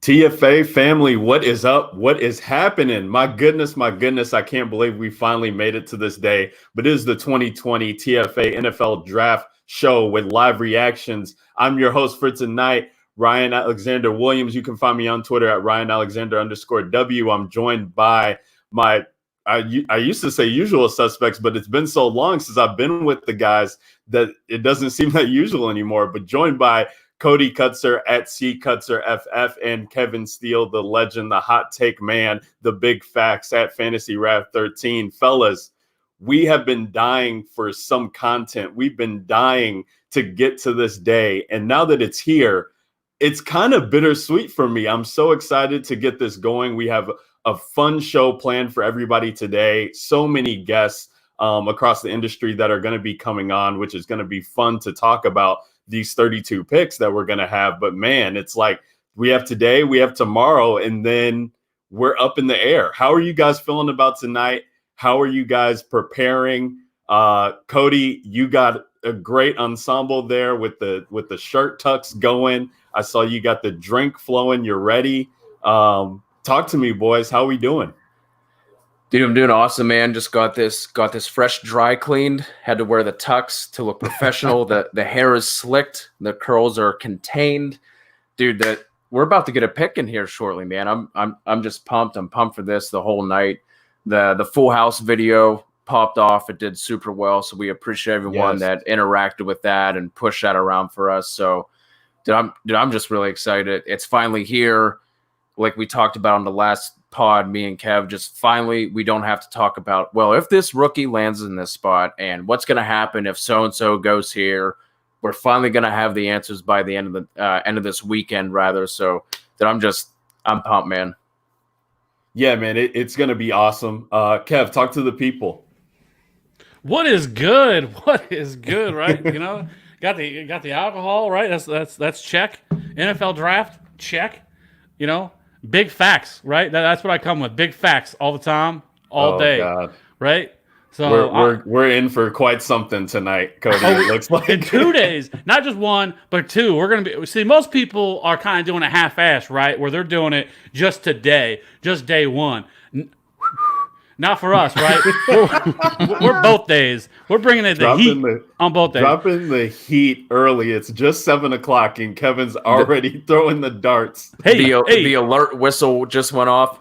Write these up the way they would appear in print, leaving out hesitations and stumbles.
TFA family, what is up? What is happening? My goodness, I can't believe we finally made it to this day. But it is the 2020 TFA NFL Draft Show with live reactions. I'm your host for tonight, Ryan Alexander Williams. You can find me on Twitter at @RyanAlexander_W. I'm joined by my, I used to say usual suspects, but it's been so long since I've been with the guys that it doesn't seem that usual anymore. But joined by Cody Kutzer at CKutzerFF and Kevin Steele, the legend, the hot take man, the big facts at Fantasy Wrath 13. Fellas, we have been dying for some content. We've been dying to get to this day. And now that it's here, it's kind of bittersweet for me. I'm so excited to get this going. We have a fun show planned for everybody today. So many guests across the industry that are going to be coming on, which is going to be fun to talk about these 32 picks that we're going to have. But man, it's like we have today, we have tomorrow, and then we're up in the air. How are you guys feeling about tonight? How are you guys preparing? Cody, you got a great ensemble there with the shirt tucks going. I saw you got the drink flowing. You're ready. Talk to me, boys. How are we doing? Dude, I'm doing awesome, man. Just got this fresh dry cleaned. Had to wear the tux to look professional. the hair is slicked. The curls are contained. Dude, we're about to get a pick in here shortly, man. I'm just pumped. I'm pumped for this the whole night. The Full House video popped off. It did super well. So we appreciate everyone that interacted with that and pushed that around for us. So I'm just really excited. It's finally here. Like we talked about on the last pod, me and Kev, just finally we don't have to talk about, well, if this rookie lands in this spot and what's going to happen if so-and-so goes here. We're finally going to have the answers by the end of this weekend, rather. So that I'm pumped, man. Yeah, man, it's going to be awesome. Kev, talk to the people. What is good? What is good, right? Got the alcohol, right? That's check. NFL draft, check. Big facts, right? That's what I come with. Big facts all the time, all day, God. Right? So we're in for quite something tonight, Cody. It looks like in 2 days, not just one, but two. We're gonna be. See, most people are kind of doing a half-ass, right? Where they're doing it just today, just day one. Not for us, right? we're both days. We're bringing in the heat on both days. Dropping the heat early. It's just 7 o'clock, and Kevin's already throwing the darts. The alert whistle just went off.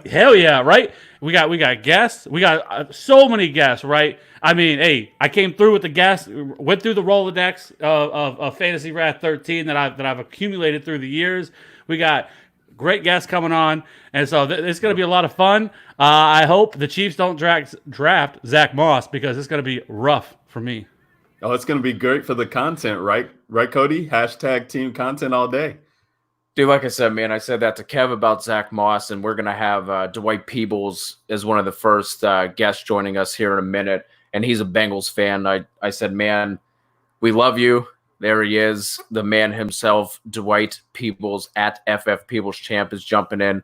Hell yeah, right? We got guests. We got so many guests, right? I mean, hey, I came through with the guests. Went through the Rolodex of Fantasy Wrath 13 that I've accumulated through the years. We got great guests coming on, and so it's going to be a lot of fun. I hope the Chiefs don't draft Zach Moss because it's going to be rough for me. Oh, it's going to be great for the content, right? Right, Cody? # team content all day. Dude, like I said, man, I said that to Kev about Zach Moss, and we're going to have Dwight Peebles as one of the first guests joining us here in a minute, and he's a Bengals fan. I said, man, we love you. There he is, the man himself, Dwight Peebles at FF Peebles Champ is jumping in.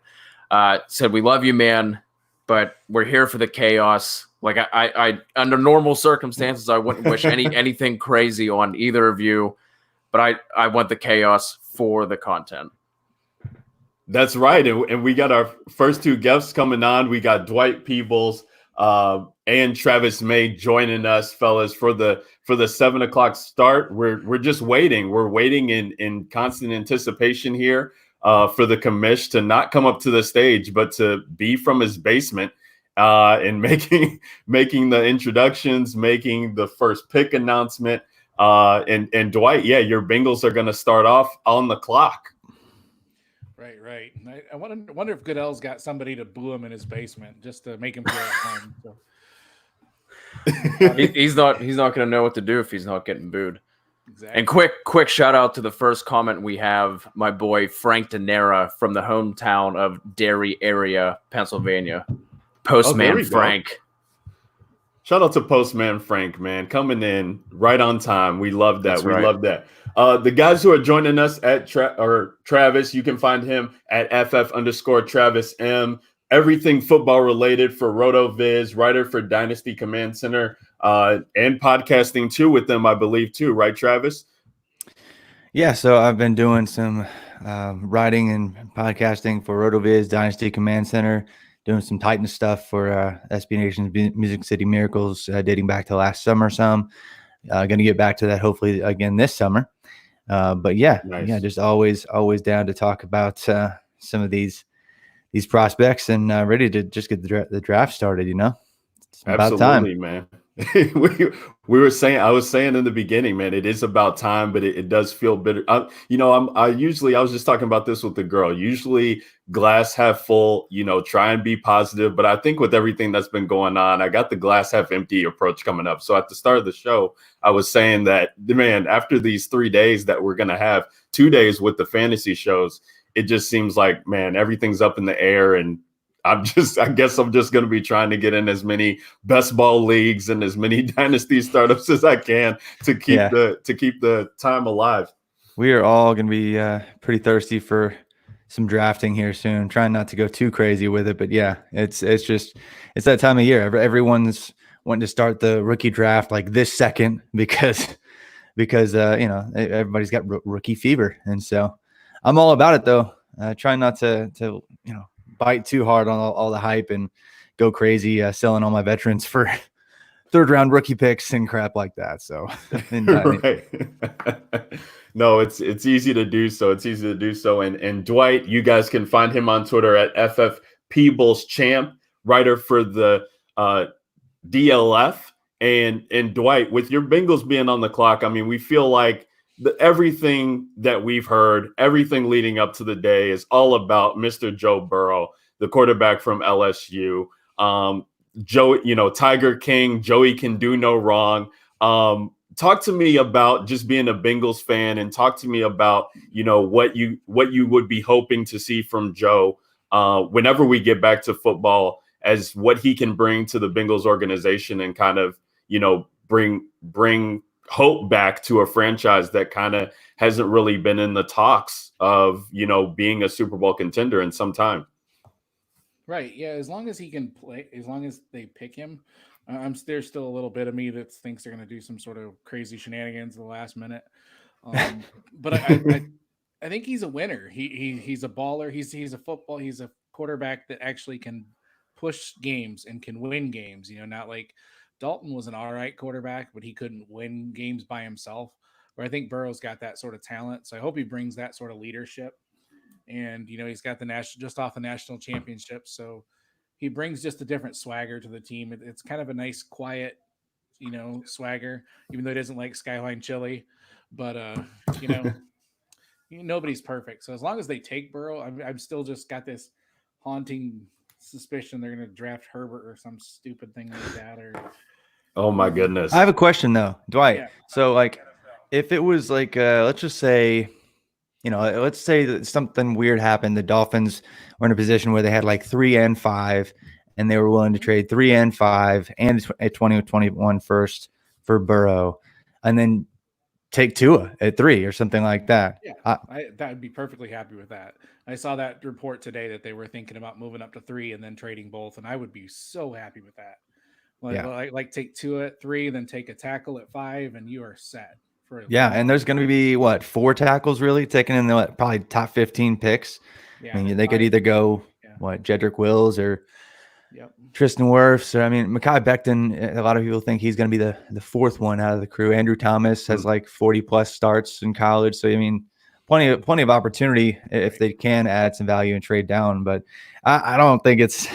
Said, we love you, man, but we're here for the chaos. Like I under normal circumstances, I wouldn't wish anything crazy on either of you, but I want the chaos for the content. That's right, and we got our first two guests coming on. We got Dwight Peebles and Travis May joining us, fellas, for the 7 o'clock start. We're just waiting. We're waiting in constant anticipation here for the commish to not come up to the stage, but to be from his basement and making the introductions, making the first pick announcement. And Dwight, yeah, your Bengals are going to start off on the clock. Right. I wonder if Goodell's got somebody to boo him in his basement just to make him feel at home. So. He's not going to know what to do if he's not getting booed. Exactly. And quick shout out to the first comment we have, my boy Frank Denera from the hometown of Derry area, Pennsylvania. Postman Frank. Go. Shout out to Postman Frank, man, coming in right on time. We love that. Love that. The guys who are joining us at Travis, you can find him at FF_Travis M. Everything football related for RotoViz, writer for Dynasty Command Center, and podcasting too with them, I believe too, right, Travis? Yeah, so I've been doing some writing and podcasting for RotoViz, Dynasty Command Center, doing some Titan stuff for SB Nation's Music City Miracles, dating back to last summer. Going to get back to that hopefully again this summer. But yeah, Nice. just always down to talk about some of these prospects and ready to just get the draft started. It's about time. Absolutely, man. we were saying, I was saying in the beginning, man, it is about time, but it does feel bitter. I was just talking about this with the girl. Usually glass half full, try and be positive. But I think with everything that's been going on, I got the glass half empty approach coming up. So at the start of the show, I was saying that, man, after these 3 days that we're going to have 2 days with the fantasy shows, it just seems like, man, everything's up in the air. And I guess I'm just going to be trying to get in as many best ball leagues and as many dynasty startups as I can to keep the time alive. We are all going to be pretty thirsty for some drafting here soon. Trying not to go too crazy with it, but yeah, it's that time of year. Everyone's wanting to start the rookie draft like this second because everybody's got rookie fever, and so I'm all about it though. Trying not to bite too hard on all the hype and go crazy selling all my veterans for third round rookie picks and crap like that. So right. No, it's easy to do so. It's easy to do so. And Dwight, you guys can find him on Twitter at FFPeeblesChamp, writer for the DLF. And Dwight, with your Bengals being on the clock, I mean, we feel like everything that we've heard, everything leading up to the day is all about Mr. Joe Burrow, the quarterback from LSU. Joe, Tiger King, Joey can do no wrong. Talk to me about just being a Bengals fan, and talk to me about, what you would be hoping to see from Joe whenever we get back to football, as what he can bring to the Bengals organization and kind of, bring hope back to a franchise that kind of hasn't really been in the talks of, being a Super Bowl contender in some time. Right. Yeah. As long as he can play, as long as they pick him, there's still a little bit of me that thinks they're going to do some sort of crazy shenanigans at the last minute. But I think he's a winner. He's a baller. He's a quarterback that actually can push games and can win games, not like Dalton was an all right quarterback, but he couldn't win games by himself. Where I think Burrow's got that sort of talent. So I hope he brings that sort of leadership. And, he's got just off the national championship. So he brings just a different swagger to the team. It's kind of a nice, quiet, swagger, even though he doesn't like Skyline chili. But, nobody's perfect. So as long as they take Burrow, I'm still just got this haunting suspicion they're going to draft Herbert or some stupid thing like that. Oh my goodness. I have a question though, Dwight. Yeah. So if it was let's just say, let's say that something weird happened. The Dolphins were in a position where they had 3 and 5, and they were willing to trade 3 and 5 and a 2021 first for Burrow, and then take Tua at 3 or something like that. Yeah, that would be perfectly happy with that. I saw that report today that they were thinking about moving up to 3 and then trading both, and I would be so happy with that. Take Tua at 3, then take a tackle at 5, and you are set. And there's going to be 4 tackles really taken in the probably top 15 picks. Yeah, I mean, they could either go Jedrick Wills or Tristan Wirfs, or Mekhi Becton. A lot of people think he's going to be the fourth one out of the crew. Andrew Thomas has 40 plus starts in college, so plenty of opportunity if they can add some value and trade down. But I don't think it's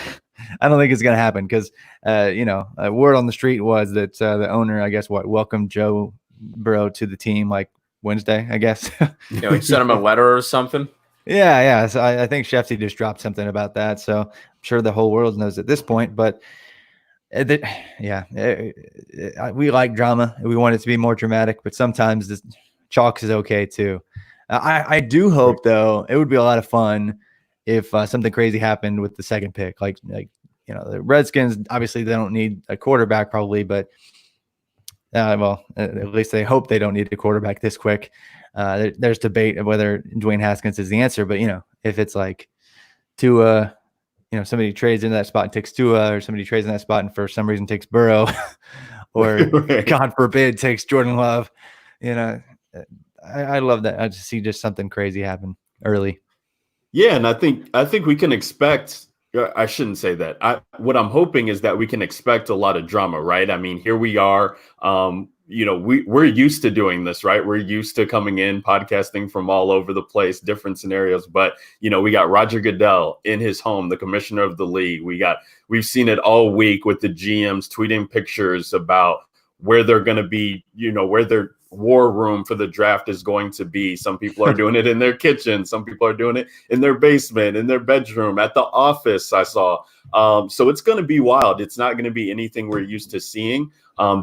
going to happen because word on the street was that the owner, I guess, welcomed Joe Burrow to the team Wednesday, I guess. He sent him a letter or something. Yeah. So I think Shefty just dropped something about that. So I'm sure the whole world knows at this point. But we like drama. We want it to be more dramatic, but sometimes the chalk is okay too. I do hope though it would be a lot of fun if something crazy happened with the second pick. The Redskins, obviously they don't need a quarterback probably, but at least they hope they don't need a quarterback this quick. There's debate of whether Dwayne Haskins is the answer, but if it's Tua, somebody trades into that spot and takes Tua, or somebody trades in that spot and for some reason takes Burrow, or God forbid takes Jordan Love, I love that. I just see just something crazy happen early. Yeah, and I think we can expect. I shouldn't say that. What I'm hoping is that we can expect a lot of drama, right? I mean, here we are. We're used to doing this, right? We're used to coming in, podcasting from all over the place, different scenarios. But we got Roger Goodell in his home, the commissioner of the league. We've seen it all week with the GMs tweeting pictures about where they're going to be, where their war room for the draft is going to be. Some people are doing it in their kitchen. Some people are doing it in their basement, in their bedroom, at the office, I saw. So it's going to be wild. It's not going to be anything we're used to seeing.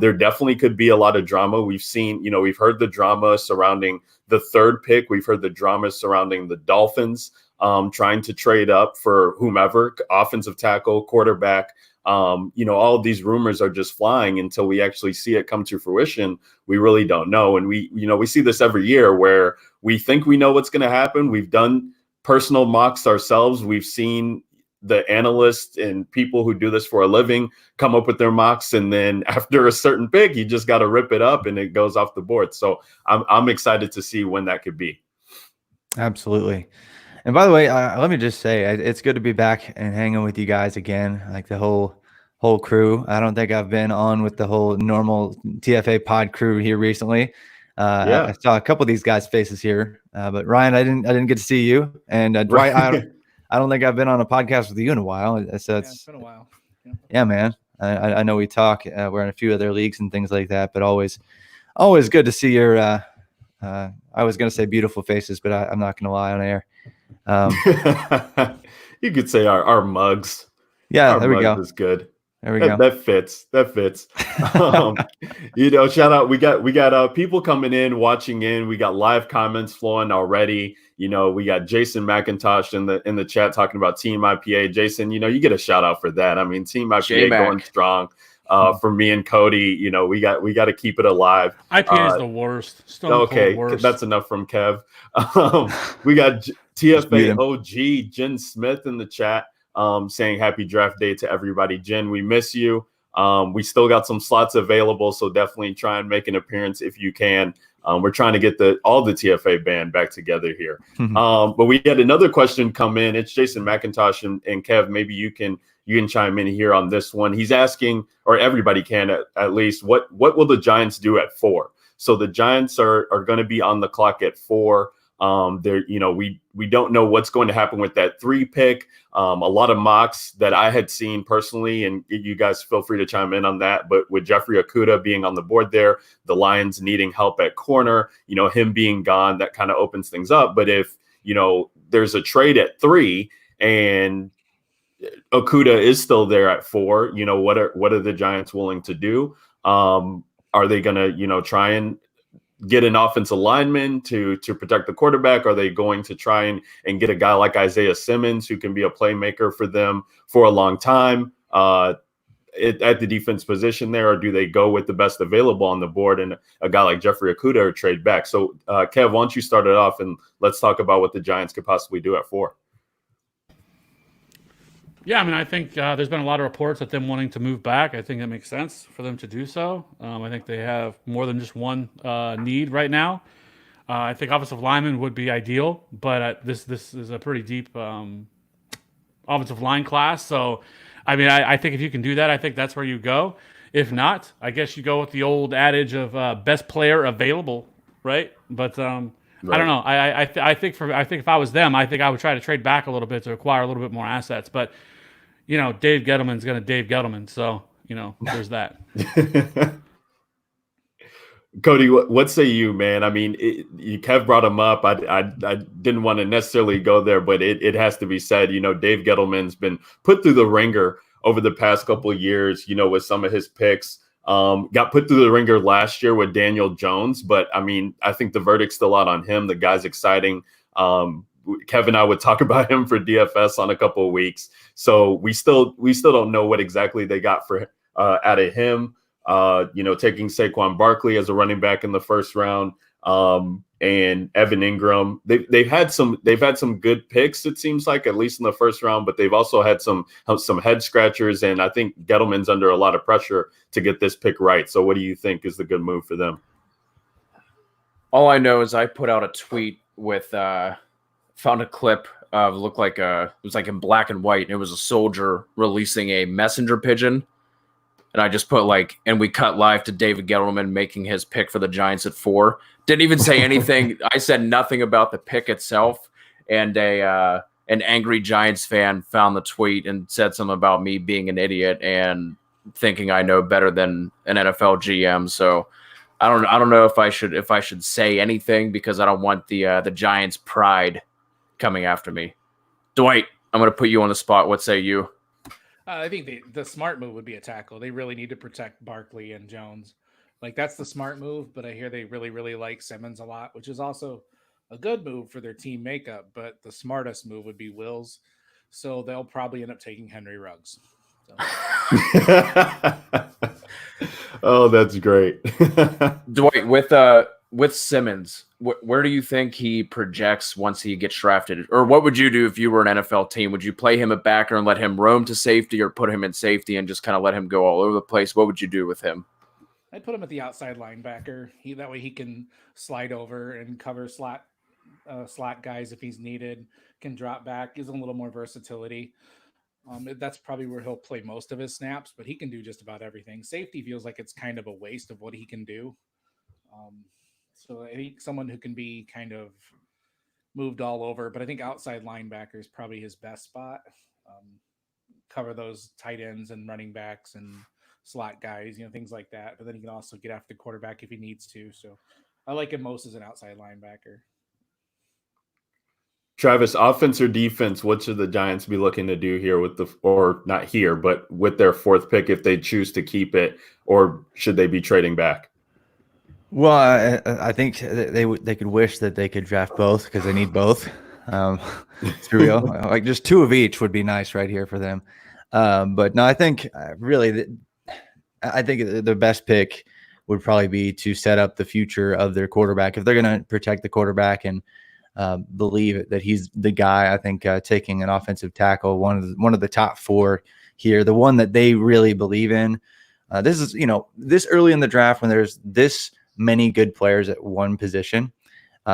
There definitely could be a lot of drama. We've seen, we've heard the drama surrounding the third pick. We've heard the drama surrounding the Dolphins trying to trade up for whomever, offensive tackle, quarterback. All of these rumors are just flying until we actually see it come to fruition. We really don't know. And we see this every year where we think we know what's going to happen. We've done personal mocks ourselves. We've seen the analysts and people who do this for a living come up with their mocks. And then after a certain pick, you just got to rip it up and it goes off the board. So I'm excited to see when that could be. Absolutely. And by the way, let me just say, it's good to be back and hanging with you guys again, like the whole crew. I don't think I've been on with the whole normal TFA pod crew here recently. I saw a couple of these guys' faces here, but Ryan, I didn't get to see you. And Dwight, I don't think I've been on a podcast with you in a while. So it's been a while. Yeah, man. I know we talk. We're in a few other leagues and things like that, but always good to see your. I was going to say beautiful faces, but I'm not going to lie on air. You could say our mugs. Yeah, there we go. Is good. There we go. That fits. Shout out. We got people coming in, watching in. We got live comments flowing already. We got Jason McIntosh in the chat talking about Team IPA. Jason, you get a shout out for that. I mean, Team IPA going strong. For me and Cody, we got to keep it alive. IPA is the worst. Okay, worst. That's enough from Kev. We got TFA OG Jen Smith in the chat saying happy draft day to everybody. Jen, we miss you. We still got some slots available, so definitely try and make an appearance if you can. We're trying to get all the TFA band back together here. But we had another question come in. It's Jason McIntosh and Kev. Maybe you can chime in here on this one. He's asking, or everybody can at least, what will the Giants do at 4? So the Giants are going to be on the clock at 4. We don't know what's going to happen with that 3 pick. A lot of mocks that I had seen personally, and you guys feel free to chime in on that. But with Jeffrey Okudah being on the board there, the Lions needing help at corner, him being gone, that kind of opens things up. But if, there's a trade at 3 and Okudah is still there at 4, what are the Giants willing to do? Are they going to, try and get an offensive lineman to protect the quarterback? Are they going to try and get a guy like Isaiah Simmons who can be a playmaker for them for a long time at the defense position there? Or do they go with the best available on the board and a guy like Jeffrey Okudah or trade back? So Kev, why don't you start it off and let's talk about what the Giants could possibly do at 4. Yeah, I mean, I think there's been a lot of reports of them wanting to move back. I think it makes sense for them to do so. I think they have more than just one need right now. I think offensive lineman would be ideal, but this is a pretty deep offensive line class. So, I mean, I think if you can do that, I think that's where you go. If not, I guess you go with the old adage of best player available, right? But right. I don't know. I think if I was them, I think I would try to trade back a little bit to acquire a little bit more assets. But Dave Gettleman's going to Dave Gettleman, so there's that. Cody, what say you, man? I mean, Kev brought him up. I didn't want to necessarily go there, but it has to be said. Dave Gettleman's been put through the ringer over the past couple of years. with some of his picks. Got put through the ringer last year with Daniel Jones, but I mean, I think the verdict's still out on him. The guy's exciting. Kevin and I would talk about him for DFS on a couple of weeks. So we still don't know what exactly they got for out of him. Taking Saquon Barkley as a running back in the first round, and Evan Ingram. They've had some good picks, it seems like, at least in the first round, but they've also had some head scratchers, and I think Gettleman's under a lot of pressure to get this pick right. So what do you think is the good move for them? All I know is I put out a tweet with found a clip of it was like in black and white, and it was a soldier releasing a messenger pigeon. And I just put and we cut live to David Gettleman making his pick for the Giants at 4. Didn't even say anything. I said nothing about the pick itself. And an angry Giants fan found the tweet and said something about me being an idiot and thinking I know better than an NFL GM. So I don't know if I should say anything because I don't want the Giants' pride coming after me. Dwight, I'm going to put you on the spot. What say you? I think the smart move would be a tackle. They really need to protect Barkley and Jones. That's the smart move, but I hear they really, really like Simmons a lot, which is also a good move for their team makeup. But the smartest move would be Wills. So they'll probably end up taking Henry Ruggs. So. Oh, that's great. Dwight, with Simmons, where do you think he projects once he gets drafted? Or what would you do if you were an NFL team? Would you play him at backer and let him roam to safety, or put him in safety and just kind of let him go all over the place? What would you do with him? I'd put him at the outside linebacker. That way he can slide over and cover slot guys if he's needed, can drop back, gives him a little more versatility. That's probably where he'll play most of his snaps, but he can do just about everything. Safety feels like it's kind of a waste of what he can do. So I think someone who can be kind of moved all over, but I think outside linebacker is probably his best spot. Cover those tight ends and running backs and slot guys, things like that. But then he can also get after the quarterback if he needs to. So I like him most as an outside linebacker. Travis, offense or defense, what should the Giants be looking to do here or not here, but with their 4th pick if they choose to keep it, or should they be trading back? Well, I think they could wish that they could draft both because they need both. It's real. Just 2 of each would be nice right here for them. But no, I think really I think the best pick would probably be to set up the future of their quarterback. If they're going to protect the quarterback and believe that he's the guy, I think taking an offensive tackle, one of the top 4 here, the one that they really believe in. This is, this early in the draft when there's this many good players at one position,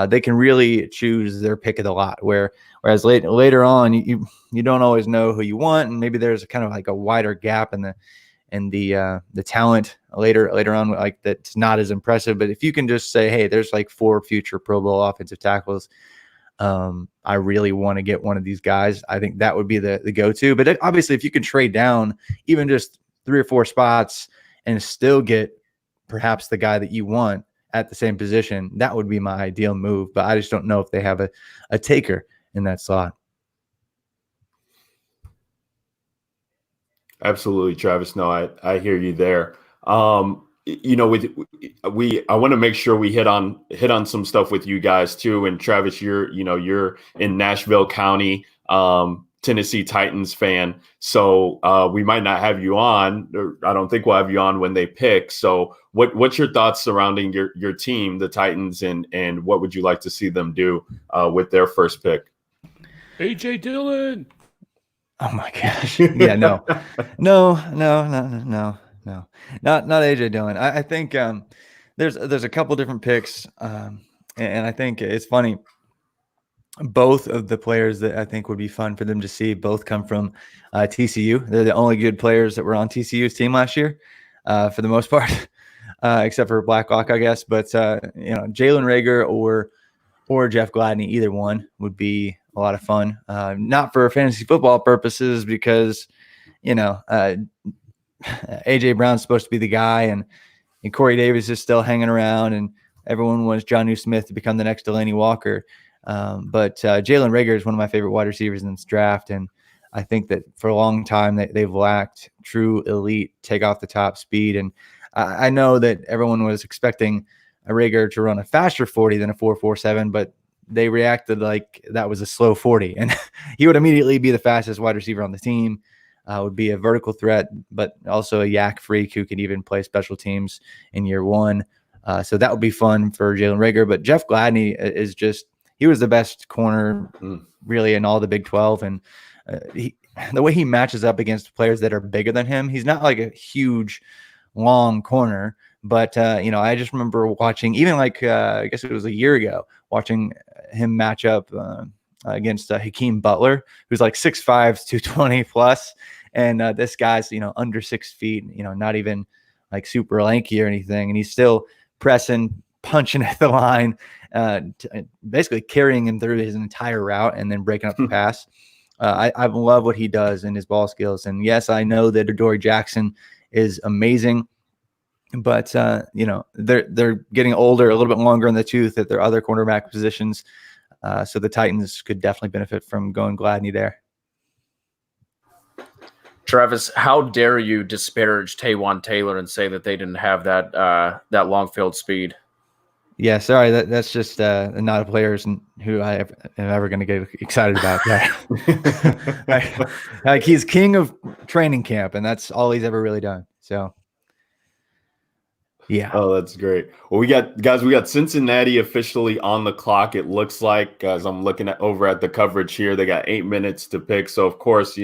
they can really choose their pick of the lot. Whereas later on, you don't always know who you want, and maybe there's kind of like a wider gap in the talent later on, that's not as impressive. But if you can just say, hey, there's 4 future Pro Bowl offensive tackles, I really want to get one of these guys, I think that would be the go-to. But obviously, if you can trade down even just 3 or 4 spots and still get perhaps the guy that you want at the same position, that would be my ideal move. But I just don't know if they have a taker in that slot. Absolutely, Travis. No, I hear you there. I want to make sure we hit on some stuff with you guys too. And Travis, you're in Nashville County, Tennessee Titans fan. So we might not have you on, or I don't think we'll have you on when they pick. So what's your thoughts surrounding your team, the Titans, and what would you like to see them do with their first pick? AJ Dillon. Oh my gosh. Yeah, no, not AJ Dillon. I think there's a couple different picks, and I think it's funny. Both of the players that I think would be fun for them to see both come from TCU. They're the only good players that were on TCU's team last year, for the most part, except for Blacklock, I guess. But Jalen Reagor or Jeff Gladney, either one would be a lot of fun. Not for fantasy football purposes, because AJ Brown's supposed to be the guy, and Corey Davis is still hanging around, and everyone wants Jonnu Smith to become the next Delaney Walker. But Jalen Reagor is one of my favorite wide receivers in this draft, and I think that for a long time they've lacked true elite take off the top speed. And I know that everyone was expecting a Reagor to run a faster 40 than a 4.47, but they reacted like that was a slow 40, and he would immediately be the fastest wide receiver on the team. Would be a vertical threat, but also a yak freak who can even play special teams in year one. So that would be fun for Jalen Reagor. But Jeff Gladney is he was the best corner really in all the Big 12. And the way he matches up against players that are bigger than him, he's not like a huge, long corner, But I just remember watching, even like I guess it was a year ago, watching him match up against Hakeem Butler, who's like 6'5", 220 plus, and this guy's under 6 feet, not even like super lanky or anything, and he's still pressing, punching at the line, basically carrying him through his entire route and then breaking up the pass. I love what he does in his ball skills. And yes, I know that Adoree Jackson is amazing, but they're getting older, a little bit longer in the tooth at their other cornerback positions. So the Titans could definitely benefit from going Gladney there. Travis, how dare you disparage Taywan Taylor and say that they didn't have that long field speed? Yeah, sorry, that's just not a player who I am ever going to get excited about. Like he's king of training camp, and that's all he's ever really done. So, yeah. Oh, that's great. Well, we got Cincinnati officially on the clock. It looks like, as I'm looking over at the coverage here, they got 8 minutes to pick. So, of course,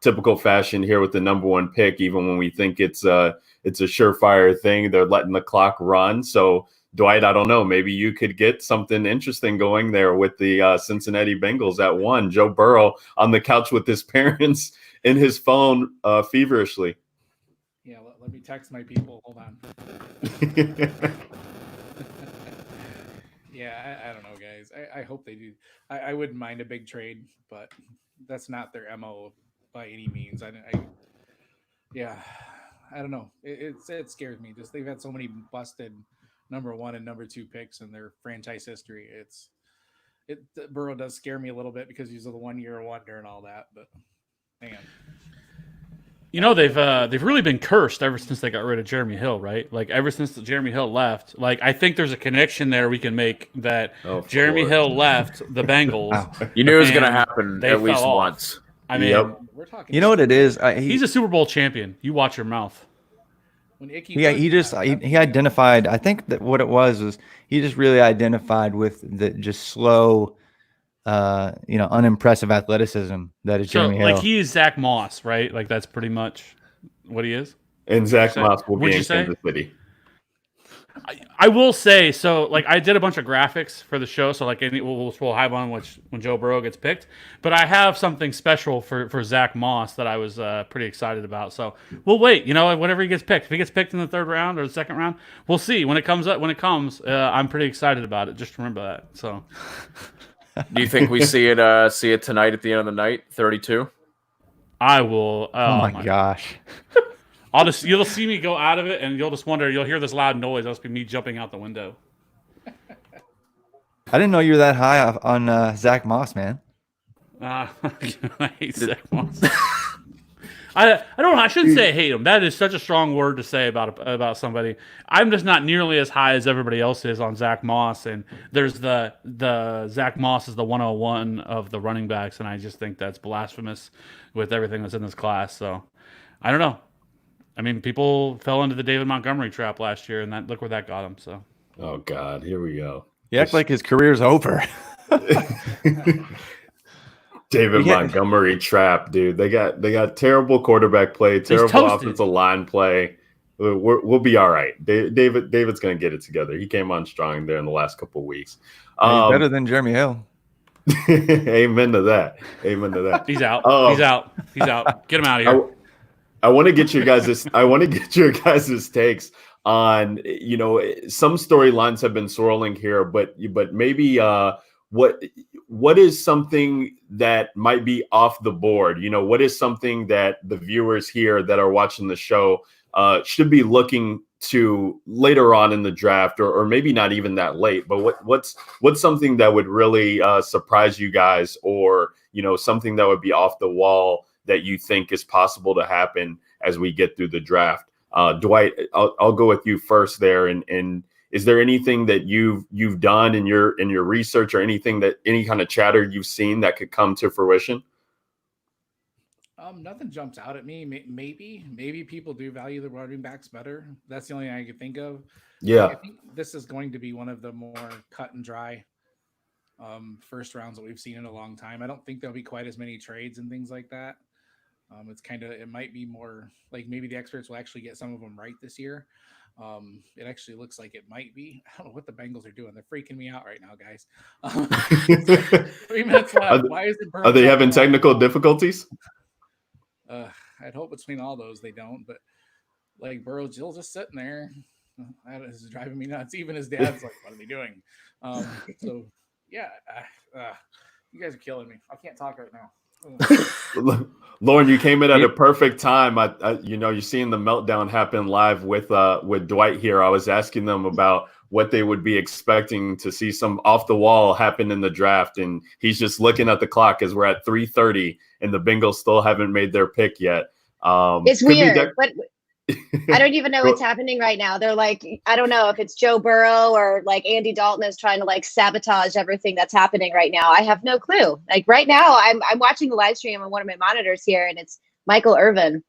typical fashion here with the number one pick, even when we think it's a surefire thing, they're letting the clock run. So, Dwight, I don't know. Maybe you could get something interesting going there with the Cincinnati Bengals at 1. Joe Burrow on the couch with his parents in his phone feverishly. Yeah, let me text my people. Hold on. Yeah, I don't know, guys. I hope they do. I wouldn't mind a big trade, but that's not their MO by any means. I don't know. It scares me. Just they've had so many busted number 1 and number 2 picks in their franchise history. Burrow does scare me a little bit because he's the 1 year wonder and all that, but man. They've really been cursed ever since they got rid of Jeremy Hill, right? Like ever since Jeremy Hill left, like I think there's a connection there we can make that Jeremy Hill left the Bengals. Wow. You knew it was going to happen at least once. I mean, we're talking. You know what it is? He's a Super Bowl champion. You watch your mouth. He identified. I think that what it was he just really identified with the just slow, unimpressive athleticism that is Jeremy Hill. Like he is Zach Moss, right? Like that's pretty much what he is. And Zach Moss will be in Kansas City. I will say, so like I did a bunch of graphics for the show, so like we'll have on when Joe Burrow gets picked. But I have something special for Zach Moss that I was pretty excited about. So we'll wait. Whenever he gets picked, if he gets picked in the 3rd round or the 2nd round, we'll see. When it comes, I'm pretty excited about it. Just remember that. So, do you think we see it tonight at the end of the night? 32. I will. Oh my gosh. You'll see me go out of it, and you'll just wonder. You'll hear this loud noise. That'll be me jumping out the window. I didn't know you were that high on Zach Moss, man. I hate Zach Moss. I don't know. I shouldn't say I hate him. That is such a strong word to say about somebody. I'm just not nearly as high as everybody else is on Zach Moss. And there's the Zach Moss is the 101 of the running backs, and I just think that's blasphemous with everything that's in this class. So I don't know. I mean, people fell into the David Montgomery trap last year, and look where that got him. So, oh God, here we go. You act like his career's over. David Montgomery trap, dude. They got terrible quarterback play, terrible offensive line play. We'll be all right. David's gonna get it together. He came on strong there in the last couple of weeks. He's better than Jeremy Hill. Amen to that. He's out. He's out. Get him out of here. I want to get your guys' takes on, some storylines have been swirling here, but maybe what is something that might be off the board? What is something that the viewers here that are watching the show should be looking to later on in the draft, or maybe not even that late, but what's something that would really surprise you guys, or something that would be off the wall that you think is possible to happen as we get through the draft? Dwight, I'll go with you first there. And is there anything that you've done in your research, or anything that any kind of chatter you've seen that could come to fruition? Nothing jumps out at me. Maybe people do value the running backs better. That's the only thing I could think of. Yeah, I think this is going to be one of the more cut and dry first rounds that we've seen in a long time. I don't think there'll be quite as many trades and things like that. It might be more like maybe the experts will actually get some of them right this year. It actually looks like it might be. I don't know what the Bengals are doing. They're freaking me out right now, guys. 3 minutes left. Why is it Burrow? Are they having technical difficulties? I'd hope between all those they don't, but like Burrow's still just sitting there. This is driving me nuts. Even his dad's like, "What are they doing?" So yeah, you guys are killing me. I can't talk right now. Lauren, you came in at a perfect time. You're seeing the meltdown happen live with Dwight here. I was asking them about what they would be expecting to see some off the wall happen in the draft, and he's just looking at the clock as we're at 3:30, and the Bengals still haven't made their pick yet. It's weird, but I don't even know what's happening right now. They're like, I don't know if it's Joe Burrow or like Andy Dalton is trying to like sabotage everything that's happening right now. I have no clue. Like right now, I'm watching the live stream on one of my monitors here, and it's Michael Irvin,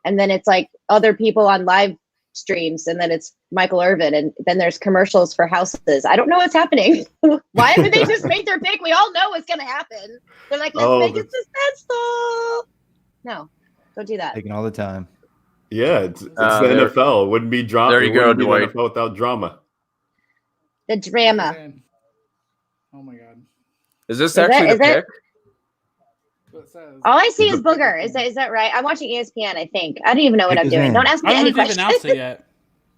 and then it's like other people on live streams, and then it's Michael Irvin, and then there's commercials for houses. I don't know what's happening. Why haven't they just made their pick? We all know what's going to happen. They're like, let's make it suspenseful. No, don't do that. Taking all the time. Yeah, it's the NFL. It wouldn't be drama. There you go, Dwight. NFL without drama. The drama. Oh my God. Is this actually the pick? All I see is Booger. Is that right? I'm watching ESPN, I think. I don't even know what I'm doing. Don't ask me any questions. I haven't even announced it yet.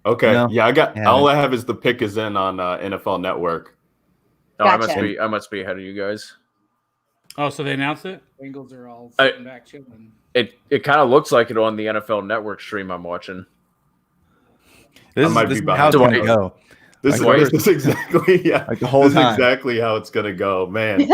Okay. No. Yeah, all I have is the pick is in on NFL Network. Oh, gotcha. I must be ahead of you guys. Oh, so they announced it? Bengals are all sitting back chilling. It kind of looks like it on the NFL Network stream I'm watching. This is how it's going to go. This is exactly like the whole time. Exactly how it's going to go, man.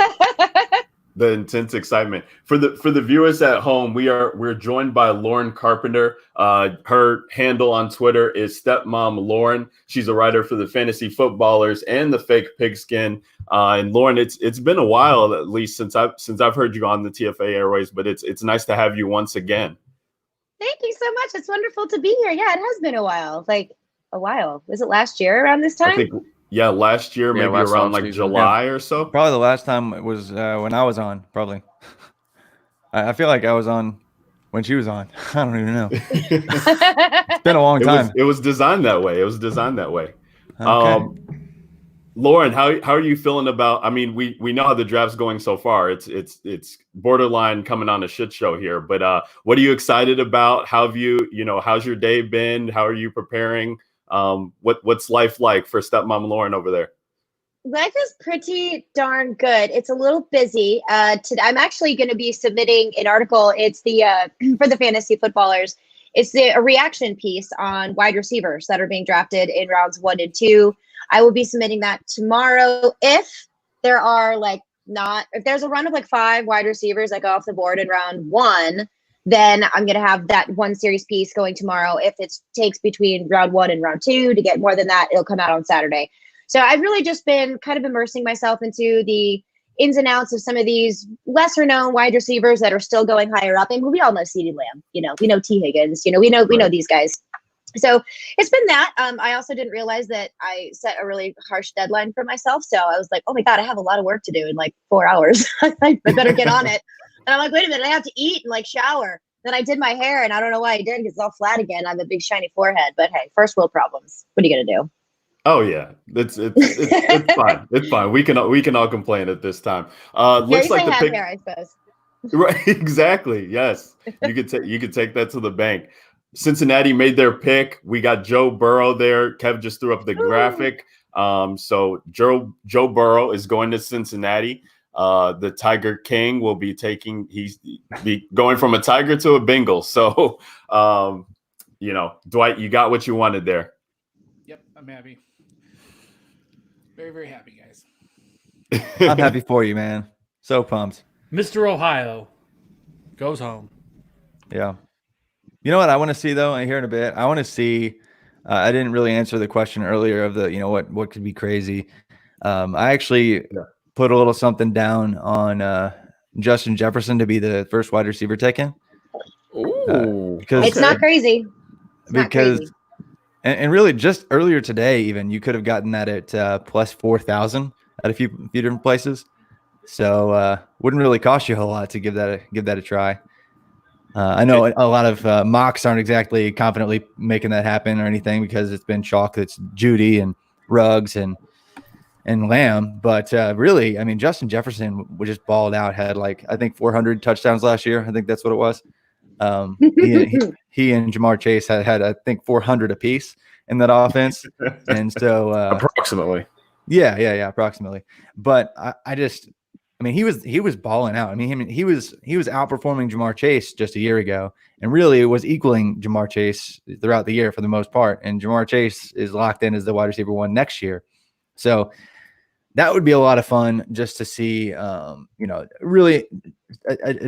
The intense excitement for the viewers at home. We're joined by Lauren Carpenter. Her handle on Twitter is Stepmom Lauren. She's a writer for the Fantasy Footballers and the Fake Pigskin. And Lauren, it's been a while, at least since I've heard you on the TFA airways, but it's nice to have you once again. Thank you so much. It's wonderful to be here. Yeah, it has been a while. Like a while. Was it last year around this time? I think, yeah, last year, maybe around like July or so. Probably the last time it was when I was on, probably. I feel like I was on when she was on. I don't even know. It's been a long time. It was designed that way. Okay. Lauren, how are you feeling about? I mean, we know how the draft's going so far. It's borderline coming on a shit show here. But what are you excited about? How have how's your day been? How are you preparing? What's life like for Stepmom Lauren over there? Life is pretty darn good. It's a little busy. I'm actually going to be submitting an article. It's the for the Fantasy Footballers. It's a reaction piece on wide receivers that are being drafted in rounds 1 and 2. I will be submitting that tomorrow. If there are if there's a run of 5 wide receivers that go off the board in round 1, then I'm going to have that one series piece going tomorrow. If it takes between round 1 and round 2 to get more than that, it'll come out on Saturday. So I've really just been kind of immersing myself into the ins and outs of some of these lesser known wide receivers that are still going higher up. And we all know CeeDee Lamb, we know T Higgins, we know these guys. So it's been that. I also didn't realize that I set a really harsh deadline for myself. So I was like, oh my God, I have a lot of work to do in 4 hours. I better get on it. And I'm like, wait a minute, I have to eat and shower. Then I did my hair, and I don't know why I did because it's all flat again. I have a big shiny forehead. But hey, first world problems. What are you gonna do? Oh yeah, it's fine. It's fine. We can all complain at this time. Looks like the pick. Hair, I suppose. Right, exactly. Yes, you could take that to the bank. Cincinnati made their pick. We got Joe Burrow there. Kev just threw up the graphic. So Joe Burrow is going to Cincinnati. The Tiger King will be going from a Tiger to a Bengal. So, Dwight, you got what you wanted there. Yep, I'm happy. Very, very happy, guys. I'm happy for you, man. So pumped. Mr. Ohio goes home. Yeah. You know what I want to see though? Here in a bit, I want to see. I didn't really answer the question earlier of the, what could be crazy. I actually put a little something down on Justin Jefferson to be the first wide receiver taken. Ooh, it's not crazy. And really just earlier today, even you could have gotten that at plus 4,000 at a few different places. So wouldn't really cost you a whole lot to give that a try. I know a lot of mocks aren't exactly confidently making that happen or anything because it's been chalk. It's Judy and Ruggs and Lamb. But really, I mean, Justin Jefferson was just balled out, had like, I think 400 touchdowns last year. I think that's what it was. He and Jamar Chase had I think 400 apiece in that offense. And so approximately. Yeah, approximately. But I mean, he was balling out. I mean, he was outperforming Jamar Chase just a year ago, and really was equaling Jamar Chase throughout the year for the most part. And Jamar Chase is locked in as the wide receiver 1 next year. So that would be a lot of fun just to see, really a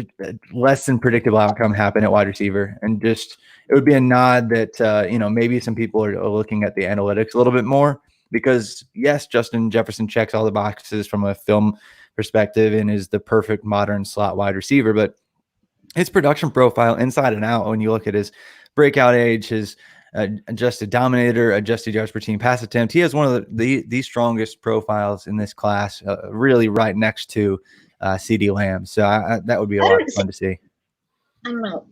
less than predictable outcome happen at wide receiver. And just, it would be a nod that, maybe some people are looking at the analytics a little bit more because, yes, Justin Jefferson checks all the boxes from a film perspective and is the perfect modern slot wide receiver. But his production profile inside and out, when you look at his breakout age, his adjusted dominator, adjusted yards per team pass attempt, he has one of the strongest profiles in this class, really right next to CD Lamb. So that would be a lot of fun to see. I don't know.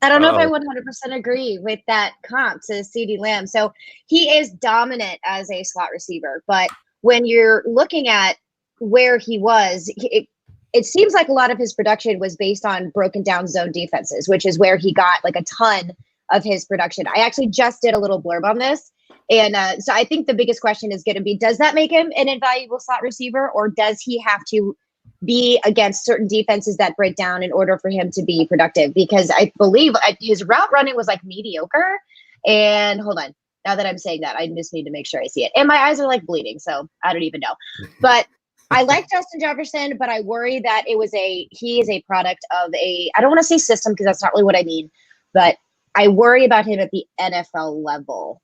I don't know if I 100% agree with that comp to CD Lamb. So he is dominant as a slot receiver, but when you're looking at where he was, it seems like a lot of his production was based on broken down zone defenses, which is where he got like a ton of his production. I actually just did a little blurb on this. And so I think the biggest question is going to be, does that make him an invaluable slot receiver, or does he have to be against certain defenses that break down in order for him to be productive? Because I believe his route running was like mediocre. And hold on, now that I'm saying that, I just need to make sure I see it. And my eyes are like bleeding, so I don't even know. But I like Justin Jefferson, but I worry that he is a product of I don't want to say system because that's not really what I mean, but I worry about him at the NFL level,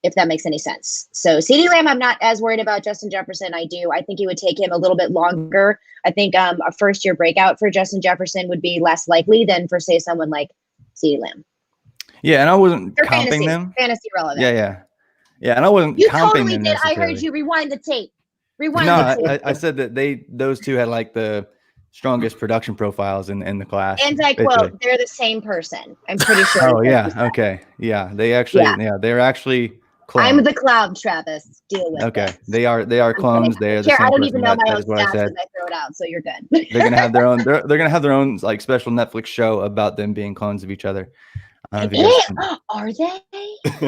if that makes any sense. So CeeDee Lamb, I'm not as worried about. Justin Jefferson, I do. I think it would take him a little bit longer. I think a first-year breakout for Justin Jefferson would be less likely than for, say, someone like CeeDee Lamb. Yeah, and I wasn't comping them. Fantasy relevant. Yeah, and I wasn't you comping totally them did. I necessarily. heard you rewind the tape. I said that those two had like the strongest production profiles in the class. And I quote, they're the same person. I'm pretty sure. Oh yeah, okay, yeah. They actually, they're actually clones. I'm the clown, Travis. Deal with it. Okay, they are clones. They are the same I don't person. even know my own is what I stats said. when I throw it out, so you're good. They're gonna have their own. They're gonna have their own like special Netflix show about them being clones of each other. Are they?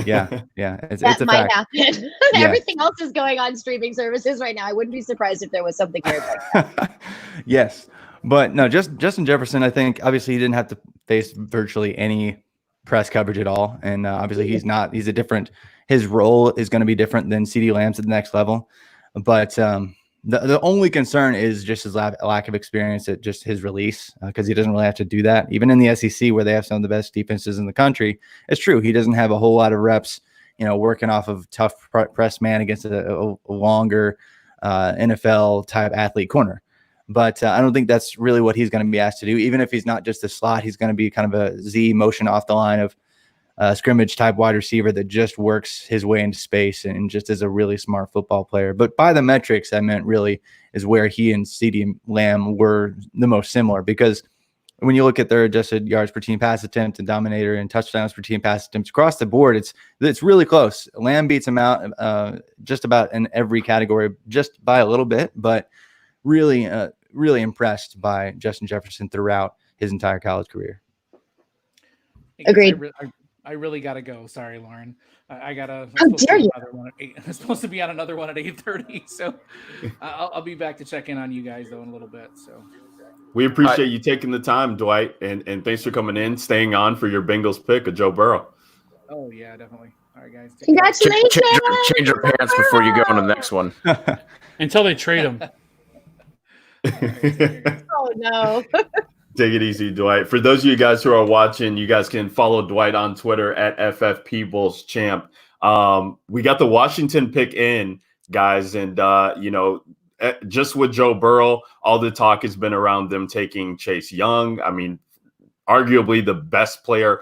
Yeah. It's a might fact. happen. Everything else is going on streaming services right now. I wouldn't be surprised if there was something weird like that. Yes, but no, just Justin Jefferson. I think obviously he didn't have to face virtually any press coverage at all, and obviously he's not. He's a different. His role is going to be different than CeeDee Lamb's at the next level, but the only concern is just his lack of experience at just his release, because he doesn't really have to do that. Even in the SEC, where they have some of the best defenses in the country, it's true he doesn't have a whole lot of reps, working off of tough press man against a longer NFL type athlete corner. But I don't think that's really what he's going to be asked to do. Even if he's not just a slot, he's going to be kind of a Z motion off the line of scrimmage type wide receiver that just works his way into space and just is a really smart football player. But by the metrics, I meant really is where he and CeeDee Lamb were the most similar, because when you look at their adjusted yards per team pass attempt and dominator and touchdowns per team pass attempts across the board, it's really close. Lamb beats him out just about in every category, just by a little bit, but really impressed by Justin Jefferson throughout his entire college career. Agreed. I really gotta go. Sorry, Lauren. I gotta. How dare you? I'm supposed to be on another one at 8:30. So I'll be back to check in on you guys though in a little bit. So we appreciate you taking the time, Dwight, and thanks for coming in, staying on for your Bengals pick of Joe Burrow. Oh yeah, definitely. All right, guys. Congratulations. Change your pants before you go on the next one. Until they trade him. Oh no. Take it easy, Dwight. For those of you guys who are watching, you guys can follow Dwight on Twitter at FFPeoplesChamp. We got the Washington pick in, guys, and just with Joe Burrow, all the talk has been around them taking Chase Young. I mean, arguably the best player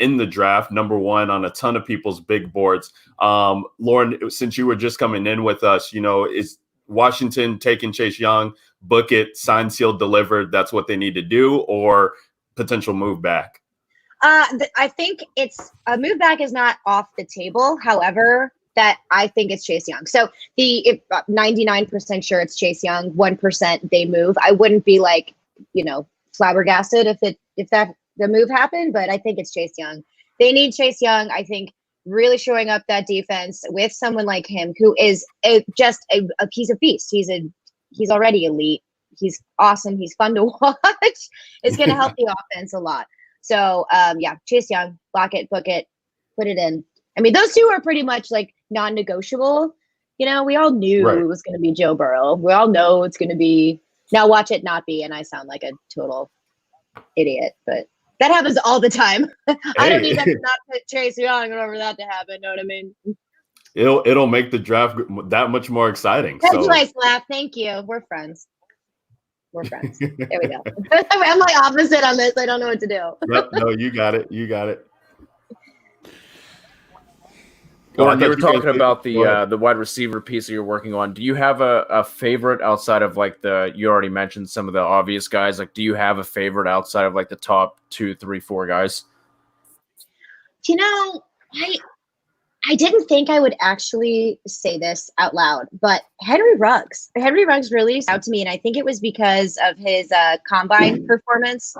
in the draft, number one on a ton of people's big boards. Lauren, since you were just coming in with us, is Washington taking Chase Young, book it, signed, sealed, delivered, that's what they need to do? Or potential move back? I think it's a move back is not off the table. However, that I think it's Chase Young. So 99% sure it's Chase Young, 1% they move. I wouldn't be like, flabbergasted if the move happened, but I think it's Chase Young. They need Chase Young. I think really showing up that defense with someone like him who is just a piece of beast. He's already elite. He's awesome. He's fun to watch. It's going to help the offense a lot. So, Chase Young, lock it, book it, put it in. I mean, those two are pretty much like non-negotiable. We all knew it was going to be Joe Burrow. We all know it's going to be. Now watch it not be, and I sound like a total idiot, but that happens all the time. I don't need that to not put Chase Young over that to happen. Know what I mean? It'll make the draft that much more exciting. That's a nice laugh. Thank you. We're friends. There we go. I'm like opposite on this. I don't know what to do. Yep, no, you got it. Lauren, you were talking about the wide receiver piece that you're working on. Do you have a favorite outside of like you already mentioned some of the obvious guys? Like, do you have a favorite outside of like the top 2, 3, 4 guys? I didn't think I would actually say this out loud, but Henry Ruggs really stood out to me. And I think it was because of his combine performance.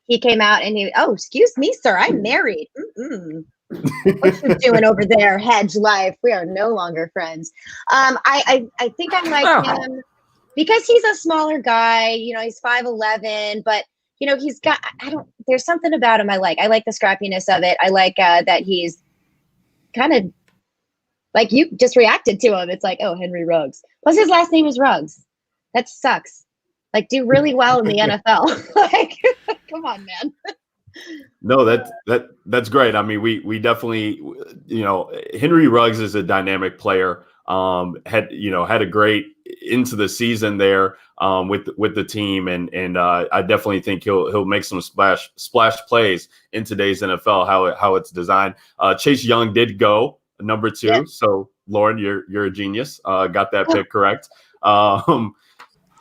He came out and excuse me, sir, I'm married. What you doing over there, Hedge Life? We are no longer friends. I think I'm like him because he's a smaller guy. He's 5'11", but he's got. There's something about him I like. I like the scrappiness of it. I like that he's kind of like you just reacted to him. It's like, oh, Henry Ruggs. Plus his last name is Ruggs. That sucks. Like, do really well in the NFL. Like, come on, man. No, that's great. I mean, we definitely, Henry Ruggs is a dynamic player. Had a great into the season there with the team, and I definitely think he'll make some splash plays in today's NFL. How it's designed. Chase Young did go number 2, yeah. So Lauren, you're a genius. Got that pick correct.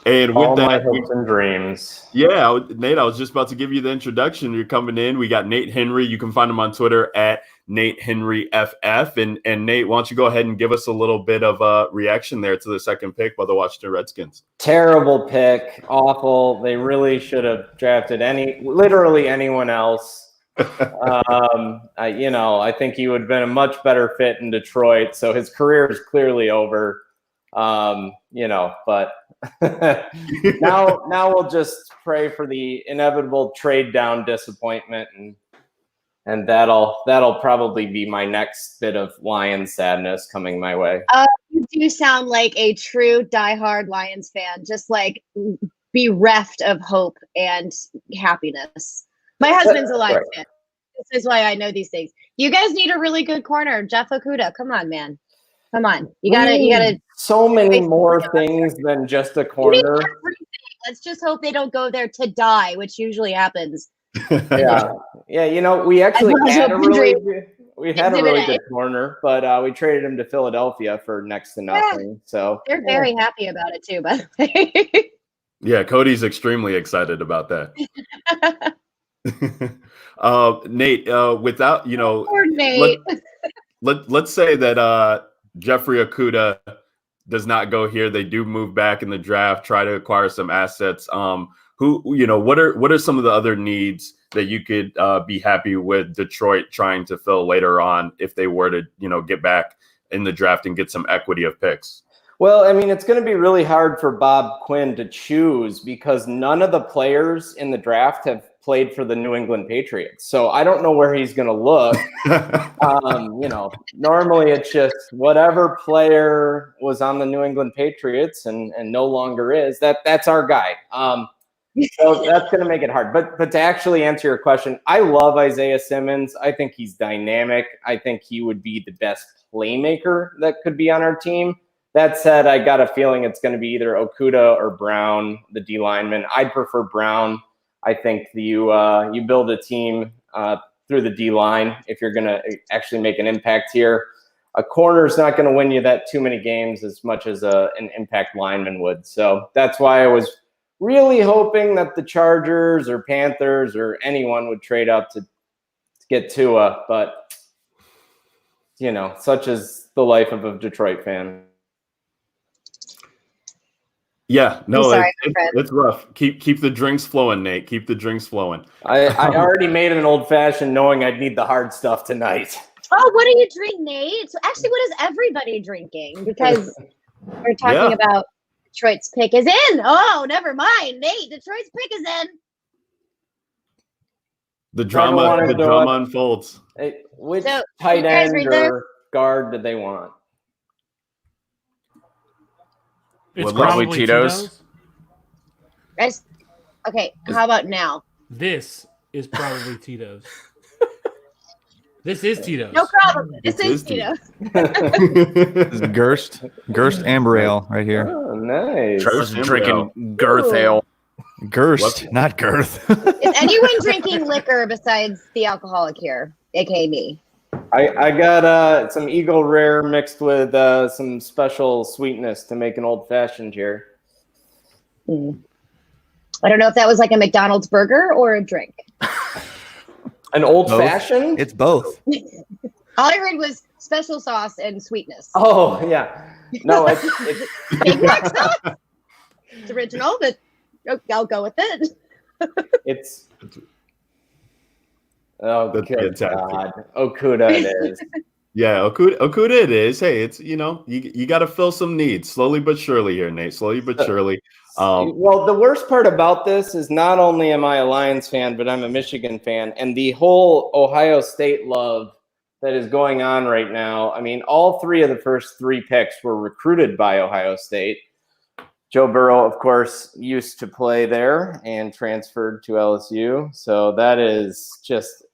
And with all that, my hopes and dreams. Yeah, Nate, I was just about to give you the introduction. You're coming in. We got Nate Henry. You can find him on Twitter at NateHenryFF. And Nate, why don't you go ahead and give us a little bit of a reaction there to the second pick by the Washington Redskins? Terrible pick. Awful. They really should have drafted literally anyone else. I think he would have been a much better fit in Detroit. So his career is clearly over. But now we'll just pray for the inevitable trade down disappointment, and that'll probably be my next bit of Lions sadness coming my way. You do sound like a true diehard Lions fan, just like bereft of hope and happiness. My husband's a Lions fan. This is why I know these things. You guys need a really good corner, Jeff Okudah. Come on, man. Come on. You gotta so many more things than just a corner. Let's just hope they don't go there to die, which usually happens. Yeah. We actually had a really good corner, but we traded him to Philadelphia for next to nothing. Yeah. So they're very happy about it too, by the way. Yeah, Cody's extremely excited about that. Nate, without poor Nate. let's say that Jeffrey Okudah does not go here. They do move back in the draft, try to acquire some assets. What are some of the other needs that you could be happy with Detroit trying to fill later on if they were to, get back in the draft and get some equity of picks? Well, I mean, it's going to be really hard for Bob Quinn to choose because none of the players in the draft have played for the New England Patriots. So I don't know where he's going to look. Normally it's just whatever player was on the New England Patriots and no longer is, that's our guy. So that's going to make it hard. But to actually answer your question, I love Isaiah Simmons. I think he's dynamic. I think he would be the best playmaker that could be on our team. That said, I got a feeling it's going to be either Okudah or Brown, the D lineman. I'd prefer Brown. I think you build a team through the D line if you're going to actually make an impact here. A corner is not going to win you that too many games as much as an impact lineman would. So that's why I was really hoping that the Chargers or Panthers or anyone would trade up to get Tua, but such is the life of a Detroit fan. Yeah, no, sorry, it's rough. Keep the drinks flowing, Nate. Keep the drinks flowing. I already made an old fashioned knowing I'd need the hard stuff tonight. Oh, what do you drink, Nate? So actually, what is everybody drinking? Because we're talking about Detroit's pick is in. Oh, never mind, Nate. Detroit's pick is in. The drama unfolds. Hey, which tight end or guard did they want? It's probably Tito's. Okay, how about now? This is probably Tito's. This is Tito's. No problem. This is Tito's. This is Gerst Amber Ale right here. Oh, nice. Trevor's drinking Girth Ale. Gerst, not Girth. Is anyone drinking liquor besides the alcoholic here, aka me? I got some Eagle Rare mixed with some special sweetness to make an old fashioned here. I don't know if that was like a McDonald's burger or a drink. An old fashioned? It's both. All I heard was special sauce and sweetness. Oh yeah, no, it's Big Mac sauce. It's original, but I'll go with it. It's. Oh, That's good fantastic. God. Okuda it is. Yeah, Okuda it is. Hey, it's you got to fill some needs slowly but surely here, Nate. Slowly but surely. Well, the worst part about this is not only am I a Lions fan, but I'm a Michigan fan, and the whole Ohio State love that is going on right now. I mean, all three of the first three picks were recruited by Ohio State. Joe Burrow, of course, used to play there and transferred to LSU. So that is just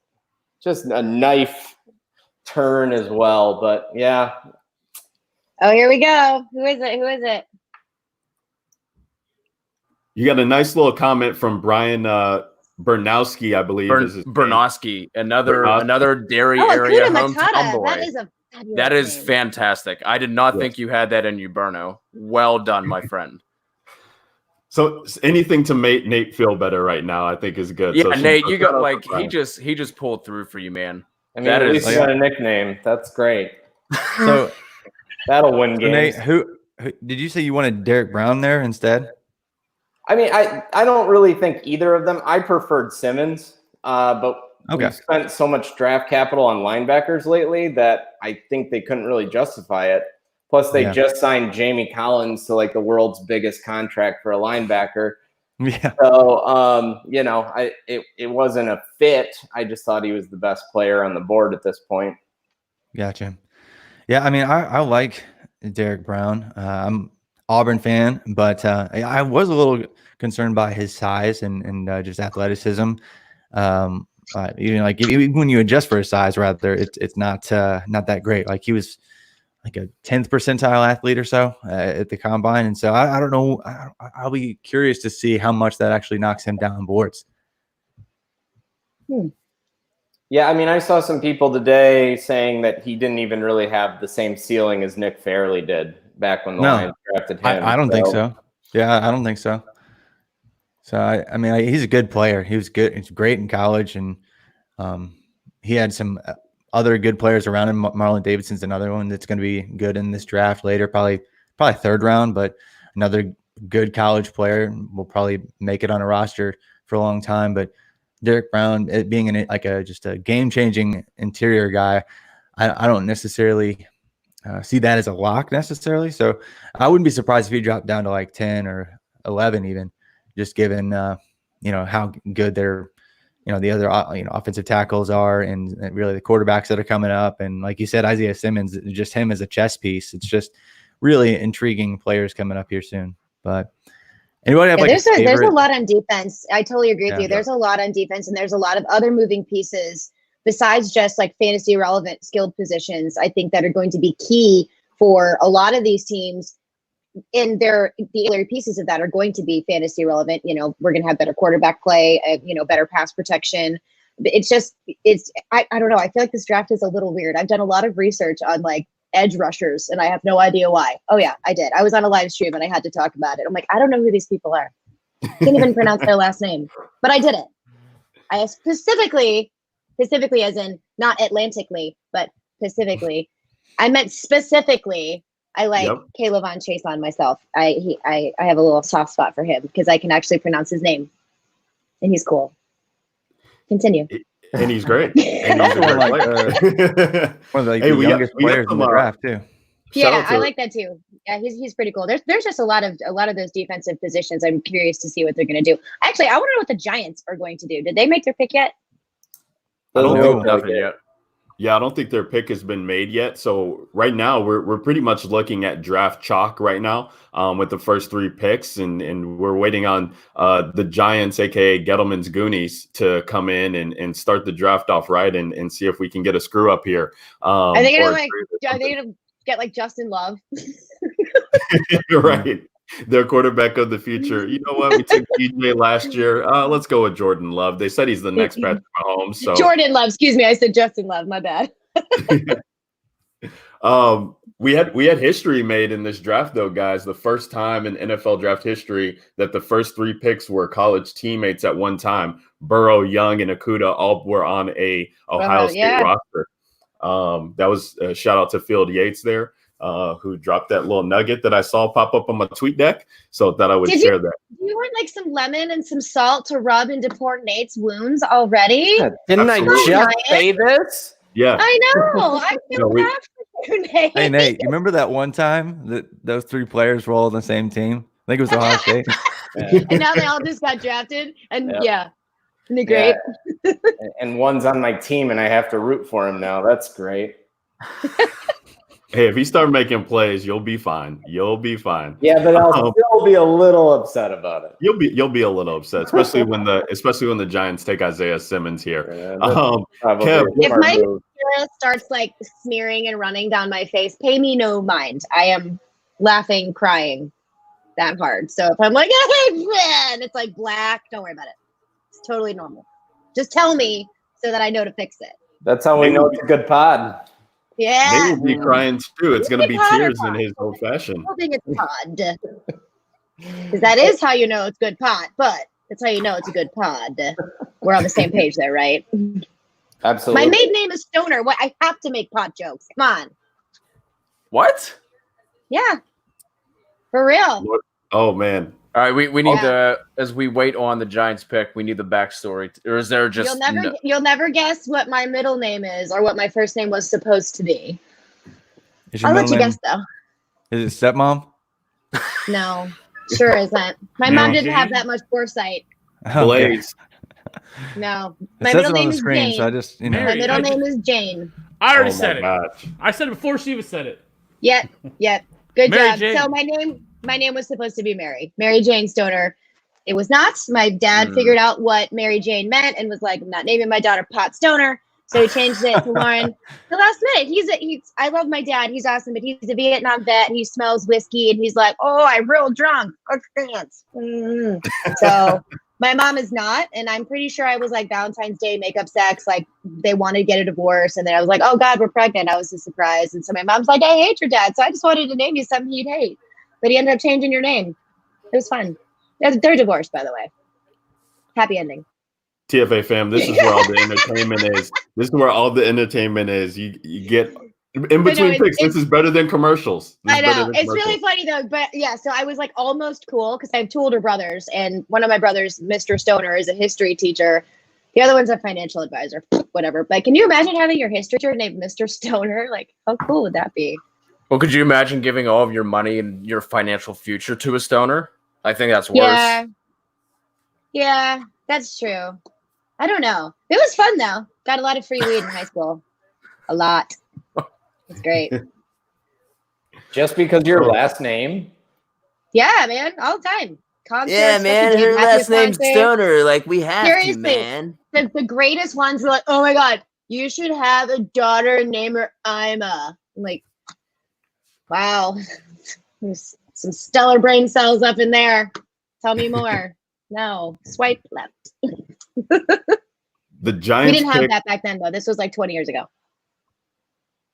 a knife turn as well. But yeah. Oh, here we go. Who is it? You got a nice little comment from Brian Bernowski, I believe. Bernowski, another Dairy area hometown boy. That is fantastic. I did not think you had that in you, Berno. Well done, my friend. So anything to make Nate feel better right now, I think is good. Yeah, so Nate, you got he just pulled through for you, man. I mean, at least you got a nickname. That's great. So that'll win games. Nate, who did you say you wanted Derek Brown there instead? I mean, I don't really think either of them. I preferred Simmons, but we've spent so much draft capital on linebackers lately that I think they couldn't really justify it. Plus, they just signed Jamie Collins to like the world's biggest contract for a linebacker. Yeah. So, it wasn't a fit. I just thought he was the best player on the board at this point. Gotcha. Yeah, I mean, I like Derek Brown. I'm Auburn fan, but I was a little concerned by his size and just athleticism. Even when you adjust for his size, rather, it's not that great. Like he was like a 10th percentile athlete or so at the combine. And so I don't know. I'll be curious to see how much that actually knocks him down boards. Yeah, I mean, I saw some people today saying that he didn't even really have the same ceiling as Nick Fairley did back when the Lions drafted him. I don't think so. Yeah, I don't think so. So, I mean, he's a good player. He was good. He's great in college. And he had some other good players around him. Marlon Davidson's another one that's going to be good in this draft later, probably third round, but another good college player will probably make it on a roster for a long time. But Derek Brown, it being just a game-changing interior guy, I don't necessarily see that as a lock necessarily. So I wouldn't be surprised if he dropped down to like 10 or 11 even, just given how good their the other offensive tackles are and really the quarterbacks that are coming up. And like you said, Isaiah Simmons, just him as a chess piece. It's just really intriguing players coming up here soon. But anybody have there's a lot on defense. I totally agree with you. There's a lot on defense, and there's a lot of other moving pieces besides just like fantasy relevant skilled positions. I think that are going to be key for a lot of these teams. And the other pieces of that are going to be fantasy relevant. We're going to have better quarterback play, better pass protection. I don't know. I feel like this draft is a little weird. I've done a lot of research on like edge rushers and I have no idea why. Oh yeah, I did. I was on a live stream and I had to talk about it. I'm like, I don't know who these people are. Can't even pronounce their last name, but I did it. I specifically as in not Atlantically, but specifically. I meant specifically. I like Caleb on Chase on myself. I have a little soft spot for him because I can actually pronounce his name, and he's cool. Continue. And he's great. And he's a great player. One of the youngest players in the draft too. Yeah, I like that too. Yeah, he's pretty cool. There's just a lot of those defensive positions. I'm curious to see what they're going to do. Actually, I want to know what the Giants are going to do. Did they make their pick yet? I don't think nothing yet. Yeah, I don't think their pick has been made yet. So right now we're pretty much looking at draft chalk right now with the first 3 picks, and we're waiting on the Giants, aka Gettleman's Goonies, to come in and start the draft off right and see if we can get a screw up here. Are they gonna get like Justin Love? Right. Their quarterback of the future. You know what? We took DJ last year. Let's go with Jordan Love. They said he's the next Patrick Mahomes. So Jordan Love. Excuse me. I said Justin Love. My bad. We had history made in this draft, though, guys. The first time in NFL draft history that the first 3 picks were college teammates at one time. Burrow, Young, and Okudah all were on a Ohio State roster. That was a shout out to Field Yates there. Who dropped that little nugget that I saw pop up on my tweet deck. So that I would share that. You want like some lemon and some salt to rub into poor Nate's wounds already? Yeah, didn't I just say this? Yeah. I know. I feel bad for you, Nate. Hey, Nate, you remember that one time that those 3 players were all on the same team? I think it was Ohio State. And now they all just got drafted. And isn't it great? Yeah. And one's on my team, and I have to root for him now. That's great. Hey, if he start making plays, you'll be fine. You'll be fine. Yeah, but I'll still be a little upset about it. You'll be a little upset, especially when the Giants take Isaiah Simmons here. Yeah, Kev, if my mascara starts like smearing and running down my face, pay me no mind. I am laughing, crying that hard. So if I'm like, and it's like black, don't worry about it. It's totally normal. Just tell me so that I know to fix it. That's how we know it's a good pod. Yeah. They will be crying too. It's going to be tears in his old fashioned. I think it's pod. Because that is how you know it's good pod, but that's how you know it's a good pod. We're on the same page there, right? Absolutely. My maiden name is Stoner. What? I have to make pod jokes. Come on. What? Yeah. For real. Oh, man. All right, we need as we wait on the Giants pick, we need the backstory. Or is there just you'll never guess what my middle name is or what my first name was supposed to be. I'll let you guess though. Is it stepmom? No, sure isn't. My mom didn't have that much foresight. Blaze. No. My middle name is Jane. So I just, my middle name is Jane. I already said it. I said it before she even said it. Yep. Good Mary job. Jane. So my name was supposed to be Mary Jane Stoner. It was not. My dad figured out what Mary Jane meant and was like, I'm not naming my daughter Pot Stoner. So he changed it to Lauren. The last minute, I love my dad. He's awesome, but he's a Vietnam vet. And he smells whiskey, and he's like, oh, I'm real drunk. So my mom is not, and I'm pretty sure I was like Valentine's Day makeup sex. Like they wanted to get a divorce, and then I was like, oh God, we're pregnant. I was a surprise, and so my mom's like, I hate your dad, so I just wanted to name you something you'd hate. But he ended up changing your name. It was fun. They're divorced, by the way. Happy ending. TFA fam, this is where all the entertainment is. This is where all the entertainment is. You get in between picks. This is better than commercials. I know. It's really funny though. But yeah, so I was like almost cool because I have 2 older brothers, and one of my brothers, Mr. Stoner, is a history teacher. The other one's a financial advisor. Whatever. But can you imagine having your history teacher named Mr. Stoner? Like, how cool would that be? Well, could you imagine giving all of your money and your financial future to a stoner? I think that's worse. Yeah, that's true. I don't know. It was fun though. Got a lot of free weed in high school. A lot. It's great. Just because your last name? Yeah, man. All the time. Concerts, yeah, man. Her last name's Stoner. Like, we have to, man. The greatest ones were like, oh my God, you should have a daughter and name her Ima. I'm like, wow. There's some stellar brain cells up in there. Tell me more. No. Swipe left. The Giants. We didn't have that back then, though. This was like 20 years ago.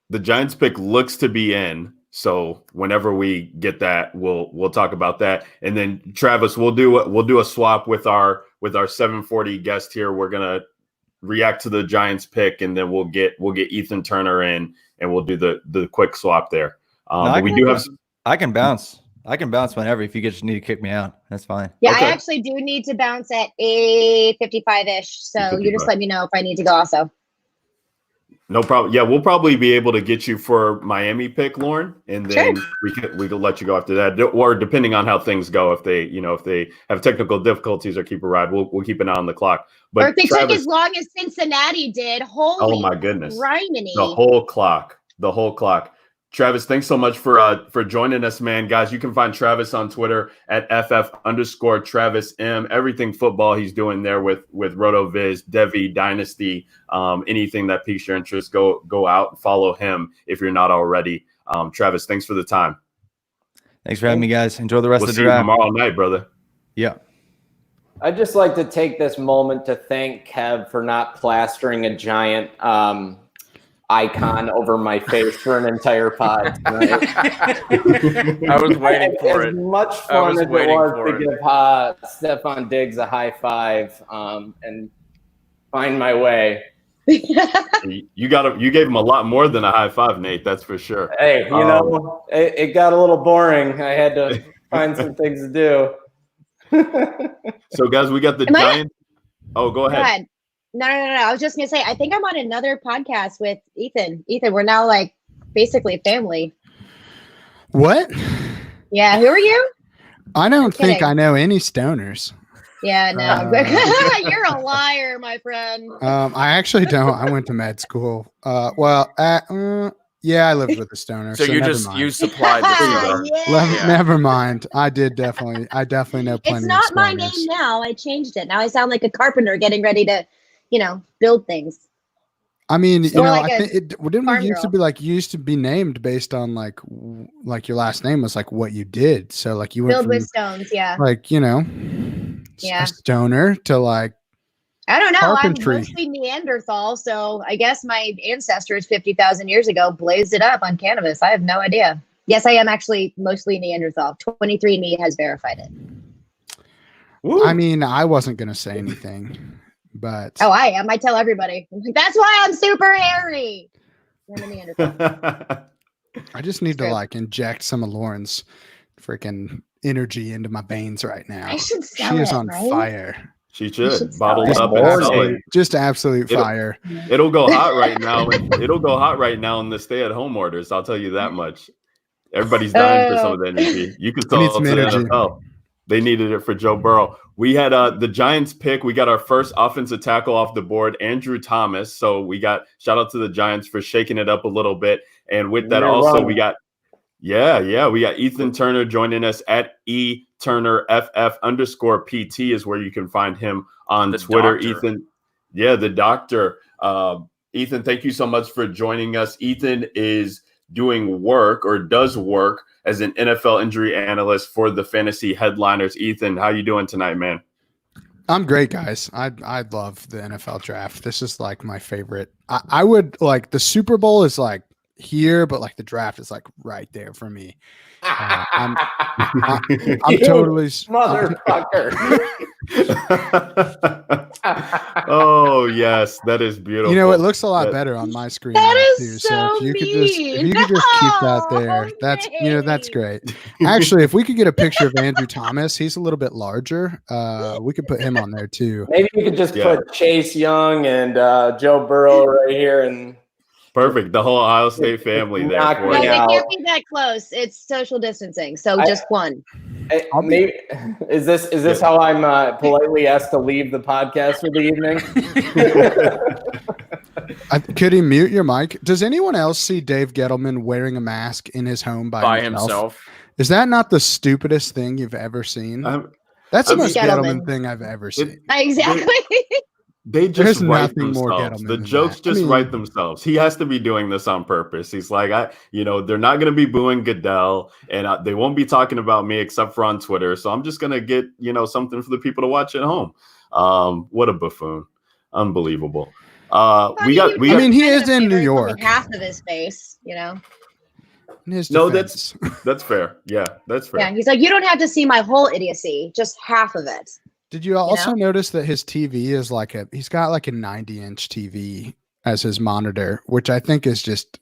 The Giants pick looks to be in. So whenever we get that, we'll talk about that. And then Travis, we'll do a swap with our 740 guest here. We're gonna react to the Giants pick, and then we'll get Ethan Turner in, and we'll do the quick swap there. But we do have. I can bounce. I can bounce whenever. If you just need to kick me out, that's fine. Yeah, Okay. I actually do need to bounce at 8:55-ish. So you just let me know if I need to go also. No problem. Yeah, we'll probably be able to get you for Miami pick, Lauren, and then we could let you go after that, or depending on how things go. If they have technical difficulties or keep a ride, we'll keep an eye on the clock. But or if they took as long as Cincinnati did, holy oh my goodness, criminy. the whole clock. Travis, thanks so much for joining us, man. Guys, you can find Travis on Twitter at @FF_Travis M. Everything football he's doing there with RotoViz, Devi, Dynasty, anything that piques your interest, go out and follow him if you're not already. Travis, thanks for the time. Thanks for having me, guys. Enjoy the rest We'll of the see you draft. tomorrow night, brother. Yeah. I'd just like to take this moment to thank Kev for not plastering a giant icon over my face for an entire pod tonight. I was waiting for it. As much fun as it was to give Stephon Diggs a high five and find my way. You gave him a lot more than a high five, Nate. That's for sure. Hey, it got a little boring. I had to find some things to do. So, guys, we got the Giants. Oh, go ahead. Go ahead. No. I was just going to say, I think I'm on another podcast with Ethan. Ethan, we're now like basically family. What? Yeah. Who are you? I don't think I know any stoners. Yeah, no. You're a liar, my friend. I actually don't. I went to med school. Yeah, I lived with a stoner. So you supplied the stoner. Never mind. I definitely know plenty. It's not of my name now. I changed it. Now I sound like a carpenter getting ready to, build things. I mean, Like I think didn't we used to be like you used to be named based on like your last name was like what you did. So like you went Filled with stones, yeah. Like a stoner to like. I don't know. Carpentry. I'm mostly Neanderthal, so I guess my ancestors 50,000 years ago blazed it up on cannabis. I have no idea. Yes, I am actually mostly Neanderthal. 23andMe has verified it. Woo. I mean, I wasn't going to say anything, but... Oh, I am. I tell everybody. That's why I'm super hairy. I'm a Neanderthal. I just need to like inject some of Lauren's freaking energy into my veins right now. I should sell She is it, on right? fire. She should bottle up and sell it. Just absolute fire. It'll go hot right now. It'll go hot right now in the stay-at-home orders. I'll tell you that much. Everybody's dying for some of the energy. You can sell it to the NFL. They needed it for Joe Burrow. We had the Giants pick. We got our first offensive tackle off the board, Andrew Thomas. So we got shout out to the Giants for shaking it up a little bit. And with that, we got we got Ethan Turner joining us at eTurnerFF_PT is where you can find him on Twitter. Doctor. Ethan, the doctor. Ethan, thank you so much for joining us. Ethan is doing work or does work as an NFL injury analyst for the Fantasy Headliners. Ethan, how you doing tonight, man? I'm great, guys. I love the NFL draft. This is like my favorite. I would like the Super Bowl is like here, but like the draft is like right there for me. I'm totally motherfucker. Oh yes, that is beautiful. It looks a lot better on my screen. That is too. so if you mean. could just keep that there, that's that's great. Actually, if we could get a picture of Andrew Thomas, he's a little bit larger. We could put him on there too. Maybe we could just put Chase Young and Joe Burrow right here and. Perfect. The whole Ohio State family there. No, they can't be that close. It's social distancing. So just one. Maybe, is this how I'm politely asked to leave the podcast for the evening? Could he mute your mic? Does anyone else see Dave Gettleman wearing a mask in his home by himself? Is that not the stupidest thing you've ever seen? That's the most Gettleman thing I've ever seen. Exactly. They just write themselves. The jokes just write themselves. He has to be doing this on purpose. He's like, they're not going to be booing Goodell, and they won't be talking about me except for on Twitter. So I'm just going to get, something for the people to watch at home. What a buffoon! Unbelievable. He is in New York. Half of his face, In his No, defense. that's fair. Yeah, that's fair. Yeah, he's like, you don't have to see my whole idiocy, just half of it. Did you also notice that his TV is he's got like a 90-inch TV as his monitor, which I think is just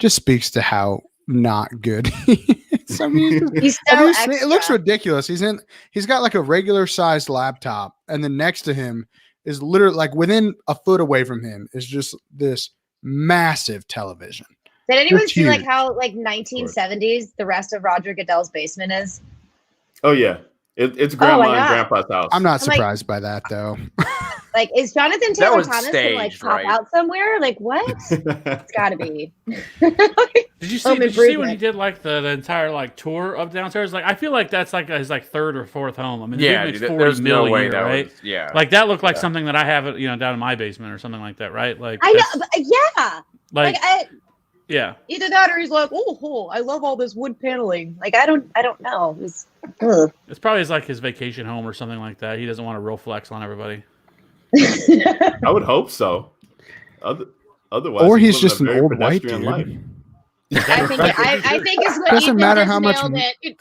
speaks to how not good he is. I mean, it looks ridiculous. He's got like a regular sized laptop, and then next to him is literally like within a foot away from him is just this massive television. Did anyone see like how like 1970s the rest of Roger Goodell's basement is? Oh yeah. It's grandma and grandpa's house. I'm not surprised by that though. Like, is Jonathan Taylor Thomas gonna like pop out somewhere? Like, what? It's gotta be. Did you see when he did like the entire like tour of downstairs? Like, I feel like that's like his like third or fourth home. I mean, yeah, makes 40 million a year, right? Yeah, like that looked like something that I have, down in my basement or something like that, right? Like, I know, yeah. Yeah. Either that or he's like, oh, I love all this wood paneling. Like, I don't know. It's probably his vacation home or something like that. He doesn't want to real flex on everybody. I would hope so. Otherwise, or he's just an old white dude. I think it's what doesn't matter how much.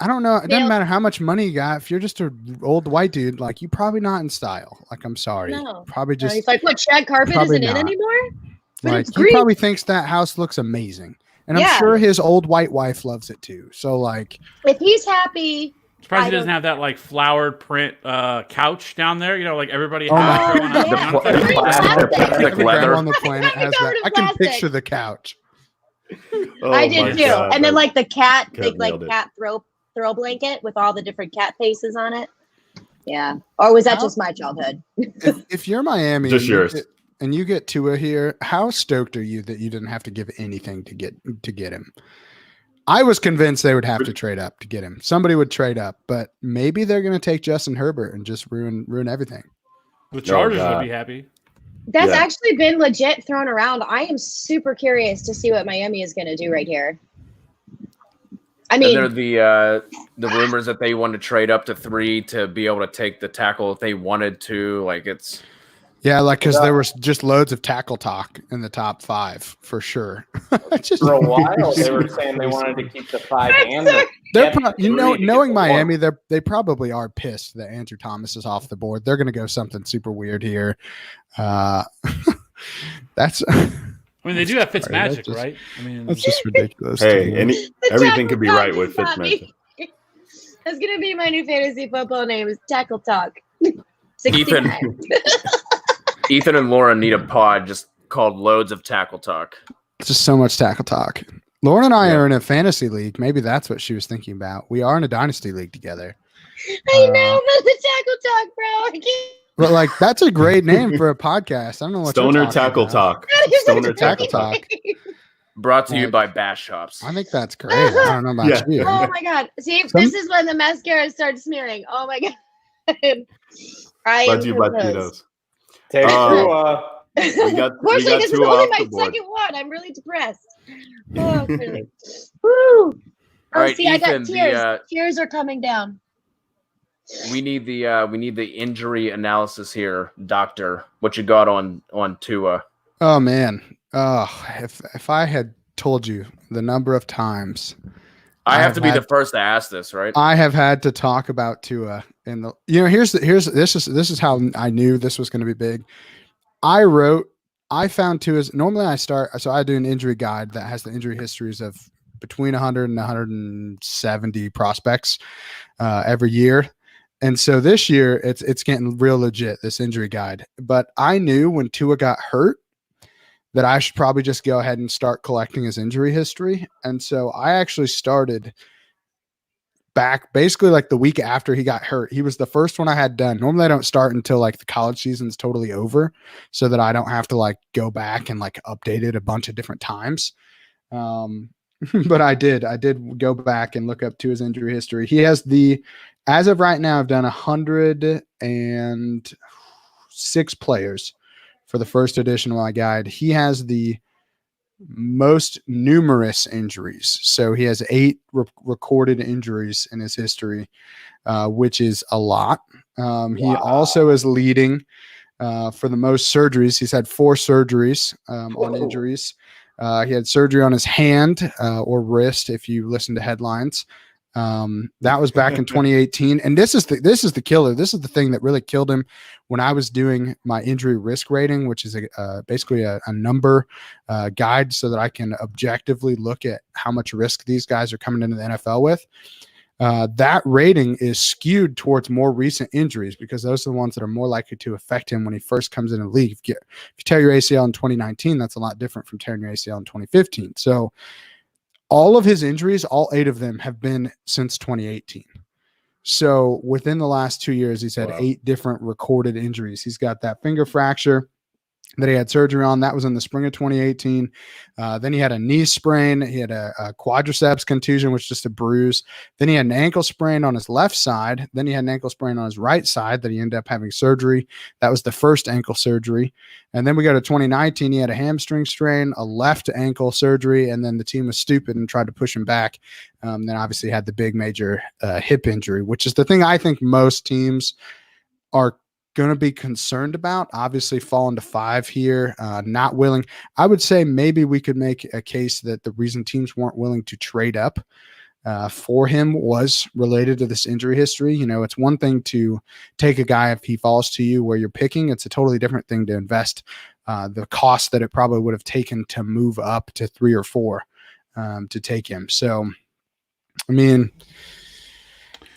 I don't know. It doesn't matter how much money you got. If you're just an old white dude, like you're probably not in style. Like, I'm sorry. No. Probably just. He's like, what? Shag carpet isn't in anymore. Like he probably thinks that house looks amazing, and I'm sure his old white wife loves it too. So like, if he's happy, surprised he doesn't have that like flowered print couch down there. Like everybody has the leather on the planet has that. I can picture the couch. I did too, and then like the cat, cat throw blanket with all the different cat faces on it. Yeah, or was that just my childhood? If you're Miami, just yours. And you get Tua here, how stoked are you that you didn't have to give anything to get him? I was convinced they would have to trade up to get him. Somebody would trade up, but maybe they're going to take Justin Herbert and just ruin everything. The Chargers would be happy. That's actually been legit thrown around. I am super curious to see what Miami is going to do right here. I mean, and they're the rumors that they want to trade up to 3 to be able to take the tackle if they wanted to. Like it's. Yeah, like because there was just loads of tackle talk in the top 5 for sure. For a while, they were saying they wanted to keep the 5 and knowing Miami, they probably are pissed that Andrew Thomas is off the board. They're going to go something super weird here. That's. I mean, they do have Fitzmagic, right? I mean, that's just ridiculous. Hey, everything could be right with Fitzmagic. That's going to be my new fantasy football name. Is Tackle Talk. Ethan and Lauren need a pod just called Loads of Tackle Talk. It's just so much tackle talk. Lauren and I are in a fantasy league. Maybe that's what she was thinking about. We are in a dynasty league together. I know about the tackle talk, bro. I can't. But like, that's a great name for a podcast. I don't know what Stoner Tackle Talk. Stoner Tackle Talk. Brought to you by Bash Shops. I think that's great. I don't know about you. Oh my god! See, this is when the mascara starts smearing. Oh my god! Brought to you by Tito's. We got Unfortunately, this is only my second one. I'm really depressed. Oh, really. Woo! All right, see, Ethan, I got tears. Tears are coming down. We need the injury analysis here, Doctor. What you got on Tua? Oh man. If I had told you the number of times I have to be the first to ask this, right? I have had to talk about Tua in the this is how I knew this was going to be big. I found Tua's normally I do an injury guide that has the injury histories of between 100 and 170 prospects every year. And so this year it's getting real legit, this injury guide. But I knew when Tua got hurt that I should probably just go ahead and start collecting his injury history. And so I actually started back basically like the week after he got hurt. He was the first one I had done. Normally I don't start until like the college season's totally over so that I don't have to like go back and like update it a bunch of different times. But I did go back and look up to his injury history. He has as of right now, I've done 106 players for the first edition of my guide. He has the most numerous injuries. So he has 8 recorded injuries in his history, which is a lot. He also is leading for the most surgeries. He's had 4 surgeries on injuries. He had surgery on his hand or wrist, if you listen to headlines. That was back in 2018. And this is the killer. This is the thing that really killed him when I was doing my injury risk rating, which is basically a number guide so that I can objectively look at how much risk these guys are coming into the NFL with. That rating is skewed towards more recent injuries because those are the ones that are more likely to affect him when he first comes in the league. If you tear your ACL in 2019, that's a lot different from tearing your ACL in 2015. So all of his injuries, all 8 of them have been since 2018. So within the last 2 years, he's had 8 different recorded injuries. He's got that finger fracture that he had surgery on. That was in the spring of 2018. Then he had a knee sprain. He had a quadriceps contusion, which is just a bruise. Then he had an ankle sprain on his left side. Then he had an ankle sprain on his right side that he ended up having surgery. That was the first ankle surgery. And then we go to 2019. He had a hamstring strain, a left ankle surgery, and then the team was stupid and tried to push him back. Then obviously had the big major hip injury, which is the thing I think most teams are going to be concerned about. Obviously falling to 5 here, not willing. I would say maybe we could make a case that the reason teams weren't willing to trade up for him was related to this injury history. You know, it's one thing to take a guy if he falls to you where you're picking. It's a totally different thing to invest the cost that it probably would have taken to move up to 3 or 4 to take him. So, I mean,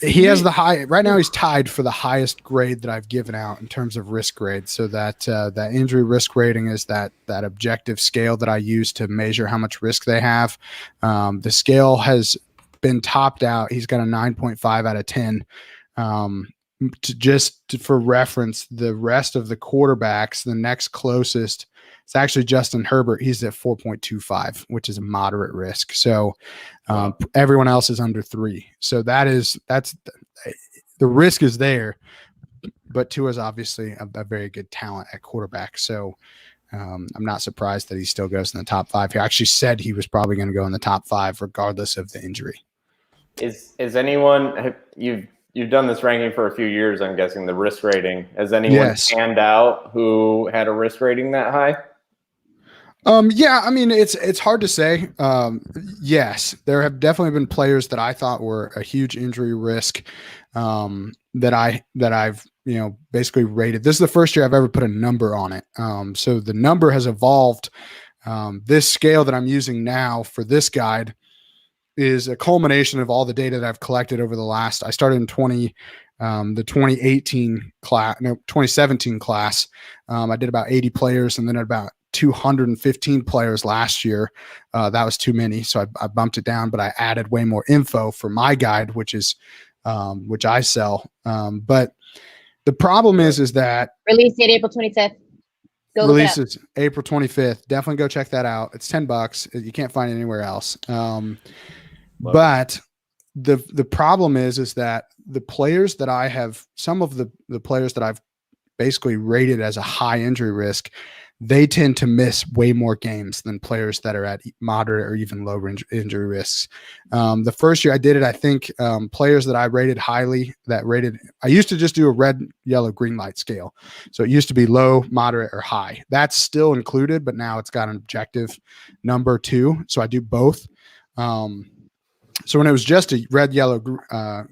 he has the high right now. He's tied for the highest grade that I've given out in terms of risk grade. So that that injury risk rating is that objective scale that I use to measure how much risk they have. The scale has been topped out. He's got a 9.5 out of 10. For reference, the rest of the quarterbacks, the next closest, it's actually Justin Herbert. He's at 4.25, which is a moderate risk. So everyone else is under 3. So that's the risk is there, but Tua is obviously a very good talent at quarterback. So I'm not surprised that he still goes in the top 5 here. I actually said he was probably going to go in the top 5 regardless of the injury. Is anyone you've done this ranking for a few years, I'm guessing, the risk rating. Has anyone stand out who had a risk rating that high? Yeah, I mean, it's hard to say. Yes, there have definitely been players that I thought were a huge injury risk that I've, basically rated. This is the first year I've ever put a number on it. So the number has evolved. This scale that I'm using now for this guide is a culmination of all the data that I've collected over the last, I started in the 2017 class. I did about 80 players and then about 215 players last year. That was too many. So I bumped it down, but I added way more info for my guide, which I sell. But the problem is that release date April 25th. Releases April 25th. Definitely go check that out. It's $10. You can't find it anywhere else. But the problem is that the players that I have, some of the players that I've basically rated as a high injury risk, they tend to miss way more games than players that are at moderate or even low injury risks. The first year I did it, I think players that I rated highly, I used to just do a red, yellow, green light scale. So it used to be low, moderate, or high. That's still included, but now it's got an objective number too. So I do both. So when it was just a red, yellow,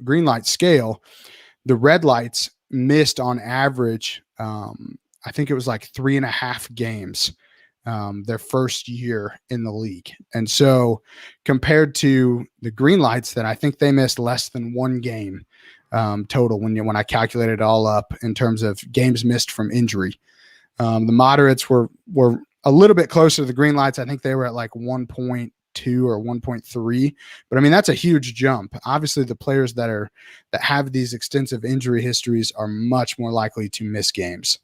green light scale, the red lights missed on average, I think it was like 3.5 games their first year in the league. And so compared to the green lights, that I think they missed less than 1 game total when I calculated it all up in terms of games missed from injury. The moderates were a little bit closer to the green lights. I think they were at like 1.2 or 1.3, but I mean, that's a huge jump. Obviously the players that have these extensive injury histories are much more likely to miss games.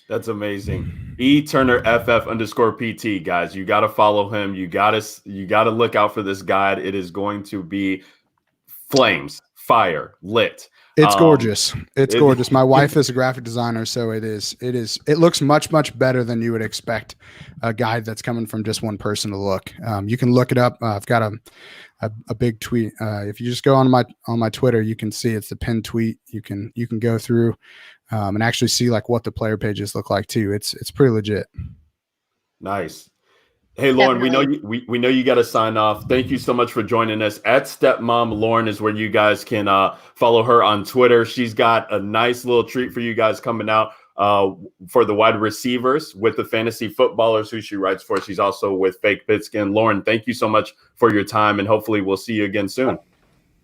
That's amazing. eTurnerFF_PT, guys. You got to follow him. You got to look out for this guide. It is going to be flames, fire, lit. It's gorgeous. It's gorgeous. My wife is a graphic designer, so it looks much, much better than you would expect a guide that's coming from just one person to look. You can look it up. I've got a big tweet. If you just go on my Twitter, you can see it's the pinned tweet. You can go through and actually see like what the player pages look like too. It's pretty legit. Nice. Hey, Lauren, Definitely. we know you got to sign off. Thank you so much for joining us. At Stepmom Lauren is where you guys can follow her on Twitter. She's got a nice little treat for you guys coming out for the wide receivers with the fantasy footballers who she writes for. She's also with Fake Pigskin. Lauren, thank you so much for your time, and hopefully we'll see you again soon.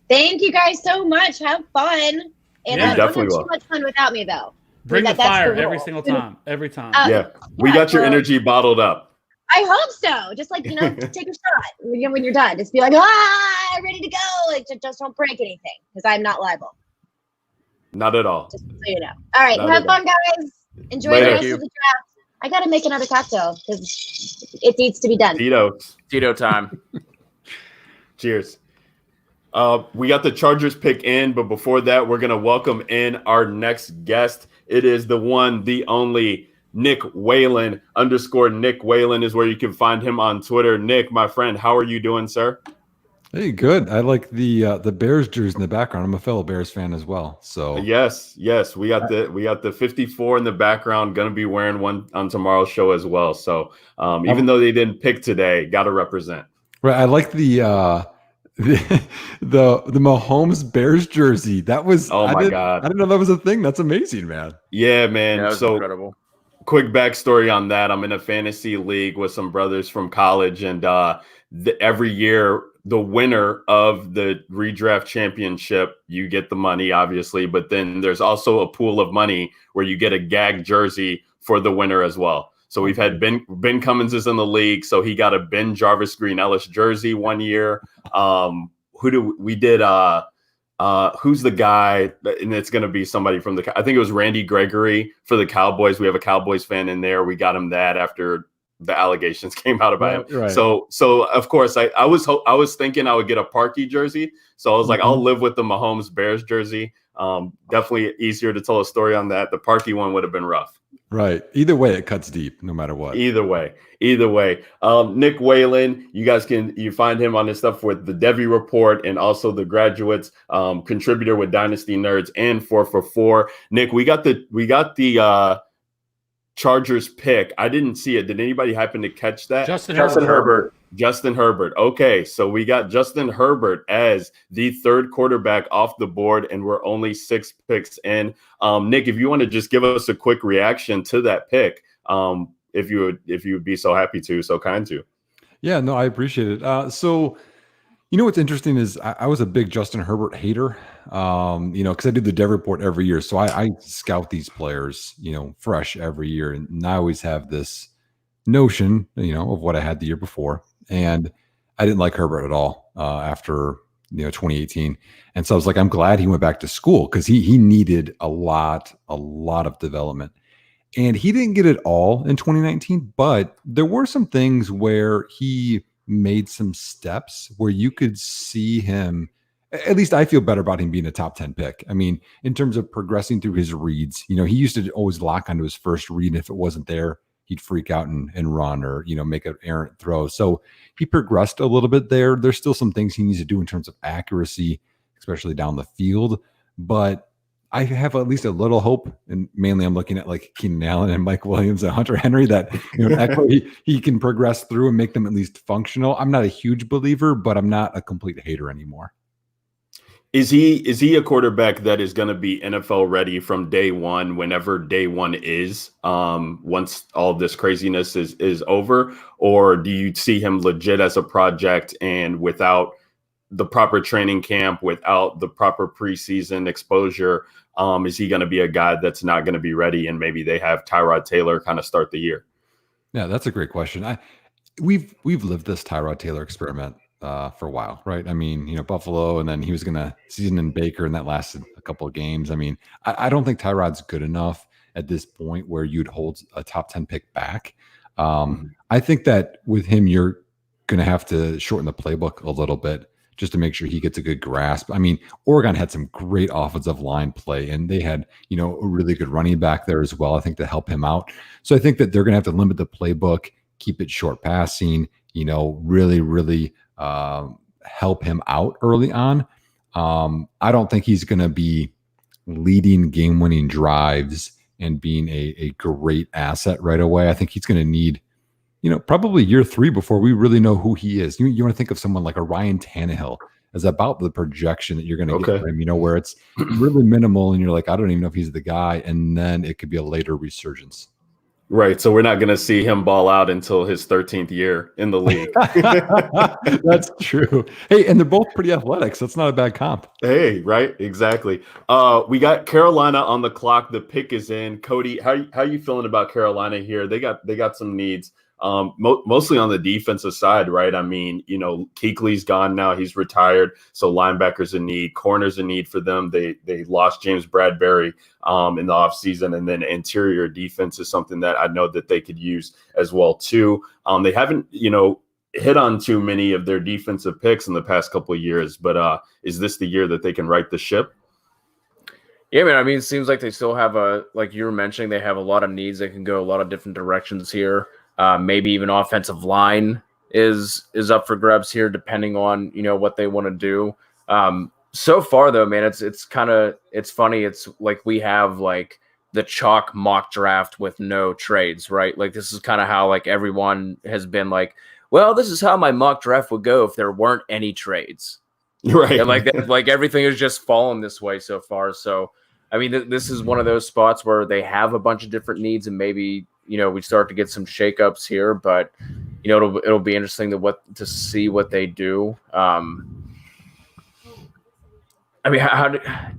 Thank you guys so much. Have fun. And don't have too much fun without me, though. Bring the fire every single time. Every time. Yeah, we got your energy bottled up. I hope so. Just like, take a shot when you're done. Just be like, ready to go. Like, just don't break anything because I'm not liable. Not at all. Just so you know. All right. Have fun, guys. Enjoy the rest of the draft. I got to make another cocktail because it needs to be done. Tito time. Cheers. We got the Chargers pick in, but before that, we're going to welcome in our next guest. It is the one, the only Nick Whalen _ Nick Whalen is where you can find him on Twitter. Nick, my friend, how are you doing, sir? Hey, good. I like the Bears jersey in the background. I'm a fellow Bears fan as well. So yes, we got the 54 in the background. Going to be wearing one on tomorrow's show as well. So even though they didn't pick today, got to represent. Right. I like the Mahomes Bears jersey. That was God! I didn't know that was a thing. That's amazing, man. Yeah, man. Yeah, that was incredible. Quick backstory on that. I'm in a fantasy league with some brothers from college, and every year the winner of the redraft championship, you get the money, obviously, but then there's also a pool of money where you get a gag jersey for the winner as well. So we've had Ben Cummins is in the league, so he got a Ben Jarvis Green Ellis jersey one year. Who's the guy? And it's going to be somebody from I think it was Randy Gregory for the Cowboys. We have a Cowboys fan in there. We got him that after the allegations came out about him. Right. So of course I was thinking I would get a Parkey jersey. So I was like, I'll live with the Mahomes Bears jersey. Definitely easier to tell a story on that. The Parkey one would have been rough. Right. Either way, it cuts deep, no matter what. Either way. Nick Whalen, you find him on his stuff with the Devi Report and also the Graduates, contributor with Dynasty Nerds and 4for4. Nick, we got the Chargers pick. I didn't see it. Did anybody happen to catch that? Justin Herbert. Justin Herbert. Okay, so we got Justin Herbert as the third quarterback off the board, and we're only 6 picks in. Nick, if you want to just give us a quick reaction to that pick, if you would be so happy to, so kind to. Yeah, no, I appreciate it. So, what's interesting is I was a big Justin Herbert hater, because I do the Dev Report every year. So I scout these players, fresh every year. And I always have this notion, of what I had the year before. And I didn't like Herbert at all after, 2018. And so I was like, I'm glad he went back to school because he needed a lot of development. And he didn't get it all in 2019, but there were some things where he made some steps where you could see him, at least I feel better about him being a top 10 pick. I mean, in terms of progressing through his reads, he used to always lock onto his first read. And if it wasn't there, he'd freak out and run or, make an errant throw. So he progressed a little bit there. There's still some things he needs to do in terms of accuracy, especially down the field. But I have at least a little hope, and mainly I'm looking at like Keenan Allen and Mike Williams and Hunter Henry that he can progress through and make them at least functional. I'm not a huge believer, but I'm not a complete hater anymore. Is he a quarterback that is going to be NFL ready from day one, whenever day one is, once all this craziness is over? Or do you see him legit as a project and without the proper training camp, without the proper preseason exposure, is he going to be a guy that's not going to be ready and maybe they have Tyrod Taylor kind of start the year? Yeah, that's a great question. We've lived this Tyrod Taylor experiment for a while, right? I mean, Buffalo, and then he was going to season in Baker, and that lasted a couple of games. I mean, I don't think Tyrod's good enough at this point where you'd hold a top 10 pick back. I think that with him, you're going to have to shorten the playbook a little bit just to make sure he gets a good grasp. I mean, Oregon had some great offensive line play, and they had, a really good running back there as well, I think, to help him out. So I think that they're going to have to limit the playbook, keep it short passing, really, really help him out early on. I don't think he's going to be leading game-winning drives and being a great asset right away. I think he's going to need probably year 3 before we really know who he is. You want to think of someone like a Ryan Tannehill as about the projection that you're going to get for him, where it's really minimal and you're like, I don't even know if he's the guy. And then it could be a later resurgence. Right. So we're not going to see him ball out until his 13th year in the league. That's true. Hey, and they're both pretty athletic, so it's not a bad comp. Hey, right. Exactly. We got Carolina on the clock. The pick is in. Cody, how are you feeling about Carolina here? They got some needs. Mostly on the defensive side, right? I mean, Kuechly's gone now; he's retired. So linebackers in need, corners in need for them. They lost James Bradbury in the offseason, and then interior defense is something that I know that they could use as well too. They haven't, hit on too many of their defensive picks in the past couple of years, but is this the year that they can right the ship? Yeah, man. I mean, it seems like they still have like you were mentioning, they have a lot of needs. They can go a lot of different directions here. Maybe even offensive line is up for grabs here, depending on what they want to do. So far, though, man, it's funny. It's like we have like the chalk mock draft with no trades, right? Like this is kind of how like everyone has been like, well, this is how my mock draft would go if there weren't any trades, right? And like everything has just fallen this way so far. So I mean, this is one of those spots where they have a bunch of different needs, and maybe we start to get some shakeups here, but it'll be interesting to see what they do. I mean,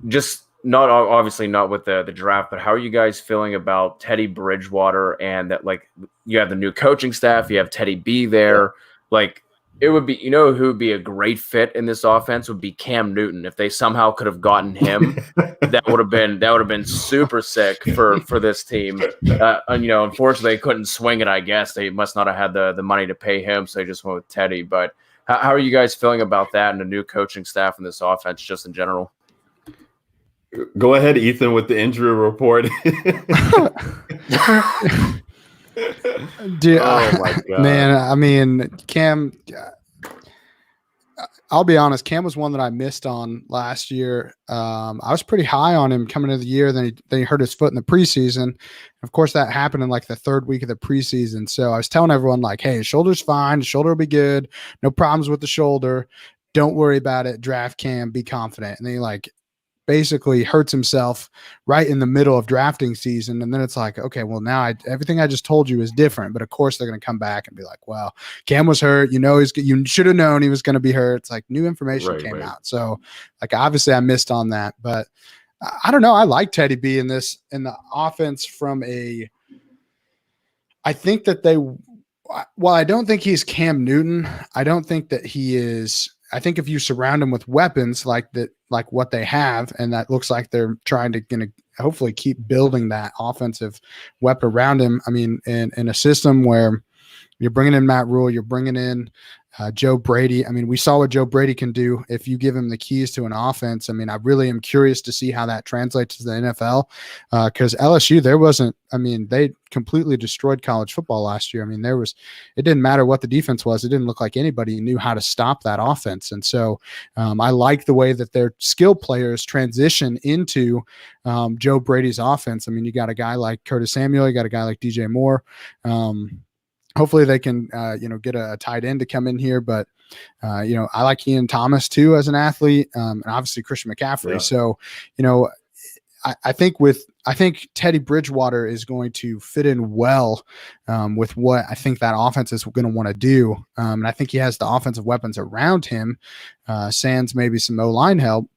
just not obviously not with the draft, but how are you guys feeling about Teddy Bridgewater and that? Like, you have the new coaching staff, you have Teddy B there. Like, it would be, who would be a great fit in this offense would be Cam Newton. If they somehow could have gotten him, that would have been super sick for this team. And unfortunately, they couldn't swing it. I guess they must not have had the money to pay him, so they just went with Teddy. But how are you guys feeling about that and the new coaching staff in this offense, just in general? Go ahead, Ethan, with the injury report. Dude, oh my God. Man, I mean, Cam, I'll be honest, Cam was one that I missed on last year. I was pretty high on him coming into the year. Then he hurt his foot in the preseason. Of course, that happened in like the 3rd week of the preseason. So I was telling everyone like, hey, his shoulder's fine. His shoulder will be good. No problems with the shoulder. Don't worry about it. Draft Cam, be confident. And then he basically hurts himself right in the middle of drafting season. And then it's like, okay, well now everything I just told you is different, but of course they're going to come back and be like, well, Cam was hurt. You should have known he was going to be hurt. It's like new information came out. So like, obviously I missed on that, but I don't know. I like Teddy B in the offense I think that I don't think he's Cam Newton. I don't think that he is. I think if you surround him with weapons like what they have, and that looks like they're trying to hopefully keep building that offensive weapon around him. I mean, in a system where you're bringing in Matt Rule, you're bringing in Joe Brady. I mean, we saw what Joe Brady can do if you give him the keys to an offense. I mean, I really am curious to see how that translates to the NFL because LSU, they completely destroyed college football last year. I mean, it didn't matter what the defense was. It didn't look like anybody knew how to stop that offense. And so I like the way that their skill players transition into Joe Brady's offense. I mean, you got a guy like Curtis Samuel, you got a guy like DJ Moore. Hopefully they can, get a tight end to come in here. But, I like Ian Thomas too as an athlete, and obviously Christian McCaffrey. Yeah. So, I think Teddy Bridgewater is going to fit in well with what I think that offense is going to want to do. And I think he has the offensive weapons around him, sans maybe some O-line help,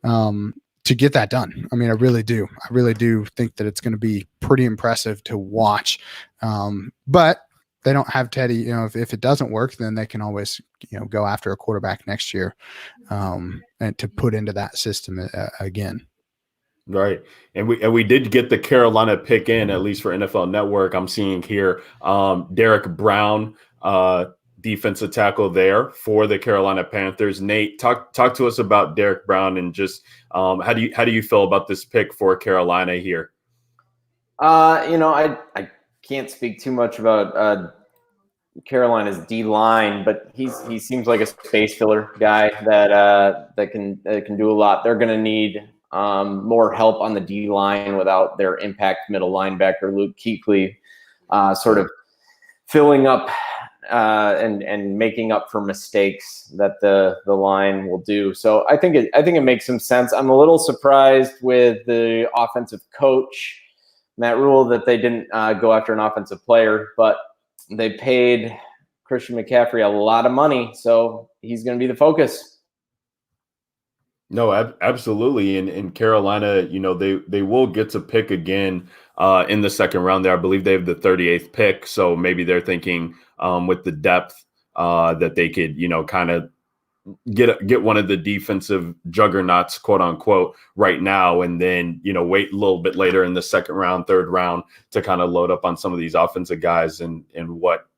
to get that done. I mean, I really do. I really do think that it's going to be pretty impressive to watch. But they don't have Teddy. If it doesn't work, then they can always, go after a quarterback next year and to put into that system again. Right. And we did get the Carolina pick in, at least for NFL Network. I'm seeing here Derek Brown, defensive tackle there for the Carolina Panthers. Nate, talk to us about Derek Brown and just how do you feel about this pick for Carolina here? I can't speak too much about Carolina's D line, but he seems like a space filler guy that can do a lot. They're going to need more help on the D line without their impact middle linebacker Luke Kuechly sort of filling up and making up for mistakes that the line will do. So I think it makes some sense. I'm a little surprised with the offensive coach, Matt Rule, that they didn't go after an offensive player, but they paid Christian McCaffrey a lot of money, so he's going to be the focus. No, absolutely. In Carolina, they will get to pick again in the second round there. I believe they have the 38th pick. So maybe they're thinking with the depth that they could, kind of get one of the defensive juggernauts, quote unquote, right now. And then, wait a little bit later in the second round, third round to kind of load up on some of these offensive guys and what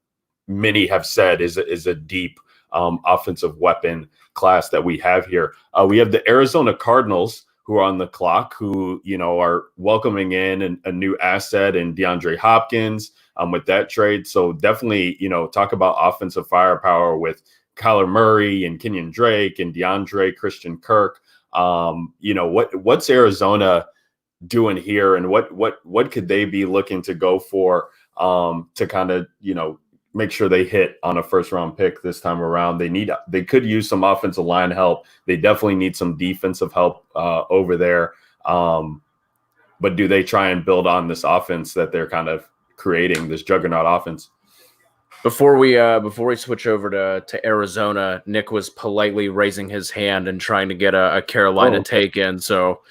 many have said is a deep offensive weapon class that we have here. We have the Arizona Cardinals who are on the clock, who, are welcoming in a new asset in DeAndre Hopkins with that trade. So definitely, talk about offensive firepower with Kyler Murray and Kenyon Drake and DeAndre, Christian Kirk. What's Arizona doing here, and what could they be looking to go for to kind of, make sure they hit on a first round pick this time around? They could use some offensive line help. They definitely need some defensive help over there. But do they try and build on this offense that they're kind of creating, this juggernaut offense? Before we switch over to Arizona, Nick was politely raising his hand and trying to get a Carolina take in. So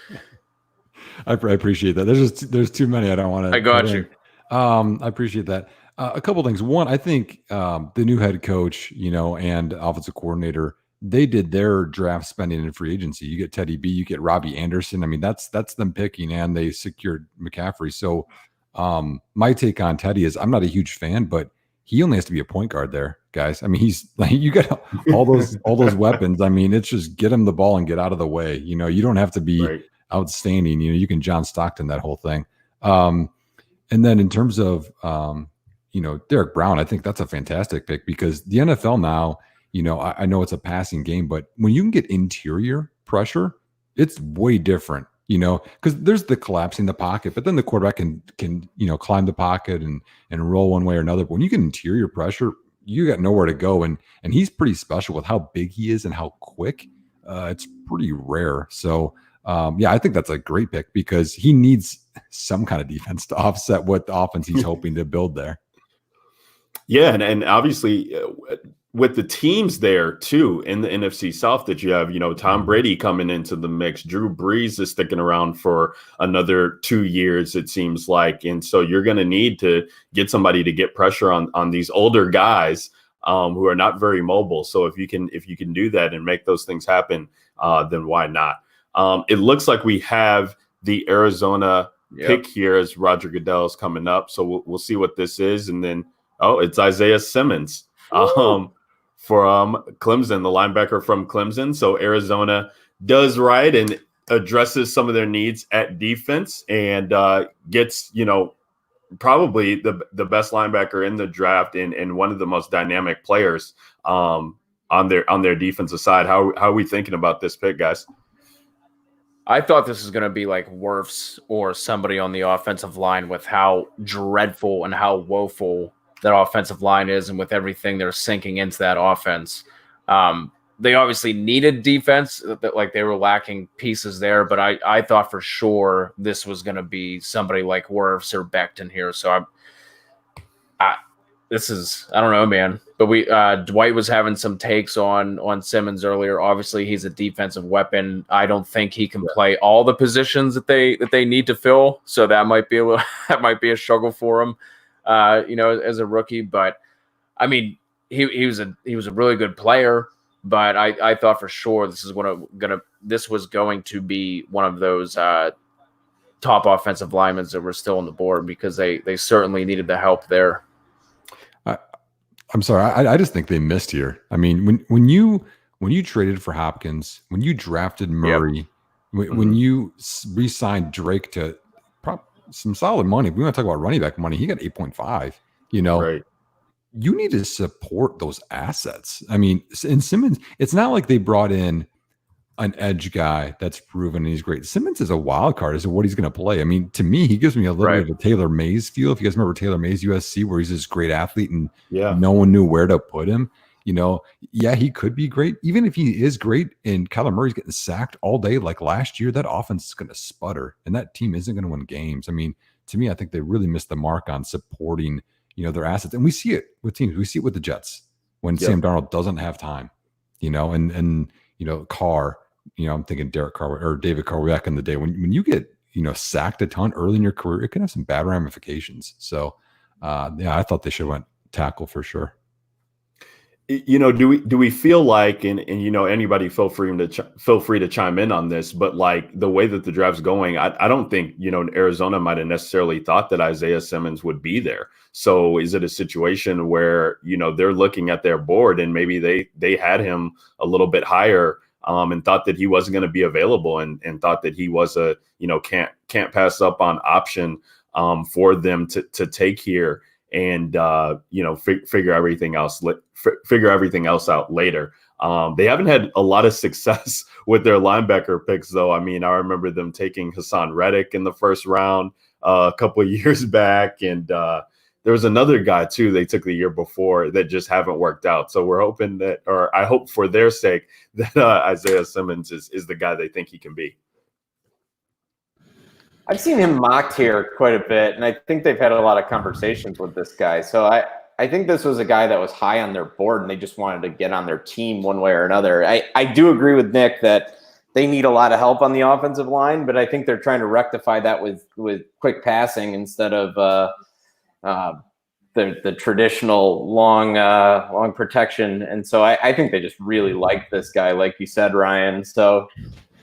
I appreciate that. There's too many. I don't want to. I got you. I appreciate that. A couple things. One, I think the new head coach, and offensive coordinator, they did their draft spending in free agency. You get Teddy B, you get Robbie Anderson. I mean, that's them picking, and they secured McCaffrey. So my take on Teddy is I'm not a huge fan, but he only has to be a point guard there, guys. I mean, he's like, you got all those weapons. I mean, it's just get him the ball and get out of the way. You don't have to be outstanding. You can John Stockton that whole thing. And then in terms of Derek Brown, I think that's a fantastic pick because the NFL now, I know it's a passing game, but when you can get interior pressure, it's way different, because there's the collapsing the pocket, but then the quarterback can climb the pocket and roll one way or another. But when you get interior pressure, you got nowhere to go. And he's pretty special with how big he is and how quick. It's pretty rare. So I think that's a great pick because he needs some kind of defense to offset what the offense he's hoping to build there. Yeah, and obviously with the teams there too in the NFC South that you have, Tom Brady coming into the mix, Drew Brees is sticking around for another 2 years, it seems like, and so you're going to need to get somebody to get pressure on these older guys who are not very mobile. So if you can do that and make those things happen, then why not? It looks like we have the Arizona pick here as Roger Goodell is coming up, so we'll see what this is, and then. Oh, it's Isaiah Simmons from Clemson, the linebacker from Clemson. So Arizona does right and addresses some of their needs at defense and gets, probably the best linebacker in the draft and one of the most dynamic players on their defensive side. How are we thinking about this pick, guys? I thought this was going to be like Wirfs or somebody on the offensive line with how dreadful and how woeful that offensive line is, and with everything they're sinking into that offense. They obviously needed defense, like they were lacking pieces there, but I thought for sure this was going to be somebody like Wirfs or Becton here. So I don't know, man. But Dwight was having some takes on Simmons earlier. Obviously, he's a defensive weapon. I don't think he can play all the positions that they need to fill. So that might be a struggle for him. As a rookie, but I mean, he was a really good player, but I thought for sure this was going to be one of those top offensive linemen that were still on the board because they certainly needed the help there. I'm sorry, I just think they missed here. I mean, when you traded for Hopkins, when you drafted Murray, when you re-signed Drake to some solid money. We want to talk about running back money. He got 8.5. Right. You need to support those assets. I mean, in Simmons, it's not like they brought in an edge guy that's proven he's great. Simmons is a wild card as to what he's going to play. I mean, to me, he gives me a little bit of a Taylor Mays feel. If you guys remember Taylor Mays, USC, where he's this great athlete and no one knew where to put him. You know, yeah, he could be great. Even if he is great and Kyler Murray's getting sacked all day like last year, that offense is going to sputter and that team isn't going to win games. I mean, to me, I think they really missed the mark on supporting, you know, their assets. And we see it with teams. We see it with the Jets when Sam Darnold doesn't have time, you know, and you know, Carr, you know, I'm thinking Derek Carr or David Carr back in the day. When you get, you know, sacked a ton early in your career, it can have some bad ramifications. So, yeah, I thought they should have went tackle for sure. You know, do we feel like, and you know, anybody feel free to chime in on this, but like the way that the draft's going, I don't think, you know, Arizona might have necessarily thought that Isaiah Simmons would be there. So is it a situation where, you know, they're looking at their board and maybe they had him a little bit higher and thought that he wasn't going to be available and thought that he was a, you know, can't pass up on option for them to take here and you know, figure everything else out later. They haven't had a lot of success with their linebacker picks, though. I mean, I remember them taking Hassan Reddick in the first round a couple of years back, and there was another guy too they took the year before that just haven't worked out. So we're hoping that, or I hope for their sake, that Isaiah Simmons is the guy they think he can be. I've seen him mocked here quite a bit, and I think they've had a lot of conversations with this guy. So I think this was a guy that was high on their board, and they just wanted to get on their team one way or another. I do agree with Nick that they need a lot of help on the offensive line, but I think they're trying to rectify that with quick passing instead of the traditional long protection. And so I think they just really like this guy, like you said, Ryan. So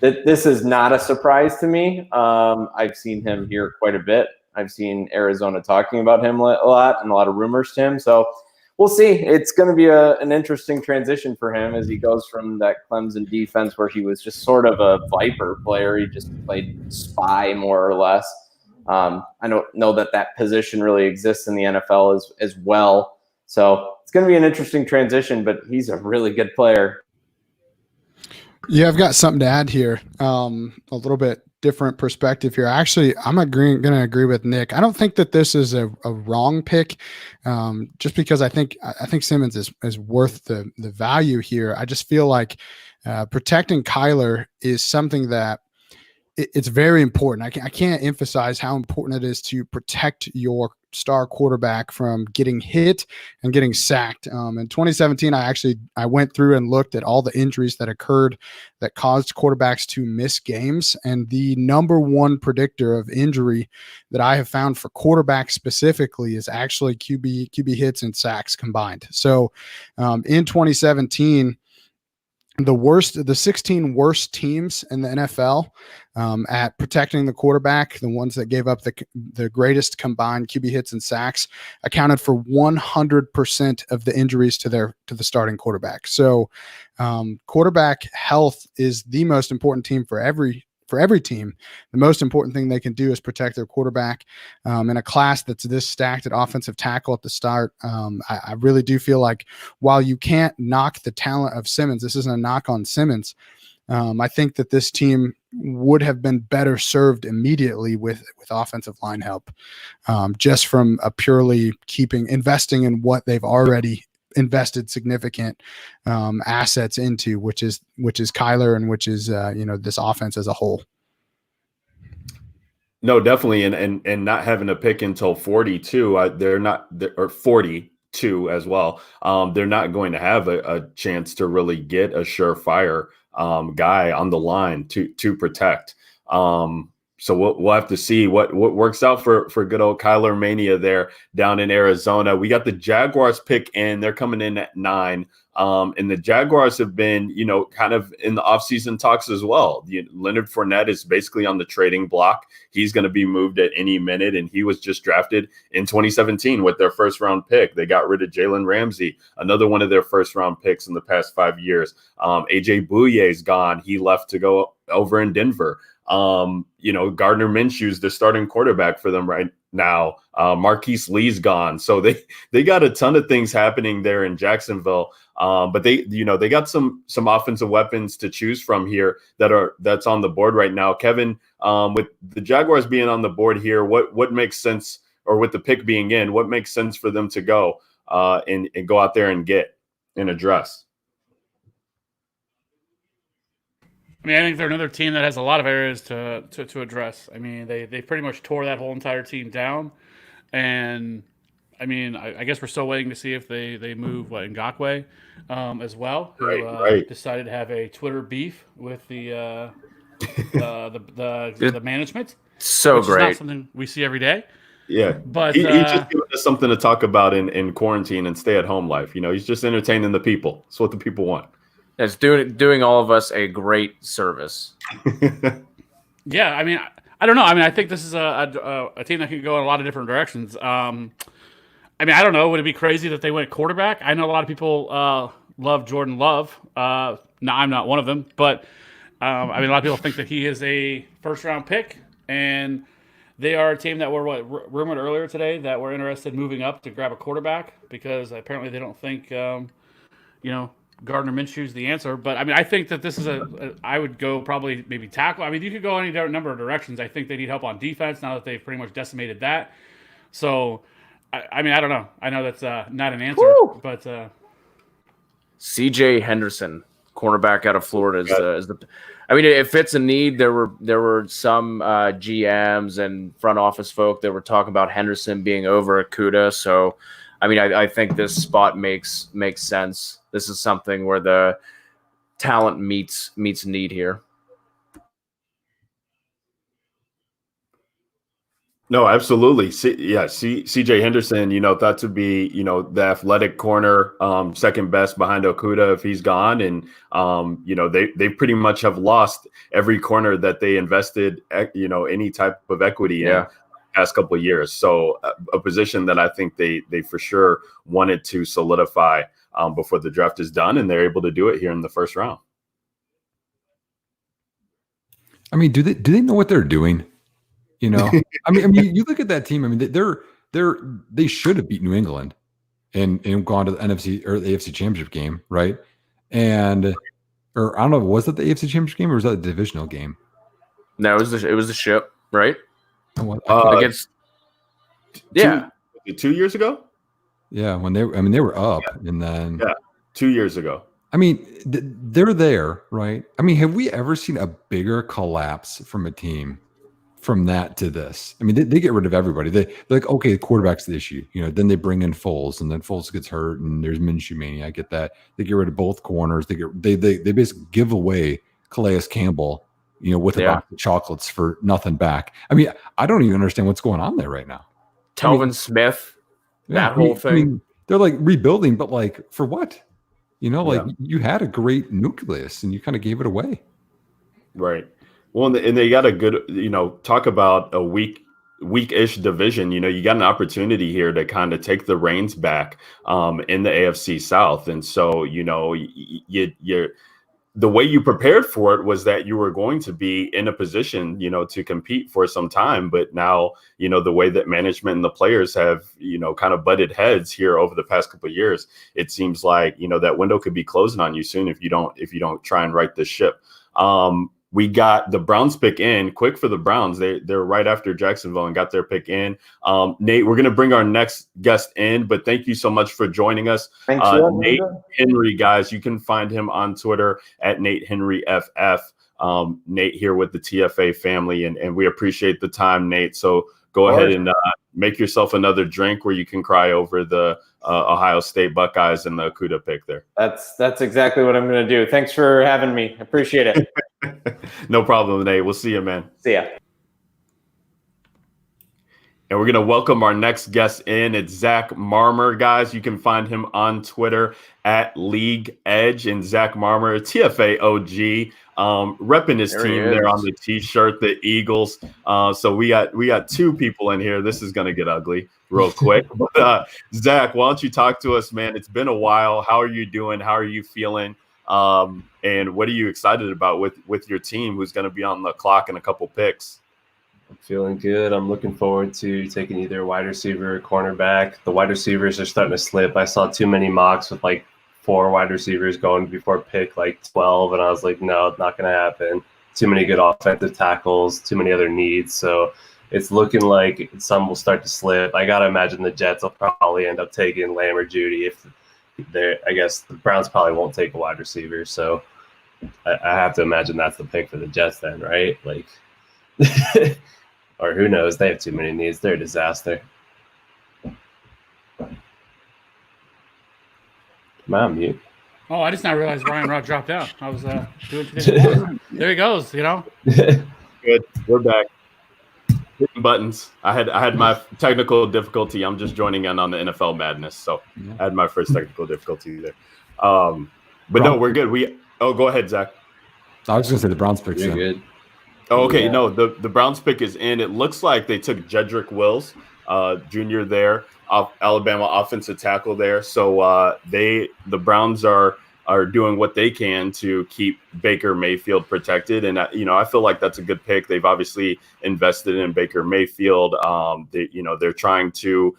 this is not a surprise to me. I've seen him here quite a bit. I've seen Arizona talking about him a lot and a lot of rumors to him. So we'll see. It's going to be an interesting transition for him as he goes from that Clemson defense where he was just sort of a Viper player. He just played spy more or less. I don't know that position really exists in the NFL as well. So it's going to be an interesting transition, but he's a really good player. Yeah, I've got something to add here. A little bit different perspective here. Actually, I'm going to agree with Nick. I don't think that this is a wrong pick, just because I think Simmons is worth the value here. I just feel like protecting Kyler is something that it's very important. I can't emphasize how important it is to protect your star quarterback from getting hit and getting sacked. In 2017, I went through and looked at all the injuries that occurred that caused quarterbacks to miss games. And the number one predictor of injury that I have found for quarterbacks specifically is actually QB hits and sacks combined. So in 2017, the 16 worst teams in the NFL at protecting the quarterback, the ones that gave up the greatest combined QB hits and sacks, accounted for 100% of the injuries to the starting quarterback. So quarterback health is the most important team for every team. The most important thing they can do is protect their quarterback. In a class that's this stacked at offensive tackle at the start, I really do feel like while you can't knock the talent of Simmons, this isn't a knock on Simmons. I think that this team would have been better served immediately with offensive line help, just from a purely investing in what they've already invested significant assets into, which is Kyler and which is this offense as a whole. No, definitely, and not having a pick until 42, they're not, or 42 as well. They're not going to have a chance to really get a surefire guy on the line to protect. So we'll have to see what works out for good old Kyler Mania there down in Arizona. We got the Jaguars pick in. They're coming in at 9. And the Jaguars have been, kind of in the offseason talks as well. Leonard Fournette is basically on the trading block. He's going to be moved at any minute, and he was just drafted in 2017 with their first-round pick. They got rid of Jalen Ramsey, another one of their first-round picks in the past 5 years. A.J. Bouyer's gone. He left to go over in Denver. Gardner Minshew's the starting quarterback for them now. Marquise Lee's gone, so they got a ton of things happening there in Jacksonville. But they got some offensive weapons to choose from here that's on the board right now. Kevin, with the Jaguars being on the board here, what makes sense, or with the pick being in, what makes sense for them to go and go out there and get and address? I mean, I think they're another team that has a lot of areas to address. I mean, they pretty much tore that whole entire team down, and I mean, I guess we're still waiting to see if they move Ngakoue as well, who decided to have a Twitter beef with the management. So great, is not something we see every day. Yeah, but he's just giving us something to talk about in quarantine and stay at home life. He's just entertaining the people. That's what the people want. It's doing all of us a great service. Yeah, I mean, I don't know. I mean, I think this is a team that can go in a lot of different directions. I mean, I don't know. Would it be crazy that they went quarterback? I know a lot of people love Jordan Love. No, I'm not one of them. But, I mean, a lot of people think that he is a first-round pick. And they are a team that were rumored earlier today that were interested in moving up to grab a quarterback because apparently they don't think, Gardner Minshew's the answer. But, I mean, I think that this is I would go probably maybe tackle. I mean, you could go any number of directions. I think they need help on defense now that they've pretty much decimated that. So, I mean, I don't know. I know that's not an answer, but C.J. Henderson, cornerback out of Florida, is the. I mean, it fits a need. There were some GMs and front office folk that were talking about Henderson being over Okudah. So, I mean, I think this spot makes sense. This is something where the talent meets need here. No, absolutely. CJ Henderson, thought to be, the athletic corner, second best behind Okudah if he's gone. And, they pretty much have lost every corner that they invested, any type of equity in the past couple of years. So a position that I think they for sure wanted to solidify before the draft is done, and they're able to do it here in the first round. I mean, do they know what they're doing? I mean, you look at that team. I mean, they should have beat New England and gone to the NFC or the AFC Championship game, right? Or I don't know, was that the AFC Championship game or was that the divisional game? No, it was the ship, right? Against 2 years ago. Yeah, when they were up, and then 2 years ago. I mean, they're there, right? I mean, have we ever seen a bigger collapse from a team from that to this? I mean, they get rid of everybody. They're like, okay, the quarterback's the issue. Then they bring in Foles, and then Foles gets hurt, and there's Minshew mania. I get that. They get rid of both corners. They basically give away Calais Campbell, with a box of chocolates for nothing back. I mean, I don't even understand what's going on there right now. Telvin Smith. That whole thing. I mean, they're like rebuilding, but like for what? You had a great nucleus and you kind of gave it away. Right. Well, and they got a good, talk about a weak-ish division. You got an opportunity here to kind of take the reins back in the AFC South. And so, you're the way you prepared for it was that you were going to be in a position, to compete for some time. But now, the way that management and the players have, kind of butted heads here over the past couple of years, it seems like, that window could be closing on you soon if you don't try and right the ship. We got the Browns pick in quick for the Browns. They're right after Jacksonville and got their pick in. Nate, we're going to bring our next guest in, but thank you so much for joining us. Nate Henry, guys, you can find him on Twitter at Nate Henry FF. Nate here with the TFA family, and we appreciate the time, Nate. So go ahead and make yourself another drink where you can cry over the Ohio State Buckeyes and the Okudah pick there. That's exactly what I'm going to do. Thanks for having me. Appreciate it. No problem, Nate. We'll see you, man. See ya. And we're going to welcome our next guest in. It's Zach Marmer, guys. You can find him on Twitter at League Edge. And Zach Marmer, TFA OG, repping his team there on the T-shirt, the Eagles. So we got two people in here. This is going to get ugly real quick. But, Zach, why don't you talk to us, man? It's been a while. How are you doing? How are you feeling? And what are you excited about with your team who's going to be on the clock in a couple picks? I'm feeling good. I'm looking forward to taking either wide receiver or cornerback. The wide receivers are starting to slip. I saw too many mocks with like 4 wide receivers going before pick like 12, and I was like, no, it's not going to happen. Too many good offensive tackles, too many other needs. So it's looking like some will start to slip. I got to imagine the Jets will probably end up taking Lamb or Judy. If they're, I guess the Browns probably won't take a wide receiver. So I have to imagine that's the pick for the Jets then, right? Like, or who knows? They have too many needs. They're a disaster. Am I on mute? Oh, I just now realized Ryan Rock dropped out. I was doing too different. There he goes. You know. Good. We're back. Hitting buttons. I had my technical difficulty. I'm just joining in on the NFL madness, so I had my first technical difficulty there. But no, we're good. Go ahead, Zach. I was going to say the Browns pick. You're good. Oh, okay. Yeah. No, the Browns pick is in. It looks like they took Jedrick Wills, Jr. there, Alabama offensive tackle there. So the Browns are doing what they can to keep Baker Mayfield protected, and I feel like that's a good pick. They've obviously invested in Baker Mayfield. They're trying to.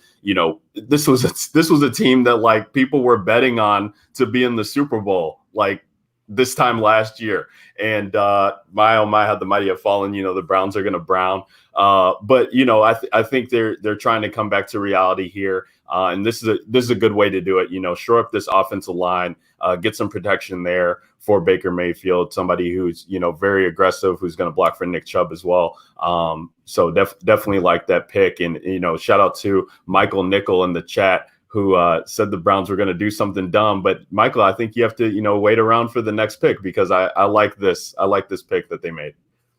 This was a team that like people were betting on to be in the Super Bowl like this time last year. And my oh my, how the mighty have fallen. The Browns are going to brown. But I think they're trying to come back to reality here. And this is a good way to do it. Shore up this offensive line, get some protection there for Baker Mayfield, somebody who's very aggressive, who's going to block for Nick Chubb as well. So definitely like that pick. And shout out to Michael Nickel in the chat, who said the Browns were going to do something dumb. But Michael, I think you have to, wait around for the next pick, because I like this. I like this pick that they made.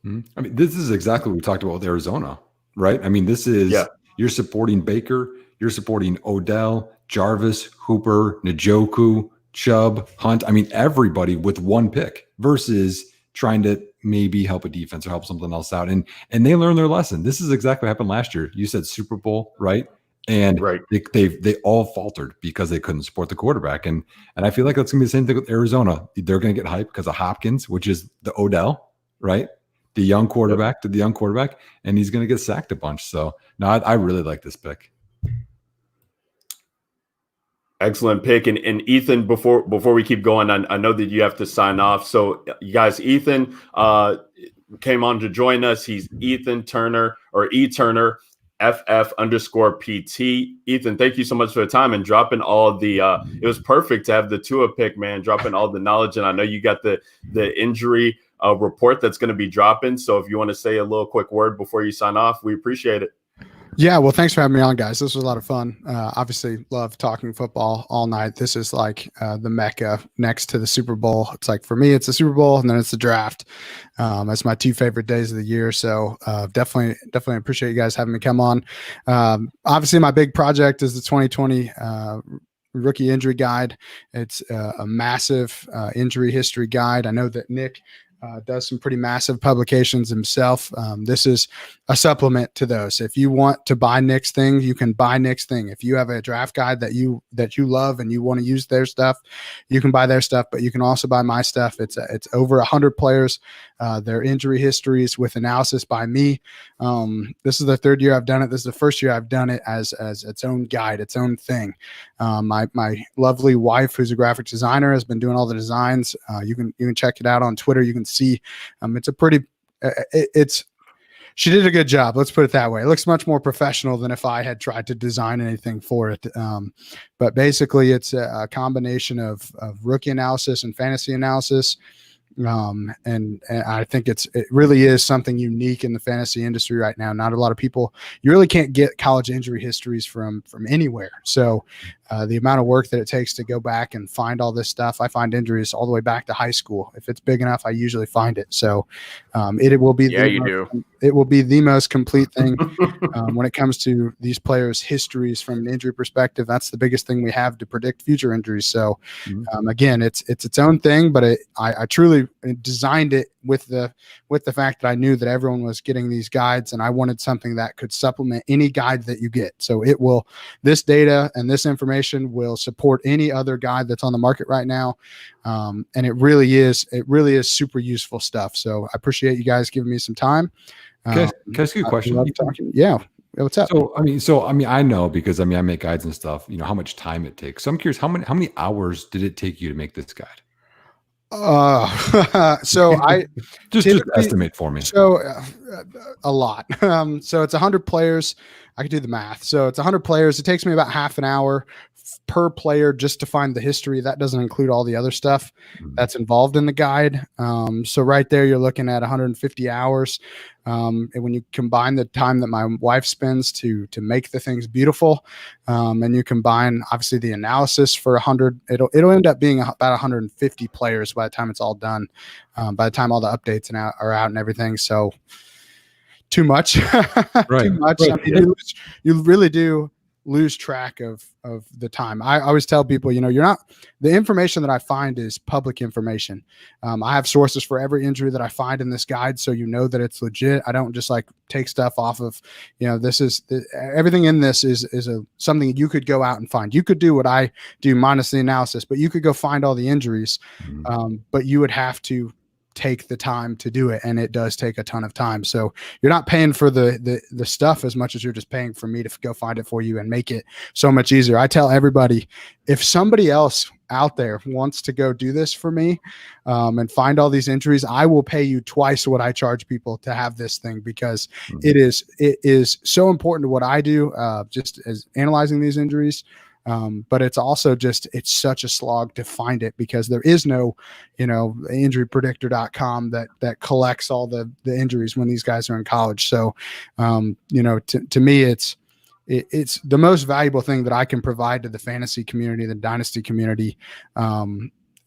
Mm-hmm. I mean, this is exactly what we talked about with Arizona, right? I mean, this is, you're supporting Baker, you're supporting Odell, Jarvis, Hooper, Njoku, Chubb, Hunt. I mean, everybody with one pick versus trying to maybe help a defense or help something else out. And they learned their lesson. This is exactly what happened last year. You said Super Bowl, right? And they all faltered because they couldn't support the quarterback. And I feel like that's going to be the same thing with Arizona. They're going to get hyped because of Hopkins, which is the Odell, right? The young quarterback, and he's going to get sacked a bunch. So, no, I really like this pick. Excellent pick. And Ethan, before we keep going, I know that you have to sign off. So, you guys, Ethan came on to join us. He's Ethan Turner, or E Turner, FF_PT. Ethan, thank you so much for the time and dropping all the it was perfect to have the Tua pick, man, dropping all the knowledge. And I know you got the injury report that's going to be dropping. So if you want to say a little quick word before you sign off, we appreciate it. Yeah, well, thanks for having me on, guys. This was a lot of fun. Obviously, love talking football all night. This is like the Mecca next to the Super Bowl. It's like, for me, it's the Super Bowl, and then it's the draft. That's my 2 favorite days of the year. So definitely appreciate you guys having me come on. Obviously, my big project is the 2020 rookie injury guide. It's a massive injury history guide. I know that Nick does some pretty massive publications himself. This is a supplement to those. If you want to buy Nick's thing, you can buy Nick's thing. If you have a draft guide that you love and you want to use their stuff, you can buy their stuff, but you can also buy my stuff. It's over 100 players, their injury histories with analysis by me. This is the 3rd year I've done it. This is the 1st year I've done it as its own guide, its own thing. My lovely wife, who's a graphic designer, has been doing all the designs. You can check it out on Twitter. You can see it's a pretty she did a good job. Let's put it that way. It looks much more professional than if I had tried to design anything for it. But basically, it's a combination of rookie analysis and fantasy analysis. And I think it really is something unique in the fantasy industry right now. Not a lot of people, you really can't get college injury histories from anywhere. So the amount of work that it takes to go back and find all this stuff, I find injuries all the way back to high school. If it's big enough, I usually find it. So it will be it will be the most complete thing when it comes to these players' histories from an injury perspective. That's the biggest thing we have to predict future injuries. So again, it's its own thing, but I truly designed it with the fact that I knew that everyone was getting these guides, and I wanted something that could supplement any guide that you get. So this data and this information will support any other guide that's on the market right now. And it really is super useful stuff. So I appreciate you guys giving me some time. Can I ask you a question? Yeah. What's up? I know because I make guides and stuff, how much time it takes. So I'm curious, how many hours did it take you to make this guide? So I just estimate for me. So a lot. So it's 100 players. I can do the math. So it's 100 players. It takes me about half an hour per player just to find the history. That doesn't include all the other stuff that's involved in the guide. So right there, you're looking at 150 hours. And when you combine the time that my wife spends to make the things beautiful, and you combine obviously the analysis for 100, it'll end up being about 150 players by the time it's all done. By the time all the updates are out and everything. So too much, right. Too much. Right. I mean, you really do lose track of the time. I always tell people, the information that I find is public information. I have sources for every injury that I find in this guide. So that it's legit. I don't just take stuff off of, everything in this is something you could go out and find. You could do what I do minus the analysis, but you could go find all the injuries. But you would have to take the time to do it, and it does take a ton of time. So you're not paying for the stuff as much as you're just paying for me to go find it for you and make it so much easier. I tell everybody, if somebody else out there wants to go do this for me and find all these injuries, I will pay you twice what I charge people to have this thing, because it is so important to what I do, just as analyzing these injuries. But it's also it's such a slog to find it, because there is no, injurypredictor.com that collects all the injuries when these guys are in college. So, to me, it's the most valuable thing that I can provide to the fantasy community, the dynasty community.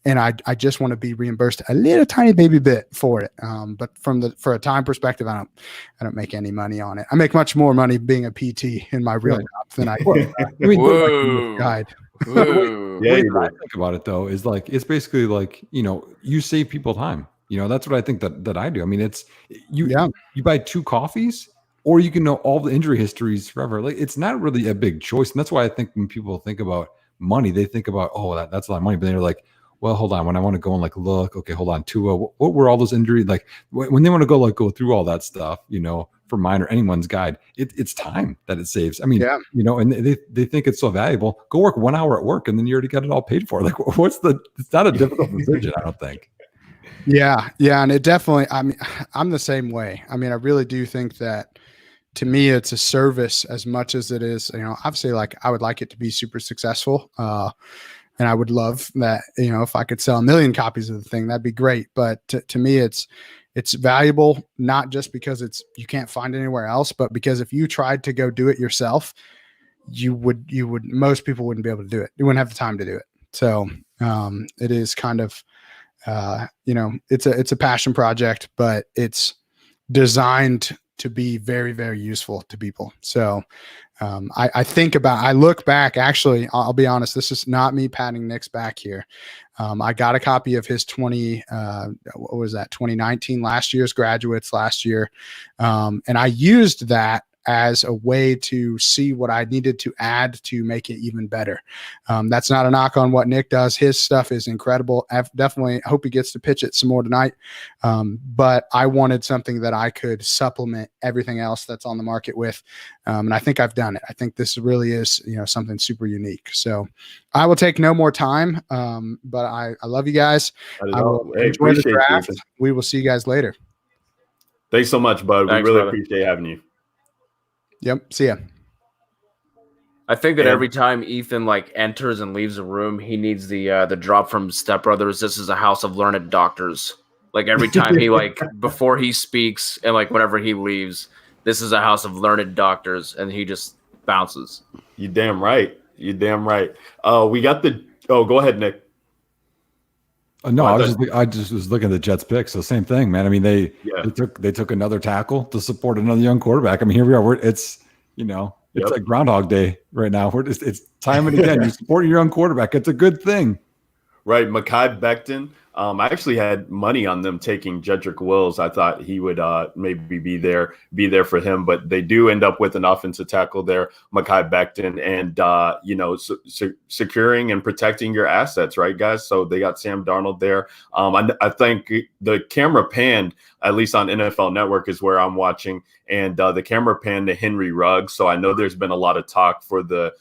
And I just want to be reimbursed a little tiny baby bit for it. But for a time perspective, I don't make any money on it. I make much more money being a PT in my real job than I do. Guide. Yeah, I think about it though, is it's basically you save people time. That's what I think that I do. I mean, it's you buy 2 coffees, or you can know all the injury histories forever. It's not really a big choice. And that's why I think when people think about money, they think about, that's a lot of money. But they're like, well, hold on. When I want to go and look, okay, hold on. Tua, what were all those injuries? When they want to go through all that stuff, for mine or anyone's guide, it's time that it saves. I mean, and they think it's so valuable. Go work 1 hour at work, and then you already got it all paid for. It's not a difficult decision, I don't think. Yeah. And it definitely, I'm the same way. I mean, I really do think that, to me, it's a service as much as it is, obviously I would like it to be super successful. And I would love that, if I could sell 1 million copies of the thing, that'd be great. But to me, it's valuable, not just because you can't find it anywhere else, but because if you tried to go do it yourself, most people wouldn't be able to do it. You wouldn't have the time to do it. So it is kind of, it's a passion project, but it's designed to be very, very useful to people. So I look back, actually, I'll be honest, this is not me patting Nick's back here. I got a copy of his 2019, last year's graduates last year. And I used that as a way to see what I needed to add to make it even better. That's not a knock on what Nick does. His stuff is incredible. I definitely hope he gets to pitch it some more tonight. But I wanted something that I could supplement everything else that's on the market with. And I think I've done it. I think this really is, something super unique. So I will take no more time. But I love you guys. I will enjoy the draft. We will see you guys later. Thanks so much, bud. Thanks, we really brother. appreciate having you. Yep. See ya. I think that every time Ethan enters and leaves a room, he needs the drop from Step Brothers. This is a house of learned doctors. Every time he before he speaks and whenever he leaves, this is a house of learned doctors, and he just bounces. You damn right. You damn right. We got go ahead, Nick. No, I just was looking at the Jets pick. So same thing, man. I mean, they took another tackle to support another young quarterback. I mean, here we are. It's like Groundhog Day right now. It's time and again. You support your young quarterback. It's a good thing. Right. Mekhi Becton I actually had money on them taking Jedrick Wills. I thought he would maybe be there for him, but they do end up with an offensive tackle there, Mekhi Becton, and securing and protecting your assets, right, guys? So they got Sam Darnold there. I think the camera panned, at least on NFL Network is where I'm watching, and the camera panned to Henry Ruggs. So I know there's been a lot of talk for the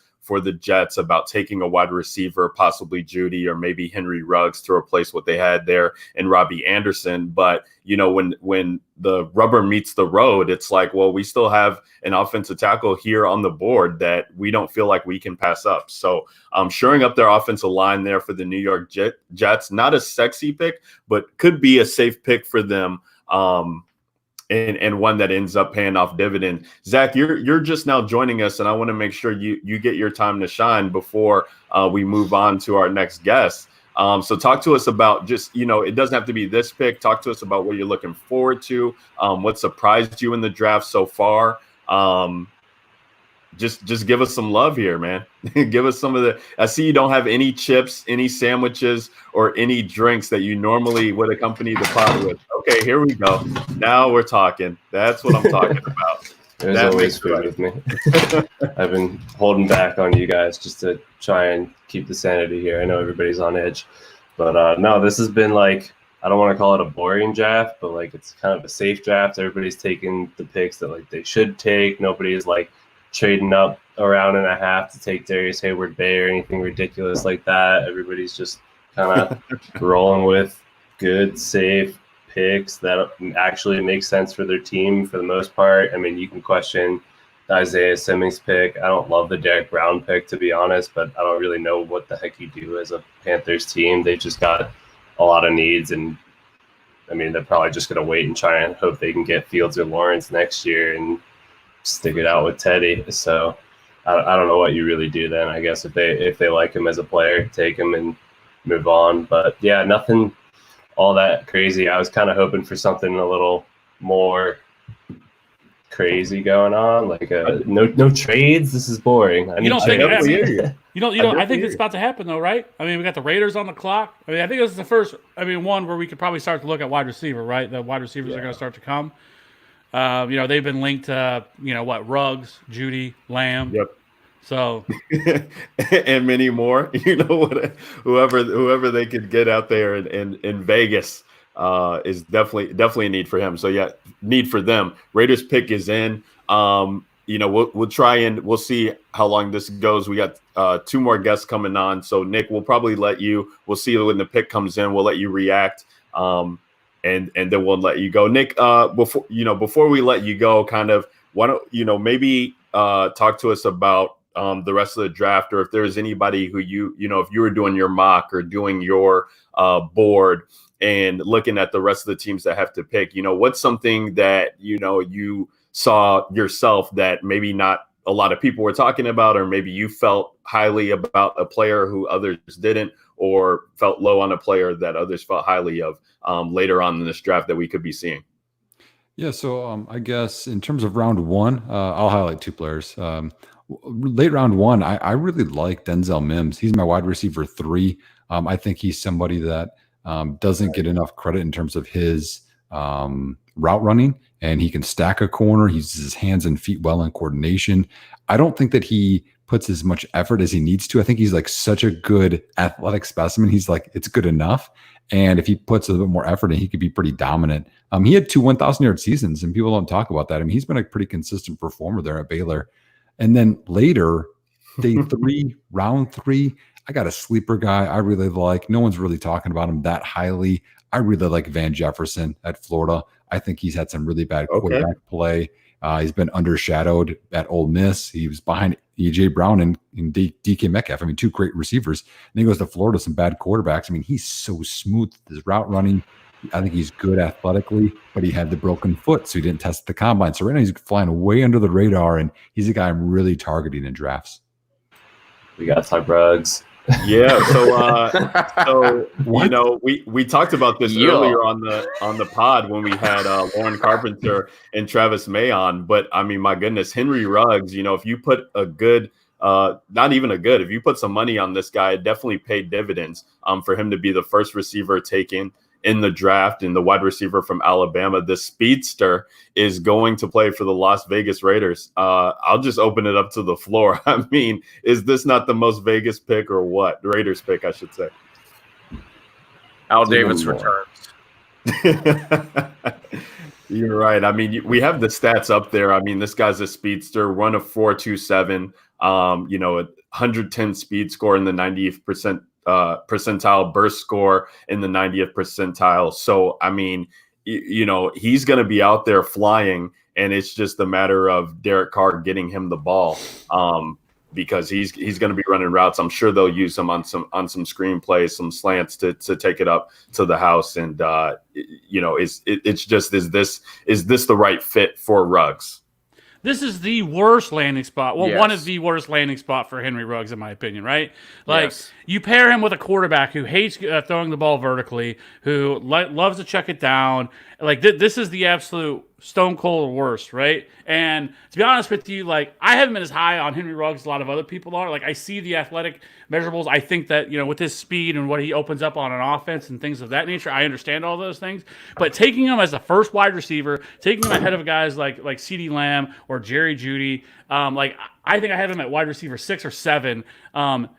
Jets about taking a wide receiver, possibly Judy or maybe Henry Ruggs, to replace what they had there in Robbie Anderson. But, when the rubber meets the road, it's like, well, we still have an offensive tackle here on the board that we don't feel like we can pass up. So shoring up their offensive line there for the New York Jets, not a sexy pick, but could be a safe pick for them. And one that ends up paying off dividend. Zach, you're just now joining us, and I want to make sure you get your time to shine before we move on to our next guest. So talk to us about just, it doesn't have to be this pick. Talk to us about what you're looking forward to, what surprised you in the draft so far. Just give us some love here, man. Give us some of I see you don't have any chips, any sandwiches, or any drinks that you normally would accompany the pod with. Okay, here we go. Now we're talking. That's what I'm talking about. There's always food with me. I've been holding back on you guys just to try and keep the sanity here. I know everybody's on edge, but no, this has been I don't want to call it a boring draft, but it's kind of a safe draft. Everybody's taking the picks that they should take. Nobody is trading up a round and a half to take Darius Hayward-Bay or anything ridiculous like that. Everybody's just kind of rolling with good, safe picks that actually make sense for their team for the most part. I mean, you can question the Isaiah Simmons pick. I don't love the Derek Brown pick, to be honest, but I don't really know what the heck you do as a Panthers team. They just got a lot of needs, and I mean, they're probably just going to wait and try and hope they can get Fields or Lawrence next year and stick it out with Teddy. So I don't know what you really do then. I guess if they like him as a player, take him and move on. But yeah, nothing all that crazy. I was kind of hoping for something a little more crazy going on, no trades. This is boring. I think it's about to happen though, right? I mean, we got the Raiders on the clock. I mean, I think this is the first one where we could probably start to look at wide receiver, right? The wide receivers are going to start to come. They've been linked to, Ruggs, Judy, Lamb. Yep. So, and many more, whoever they could get out there in Vegas is definitely a need for him. So yeah, need for them. Raiders pick is in. We'll try and we'll see how long this goes. We got 2 more guests coming on. So Nick, we'll probably we'll see when the pick comes in. We'll let you react. And then we'll let you go. Nick, before we let you go, kind of why don't maybe talk to us about the rest of the draft, or if there's anybody who if you were doing your mock or doing your board and looking at the rest of the teams that have to pick, what's something that you saw yourself that maybe not a lot of people were talking about, or maybe you felt highly about a player who others didn't, or felt low on a player that others felt highly of later on in this draft that we could be seeing? Yeah, so I guess in terms of round 1, I'll highlight 2 players. Late round 1, I really like Denzel Mims. He's my wide receiver 3. I think he's somebody that doesn't get enough credit in terms of his route running, and he can stack a corner. He uses his hands and feet well in coordination. I don't think that he puts as much effort as he needs to. I think he's such a good athletic specimen. He's it's good enough. And if he puts a little bit more effort in, he could be pretty dominant. He had 2 1,000-yard seasons, and people don't talk about that. I mean, he's been a pretty consistent performer there at Baylor. And then later, day 3, round 3, I got a sleeper guy I really like. No one's really talking about him that highly. I really like Van Jefferson at Florida. I think he's had some really bad quarterback play. He's been undershadowed at Ole Miss. He was behind E.J. Brown and DK Metcalf. I mean, 2 great receivers. And he goes to Florida, some bad quarterbacks. I mean, he's so smooth with his route running. I think he's good athletically, but he had the broken foot, so he didn't test the combine. So right now he's flying way under the radar, and he's a guy I'm really targeting in drafts. We got Ty Bruggs. Yeah, so we talked about this earlier on the pod when we had Lauren Carpenter and Travis May on. But I mean, my goodness, Henry Ruggs. If you put a good not even a good. If you put some money on this guy, it definitely paid dividends for him to be the first receiver taken in the draft, and the wide receiver from Alabama. The speedster is going to play for the Las Vegas Raiders. I'll just open it up to the floor. I mean, is this not the most Vegas pick or what? The Raiders pick, I should say. Al Davis returns. You're right. I mean, we have the stats up there. I mean, this guy's a speedster, run of 4.27, 110 speed score in the 90th percentile, burst score in the 90th percentile. So, I mean, he's going to be out there flying, and it's just a matter of Derek Carr getting him the ball because he's going to be running routes. I'm sure they'll use him on some screen plays, some slants to take it up to the house. And, it's just, is this the right fit for Ruggs? This is the worst landing spot. Well, Yes. one of the worst landing spot for Henry Ruggs, in my opinion, right? Like, you pair him with a quarterback who hates throwing the ball vertically, who loves to check it down. Like, this is the absolute stone cold worst, right? And to be honest with you, like, I haven't been as high on Henry Ruggs as a lot of other people are. Like, I see the athletic measurables. I think that, with his speed and what he opens up on an offense and things of that nature, I understand all those things. But taking him as the first wide receiver, taking him ahead of guys like CeeDee Lamb or Jerry Jeudy, I think I have him at wide receiver 6 or 7.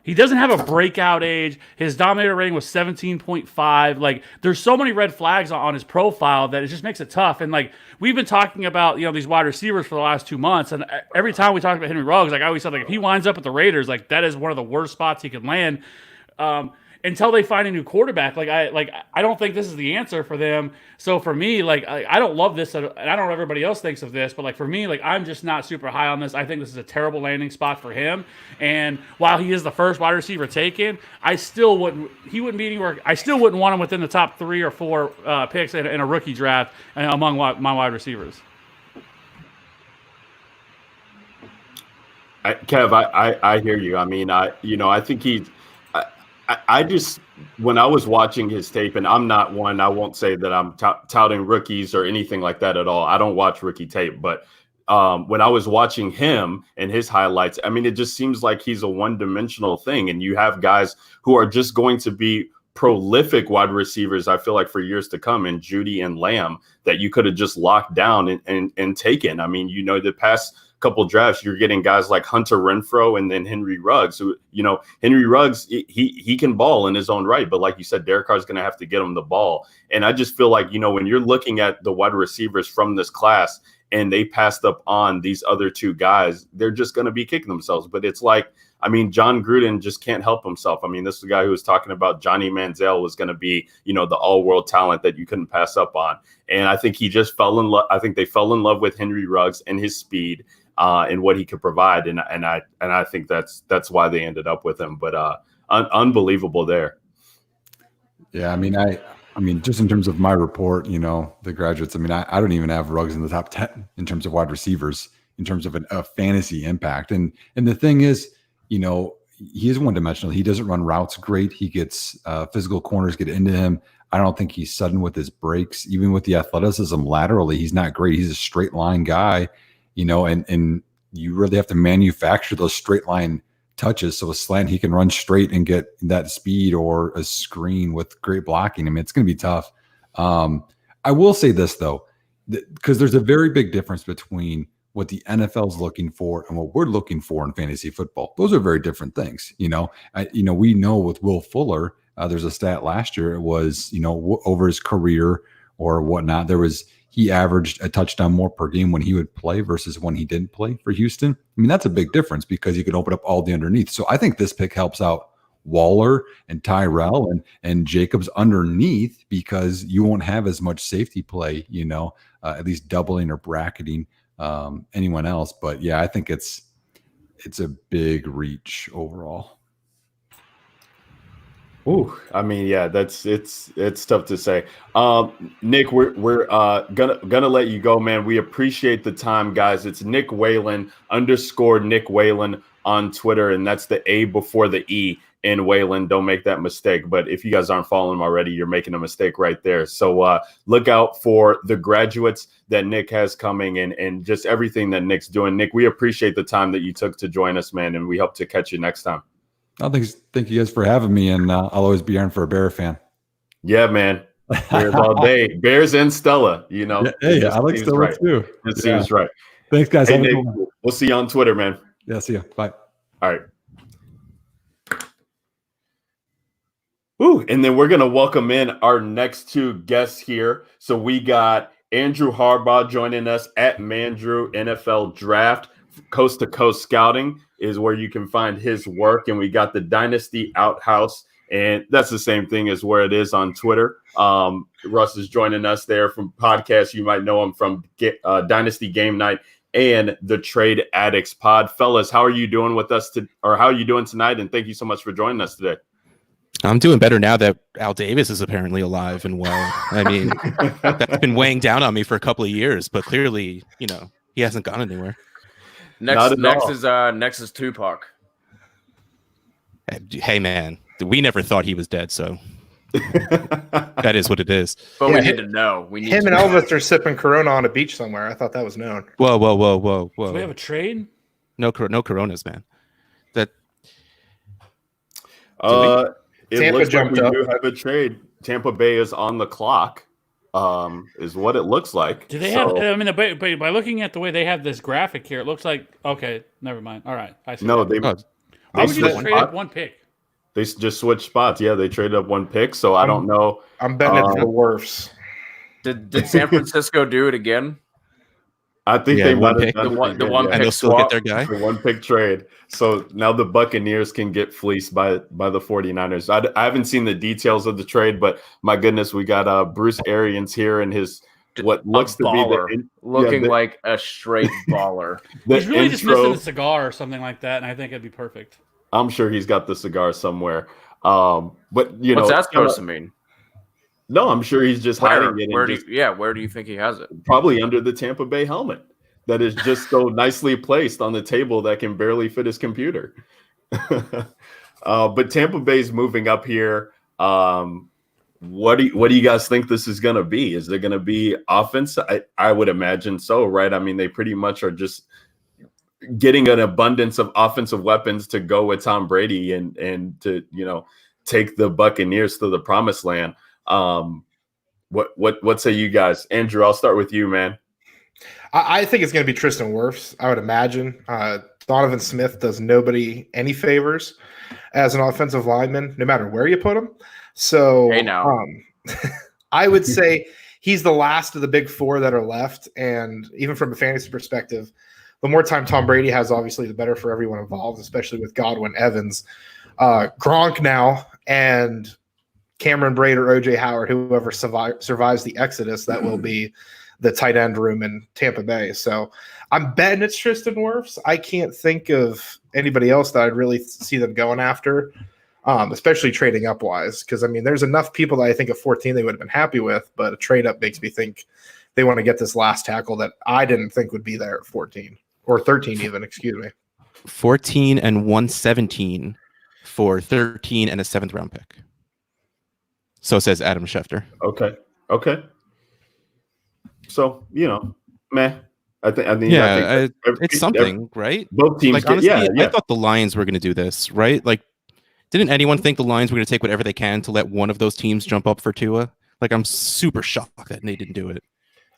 He doesn't have a breakout age. His dominator rating was 17.5. Like, there's so many red flags on his profile that it just makes it tough. And like, we've been talking about, these wide receivers for the last 2 months. And every time we talk about Henry Ruggs, like, I always said, like, if he winds up at the Raiders, like, that is one of the worst spots he could land. Until they find a new quarterback, I don't think this is the answer for them. So for me, I don't love this, and I don't know if everybody else thinks of this, but for me, I'm just not super high on this. I think this is a terrible landing spot for him. And while he is the first wide receiver taken, I still wouldn't want him within the top 3 or 4 picks in a rookie draft among my wide receivers. Kev, I hear you. I mean, I think he's. I just, when I was watching his tape, and I'm not one, I won't say that I'm touting rookies or anything like that at all. I don't watch rookie tape, but when I was watching him and his highlights, I mean, it just seems like he's a one-dimensional thing. And you have guys who are just going to be prolific wide receivers, I feel like, for years to come, in Jeudy and Lamb, that you could have just locked down and taken. I mean, the past couple drafts, you're getting guys like Hunter Renfrow and then Henry Ruggs, who, Henry Ruggs, he can ball in his own right, but like you said, Derek Carr's going to have to get him the ball. And I just feel like, when you're looking at the wide receivers from this class and they passed up on these other 2 guys, they're just going to be kicking themselves. But it's like, I mean, John Gruden just can't help himself. I mean, this is the guy who was talking about Johnny Manziel was going to be, the all-world talent that you couldn't pass up on. And I think he just fell in love. I think they fell in love with Henry Ruggs and his speed and what he could provide. And I think that's why they ended up with him. But unbelievable there. Yeah, I mean, just in terms of my report, the graduates, I mean, I don't even have Ruggs in the top 10 in terms of wide receivers, in terms of a fantasy impact. And the thing is, he is one-dimensional. He doesn't run routes great. He gets physical corners get into him. I don't think he's sudden with his breaks. Even with the athleticism laterally, he's not great. He's a straight line guy, and you really have to manufacture those straight line touches. So a slant, he can run straight and get that speed, or a screen with great blocking. I mean, it's going to be tough. I will say this, though, because there's a very big difference between what the NFL is looking for and what we're looking for in fantasy football. Those are very different things. We know with Will Fuller, there's a stat last year. It was, over his career or whatnot, he averaged a touchdown more per game when he would play versus when he didn't play for Houston. I mean, that's a big difference because you can open up all the underneath. So I think this pick helps out Waller and Tyrell and Jacobs underneath, because you won't have as much safety play, at least doubling or bracketing anyone else. But yeah, I think it's a big reach overall. Ooh, I mean, yeah, it's tough to say. Nick, we're gonna let you go, man. We appreciate the time, guys. It's Nick Whalen _ Nick Whalen on Twitter, and that's the A before the E in Whalen. Don't make that mistake. But if you guys aren't following him already, you're making a mistake right there. So look out for the graduates that Nick has coming and just everything that Nick's doing. Nick, we appreciate the time that you took to join us, man, and we hope to catch you next time. Thank you guys for having me, and I'll always be Aaron for a Bear fan. Yeah, man. Bears all day. Bears and Stella, you know. Yeah, I like Stella too. It seems right. Thanks, guys. Hey, Nick, we'll see you on Twitter, man. Yeah, see you. Bye. All right. Woo, and then we're going to welcome in our next two guests here. So we got Andrew Harbaugh joining us at Mandrew NFL Draft. Coast to Coast Scouting is where you can find his work. And we got the Dynasty Outhouse. And that's the same thing as where it is on Twitter. Russ is joining us there from podcasts. You might know him from Dynasty Game Night and the Trade Addicts Pod. Fellas, how are you doing with us how are you doing tonight? And thank you so much for joining us today. I'm doing better now that Al Davis is apparently alive and well. I mean, that's been weighing down on me for a couple of years, but clearly, you know, he hasn't gone anywhere. Next is Tupac. Hey, man, we never thought he was dead, so that is what it is. But we need to know. Him and Elvis are sipping Corona on a beach somewhere. I thought that was known. Whoa. Do we have a trade? No Coronas, man. It Tampa looks like jumped we up. do have a trade. Tampa Bay is on the clock, is what it looks like. Do they have? I mean, by looking at the way they have this graphic here, it looks like okay. Never mind. All right, I see. No, why would you just trade up one pick? They just switched spots. Yeah, they traded up one pick. So I don't know. I'm betting it's the worst. Did San Francisco do it again? I think they might have done the one pick and they'll still get their guy. The one pick trade. So now the Buccaneers can get fleeced by the 49ers. I haven't seen the details of the trade, but my goodness, we got Bruce Arians here and his what looks to be like a straight baller. He's really just missing a cigar or something like that, and I think it'd be perfect. I'm sure he's got the cigar somewhere. But you know, what's that supposed to mean? No, I'm sure he's just hiding it. Where do you think he has it? Probably under the Tampa Bay helmet that is just so nicely placed on the table that can barely fit his computer. But Tampa Bay's moving up here. What do you guys think this is going to be? Is there going to be offense? I would imagine so, right? I mean, they pretty much are just getting an abundance of offensive weapons to go with Tom Brady and to, you know, take the Buccaneers to the promised land. What say you guys? Andrew, I'll start with you, man. I think it's going to be Tristan Wirfs. I would imagine Donovan Smith does nobody any favors as an offensive lineman, no matter where you put him. So hey now. I would say he's the last of the big four that are left. And even from a fantasy perspective, the more time Tom Brady has, obviously, the better for everyone involved, especially with Godwin, Evans, Gronk now, and Cameron Braid or OJ Howard, whoever survives the exodus, that will be the tight end room in Tampa Bay. So I'm betting it's Tristan Wirfs. I can't think of anybody else that I'd really see them going after, especially trading up wise. Because, I mean, there's enough people that I think at 14 they would have been happy with, but a trade up makes me think they want to get this last tackle that I didn't think would be there at 14 or 13 even, excuse me. 14 and 117 for 13 and a 7th round pick. So says Adam Schefter. Okay. So, you know, man, I think it's something, right? Both teams, like, honestly, I thought the Lions were going to do this, right? Like, didn't anyone think the Lions were going to take whatever they can to let one of those teams jump up for Tua? Like, I'm super shocked that they didn't do it.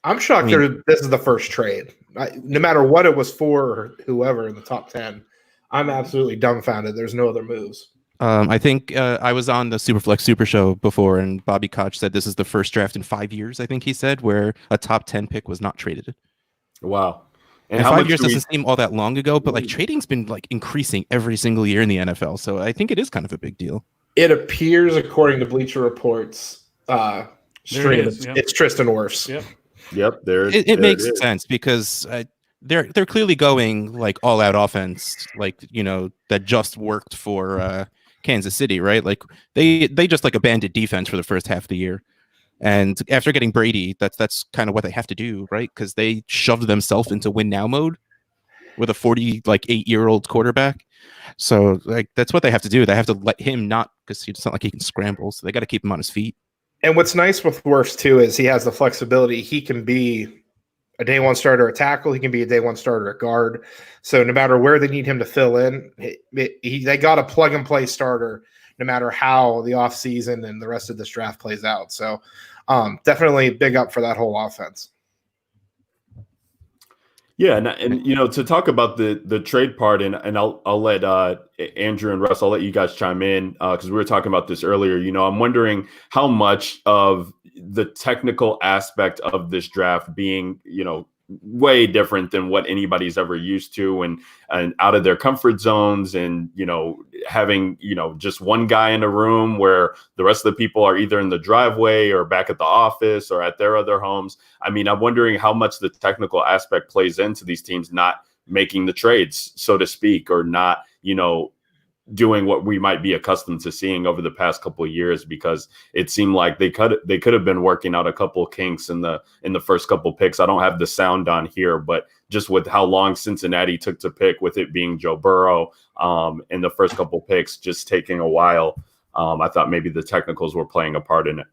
I'm shocked this is the first trade. No matter what it was for or whoever in the top 10, I'm absolutely dumbfounded. There's no other moves. I think I was on the Superflex Super Show before, and Bobby Koch said this is the first draft in 5 years, I think he said, where a top 10 pick was not traded. Wow. And 5 years doesn't seem all that long ago, but like trading's been like increasing every single year in the NFL. So I think it is kind of a big deal. It appears, according to Bleacher Report's it's Tristan Wirfs. Yep. It makes sense because they're clearly going like all out offense, like, you know, that just worked for Kansas City, right? Like they just like abandoned defense for the first half of the year, and after getting Brady, that's kind of what they have to do, right? Because they shoved themselves into win now mode with a 48-year-old quarterback. So like that's what they have to do. They have to let him not, because it's not like he can scramble. So they got to keep him on his feet. And what's nice with Wirfs too is he has the flexibility. He can be a day one starter at tackle. He can be a day one starter at guard. So no matter where they need him to fill in, they got a plug and play starter no matter how the offseason and the rest of this draft plays out. So definitely big up for that whole offense. Yeah, and you know, to talk about the trade part, and I'll let Andrew and Russ, I'll let you guys chime in because we were talking about this earlier. You know, I'm wondering how much of the technical aspect of this draft being, you know, way different than what anybody's ever used to, and out of their comfort zones, and you know, having, you know, just one guy in a room where the rest of the people are either in the driveway or back at the office or at their other homes. I mean, I'm wondering how much the technical aspect plays into these teams not making the trades, so to speak, or not, you know, doing what we might be accustomed to seeing over the past couple of years, because it seemed like they could have been working out a couple of kinks in the first couple of picks. I don't have the sound on here, but just with how long Cincinnati took to pick, with it being Joe Burrow in the first couple of picks, just taking a while, I thought maybe the technicals were playing a part in it.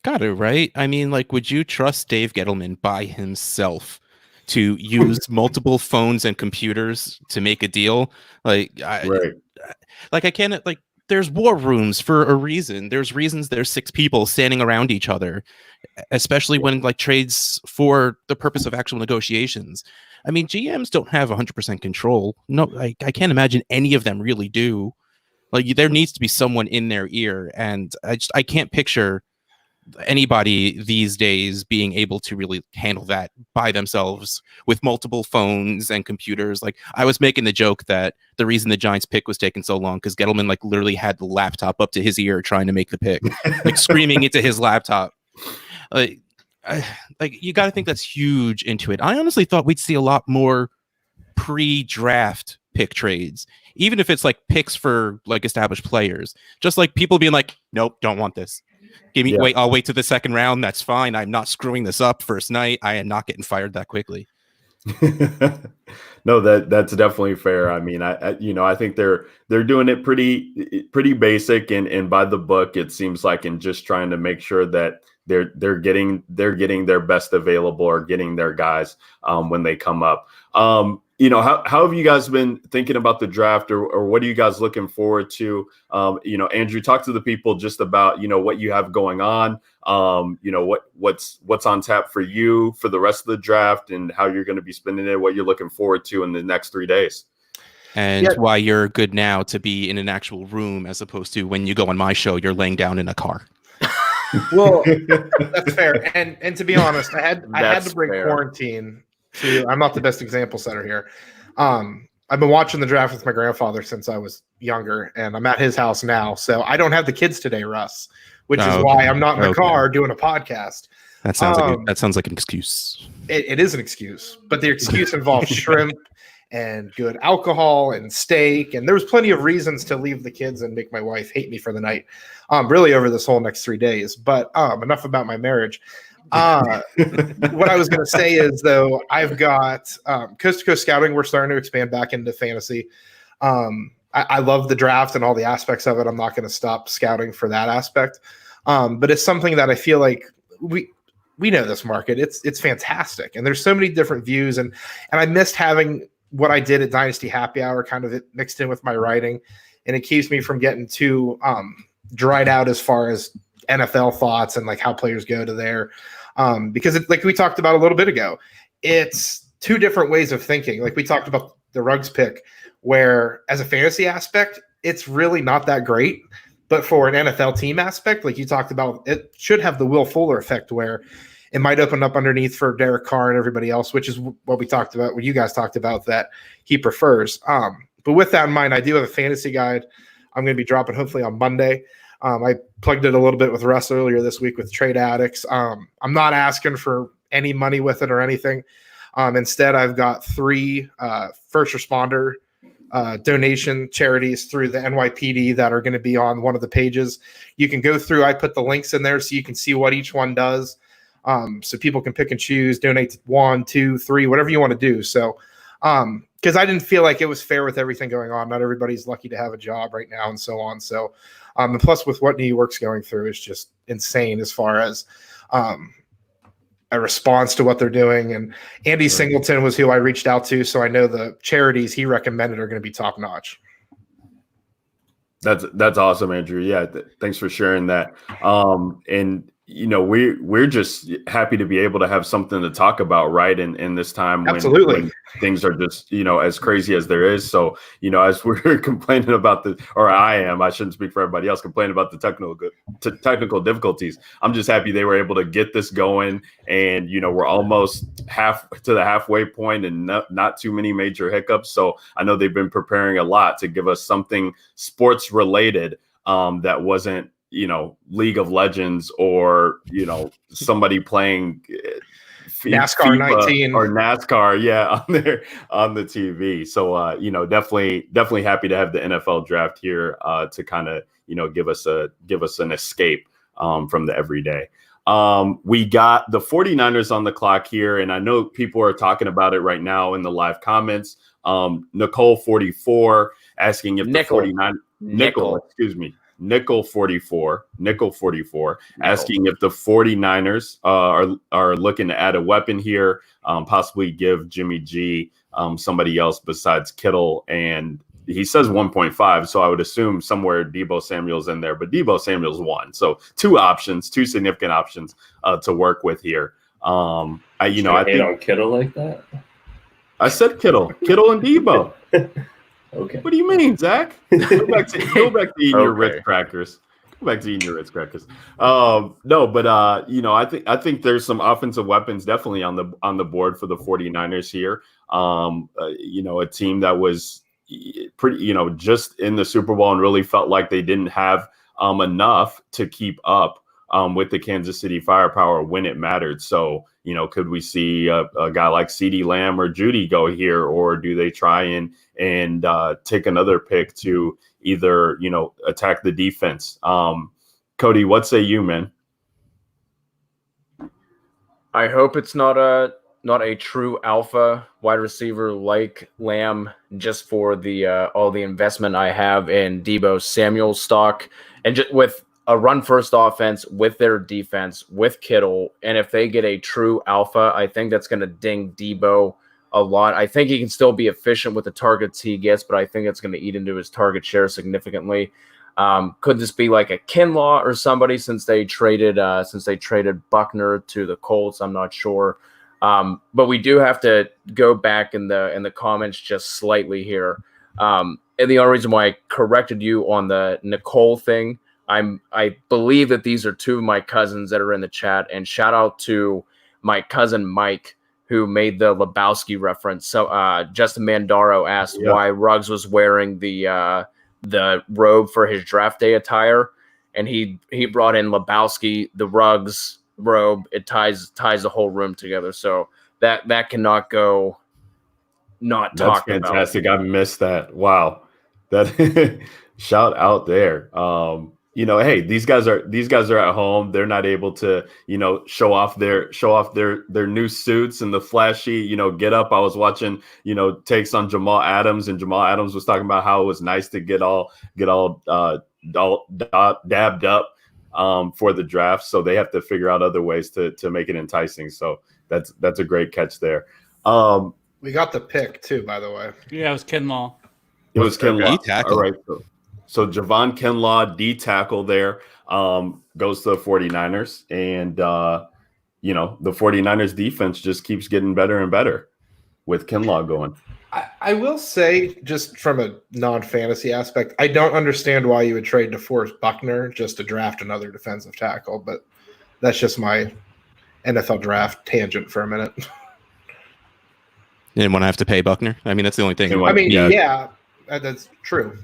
Got it, right? I mean, like, would you trust Dave Gettleman by himself to use multiple phones and computers to make a deal? I can't, like, there's war rooms for a reason. There's reasons there's 6 people standing around each other, especially when like trades for the purpose of actual negotiations. I mean, GMs don't have 100% control. No, I can't imagine any of them really do. Like, there needs to be someone in their ear, and I can't picture anybody these days being able to really handle that by themselves with multiple phones and computers. Like, I was making the joke that the reason the Giants pick was taking so long because Gettleman like literally had the laptop up to his ear trying to make the pick, like screaming into his laptop. Like you got to think that's huge into it. I honestly thought we'd see a lot more pre-draft pick trades, even if it's like picks for like established players, just like people being like, nope, don't want this. Wait, I'll wait to the second round. That's fine. I'm not screwing this up first night. I am not getting fired that quickly. No, that's definitely fair. I mean, I think they're doing it pretty basic and by the book, it seems like, and just trying to make sure that they're getting their best available, or getting their guys when they come up. You know, how have you guys been thinking about the draft, or what are you guys looking forward to? You know, Andrew, talk to the people just about, you know, what you have going on, you know, what's on tap for you for the rest of the draft, and how you're going to be spending it, what you're looking forward to in the next 3 days. And why you're good now to be in an actual room, as opposed to when you go on my show, you're laying down in a car. Well, that's fair. And to be honest, I had to break quarantine. I'm not the best example setter here. I've been watching the draft with my grandfather since I was younger, and I'm at his house now. So I don't have the kids today, Russ, which is why I'm not in the car doing a podcast. That sounds like an excuse. It is an excuse, but the excuse involves shrimp and good alcohol and steak. And there was plenty of reasons to leave the kids and make my wife hate me for the night, really over this whole next 3 days. But enough about my marriage. What I was going to say is, though, I've got Coast to Coast Scouting. We're starting to expand back into fantasy. I love the draft and all the aspects of it. I'm not going to stop scouting for that aspect. But it's something that I feel like we know this market. It's fantastic. And there's so many different views. And I missed having what I did at Dynasty Happy Hour kind of mixed in with my writing. And it keeps me from getting too dried out as far as NFL thoughts and like how players go to there. Because it's like we talked about a little bit ago, it's 2 different ways of thinking. Like we talked about the Ruggs pick, where as a fantasy aspect, it's really not that great. But for an NFL team aspect, like you talked about, it should have the Will Fuller effect, where it might open up underneath for Derek Carr and everybody else, which is what we talked about, what you guys talked about, that he prefers. But with that in mind, I do have a fantasy guide I'm going to be dropping hopefully on Monday. I plugged it a little bit with Russ earlier this week with Trade Addicts. I'm not asking for any money with it or anything. Instead, I've got 3 first responder donation charities through the NYPD that are going to be on one of the pages. You can go through. I put the links in there so you can see what each one does. So people can pick and choose, donate 1, 2, 3, whatever you want to do. So Because I didn't feel like it was fair with everything going on. Not everybody's lucky to have a job right now and so on. So, and plus with what New York's going through is just insane as far as a response to what they're doing. And Andy Singleton was who I reached out to. So I know the charities he recommended are going to be top notch. That's awesome, Andrew. Yeah, thanks for sharing that. And we're just happy to be able to have something to talk about, right? In this time when things are just as crazy as there is. So as we're complaining about I shouldn't speak for everybody else, complaining about the technical difficulties. I'm just happy they were able to get this going, and we're almost to the halfway point, and not too many major hiccups. So I know they've been preparing a lot to give us something sports related that wasn't League of Legends or somebody playing NASCAR 19 or NASCAR on the TV. So definitely happy to have the NFL draft here to kind of give us an escape from the everyday. We got the 49ers on the clock here, and I know people are talking about it right now in the live comments. Nicole 44 asking if Nickel 44 asking if the 49ers are looking to add a weapon here, possibly give Jimmy G somebody else besides Kittle, and he says 1.5, so I would assume somewhere Deebo Samuel's in there, but Deebo Samuel's one, so two significant options to work with here. I think on Kittle like that. I said Kittle and Deebo. Okay. What do you mean, Zach? Go back to eating your Ritz crackers. Go back to eating your Ritz crackers. No, but I think there's some offensive weapons definitely on the board for the 49ers here. A team that was pretty, just in the Super Bowl and really felt like they didn't have enough to keep up with the Kansas City firepower when it mattered. So, could we see a guy like CeeDee Lamb or Judy go here, or do they try and take another pick to either, attack the defense? Cody, what say you, man? I hope it's not a true alpha wide receiver like Lamb, just for the all the investment I have in Deebo Samuel stock, and just with a run-first offense with their defense, with Kittle, and if they get a true alpha, I think that's going to ding Deebo a lot. I think he can still be efficient with the targets he gets, but I think it's going to eat into his target share significantly. Could this be like a Kinlaw or somebody, since they traded Buckner to the Colts? I'm not sure. But we do have to go back in the comments just slightly here. And the only reason why I corrected you on the Nicole thing, I believe that these are two of my cousins that are in the chat, and shout out to my cousin Mike, who made the Lebowski reference. So Justin Mandaro asked why Ruggs was wearing the robe for his draft day attire, and he brought in Lebowski, the Ruggs robe. It ties the whole room together. So that cannot go not talked about. That's fantastic. I missed that. Wow. That shout out there. Hey, these guys are at home. They're not able to, show off their new suits and the flashy, get up. I was watching, takes on Jamal Adams, and Jamal Adams was talking about how it was nice to get all dabbed up for the draft. So they have to figure out other ways to make it enticing. So that's a great catch there. We got the pick too, by the way. Yeah, it was Kinlaw. It was Kinlaw. All right. So Javon Kinlaw, D tackle there, goes to the 49ers. And, the 49ers defense just keeps getting better and better with Kinlaw going. I will say, just from a non-fantasy aspect, I don't understand why you would trade DeForest Buckner just to draft another defensive tackle, but that's just my NFL draft tangent for a minute. You didn't want to have to pay Buckner? I mean, that's the only thing. Yeah, that's true.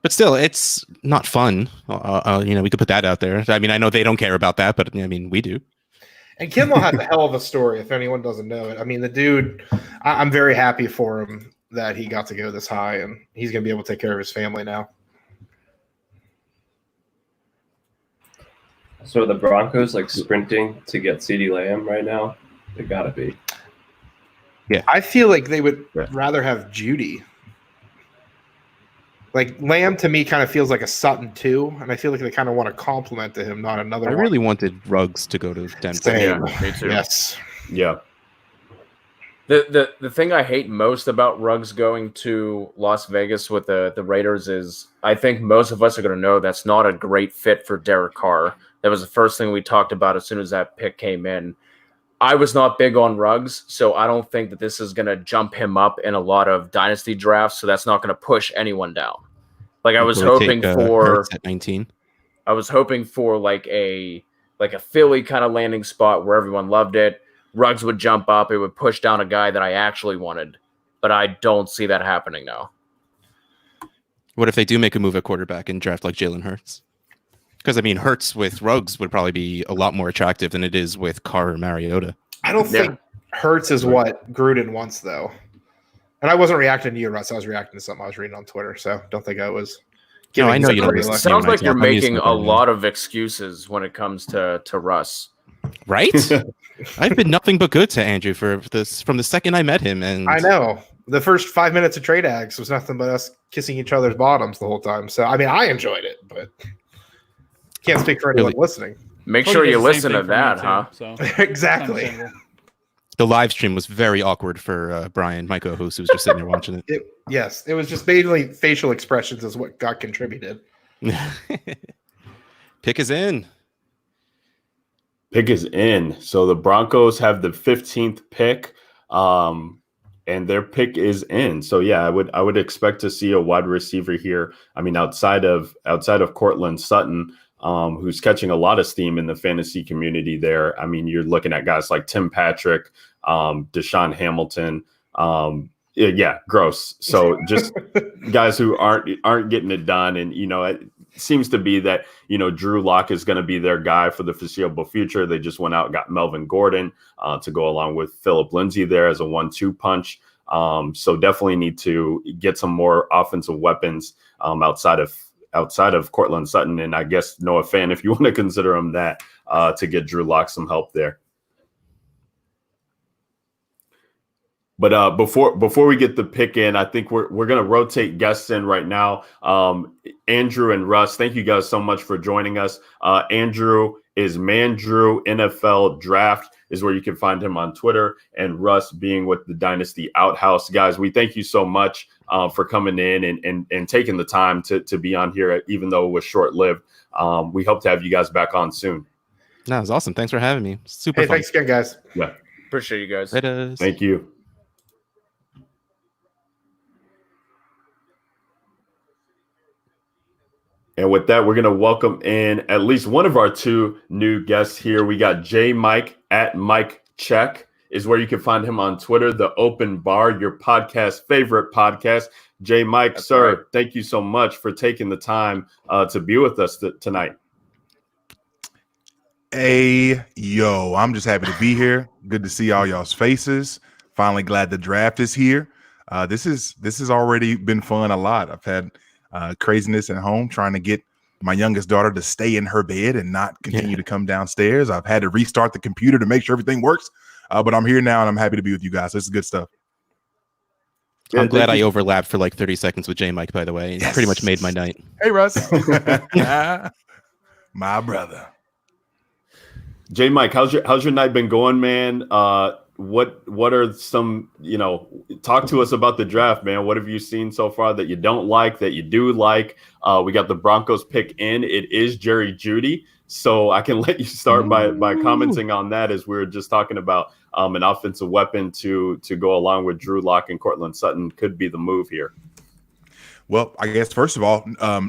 But still, it's not fun. We could put that out there. I mean, I know they don't care about that, but I mean, we do. And Kimmel has a hell of a story, if anyone doesn't know it. I mean, the dude, I'm very happy for him that he got to go this high, and he's going to be able to take care of his family now. So are the Broncos sprinting to get CeeDee Lamb right now? They got to be. Yeah. I feel like they would rather have Judy. Like Lamb to me kind of feels like a Sutton too, and I feel like they kind of want to compliment to him, not another I one. really wanted Ruggs to go to Denver. Same. Yeah, me too. Yes. Yeah. The thing I hate most about Ruggs going to Las Vegas with the Raiders is I think most of us are going to know that's not a great fit for Derek Carr. That was the first thing we talked about as soon as that pick came in. I was not big on Ruggs, so I don't think that this is going to jump him up in a lot of dynasty drafts, so that's not going to push anyone down. Like I was hoping for Hurts at 19. I was hoping for like a Philly kind of landing spot where everyone loved it. Ruggs would jump up, it would push down a guy that I actually wanted, but I don't see that happening now. What if they do make a move at quarterback and draft like Jalen Hurts? Because I mean, Hurts with Ruggs would probably be a lot more attractive than it is with Carr or Mariota. I don't think Hurts is what Gruden wants, though. And I wasn't reacting to you, Russ. I was reacting to something I was reading on Twitter, so don't think I was. No, I know you don't. It sounds like you're making a lot of excuses when it comes to Russ. Right? I've been nothing but good to Andrew for this from the second I met him, and I know the first 5 minutes of trade ags was nothing but us kissing each other's bottoms the whole time. So I mean, I enjoyed it, but can't speak for anyone listening. Make sure you listen to that, huh? So exactly. The live stream was very awkward for Brian, my co-host, who was just sitting there watching it. Yes, it was just mainly facial expressions is what got contributed. Pick is in. Pick is in. So the Broncos have the 15th pick, and their pick is in. So yeah, I would expect to see a wide receiver here. I mean, outside of Cortland Sutton, who's catching a lot of steam in the fantasy community there. I mean, you're looking at guys like Tim Patrick, Deshaun Hamilton. Yeah, gross. So just guys who aren't getting it done. And, it seems to be that, Drew Lock is going to be their guy for the foreseeable future. They just went out and got Melvin Gordon to go along with Phillip Lindsay there as a 1-2 punch. So definitely need to get some more offensive weapons outside of Cortland Sutton, and I guess Noah Fant, if you want to consider him that, to get Drew Lock some help there. But before we get the pick in, I think we're going to rotate guests in right now. Andrew and Russ, thank you guys so much for joining us. Andrew is Mandrew NFL Draft is where you can find him on Twitter, and Russ being with the Dynasty Outhouse. Guys, we thank you so much for coming in and taking the time to be on here, even though it was short-lived. We hope to have you guys back on soon. That was awesome. Thanks for having me. Super fun. Thanks again, guys. Yeah. Appreciate you guys. Thank you. And with that, we're going to welcome in at least one of our two new guests here. We got J Mike at Mike Check is where you can find him on Twitter, The Open Bar, your podcast, favorite podcast. J Mike, that's sir, right. Thank you so much for taking the time to be with us tonight. Hey, yo, I'm just happy to be here. Good to see all y'all's faces. Finally glad the draft is here. This has already been fun a lot. I've had craziness at home trying to get my youngest daughter to stay in her bed and not continue to come downstairs. I've had to restart the computer to make sure everything works, but I'm here now and I'm happy to be with you guys. This is good stuff. I'm glad I overlapped for like 30 seconds with J Mike, by the way. It pretty much made my night. Hey, Russ. My brother. J Mike, how's your night been going, man? What are some, talk to us about the draft, man. What have you seen so far that you don't like, that you do like? We got the Broncos pick in. It is Jerry Jeudy. So I can let you start by commenting on that, as we were just talking about an offensive weapon to go along with Drew Lock and Cortland Sutton could be the move here. Well, I guess, first of all,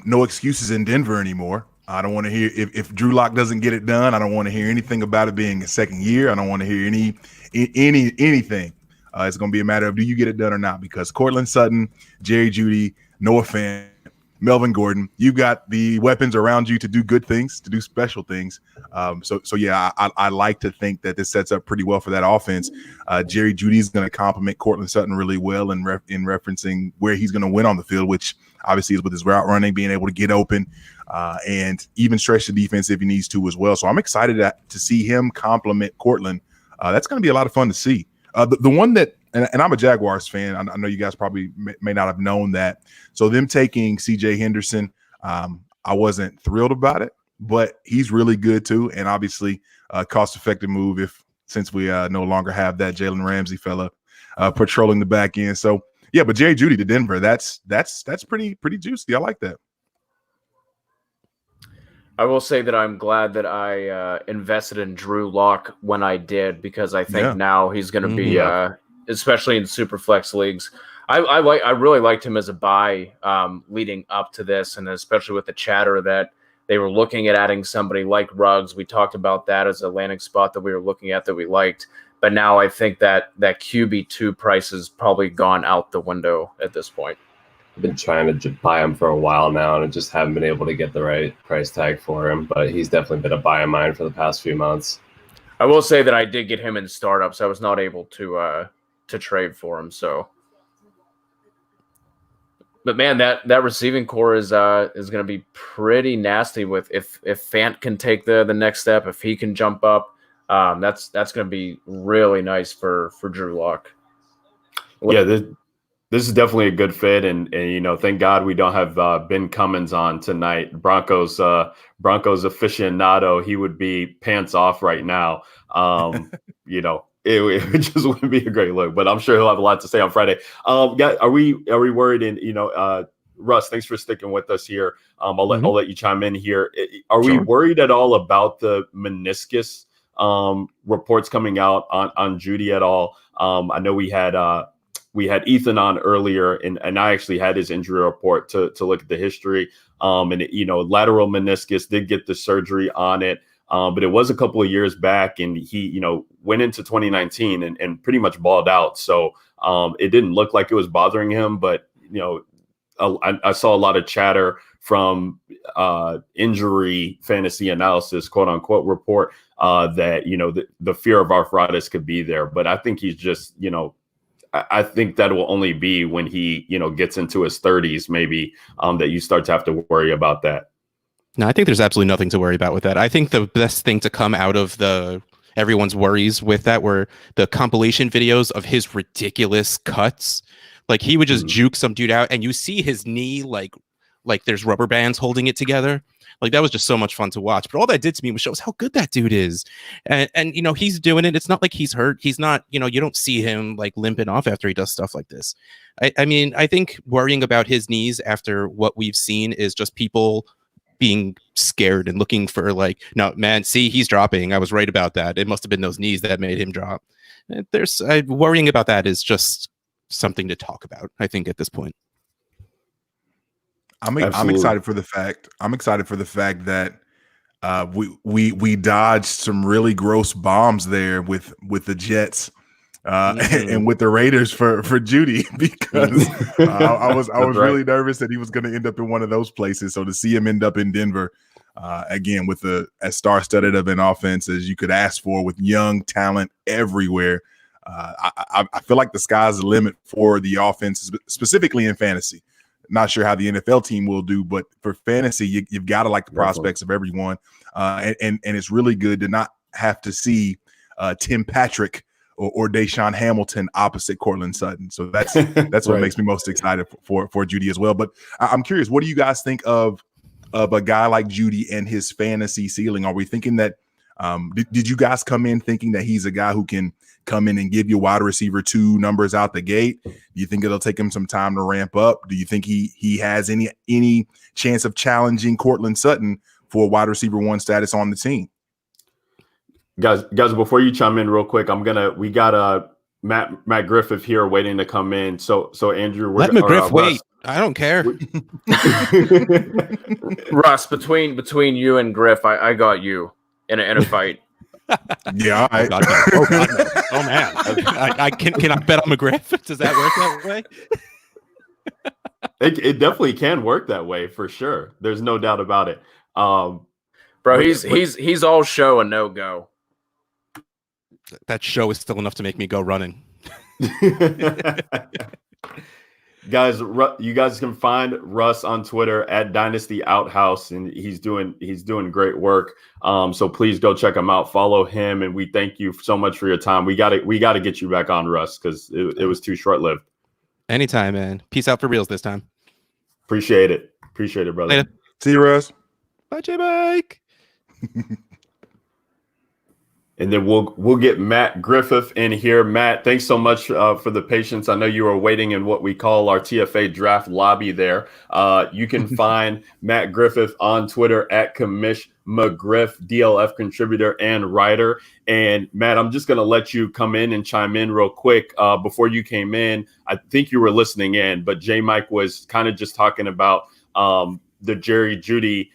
no excuses in Denver anymore. I don't want to hear if Drew Lock doesn't get it done. I don't want to hear anything about it being a second year. I don't want to hear anything. It's going to be a matter of, do you get it done or not? Because Cortland Sutton, Jerry Jeudy, Noah Fant, Melvin Gordon, you've got the weapons around you to do good things, to do special things. So yeah, I like to think that this sets up pretty well for that offense. Jerry Jeudy is going to complement Cortland Sutton really well in referencing where he's going to win on the field, which obviously is with his route running, being able to get open and even stretch the defense if he needs to as well. So I'm excited to see him complement Cortland. That's going to be a lot of fun to see. The one that and I'm a Jaguars fan. I know you guys probably may not have known that. So them taking CJ Henderson, I wasn't thrilled about it, but he's really good too. And obviously a cost-effective move since we no longer have that Jalen Ramsey fella patrolling the back end. So yeah, but Jerry Jeudy to Denver, that's pretty juicy. I like that. I will say that I'm glad that I invested in Drew Lock when I did, because I think now he's going to be, especially in super flex leagues. I really liked him as a buy leading up to this, and especially with the chatter that they were looking at adding somebody like Ruggs. We talked about that as a landing spot that we were looking at that we liked. But now I think that QB2 price has probably gone out the window at this point. I've been trying to buy him for a while now, and I just haven't been able to get the right price tag for him. But he's definitely been a buy of mine for the past few months. I will say that I did get him in startups. I was not able to trade for him. So, but man, that receiving core is going to be pretty nasty. With if Fant can take the next step, if he can jump up, that's going to be really nice for Drew Lock. Yeah, this is definitely a good fit, and thank God we don't have Ben Cummins on tonight. Broncos aficionado, he would be pants off right now. It just wouldn't be a great look, but I'm sure he'll have a lot to say on Friday. Are we worried? And Russ, thanks for sticking with us here. I'll let you chime in here. Are we worried at all about the meniscus reports coming out on Jeudy at all? I know we had Ethan on earlier, and I actually had his injury report to look at the history. Lateral meniscus, did get the surgery on it, but it was a couple of years back, and he, went into 2019 and pretty much balled out. So it didn't look like it was bothering him, but I saw a lot of chatter from injury fantasy analysis, quote unquote, report that the fear of arthritis could be there, but I think he's just I think that will only be when he, gets into his 30s, maybe, that you start to have to worry about that. No, I think there's absolutely nothing to worry about with that. I think the best thing to come out of everyone's worries with that were the compilation videos of his ridiculous cuts. Like he would just juke some dude out, and you see his knee like there's rubber bands holding it together. Like that was just so much fun to watch. But all that did to me was shows how good that dude is. And he's doing it. It's not like he's hurt. He's not, you don't see him like limping off after he does stuff like this. I mean, I think worrying about his knees after what we've seen is just people being scared and looking for like, no, man, see, he's dropping. I was right about that. It must have been those knees that made him drop. Worrying about that is just something to talk about, I think, at this point. I'm excited for the fact. That we dodged some really gross bombs there with the Jets and with the Raiders for Jeudy, because I was really nervous that he was going to end up in one of those places. So to see him end up in Denver again with as star-studded of an offense as you could ask for, with young talent everywhere, I feel like the sky's the limit for the offense, specifically in fantasy. Not sure how the NFL team will do, but for fantasy, you've got to like the prospects of everyone. And it's really good to not have to see Tim Patrick or Deshaun Hamilton opposite Cortland Sutton. So that's what makes me most excited for Jeudy as well. But I'm curious, what do you guys think of a guy like Jeudy and his fantasy ceiling? Are we thinking that did you guys come in thinking that he's a guy who can come in and give you wide receiver 2 numbers out the gate? Do you think it'll take him some time to ramp up? Do you think he has any chance of challenging Cortland Sutton for wide receiver 1 status on the team? Guys, before you chime in real quick, we got Matt Griffith here waiting to come in. So Andrew, let McGriff wait. I don't care. Russ, between you and Griff, I got you in a fight. Yeah. Oh, God, no. Oh man. I can I bet on McGriff? Does that work that way? It definitely can work that way for sure. There's no doubt about it. Bro, he's all show and no go. That show is still enough to make me go running. Guys, you guys can find Russ on Twitter at Dynasty Outhouse, and he's doing great work. So please go check him out, follow him, and we thank you so much for your time. We got to get you back on, Russ, because it was too short lived. Anytime, man. Peace out for reals this time. Appreciate it, brother. Later. See you, Russ. Bye, J Mike. And then we'll get Matt Griffith in here. Matt, thanks so much for the patience. I know you were waiting in what we call our TFA draft lobby there. You can find Matt Griffith on Twitter at Commish McGriff, DLF contributor and writer. And Matt, I'm just going to let you come in and chime in real quick. Before you came in, I think you were listening in, but J Mike was kind of just talking about the Jerry Jeudy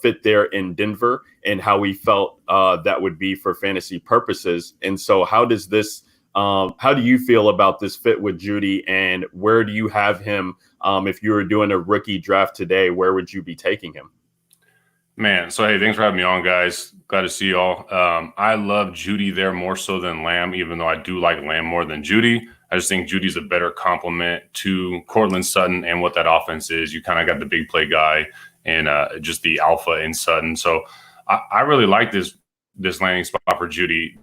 fit there in Denver and how we felt that would be for fantasy purposes. And so how do you feel about this fit with Jeudy, and where do you have him? If you were doing a rookie draft today, where would you be taking him? Man, so hey, thanks for having me on, guys. Glad to see y'all. I love Jeudy there more so than Lamb, even though I do like Lamb more than Jeudy. I just think Judy's a better complement to Cortland Sutton and what that offense is. You kind of got the big play guy and just the alpha in Sutton. So I really like this landing spot for Jeudy.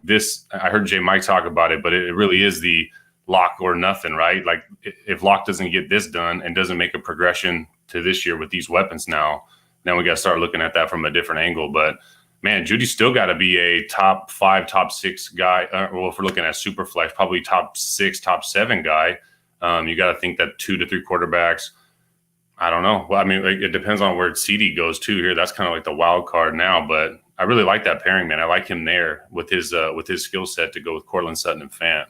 I heard J Mike talk about it, but it really is the lock or nothing, right? Like if Lock doesn't get this done and doesn't make a progression to this year with these weapons now we got to start looking at that from a different angle. But man, Judy's still got to be a top 5, top 6 guy. Well, if we're looking at super flex, probably top 6, top 7 guy. You got to think that 2 to 3 quarterbacks. I don't know. Well, I mean, it depends on where CD goes to here. That's kind of like the wild card now, but I really like that pairing, man. I like him there with his skill set to go with Cortland Sutton and Fant.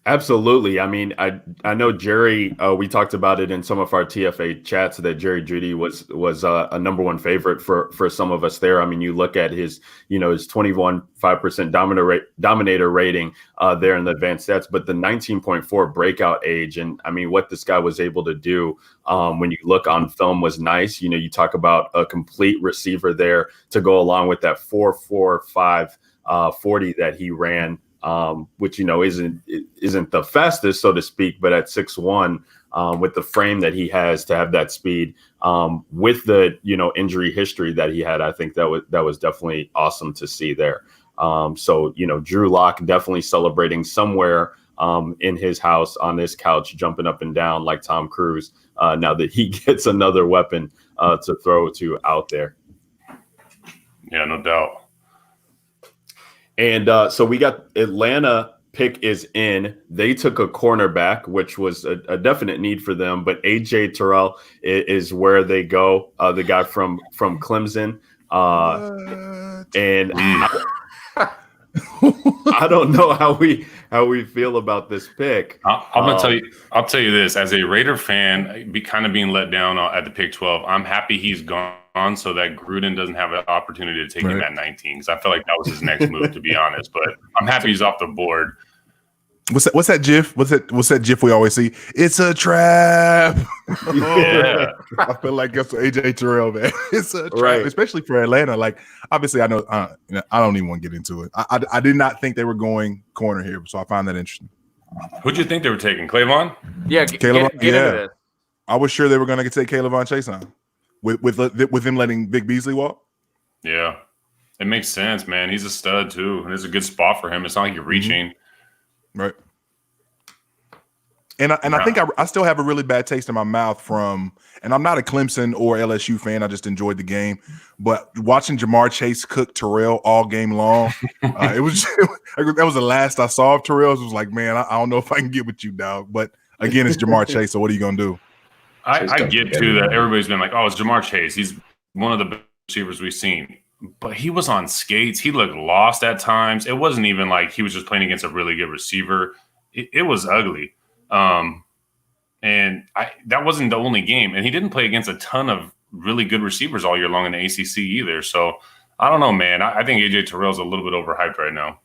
Absolutely. I mean, I know Jerry, we talked about it in some of our TFA chats that Jerry Jeudy was a number one favorite for some of us there. I mean, you look at his 21.5% dominator rating there in the advanced stats, but the 19.4 breakout age. And I mean, what this guy was able to do when you look on film was nice. You talk about a complete receiver there to go along with that 4.45 40 that he ran. Which isn't the fastest, so to speak, but at 6'1", with the frame that he has to have that speed, with the injury history that he had, I think that was definitely awesome to see there. So Drew Lock definitely celebrating somewhere in his house on his couch, jumping up and down like Tom Cruise. Now that he gets another weapon to throw to out there. Yeah, no doubt. And so we got Atlanta pick is in. They took a cornerback, which was a definite need for them. But AJ Terrell is where they go. The guy from Clemson. And I don't know how we feel about this pick. I'll tell you this, as a Raider fan, kind of being let down at the pick 12. I'm happy he's gone so that Gruden doesn't have an opportunity to take him at 19, because I felt like that was his next move, to be honest. But I'm happy he's off the board. What's that GIF? What's that GIF we always see? It's a trap. Yeah. I feel like that's AJ Terrell, man. It's a trap, especially for Atlanta. Like, obviously, I know I don't even want to get into it. I did not think they were going corner here, so I find that interesting. Who'd you think they were taking? Clavon? Yeah, get into this. I was sure they were going to take Kayvon Chase on with him letting Big Beasley walk. Yeah, it makes sense, man. He's a stud too, and it's a good spot for him. It's not like you're reaching. Right. And I think I still have a really bad taste in my mouth from, and I'm not a Clemson or LSU fan. I just enjoyed the game. But watching Jamar Chase cook Terrell all game long, that was the last I saw of Terrell. It was like, man, I don't know if I can get with you, dog. But again, it's Jamar Chase, so what are you going to do? I get to that. Everybody's been like, oh, it's Jamar Chase. He's one of the best receivers we've seen. But he was on skates. He looked lost at times. It wasn't even like he was just playing against a really good receiver. It was ugly. And that wasn't the only game. And he didn't play against a ton of really good receivers all year long in the ACC either. So I don't know, man. I think AJ Terrell's a little bit overhyped right now.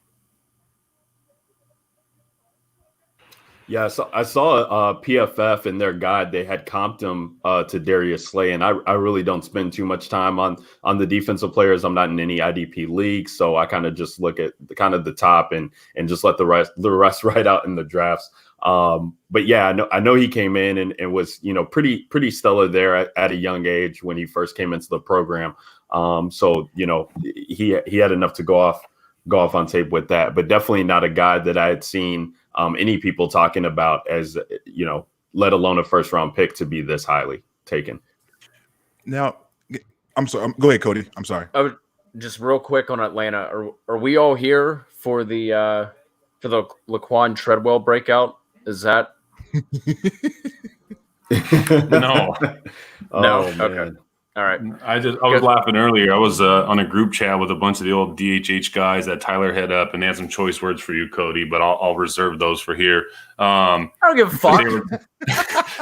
Yeah, so I saw PFF in their guide. They had comped him to Darius Slay, and I really don't spend too much time on the defensive players. I'm not in any IDP leagues, so I kind of just look at the top and just let the rest ride out in the drafts. But yeah, I know he came in and was pretty stellar there at a young age when he first came into the program. So he had enough to go off on tape with that, but definitely not a guy that I had seen any people talking about as, let alone a first round pick to be this highly taken. Now, I'm sorry. Go ahead, Cody. I'm sorry. Just real quick on Atlanta. Are we all here for the Laquan Treadwell breakout? Is that No. no? Oh, Okay. man. All right. I was laughing earlier. I was on a group chat with a bunch of the old DHH guys that Tyler had up, and they had some choice words for you, Cody, but I'll reserve those for here. I don't give a fuck.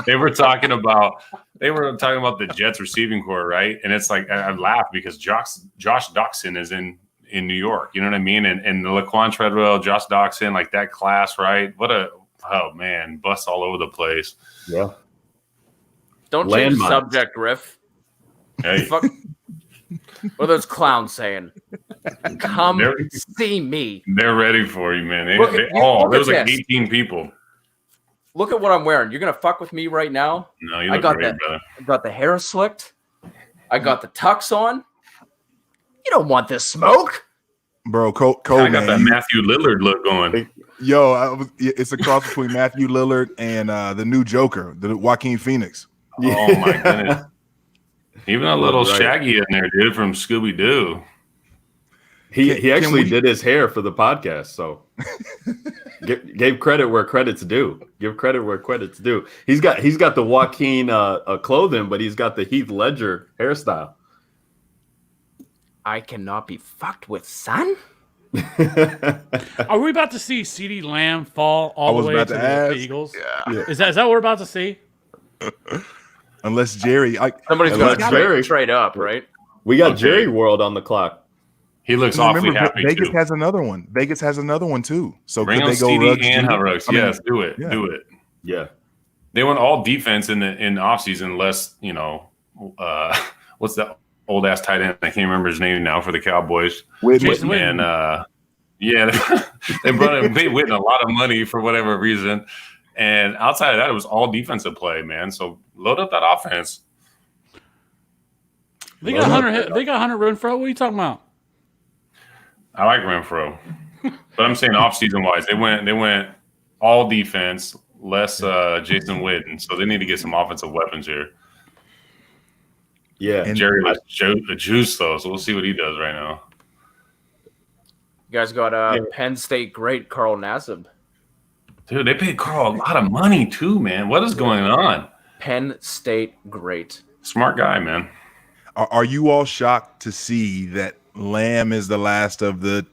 They were talking about the Jets receiving core, right? And it's like I laugh because Josh Doxson is in New York. You know what I mean? And the Laquan Treadwell, Josh Doxson, like that class, right? Oh man, bust all over the place. Yeah. Don't change the subject, Riff. Hey. Fuck. What are those clowns saying? Come see me. They're ready for you, man. There was like 18 people. Look at what I'm wearing. You're gonna fuck with me right now? No, you look great, brother. I got the hair slicked. I got the tux on. You don't want this smoke, bro. Cole, I got that Matthew Lillard look going. Yo, it's a cross between Matthew Lillard and the new Joker, the Joaquin Phoenix. Oh my goodness. Even a little Shaggy in there, dude, from Scooby Doo. He actually did his hair for the podcast, so gave credit where credit's due. Give credit where credit's due. He's got the Joaquin clothing, but he's got the Heath Ledger hairstyle. I cannot be fucked with, son. Are we about to see CeeDee Lamb fall all the way to the Eagles? Yeah. Is that what we're about to see? Unless Jerry, somebody's going to trade up, right? We got Jerry World on the clock. He looks awfully happy. Vegas too. has another one. Vegas has another one too. So bring could on they go CD Ruggs and Jr.? Ruggs. Yes, do it. Do it. Yeah. They went all defense in offseason, unless what's that old ass tight end? I can't remember his name now for the Cowboys. Jason Witten. And they brought him. They Witten a lot of money for whatever reason. And outside of that, it was all defensive play, man. So load up that offense. They got Hunter Renfrow. What are you talking about? I like Renfrow, but I'm saying off-season wise, they went all defense, less Jason Witten. So they need to get some offensive weapons here. Yeah, and Jerry was a juice though, so we'll see what he does right now. You guys got Penn State great Carl Nassib. Dude, they paid Carl a lot of money too, man. What is going on? Penn State great. Smart guy, man. Are you all shocked to see that Lamb is the last of the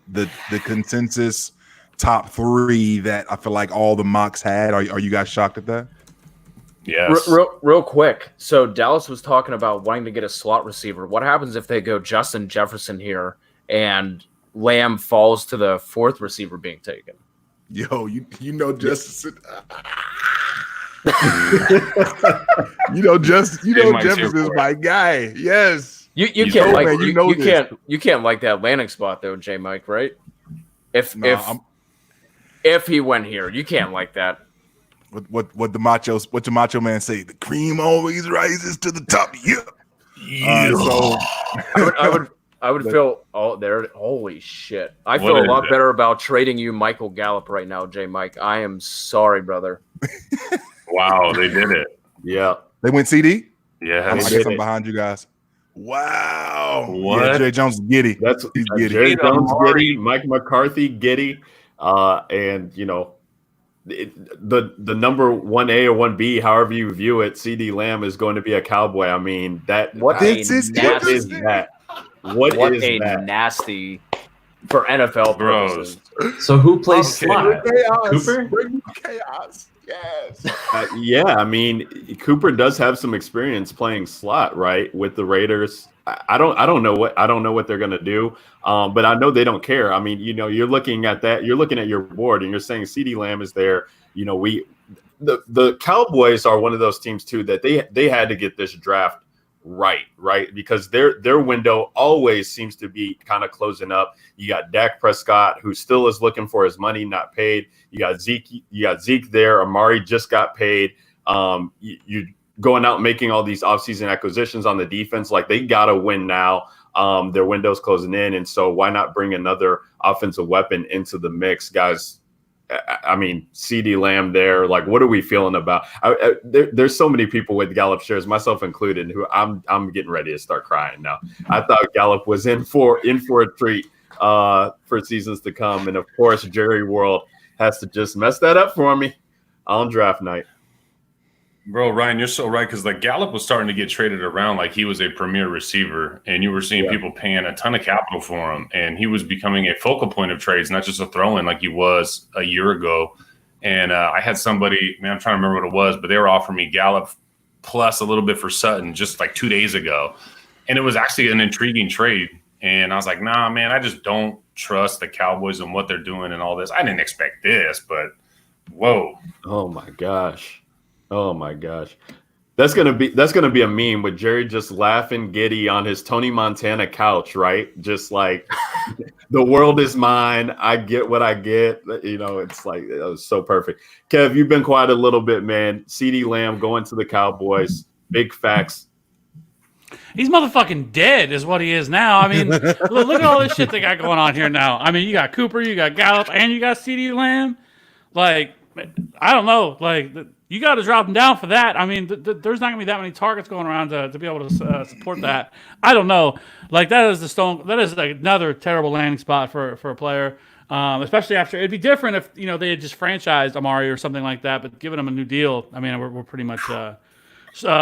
consensus top three that I feel like all the mocks had? Are you guys shocked at that? Yes. Real quick. So Dallas was talking about wanting to get a slot receiver. What happens if they go Justin Jefferson here and Lamb falls to the fourth receiver being taken? Yo, you know Justin. Jefferson's my guy. Yes. You can't like that landing spot though, J Mike, right? If he went here, you can't like that. What the macho man say? The cream always rises to the top. Yeah. So I would feel there. Holy shit! I feel a lot better about trading you, Michael Gallup, right now, J Mike. I am sorry, brother. Wow, they did it. Yeah, they went CD. Yeah, I guess I'm behind you guys. Wow. What? Yeah, Jerry Jones giddy. He's giddy. Jerry Jones giddy. Mike McCarthy giddy. And the number 1A or 1B, however you view it, CD Lamb is going to be a Cowboy. I mean, what is that? What is that? Nasty for NFL purposes. So who plays slot? Cooper? Chaos. Yes. Yeah, I mean, Cooper does have some experience playing slot, right, with the Raiders. I don't know what they're gonna do, but I know they don't care. I mean, you're looking at that. You're looking at your board, and you're saying CeeDee Lamb is there. the Cowboys are one of those teams too that they had to get this draft right, because their window always seems to be kind of closing up. You got Dak Prescott, who still is looking for his money not paid. You got Zeke there. Amari just got paid. You going out and making all these offseason acquisitions on the defense, like they got to win now. Their window's closing in, and so why not bring another offensive weapon into the mix, guys? I mean, CeeDee Lamb there. Like, what are we feeling about? There's so many people with Gallup shares, myself included, who I'm getting ready to start crying now. I thought Gallup was in for a treat for seasons to come, and of course, Jerry World has to just mess that up for me on draft night. Bro, Ryan, you're so right, because like Gallup was starting to get traded around like he was a premier receiver, and you were seeing people paying a ton of capital for him, and he was becoming a focal point of trades, not just a throw-in like he was a year ago. And I had somebody, man, I'm trying to remember what it was, but they were offering me Gallup plus a little bit for Sutton just like 2 days ago, and it was actually an intriguing trade. And I was like, nah, man, I just don't trust the Cowboys and what they're doing and all this. I didn't expect this, but whoa. Oh my gosh. That's gonna be a meme with Jerry just laughing giddy on his Tony Montana couch, right? Just like the world is mine. I get what I get. You know, it's like it was so perfect. Kev, you've been quiet a little bit, man. CeeDee Lamb going to the Cowboys. Big facts. He's motherfucking dead is what he is now. I mean, look at all this shit they got going on here now. I mean, you got Cooper, you got Gallup, and you got CeeDee Lamb. Like, I don't know. Like, you got to drop him down for that. I mean, there's not going to be that many targets going around to be able to support that. I don't know. Like, that is like another terrible landing spot for a player, especially after. It'd be different if, you know, they had just franchised Amari or something like that, but giving him a new deal, I mean, we're pretty much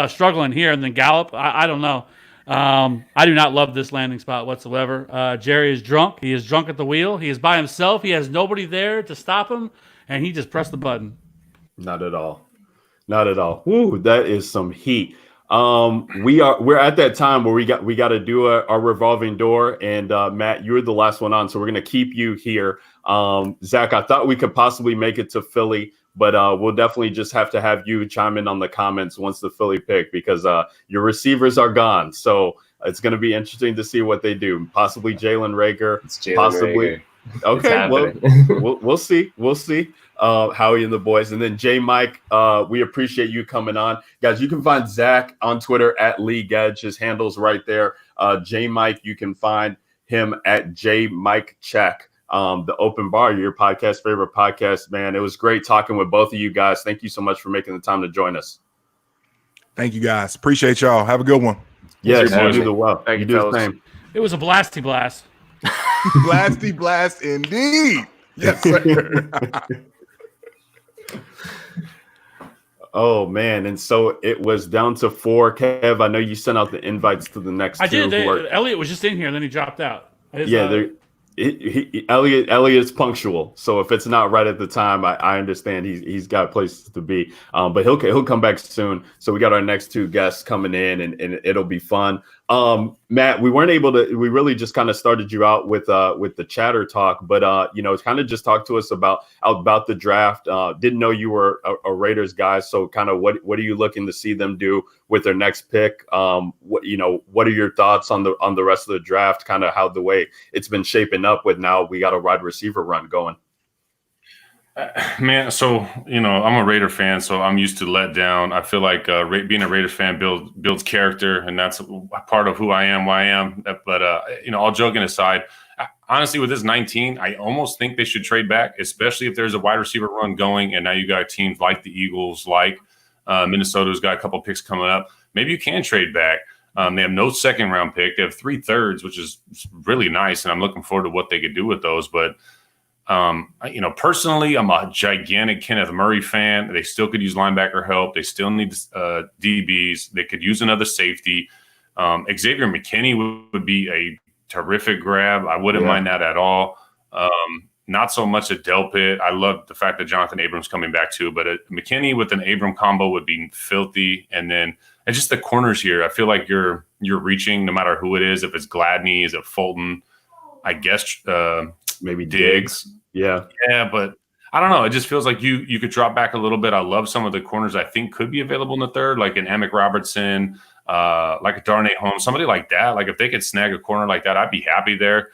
struggling here. And then Gallup, I don't know. I do not love this landing spot whatsoever. Jerry is drunk. He is drunk at the wheel. He is by himself. He has nobody there to stop him, and he just pressed the button. Not at all. Woo, that is some heat. We're at that time where we got to do our revolving door, and Matt, you're the last one on, so we're gonna keep you here. Zach, I thought we could possibly make it to Philly, but we'll definitely just have to have you chime in on the comments once the Philly pick, because your receivers are gone. So it's gonna be interesting to see what they do. Possibly Jalen Reagor. Possibly. Reagor. Okay, well, we'll see. Howie and the boys, and then J Mike, we appreciate you coming on, guys. You can find Zach on Twitter at League Edge. His handle's right there. J Mike, you can find him at J Mike Check. The Open Bar, your favorite podcast, man. It was great talking with both of you guys. Thank you so much for making the time to join us. Thank you, guys. Appreciate y'all. Have a good one. Yes, you do the well. Thank you you, do the same. It was a blasty blast. Blasty blast indeed. Yes, sir. Oh man, and so it was down to 4. Kev, I know you sent out the invites to the next two. Elliot was just in here, then he dropped out. Elliot's punctual, so if it's not right at the time, I understand he's got places to be. But he'll come back soon. So we got our next 2 guests coming in, and it'll be fun. Matt, we really just kind of started you out with the chatter talk, but kind of just talk to us about the draft. Didn't know you were a Raiders guy, so kind of what are you looking to see them do with their next pick? What are your thoughts on the rest of the draft? Kind of how the way it's been shaping up with now we got a wide receiver run going. Man, so I'm a Raider fan, so I'm used to let down. I feel like being a Raiders fan builds character, and that's part of who I am, why I am. But all joking aside, honestly, with this 19, I almost think they should trade back, especially if there's a wide receiver run going, and now you got teams like the Eagles, like Minnesota's got a couple picks coming up. Maybe you can trade back. They have no second round pick. They have 3 thirds, which is really nice, and I'm looking forward to what they could do with those. But personally, I'm a gigantic Kenneth Murray fan. They still could use linebacker help. They still need DBs. They could use another safety. Xavier McKinney would be a terrific grab. I wouldn't mind that at all. Not so much a Delpit. I love the fact that Jonathan Abrams coming back too, but a McKinney with an Abram combo would be filthy. And just the corners here, I feel like you're reaching no matter who it is. If it's Gladney, is it Fulton? I guess maybe Diggs. Yeah, but I don't know. It just feels like you could drop back a little bit. I love some of the corners I think could be available in the third, like an Emick Robertson, like a Darnay Holmes, somebody like that. Like if they could snag a corner like that, I'd be happy there.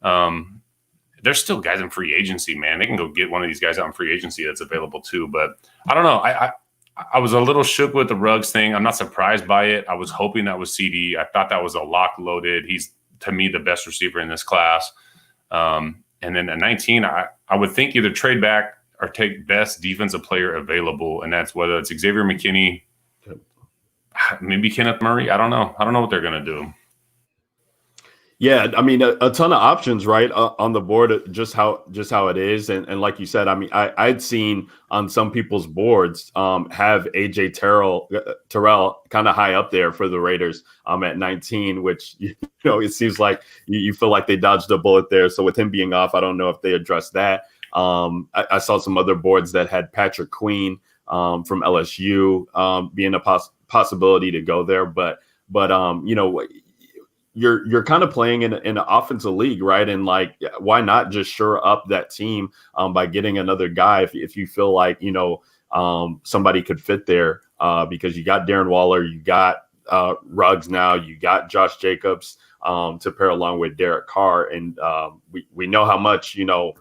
There's still guys in free agency, man. They can go get one of these guys out in free agency that's available too. But I don't know. I was a little shook with the Ruggs thing. I'm not surprised by it. I was hoping that was CD. I thought that was a lock loaded. He's, to me, the best receiver in this class. And then at 19, I would think either trade back or take best defensive player available, and that's whether it's Xavier McKinney, maybe Kenneth Murray. I don't know. I don't know what they're going to do. Yeah, I mean, a ton of options, right, on the board, just how it is. And like you said, I mean, I'd seen on some people's boards have AJ Terrell kind of high up there for the Raiders at 19, which, you know, it seems like you feel like they dodged a bullet there. So with him being off, I don't know if they addressed that. I saw some other boards that had Patrick Queen from LSU being a possibility to go there. But you know, you're kind of playing in an offensive league, right? And like, why not just shore up that team by getting another guy if you feel like, you know, somebody could fit there because you got Darren Waller, you got Ruggs now, you got Josh Jacobs to pair along with Derek Carr. And we know how much, you know,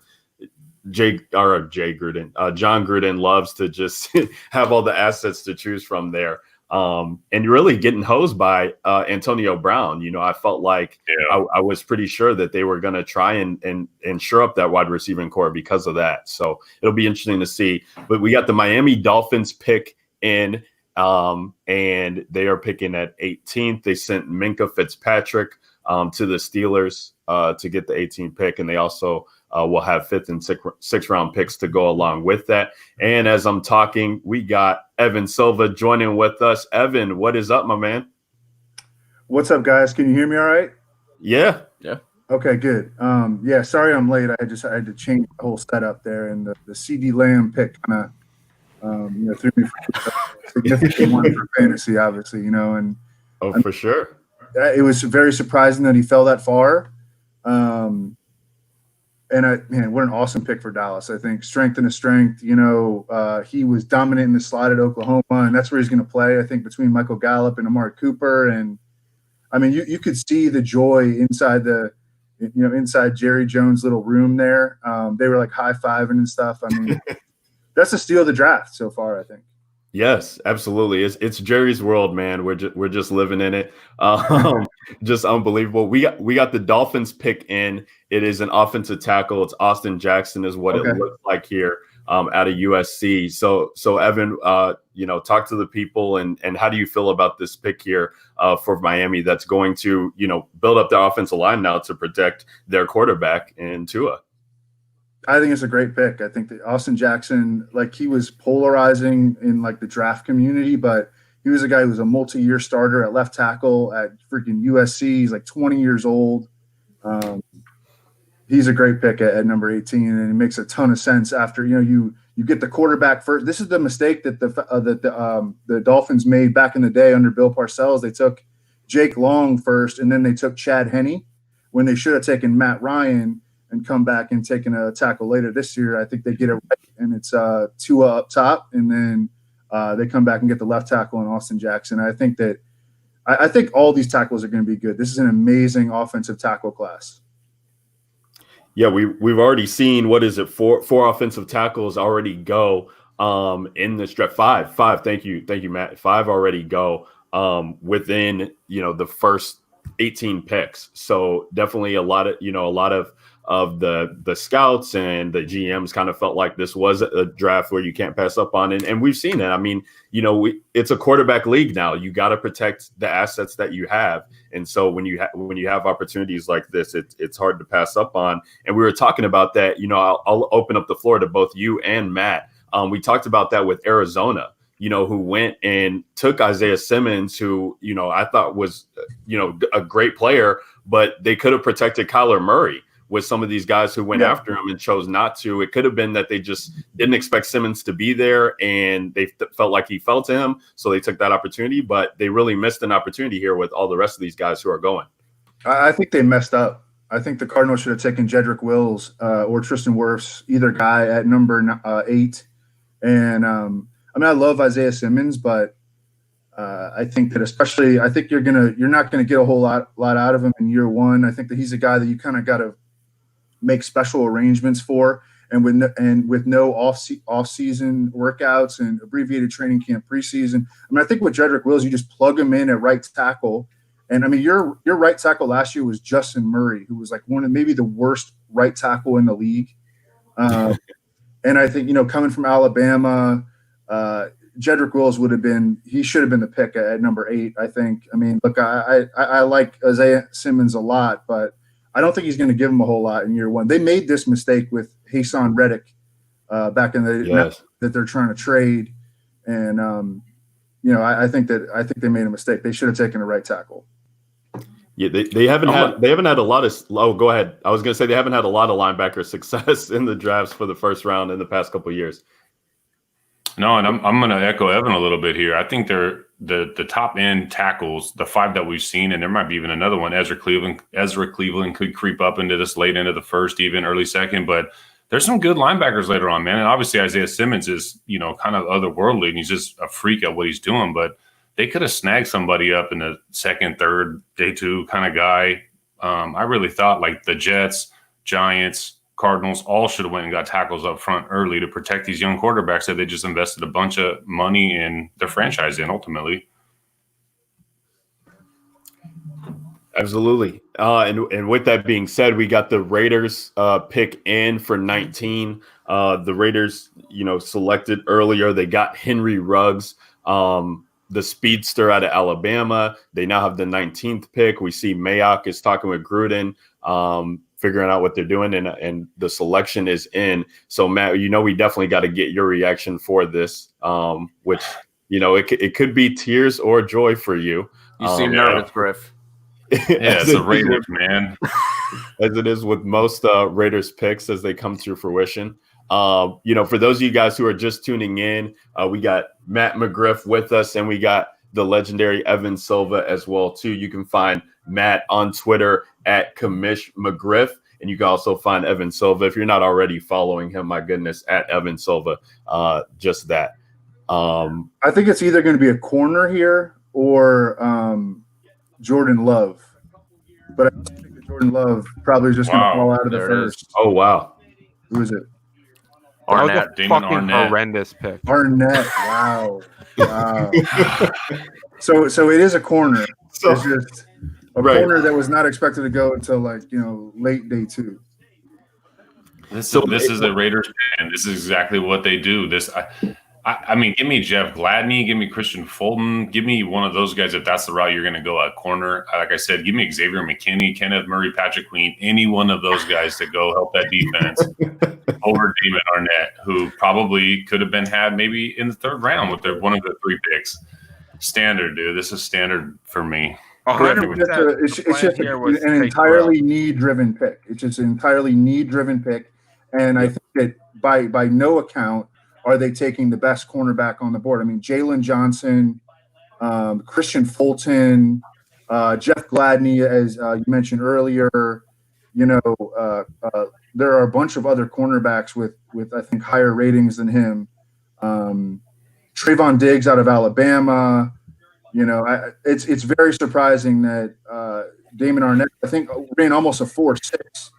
John Gruden loves to just have all the assets to choose from there. And you're really getting hosed by Antonio Brown. You know, I felt like I was pretty sure that they were going to try and shore up that wide receiving core because of that. So it'll be interesting to see. But we got the Miami Dolphins pick in, and they are picking at 18th. They sent Minkah Fitzpatrick to the Steelers to get the 18th pick, and they also will have 5th and 6th round picks to go along with that. And as I'm talking, we got Evan Silva joining with us. Evan, what is up, my man? What's up, guys? Can you hear me all right? Yeah. Okay, good. Yeah, sorry I'm late. I had to change the whole setup there, and the CD Lamb pick kind of you know, threw me for a significant one for fantasy, obviously, you know. And for sure. It was very surprising that he fell that far. And man, what an awesome pick for Dallas. I think strength into strength. You know, he was dominant in the slot at Oklahoma, and that's where he's going to play. I think between Michael Gallup and Amari Cooper, and I mean, you could see the joy inside inside Jerry Jones' little room there. They were like high-fiving and stuff. I mean, that's the steal of the draft so far, I think. Yes, absolutely. It's Jerry's world, man. We're just living in it. Just unbelievable. We got the Dolphins pick in. It is an offensive tackle. It's Austin Jackson is what it looks like here out of USC. So Evan, you know, talk to the people and how do you feel about this pick here for Miami that's going to, you know, build up their offensive line now to protect their quarterback in Tua? I think it's a great pick. I think that Austin Jackson, like, he was polarizing in like the draft community, but he was a guy who was a multi-year starter at left tackle at freaking USC. He's like 20 years old. He's a great pick at number 18, and it makes a ton of sense after, you know, you get the quarterback first. This is the mistake that the Dolphins made back in the day under Bill Parcells. They took Jake Long first, and then they took Chad Henne when they should have taken Matt Ryan and come back and taken a tackle later this year. I think they get it right, and it's Tua up top, and then they come back and get the left tackle and Austin Jackson. I think all these tackles are going to be good. This is an amazing offensive tackle class. Yeah, we've already seen, what is it, four offensive tackles already go in this draft. Five. Thank you, Matt. 5 already go within, you know, the first 18 picks. So definitely a lot of the scouts and the GMs kind of felt like this was a draft where you can't pass up on it. And we've seen it. I mean, you know, it's a quarterback league now. You got to protect the assets that you have. And so when you have opportunities like this, it's hard to pass up on. And we were talking about that. You know, I'll open up the floor to both you and Matt. We talked about that with Arizona, you know, who went and took Isaiah Simmons, who, you know, I thought was, you know, a great player, but they could have protected Kyler Murray with some of these guys who went after him and chose not to. It could have been that they just didn't expect Simmons to be there and they felt like he fell to him. So they took that opportunity, but they really missed an opportunity here with all the rest of these guys who are going. I think they messed up. I think the Cardinals should have taken Jedrick Wills or Tristan Wirfs, either guy at number 8. And I mean, I love Isaiah Simmons, but I think that I think you're not gonna get a whole lot out of him in year one. I think that he's a guy that you kind of got to make special arrangements for, and with no off season workouts and abbreviated training camp preseason. I mean, I think with Jedrick Wills, you just plug him in at right tackle. And I mean, your right tackle last year was Justin Murray, who was like one of maybe the worst right tackle in the league. And I think, coming from Alabama, Jedrick Wills should have been the pick at number 8, I think. I mean, look, I like Isaiah Simmons a lot, but I don't think he's going to give him a whole lot in year one. They made this mistake with Hassan Reddick back in the that they're trying to trade, and I think they made a mistake. They should have taken a right tackle. Yeah, they haven't had a lot of. Oh, go ahead. I was going to say they haven't had a lot of linebacker success in the drafts for the first round in the past couple of years. No, and I'm going to echo Evan a little bit here. I think they're the top end tackles, the 5 that we've seen, and there might be even another one. Ezra Cleveland could creep up into this late into the first, even early second. But there's some good linebackers later on, man. And obviously Isaiah Simmons is kind of otherworldly, and he's just a freak at what he's doing. But they could have snagged somebody up in the second, third, day 2 kind of guy. I really thought like the Jets, Giants, Cardinals all should have went and got tackles up front early to protect these young quarterbacks that they just invested a bunch of money in their franchise in ultimately. Absolutely. And with that being said, we got the Raiders pick in for 19. The Raiders, selected earlier. They got Henry Ruggs, the speedster out of Alabama. They now have the 19th pick. We see Mayock is talking with Gruden, figuring out what they're doing, and the selection is in. So Matt, we definitely got to get your reaction for this, which it could be tears or joy for you. You seem nervous, Griff. Yeah, it's the Raiders, man. As it is with most Raiders picks as they come to fruition. For those of you guys who are just tuning in, we got Matt McGriff with us, and we got the legendary Evan Silva as well too. You can find Matt on Twitter at Commish McGriff, and you can also find Evan Silva if you're not already following him. My goodness, at Evan Silva, just that. I think it's either going to be a corner here or Jordan Love, but I think that Jordan Love probably is just going to fall out of the first. Oh wow, who is it? Arnett, Damon Arnett. Horrendous pick. Arnett, wow. So it is a corner. It's just a corner that was not expected to go until late day 2. This is the Raiders, and this is exactly what they do. I mean, give me Jeff Gladney, give me Christian Fulton, give me one of those guys if that's the route you're going to go at corner. Like I said, give me Xavier McKinney, Kenneth Murray, Patrick Queen, any one of those guys to go help that defense over Damon Arnett, who probably could have been had maybe in the 3rd round with one of the 3 picks. Standard, dude. This is standard for me. It's just an entirely need-driven pick. It's just an entirely need-driven pick, and I think that by no account are they taking the best cornerback on the board. I mean, Jalen Johnson, Christian Fulton, Jeff Gladney, as you mentioned earlier. There are a bunch of other cornerbacks with I think higher ratings than him. Trayvon Diggs out of Alabama. It's very surprising that Damon Arnett, I think, ran almost a 4.6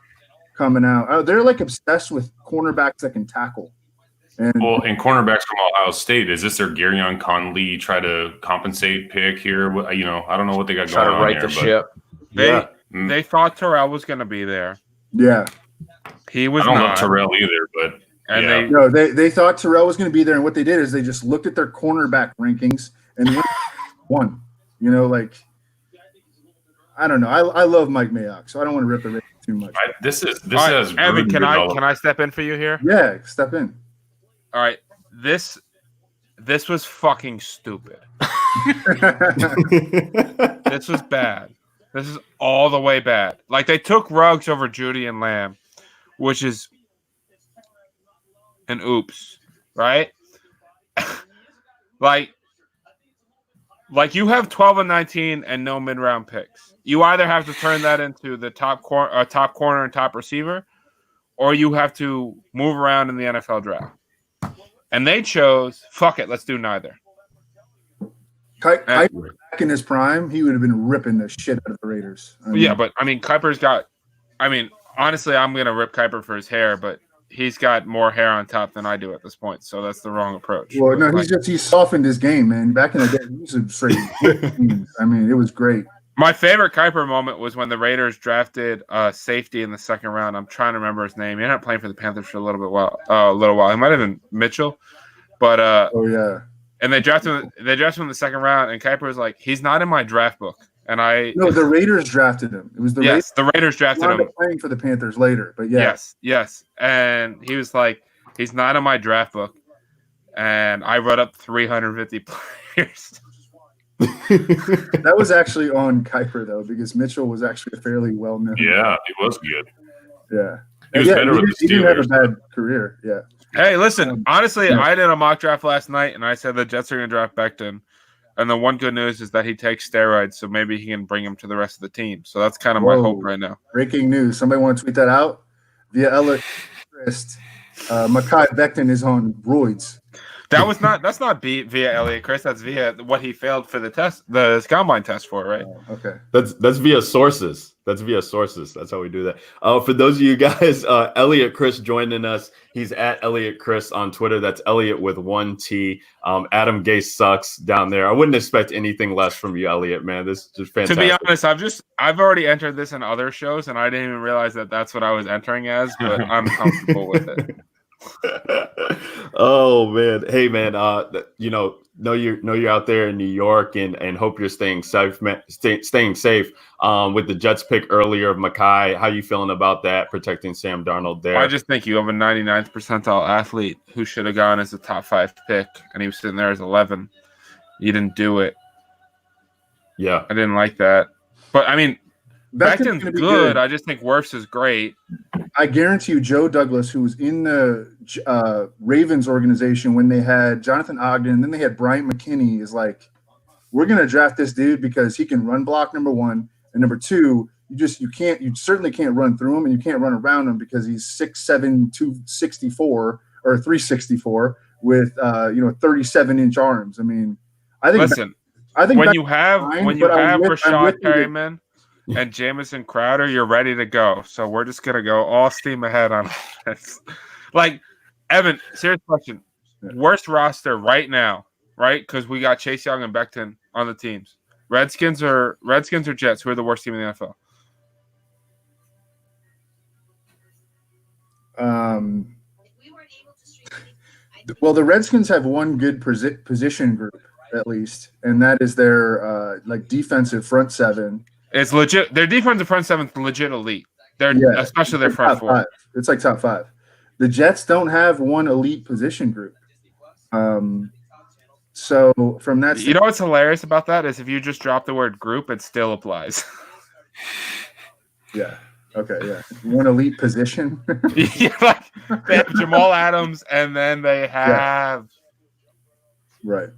coming out. They're like obsessed with cornerbacks that can tackle. And cornerbacks from Ohio State, is this their Garyon Conley try to compensate pick here? I don't know what they got going on here. Try to right the ship. They thought Terrell was going to be there. Yeah. He was I don't not. love Terrell either, but they thought Terrell was going to be there, and what they did is they just looked at their cornerback rankings and won. I don't know. I love Mike Mayock, so I don't want to rip it too much. This right, has Evan, can I step in for you here? Yeah, step in. All right, this was fucking stupid. This was bad. This is all the way bad. Like, they took Ruggs over Judy and Lamb, which is an oops, right? Like, Like you have 12 and 19 and no mid-round picks. You either have to turn that into the top corner and top receiver, or you have to move around in the NFL draft. And they chose, fuck it, let's do neither. Kuiper back in his prime, he would have been ripping the shit out of the Raiders. But I mean, Kuiper's got. I mean, honestly, I'm gonna rip Kuiper for his hair, but he's got more hair on top than I do at this point, so that's the wrong approach. Well, no, he's softened his game, man. Back in the day, he was a straight. I mean, it was great. My favorite Kuiper moment was when the Raiders drafted safety in the second round. I'm trying to remember his name. He ended up playing for the Panthers for a little while. He might have been Mitchell, but oh yeah. And they drafted him in the second round, and Kuiper was like, "He's not in my draft book." And the Raiders drafted him. It was the Raiders drafted him. Playing for the Panthers later, but yes, and he was like, "He's not in my draft book," and I wrote up 350 players. That was actually on Kuiper though, because Mitchell was actually fairly well known. Yeah, he was good. Yeah, he was better with the Steelers. He didn't have a bad career. Yeah. Hey, listen. Honestly, I did a mock draft last night, and I said the Jets are going to draft Becton. And the one good news is that he takes steroids, so maybe he can bring him to the rest of the team. So that's kind of my hope right now. Breaking news! Somebody want to tweet that out via Eliot Crist. Mekhi Becton is on roids. That's not via Eliot Crist. That's via what he failed for the test, the combine test for, right? Okay. That's via sources. That's how we do that. For those of you guys, Eliot Crist joining us. He's at Eliot Crist on Twitter. That's Eliot with 1 T. Adam Gase sucks down there. I wouldn't expect anything less from you, Eliot, man. This is just fantastic. To be honest, I've already entered this in other shows, and I didn't even realize that that's what I was entering as, but I'm comfortable with it. Oh man, hey man, know you're out there in New York, and hope you're staying safe, man. Staying safe. With the Jets pick earlier of Mekhi, how you feeling about that? Protecting Sam Darnold there. I just think you have a 99th percentile athlete who should have gone as a top 5 pick, and he was sitting there as 11. You didn't do it. Yeah, I didn't like that. But I mean, Becton's good. I just think Wirfs is great. I guarantee you, Joe Douglas, who was in the Ravens organization when they had Jonathan Ogden, and then they had Bryant McKinney, is like, we're going to draft this dude because he can run block, number one, and number two, you certainly can't run through him, and you can't run around him because he's 6'7", 264 or 364 with 37-inch arms. I mean, I think when you have Rashad Perryman and Jamison Crowder, you're ready to go. So we're just gonna go all steam ahead on this. Like, Evan, serious question: worst roster right now, right? Because we got Chase Young and Becton on the teams. Redskins or Jets? Who are the worst team in the NFL? Well, the Redskins have one good position group at least, and that is their defensive front seven. It's legit. Their defensive front seven is legit elite. Especially their front four. 5. It's like top 5. The Jets don't have one elite position group. So from that, you know what's hilarious about that is if you just drop the word group, it still applies. Yeah. Okay. Yeah. One elite position. They have Jamal Adams, and then they have right.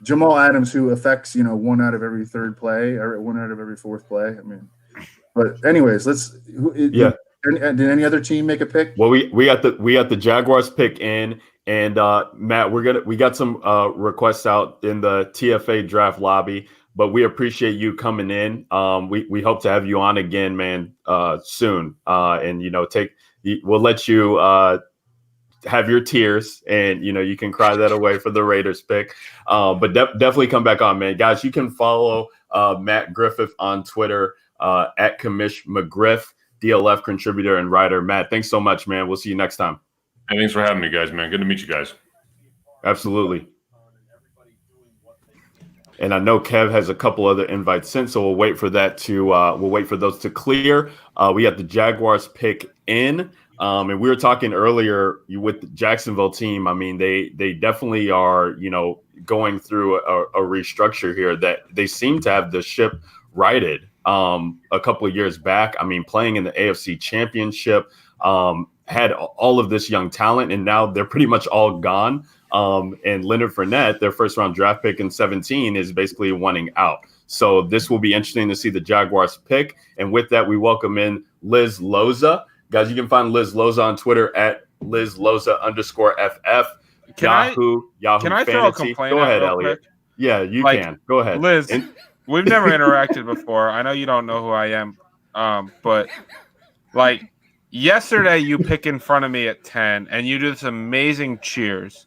Jamal Adams, who affects, 1 out of every 3rd play or 1 out of every 4th play. I mean, but anyways, did any other team make a pick? Well, we got the Jaguars pick in, and Matt, we got some requests out in the TFA draft lobby, but we appreciate you coming in. We hope to have you on again, man, soon. And we'll let you have your tears, and you can cry that away for the Raiders pick, but definitely come back on, man. Guys, you can follow Matt Griffith on Twitter at Commish McGriff, DLF contributor and writer. Matt, thanks so much, man. We'll see you next time. Hey, thanks for having me, guys, man. Good to meet you guys. Absolutely. And I know Kev has a couple other invites sent, so we'll wait for that to we'll wait for those to clear. We have the Jaguars pick in. And we were talking earlier with the Jacksonville team. I mean, they definitely are, going through a restructure here that they seem to have the ship righted a couple of years back. I mean, playing in the AFC Championship, had all of this young talent, and now they're pretty much all gone. And Leonard Fournette, their first round draft pick in 17, is basically wanting out. So this will be interesting to see the Jaguars pick. And with that, we welcome in Liz Loza. Guys, you can find Liz Loza on Twitter at LizLoza_FF. Yahoo Can I throw a Fantasy. complaint Go out ahead, real Elliot. quick? Yeah, you can. Go ahead. Liz, we've never interacted before. I know you don't know who I am. But like yesterday you pick in front of me at 10 and you do this amazing cheers.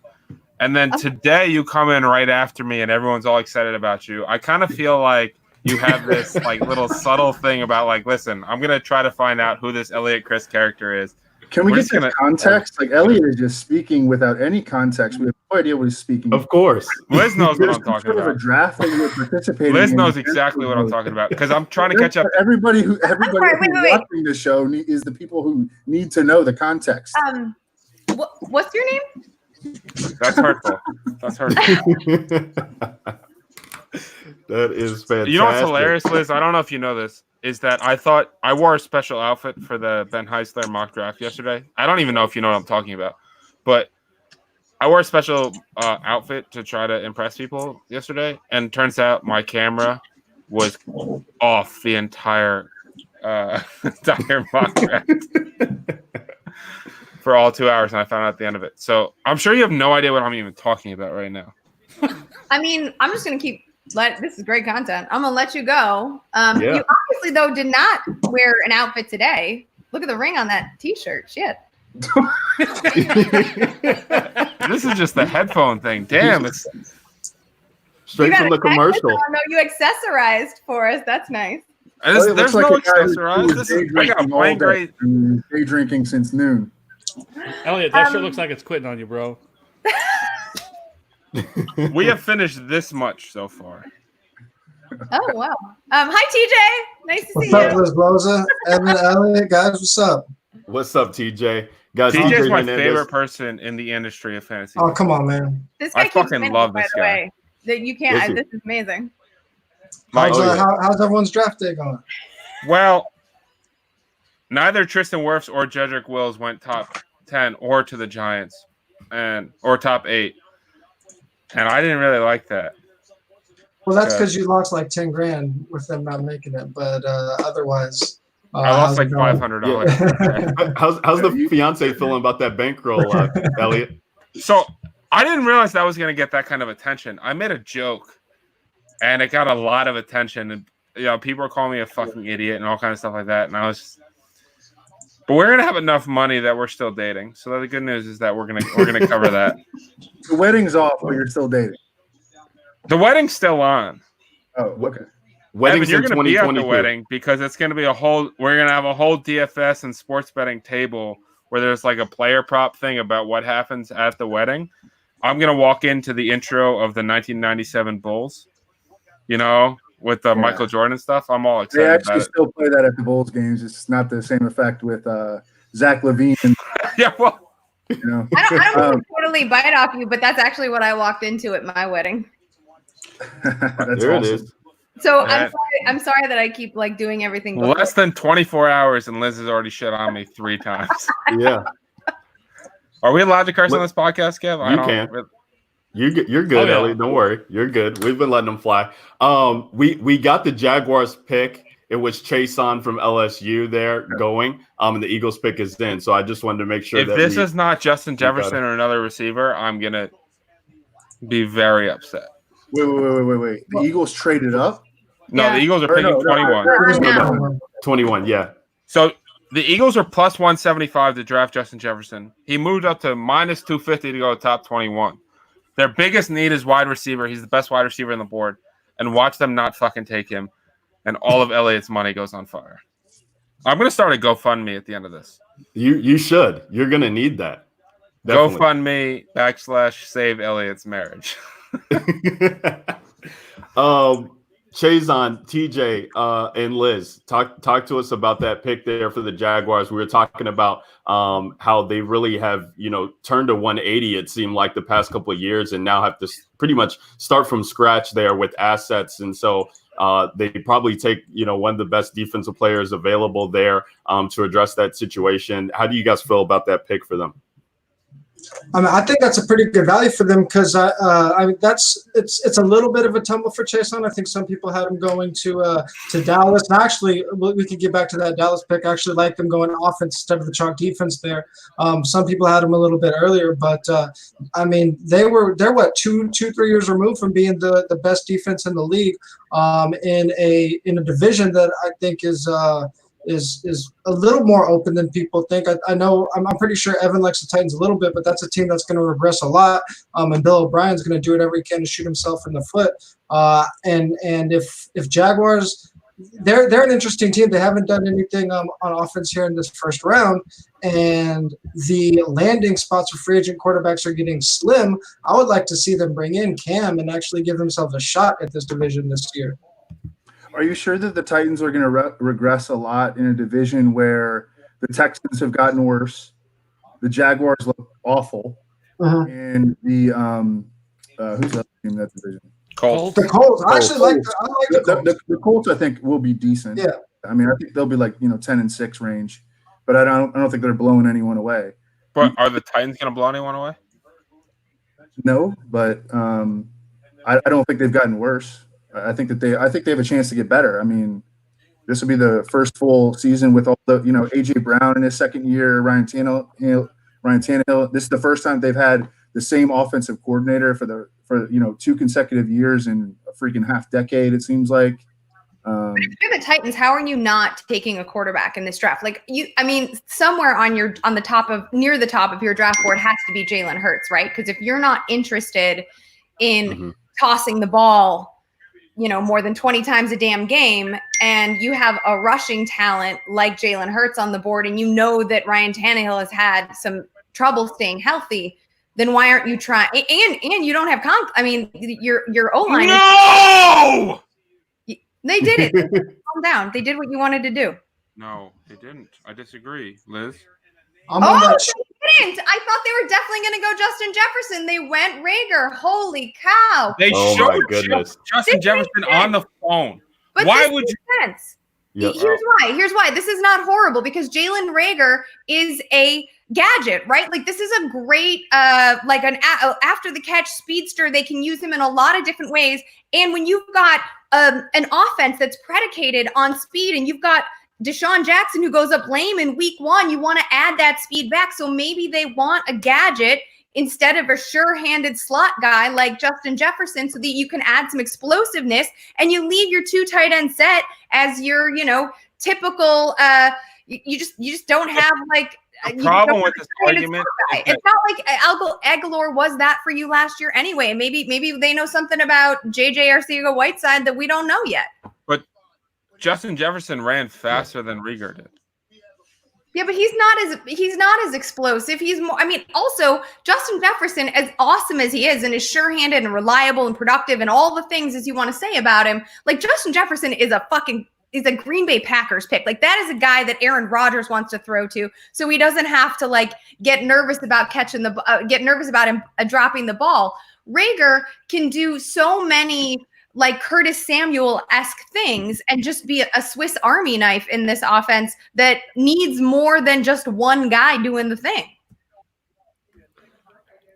And then today you come in right after me and everyone's all excited about you. I kind of feel like you have this like little subtle thing about like, listen, I'm going to try to find out who this Eliot Crist character is. Can we get this context? Like Elliot is just speaking without any context. We have no idea what he's speaking. Of course. Liz knows what I'm talking about. A draft that you're participating Liz in. knows exactly what I'm talking about because I'm trying to catch up. Everybody who's watching the show is the people who need to know the context. What's your name? That's hurtful. That's hurtful. That is fantastic. You know what's hilarious, Liz? I don't know if you know this. Is that I thought I wore a special outfit for the Ben Heisler mock draft yesterday. I don't even know if you know what I'm talking about, but I wore a special outfit to try to impress people yesterday, and turns out my camera was off the entire mock draft for all 2 hours, and I found out at the end of it. So I'm sure you have no idea what I'm even talking about right now. I mean, I'm just gonna keep. This is great content. I'm gonna let you go. Yeah. You obviously though did not wear an outfit today. Look at the ring on that T-shirt. Shit. This is just the headphone thing. Damn, it's straight from the commercial. No, you accessorized for us. That's nice. There's no accessorized. This is I got plain great. Day drinking since noon. Elliot, that shirt looks like it's quitting on you, bro. We have finished this much so far. Oh wow. Hi TJ. Nice to see What's up, you. Liz Loza? Evan, Elliot, guys, what's up? What's up, TJ? Guys, TJ is my Hernandez. favorite person in the industry of fantasy. Oh, come on, man. This guy I keeps fucking winning, love by this the guy. way. That you can't. Does he? This is amazing. How's everyone's draft day going? Well, neither Tristan Wirfs or Jedrick Wills went top 10 or to the Giants or top 8. And I didn't really like that. Well, that's because you lost like 10 grand with them not making it. But otherwise, I lost like $500. How's the fiance feeling about that bankroll, Elliot? So I didn't realize that was going to get that kind of attention. I made a joke, and it got a lot of attention. And people were calling me a fucking idiot and all kinds of stuff like that. And I was, but we're gonna have enough money that we're still dating. So the good news is that we're gonna cover that. The wedding's off, but you're still dating. The wedding's still on. Oh, okay. Wedding's Evan, you're in going to be at the 2022. wedding because it's going to be we're going to have a whole DFS and sports betting table where there's like a player prop thing about what happens at the wedding. I'm going to walk into the intro of the 1997 Bulls, with the Michael Jordan stuff. I'm all excited They actually about it. still play that at the Bulls games. It's not the same effect with Zach LaVine. Yeah, well, I don't want to totally bite off you, but that's actually what I walked into at my wedding. That's There awesome. it is. So I'm sorry that I keep like doing everything. Less than 24 hours and Liz has already shit on me 3 times. Yeah. Are we allowed to curse on this podcast, Kev? You can. You're good, Elliot. Don't worry. You're good. We've been letting them fly. We got the Jaguars pick. It was Chase on from LSU there going. And the Eagles pick is in. So I just wanted to make sure If this is not Justin Jefferson or another receiver, I'm gonna be very upset. Wait. The Eagles traded up? No, the Eagles are picking 21. 21, yeah. So the Eagles are plus 175 to draft Justin Jefferson. He moved up to minus 250 to go top 21. Their biggest need is wide receiver. He's the best wide receiver on the board. And watch them not fucking take him. And all of Elliot's money goes on fire. I'm going to start a GoFundMe at the end of this. You should. You're going to need that. Definitely. GoFundMe / save Elliot's marriage. Chazon, TJ, and Liz, talk to us about that pick there for the Jaguars. We were talking about how they really have, turned a 180, it seemed like, the past couple of years, and now have to pretty much start from scratch there with assets. And so They probably take, one of the best defensive players available there to address that situation. How do you guys feel about that pick for them? I mean, I think that's a pretty good value for them because I mean it's a little bit of a tumble for Chase Young. I think some people had him going to Dallas. And actually, we could get back to that Dallas pick. I actually like them going offense instead of the chalk defense there. Some people had him a little bit earlier, but I mean they're what 3 years removed from being the best defense in the league in a division that I think is a little more open than people think. I know I'm pretty sure Evan likes the Titans a little bit, but that's a team that's going to regress a lot. And Bill O'Brien's going to do whatever he can to shoot himself in the foot. And if Jaguars, they're an interesting team. They haven't done anything on offense here in this first round, and the landing spots for free agent quarterbacks are getting slim. I would like to see them bring in Cam and actually give themselves a shot at this division this year. Are you sure that the Titans are going to regress a lot in a division where the Texans have gotten worse, the Jaguars look awful, and the who's the other team in that division? Colts. The Colts. I actually like the Colts. The Colts, I think, will be decent. Yeah. I mean, I think they'll be like 10-6 range, but I don't think they're blowing anyone away. But are the Titans going to blow anyone away? No, but I don't think they've gotten worse. I think they have a chance to get better. I mean, this will be the first full season with all the AJ Brown in his second year, Ryan Tannehill. This is the first time they've had the same offensive coordinator for 2 consecutive years in a freaking half decade. It seems like. If you're the Titans, how are you not taking a quarterback in this draft? Somewhere near the top of your draft board has to be Jalen Hurts, right? Because if you're not interested in tossing the ball more than 20 times a damn game, and you have a rushing talent like Jalen Hurts on the board, and you know that Ryan Tannehill has had some trouble staying healthy, then why aren't you trying? And you don't have your O-line. No! They did it. Calm down. They did what you wanted to do. No, they didn't. I disagree, Liz. They didn't. I thought they were definitely going to go Justin Jefferson. They went Rager. Holy cow! They showed Justin Jefferson on the phone. But why would you? Sense. Yep. Here's why. This is not horrible because Jalen Rager is a gadget, right? Like this is a great, like an after the catch speedster. They can use him in a lot of different ways. And when you've got an offense that's predicated on speed, and you've got Deshaun Jackson who goes up lame in week 1, you want to add that speed back. So maybe they want a gadget instead of a sure-handed slot guy like Justin Jefferson so that you can add some explosiveness and you leave your 2 tight end set as your, typical, you just don't have like the problem with this argument. It's not like Aguilar was that for you last year anyway. Maybe they know something about JJ Arcega-Whiteside that we don't know yet. But Justin Jefferson ran faster than Reagor did. Yeah, but he's not as explosive. He's more. I mean, also Justin Jefferson, as awesome as he is, and is sure-handed and reliable and productive, and all the things as you want to say about him, like Justin Jefferson is a Green Bay Packers pick. Like that is a guy that Aaron Rodgers wants to throw to, so he doesn't have to get nervous about him dropping the ball. Rager can do so many Curtis Samuel-esque things and just be a Swiss Army knife in this offense that needs more than just one guy doing the thing.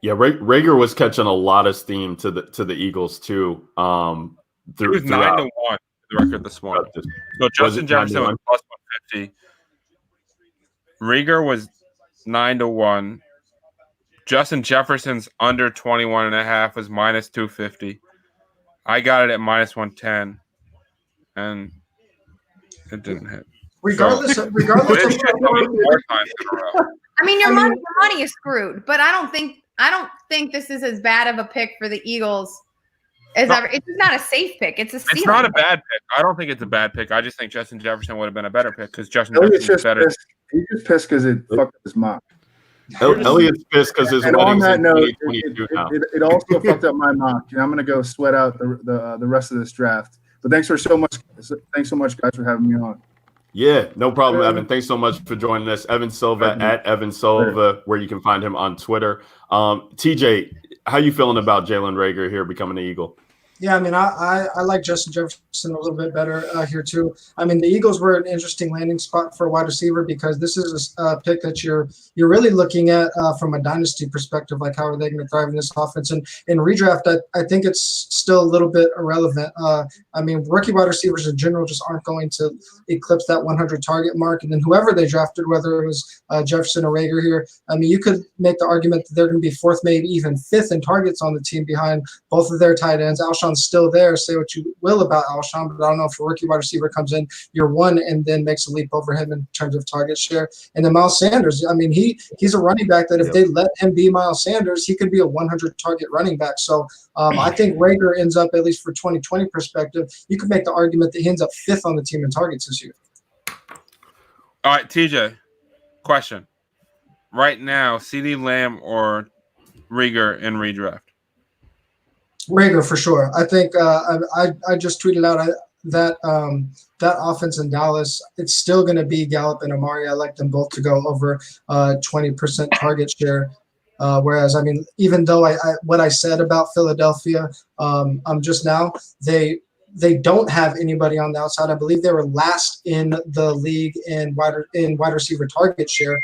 Yeah, Rager was catching a lot of steam to the Eagles too. It was 9-1 the record this morning. So Justin Jefferson was plus 150. Rager was 9-1. Justin Jefferson's under 21.5 was minus 250. I got it at minus 110, and it didn't hit. Regardless of I mean, your money is screwed, but I don't think this is as bad of a pick for the Eagles as ever. It's not a safe pick. It's not a bad pick. I don't think it's a bad pick. I just think Justin Jefferson would have been a better pick because Justin Jefferson is better. He's just pissed because it fucked his mock. Eliot's pissed because his wedding's in 2022 now. It also fucked up my mock. I'm going to go sweat out the rest of this draft. But thanks so much, guys, for having me on. Yeah, no problem, Evan. Thanks so much for joining us. Evan Silva at Evan Silva, where you can find him on Twitter. TJ, how you feeling about Jalen Rager here becoming an Eagle? Yeah, I mean, I like Justin Jefferson a little bit better here too. I mean, the Eagles were an interesting landing spot for a wide receiver because this is a pick that you're really looking at from a dynasty perspective, like how are they going to thrive in this offense? And in redraft, I think it's still a little bit irrelevant. I mean, rookie wide receivers in general just aren't going to eclipse that 100 target mark. And then whoever they drafted, whether it was Jefferson or Rager here, I mean, you could make the argument that they're going to be fourth, maybe even fifth in targets on the team behind both of their tight ends. Alshon's still there. Say what you will about Alshon, but I don't know if a rookie wide receiver comes in year one and then makes a leap over him in terms of target share. And then Miles Sanders, I mean, he's a running back that if they let him be Miles Sanders, he could be a 100 target running back. So I think Rager ends up, at least for 2020 perspective, you could make the argument that he ends up fifth on the team in targets this year. All right, TJ, question. Right now, CeeDee Lamb or Rager in redraft? Rager for sure. I think I just tweeted out that that offense in Dallas, it's still going to be Gallup and Amari. I like them both to go over 20% target share. Whereas, I mean, even though what I said about Philadelphia, just now, they don't have anybody on the outside. I believe they were last in the league in wide receiver target share.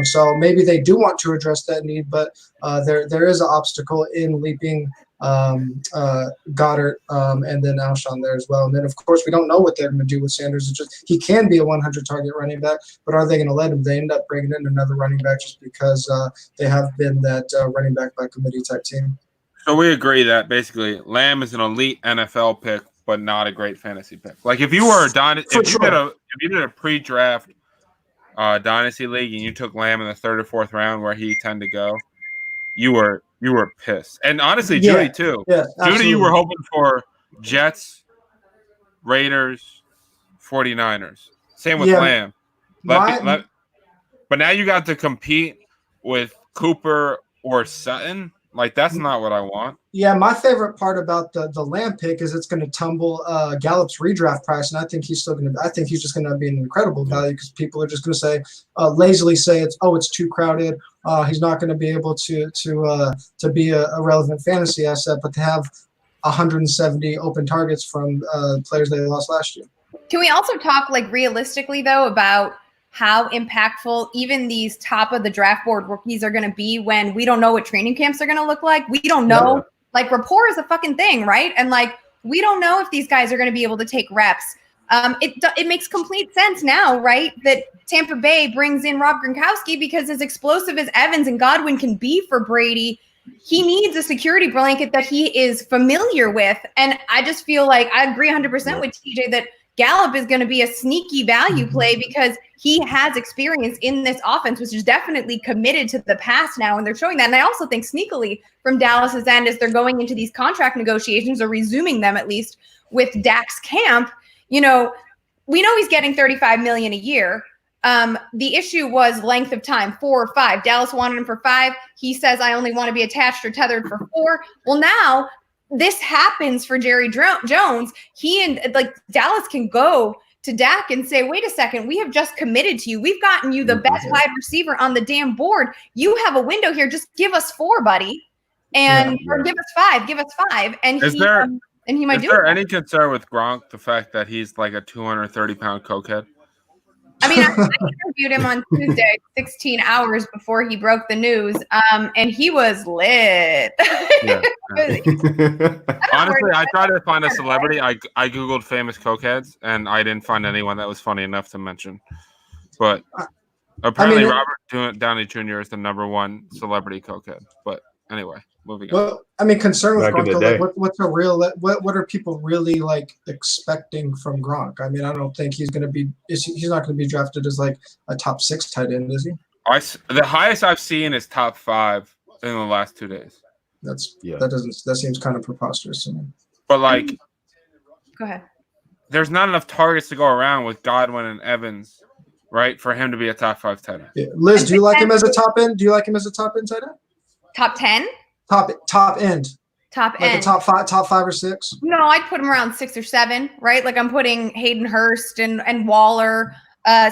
So maybe they do want to address that need, but there is an obstacle in leaping Goddard and then Alshon there as well. And then, of course, we don't know what they're going to do with Sanders. It's just he can be a 100 target running back, but are they going to let him? They end up bringing in another running back just because they have been that running back by committee type team. So we agree that basically Lamb is an elite NFL pick, but not a great fantasy pick. Like if you were if you did a pre-draft dynasty league and you took Lamb in the third or fourth round where he tended to go, you were pissed. And honestly, Judy too. Yeah, Judy, you were hoping for Jets, Raiders, 49ers. Same with Lamb. But now you got to compete with Cooper or Sutton. Like that's not what I want. Yeah, my favorite part about the Lamb pick is it's going to tumble Gallup's redraft price, and I think he's still going to. I think he's just going to be an incredible value because people are just going to say lazily say it's too crowded. He's not going to be able to be a relevant fantasy asset, but to have 170 open targets from players they lost last year. Can we also talk like realistically though about how impactful even these top of the draft board rookies are going to be when we don't know what training camps are going to look like? We don't know. Yeah. Like rapport is a fucking thing, right? And like we don't know if these guys are going to be able to take reps. It makes complete sense now, right? That Tampa Bay brings in Rob Gronkowski because as explosive as Evans and Godwin can be for Brady, he needs a security blanket that he is familiar with. And I just feel like I agree 100% with TJ that Gallup is going to be a sneaky value play because he has experience in this offense, which is definitely committed to the pass now, and they're showing that. And I also think sneakily from Dallas's end, as they're going into these contract negotiations or resuming them at least with Dak's camp, we know he's getting $35 million a year. The issue was length of time, 4 or 5. Dallas wanted him for 5. He says, I only want to be attached or tethered for 4. Well, now this happens for Jerry Jones. He and Dallas can go to Dak and say, wait a second, we have just committed to you. We've gotten you the best wide receiver on the damn board. You have a window here. Just give us 4, buddy. Or give us 5. And he might do it. Is there any concern with Gronk, the fact that he's like a 230-pound cokehead? I mean, I interviewed him on Tuesday, 16 hours before he broke the news, and he was lit. Yeah. Honestly, I tried to find a celebrity. I Googled famous cokeheads, and I didn't find anyone that was funny enough to mention. But apparently Robert Downey Jr. is the #1 celebrity cokehead. But anyway, moving on. Well, I mean, concern with Gronk, like, what's a real? What are people really like expecting from Gronk? I mean, I don't think he's going to be. He's not going to be drafted as like a top 6 tight end, is he? The highest I've seen is top 5 in the last 2 days. That seems kind of preposterous to me. But like, go ahead. There's not enough targets to go around with Godwin and Evans, right, for him to be a top 5 tight end. Yeah. Liz, do you like him as a top end? Do you like him as a top end tight end? Top 10? Top end. Top end. Like a top 5 or 6? No, I'd put him around 6 or 7, right? Like I'm putting Hayden Hurst and Waller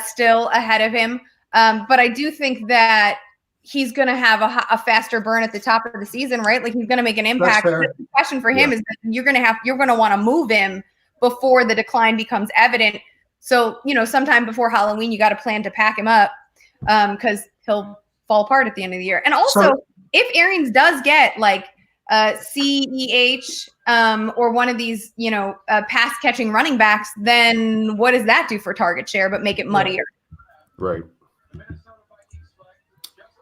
still ahead of him. But I do think that he's going to have a faster burn at the top of the season, right? Like he's going to make an impact. The question for him is that you're going to want to move him before the decline becomes evident. So, sometime before Halloween, you got to plan to pack him up because he'll fall apart at the end of the year. And also, if Arians does get like CEH or one of these, pass catching running backs, then what does that do for target share but make it muddier? Right.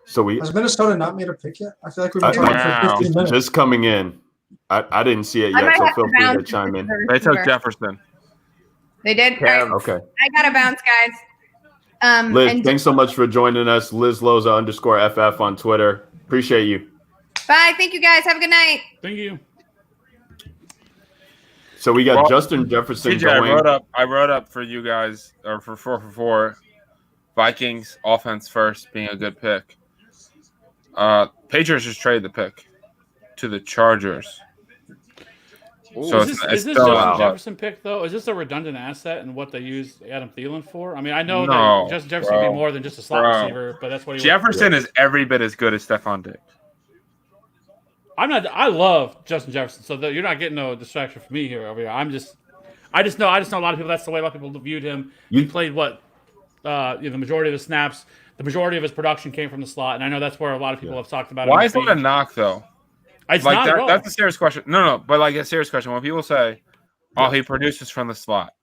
So has Minnesota not made a pick yet? I feel like we've been talking for 15 minutes. Just coming in. I didn't see it yet, so feel free to chime in. They took Jefferson. They did? Yeah, okay. I got to bounce, guys. Liz, thanks so much for joining us. Liz Loza _FF on Twitter. Appreciate you. Bye. Thank you, guys. Have a good night. Thank you. So we got Justin Jefferson TJ, going. I wrote up for you guys, or for 4 for 4, Vikings offense first being a good pick. Patriots just traded the pick to the Chargers. So is this Justin Jefferson pick, though? Is this a redundant asset in what they used Adam Thielen for? I mean, I know that Justin Jefferson would be more than just a slot receiver, but that's what Jefferson is every bit as good as Stephon Diggs. I love Justin Jefferson, so you're not getting no distraction from me here over here. I just know a lot of people. That's the way a lot of people viewed him. He played the majority of his snaps. The majority of his production came from the slot, and I know that's where a lot of people have talked about. Why is that a knock, though? It's not at all. That's a serious question. No, but like a serious question. When people say, "Oh, he produces from the slot,"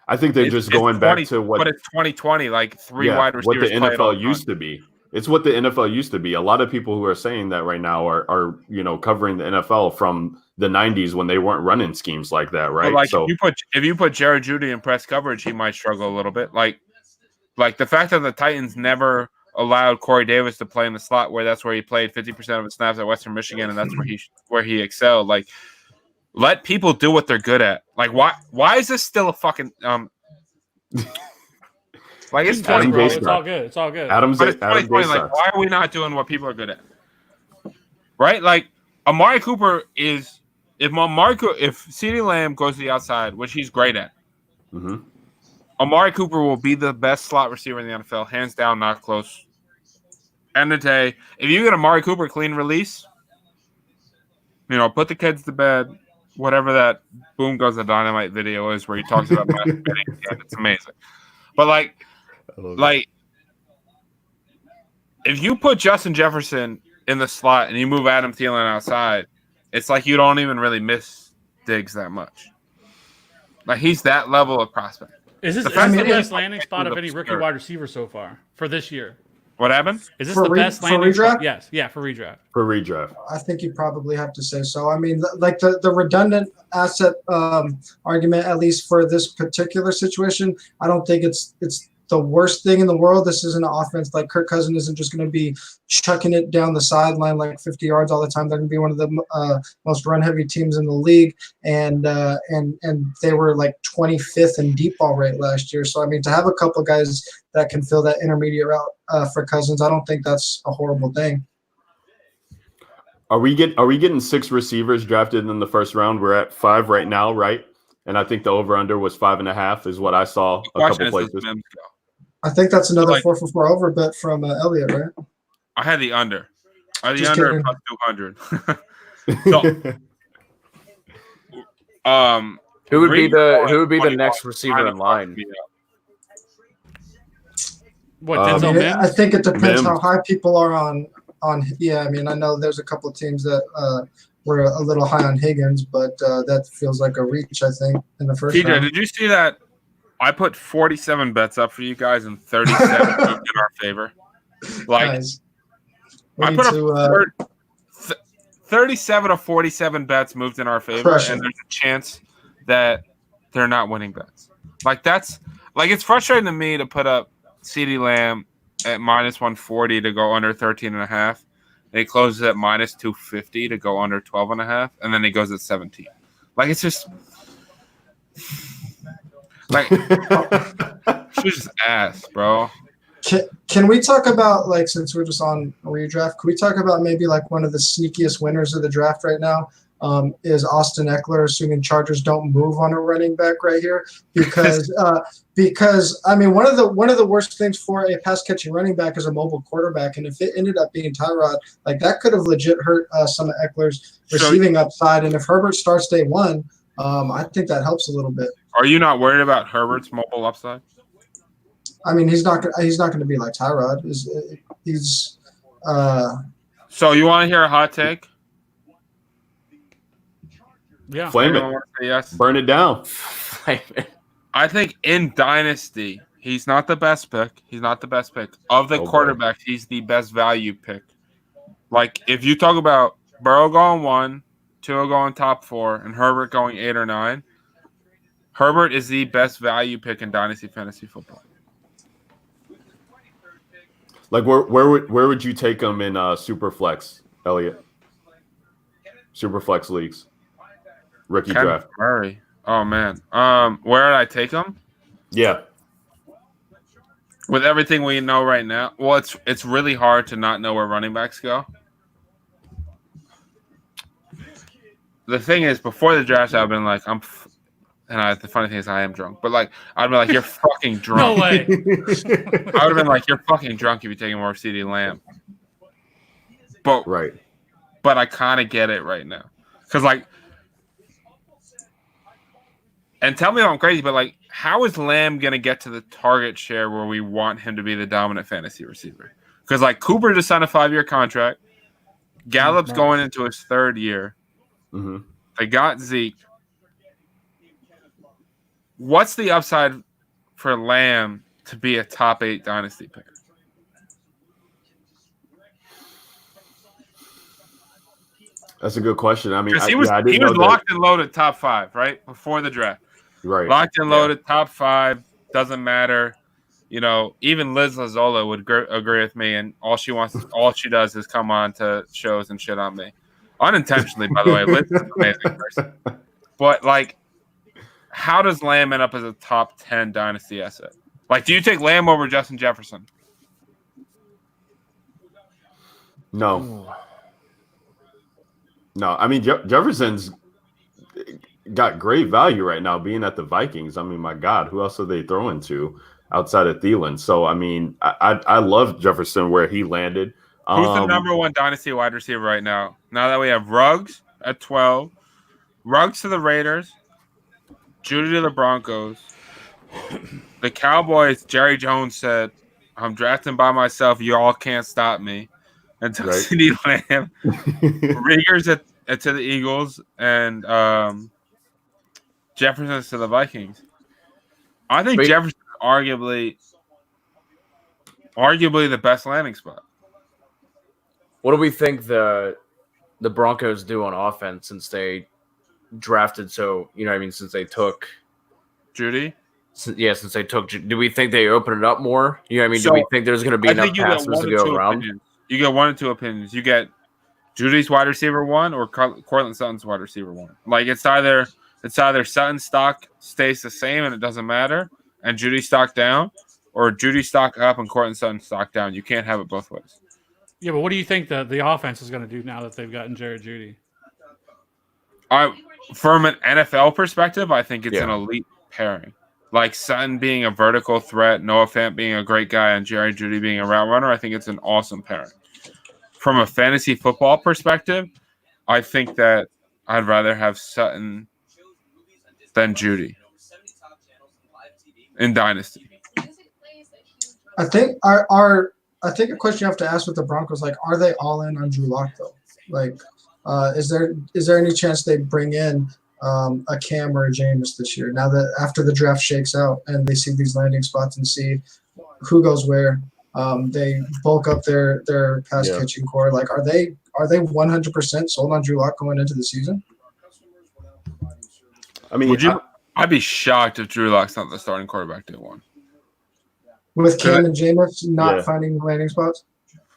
I think they're just going back to what. But it's 2020, like three wide receivers. What the NFL used to be. It's what the NFL used to be. A lot of people who are saying that right now are covering the NFL from the 90s when they weren't running schemes like that, right? But if you put Jared Jeudy in press coverage, he might struggle a little bit. Like the fact that the Titans never allowed Corey Davis to play in the slot, where that's where he played 50% of his snaps at Western Michigan, and that's where he excelled. Like, let people do what they're good at. Like, why is this still a fucking like it's 2020? It's all good. It's all good. It's 2020. Like, why are we not doing what people are good at? Right? Like, Amari Cooper is if CeeDee Lamb goes to the outside, which he's great at. Mm-hmm. Amari Cooper will be the best slot receiver in the NFL, hands down, not close. End of the day, if you get Amari Cooper clean release, put the kids to bed, whatever that Boom Goes the Dynamite video is where he talks about masturbating, it's amazing. But if you put Justin Jefferson in the slot and you move Adam Thielen outside, it's like you don't even really miss Diggs that much. Like, he's that level of prospect. Is this the best landing spot of any rookie wide receiver so far for this year? What happened? Is this the best landing spot? Yes. Yeah, for redraft. For redraft. I think you probably have to say so. I mean, like the redundant asset argument, at least for this particular situation, I don't think it's the worst thing in the world. This isn't an offense like Kirk Cousins isn't just going to be chucking it down the sideline like 50 yards all the time. They're going to be one of the most run-heavy teams in the league, and they were like 25th in deep ball rate last year. So I mean, to have a couple guys that can fill that intermediate route for Cousins, I don't think that's a horrible thing. Are we getting 6 receivers drafted in the first round? We're at 5 right now, right? And I think the over/under was 5.5 is what I saw a couple places. I think that's another 4 for 4 over bet from Eliot, right? I had the under. I had the under plus 200. So, who would be the next receiver in line? What, Denzel Mims? I think it depends how high people are on. Yeah, I mean, I know there's a couple of teams that were a little high on Higgins, but that feels like a reach, I think, in the first round. Did you see that? I put 47 bets up for you guys and 37 moved in our favor. Like, nice. I put up 37 of 47 bets moved in our favor, and there's a chance that they're not winning bets. Like, that's like, it's frustrating to me to put up CeeDee Lamb at minus 140 to go under 13.5. And he closes at minus 250 to go under 12.5, and then he goes at 17. Like, it's just like she's just ass, bro. Can we talk about, like, since we're just on redraft, can we talk about maybe like one of the sneakiest winners of the draft right now? is Austin Eckler, assuming Chargers don't move on a running back right here, because I mean one of the worst things for a pass catching running back is a mobile quarterback, and if it ended up being Tyrod, like that could have legit hurt some of Eckler's receiving upside. And if Herbert starts day one, I think that helps a little bit. Are you not worried about Herbert's mobile upside? I mean, he's not going to be like Tyrod. He's So you want to hear a hot take? Yeah. Flame Anyone it. want to say yes? Burn it down. I think in Dynasty, he's not the best pick. He's not the best pick. Of the quarterbacks, he's the best value pick. Like, if you talk about Burrow going 1, Tua going top 4, and Herbert going 8 or 9, Herbert is the best value pick in Dynasty Fantasy Football. Like, where would you take him in Superflex, Elliot? Superflex leagues. Rookie draft. Murray. Oh, man. Where did I take him? Yeah. With everything we know right now, well, it's really hard to not know where running backs go. The thing is, before the draft, I've been like, the funny thing is, I am drunk. But like, I'd be like, you're fucking drunk. No way. I would have been like, you're fucking drunk if you're taking more CeeDee Lamb. But right. But I kind of get it right now, because like, and tell me if I'm crazy, but like, how is Lamb gonna get to the target share where we want him to be the dominant fantasy receiver? Because like Cooper just signed a 5-year contract. Gallup's going into his 3rd year. Mm-hmm. They got Zeke. What's the upside for Lamb to be a top 8 dynasty pick? That's a good question. I mean, he was locked and loaded top 5, right? Before the draft. Right. Locked and loaded top 5. Doesn't matter. You know, even Liz Lazola would agree with me, and all she does is come on to shows and shit on me. Unintentionally, by the way. Liz is an amazing person. But like, how does Lamb end up as a top 10 dynasty asset? Like, do you take Lamb over Justin Jefferson? No. No, I mean, Jefferson's got great value right now being at the Vikings. I mean, my God, who else are they throwing to outside of Thielen? So, I mean, I love Jefferson where he landed. Who's the number 1 dynasty wide receiver right now? Now that we have Ruggs at 12, Ruggs to the Raiders, Judy to the Broncos, the Cowboys. Jerry Jones said, "I'm drafting by myself. You all can't stop me." Until CeeDee Lamb, Riegers to the Eagles, and Jefferson to the Vikings. I think Jefferson arguably the best landing spot. What do we think the Broncos do on offense since they drafted? So, you know what I mean, since they took Judy? Since they took, do we think they open it up more? You know what I mean? Do we think there's going to be enough passes to go around? Opinions. You get 1 or 2 opinions. You get Judy's wide receiver 1 or Cortland Sutton's wide receiver 1. Like, it's either Sutton's stock stays the same and it doesn't matter, and Judy's stock down, or Judy's stock up and Cortland Sutton's stock down. You can't have it both ways. Yeah, but what do you think the offense is going to do now that they've gotten Jared Judy? From an NFL perspective, I think it's an elite pairing. Like Sutton being a vertical threat, Noah Fant being a great guy, and Jerry Judy being a route runner, I think it's an awesome pairing. From a fantasy football perspective, I think that I'd rather have Sutton than Judy in Dynasty. I think I think a question you have to ask with the Broncos, like, are they all in on Drew Lock though? Like, is there any chance they bring in a Cam or a Jameis this year? Now that after the draft shakes out and they see these landing spots and see who goes where, they bulk up their pass catching core. Like, are they 100% sold on Drew Lock going into the season? I mean, I'd be shocked if Drew Lock's not the starting quarterback day 1. With Cam and Jameis not finding landing spots?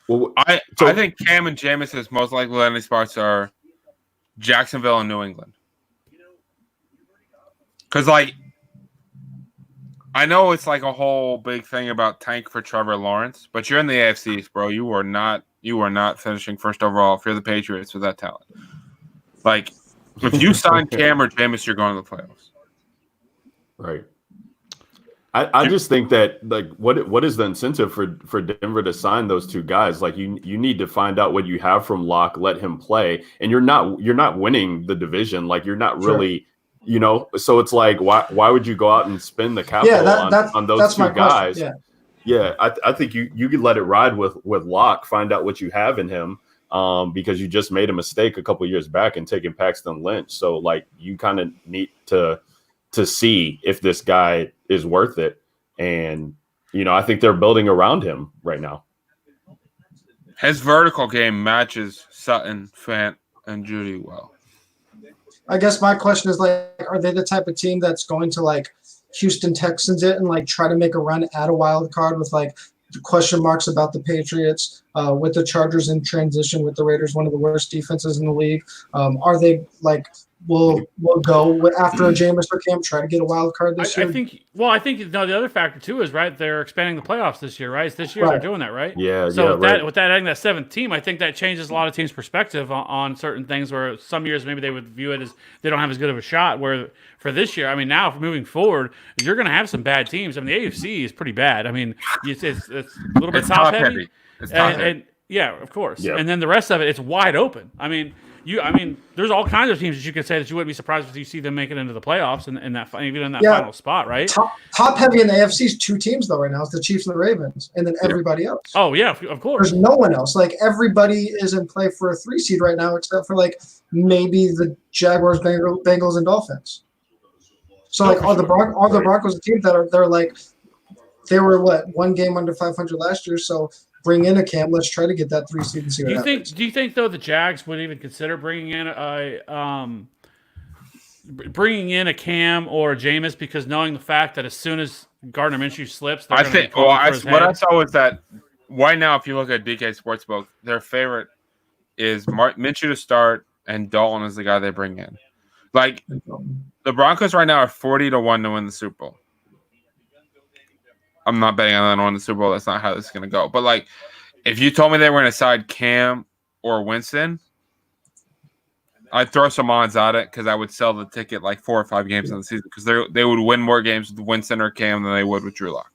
Well, I think Cam and Jameis's most likely landing spots are Jacksonville and New England. Because, like, I know it's like a whole big thing about tank for Trevor Lawrence, but you're in the AFC East, bro. You are not finishing first overall if you're the Patriots with that talent. Like, If you sign Cam or Jameis, you're going to the playoffs. Right. I just think that like what is the incentive for Denver to sign those two guys? Like you need to find out what you have from Locke, let him play, and you're not winning the division. Like you're not really, so it's like why would you go out and spend the capital on those two guys? Yeah, I think you could let it ride with Locke, find out what you have in him, because you just made a mistake a couple of years back and taking Paxton Lynch. So like you kind of need to see if this guy is worth it. And, I think they're building around him right now. His vertical game matches Sutton, Fant, and Judy well. I guess my question is like, are they the type of team that's going to like Houston Texans it and like try to make a run at a wild card with like question marks about the Patriots, with the Chargers in transition, with the Raiders, one of the worst defenses in the league? Are they like will go after a Jameis or Cam, try to get a wild card this year? I think the other factor too is right. They're expanding the playoffs this year, right? It's this year they're doing that, right? Yeah. So with that adding that seventh team, I think that changes a lot of teams' perspective on certain things. Where some years maybe they would view it as they don't have as good of a shot. Where for this year, I mean, now moving forward, you're going to have some bad teams. I mean, the AFC is pretty bad. I mean, it's a little bit top heavy. It's top heavy. And yeah, of course. Yeah. And then the rest of it, it's wide open. I mean, there's all kinds of teams that you could say that you wouldn't be surprised if you see them make it into the playoffs and even in that final spot, right? Top heavy in the AFC is two teams though right now. It's the Chiefs and the Ravens, and then everybody else. Oh yeah, of course. There's no one else. Like everybody is in play for a 3 seed right now, except for like maybe the Jaguars, Bengals, and Dolphins. So like the Broncos a team they're like they were one game under 500 last year, so bring in a Cam. Let's try to get that 3 seed and see what happens. Do you think though the Jags would even consider bringing in a Cam or a Jameis, because knowing the fact that as soon as Gardner Minshew slips, I think. Well, what I saw was that right now, if you look at DK Sportsbook, their favorite is Minshew to start, and Dalton is the guy they bring in. Like the Broncos right now are 40-1 to win the Super Bowl. I'm not betting on them to win the Super Bowl. That's not how this is going to go. But, like, if you told me they were going to side Cam or Winston, I'd throw some odds at it because I would sell the ticket like 4 or 5 games in the season because they would win more games with Winston or Cam than they would with Drew Lock.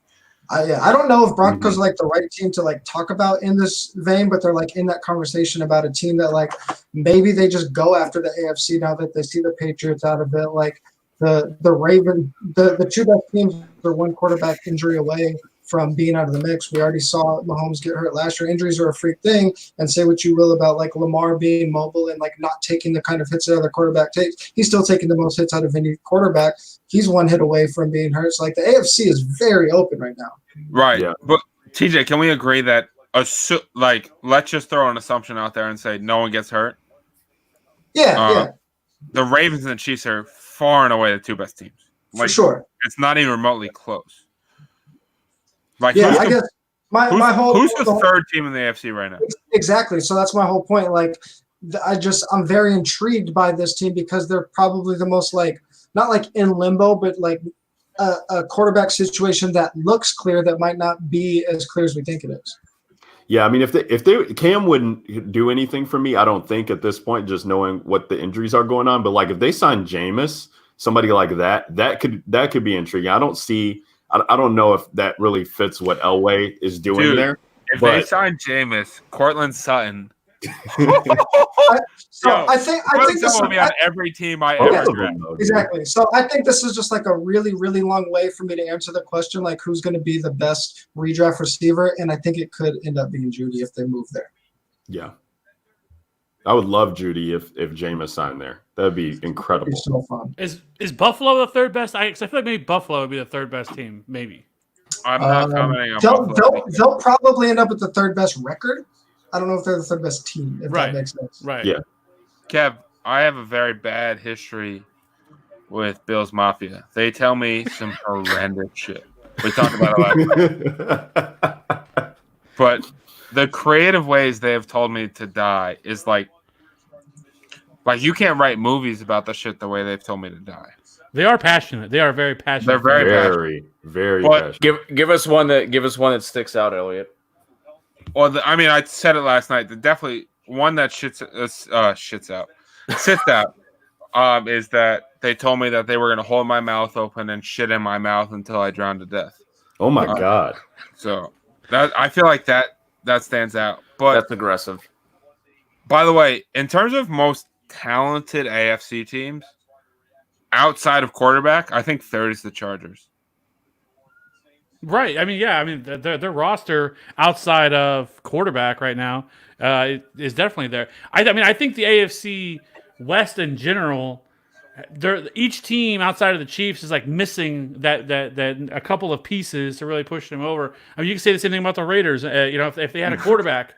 I don't know if Broncos are like the right team to like talk about in this vein, but they're like in that conversation about a team that like maybe they just go after the AFC now that they see the Patriots out of it. Like the Ravens, the two best teams are one quarterback injury away from being out of the mix. We already saw Mahomes get hurt last year. Injuries are a freak thing, and say what you will about like Lamar being mobile and like not taking the kind of hits that other quarterback takes. He's still taking the most hits out of any quarterback. He's 1 hit away from being hurt. So like the AFC is very open right now. Right. Yeah. But TJ, can we agree that let's just throw an assumption out there and say no one gets hurt? Yeah. The Ravens and the Chiefs are far and away the 2 best teams. For sure. It's not even remotely close. Like, I guess my whole who's the third team in the AFC right now? Exactly. So that's my whole point. Like, I'm very intrigued by this team because they're probably the most like not like in limbo, but like a quarterback situation that looks clear that might not be as clear as we think it is. Yeah, I mean, if Cam wouldn't do anything for me, I don't think at this point, just knowing what the injuries are going on. But like if they sign Jameis, somebody like that could be intriguing. I don't know if that really fits what Elway is doing there. If they sign Jameis, Cortland Sutton. I think this will be on every team I ever draft. Exactly. So I think this is just like a really, really long way for me to answer the question, like who's going to be the best redraft receiver, and I think it could end up being Judy if they move there. Yeah, I would love Judy if Jameis signed there. That'd be incredible. It'd be so fun. Is Buffalo the third best? I feel like maybe Buffalo would be the third best team. Maybe. I'm not commenting on Buffalo. They'll probably end up with the third best record. I don't know if they're the third best team, if that makes sense. Right. Yeah. Kev, I have a very bad history with Bills Mafia. They tell me some horrendous shit. We talked about it last night. But the creative ways they have told me to die is like you can't write movies about the shit the way they've told me to die. They are passionate. They are very passionate. They're very passionate. Give us one that sticks out, Elliot. Well, I said it last night. Definitely one that sits out is that they told me that they were going to hold my mouth open and shit in my mouth until I drowned to death. Oh my God! So that I feel like that stands out. But that's aggressive. By the way, in terms of most talented AFC teams outside of quarterback, I think third is the Chargers. Right. I mean, yeah. I mean, their roster outside of quarterback right now is definitely there. I mean, I think the AFC West in general, each team outside of the Chiefs is like missing that a couple of pieces to really push them over. I mean, you can say the same thing about the Raiders. If they had a quarterback.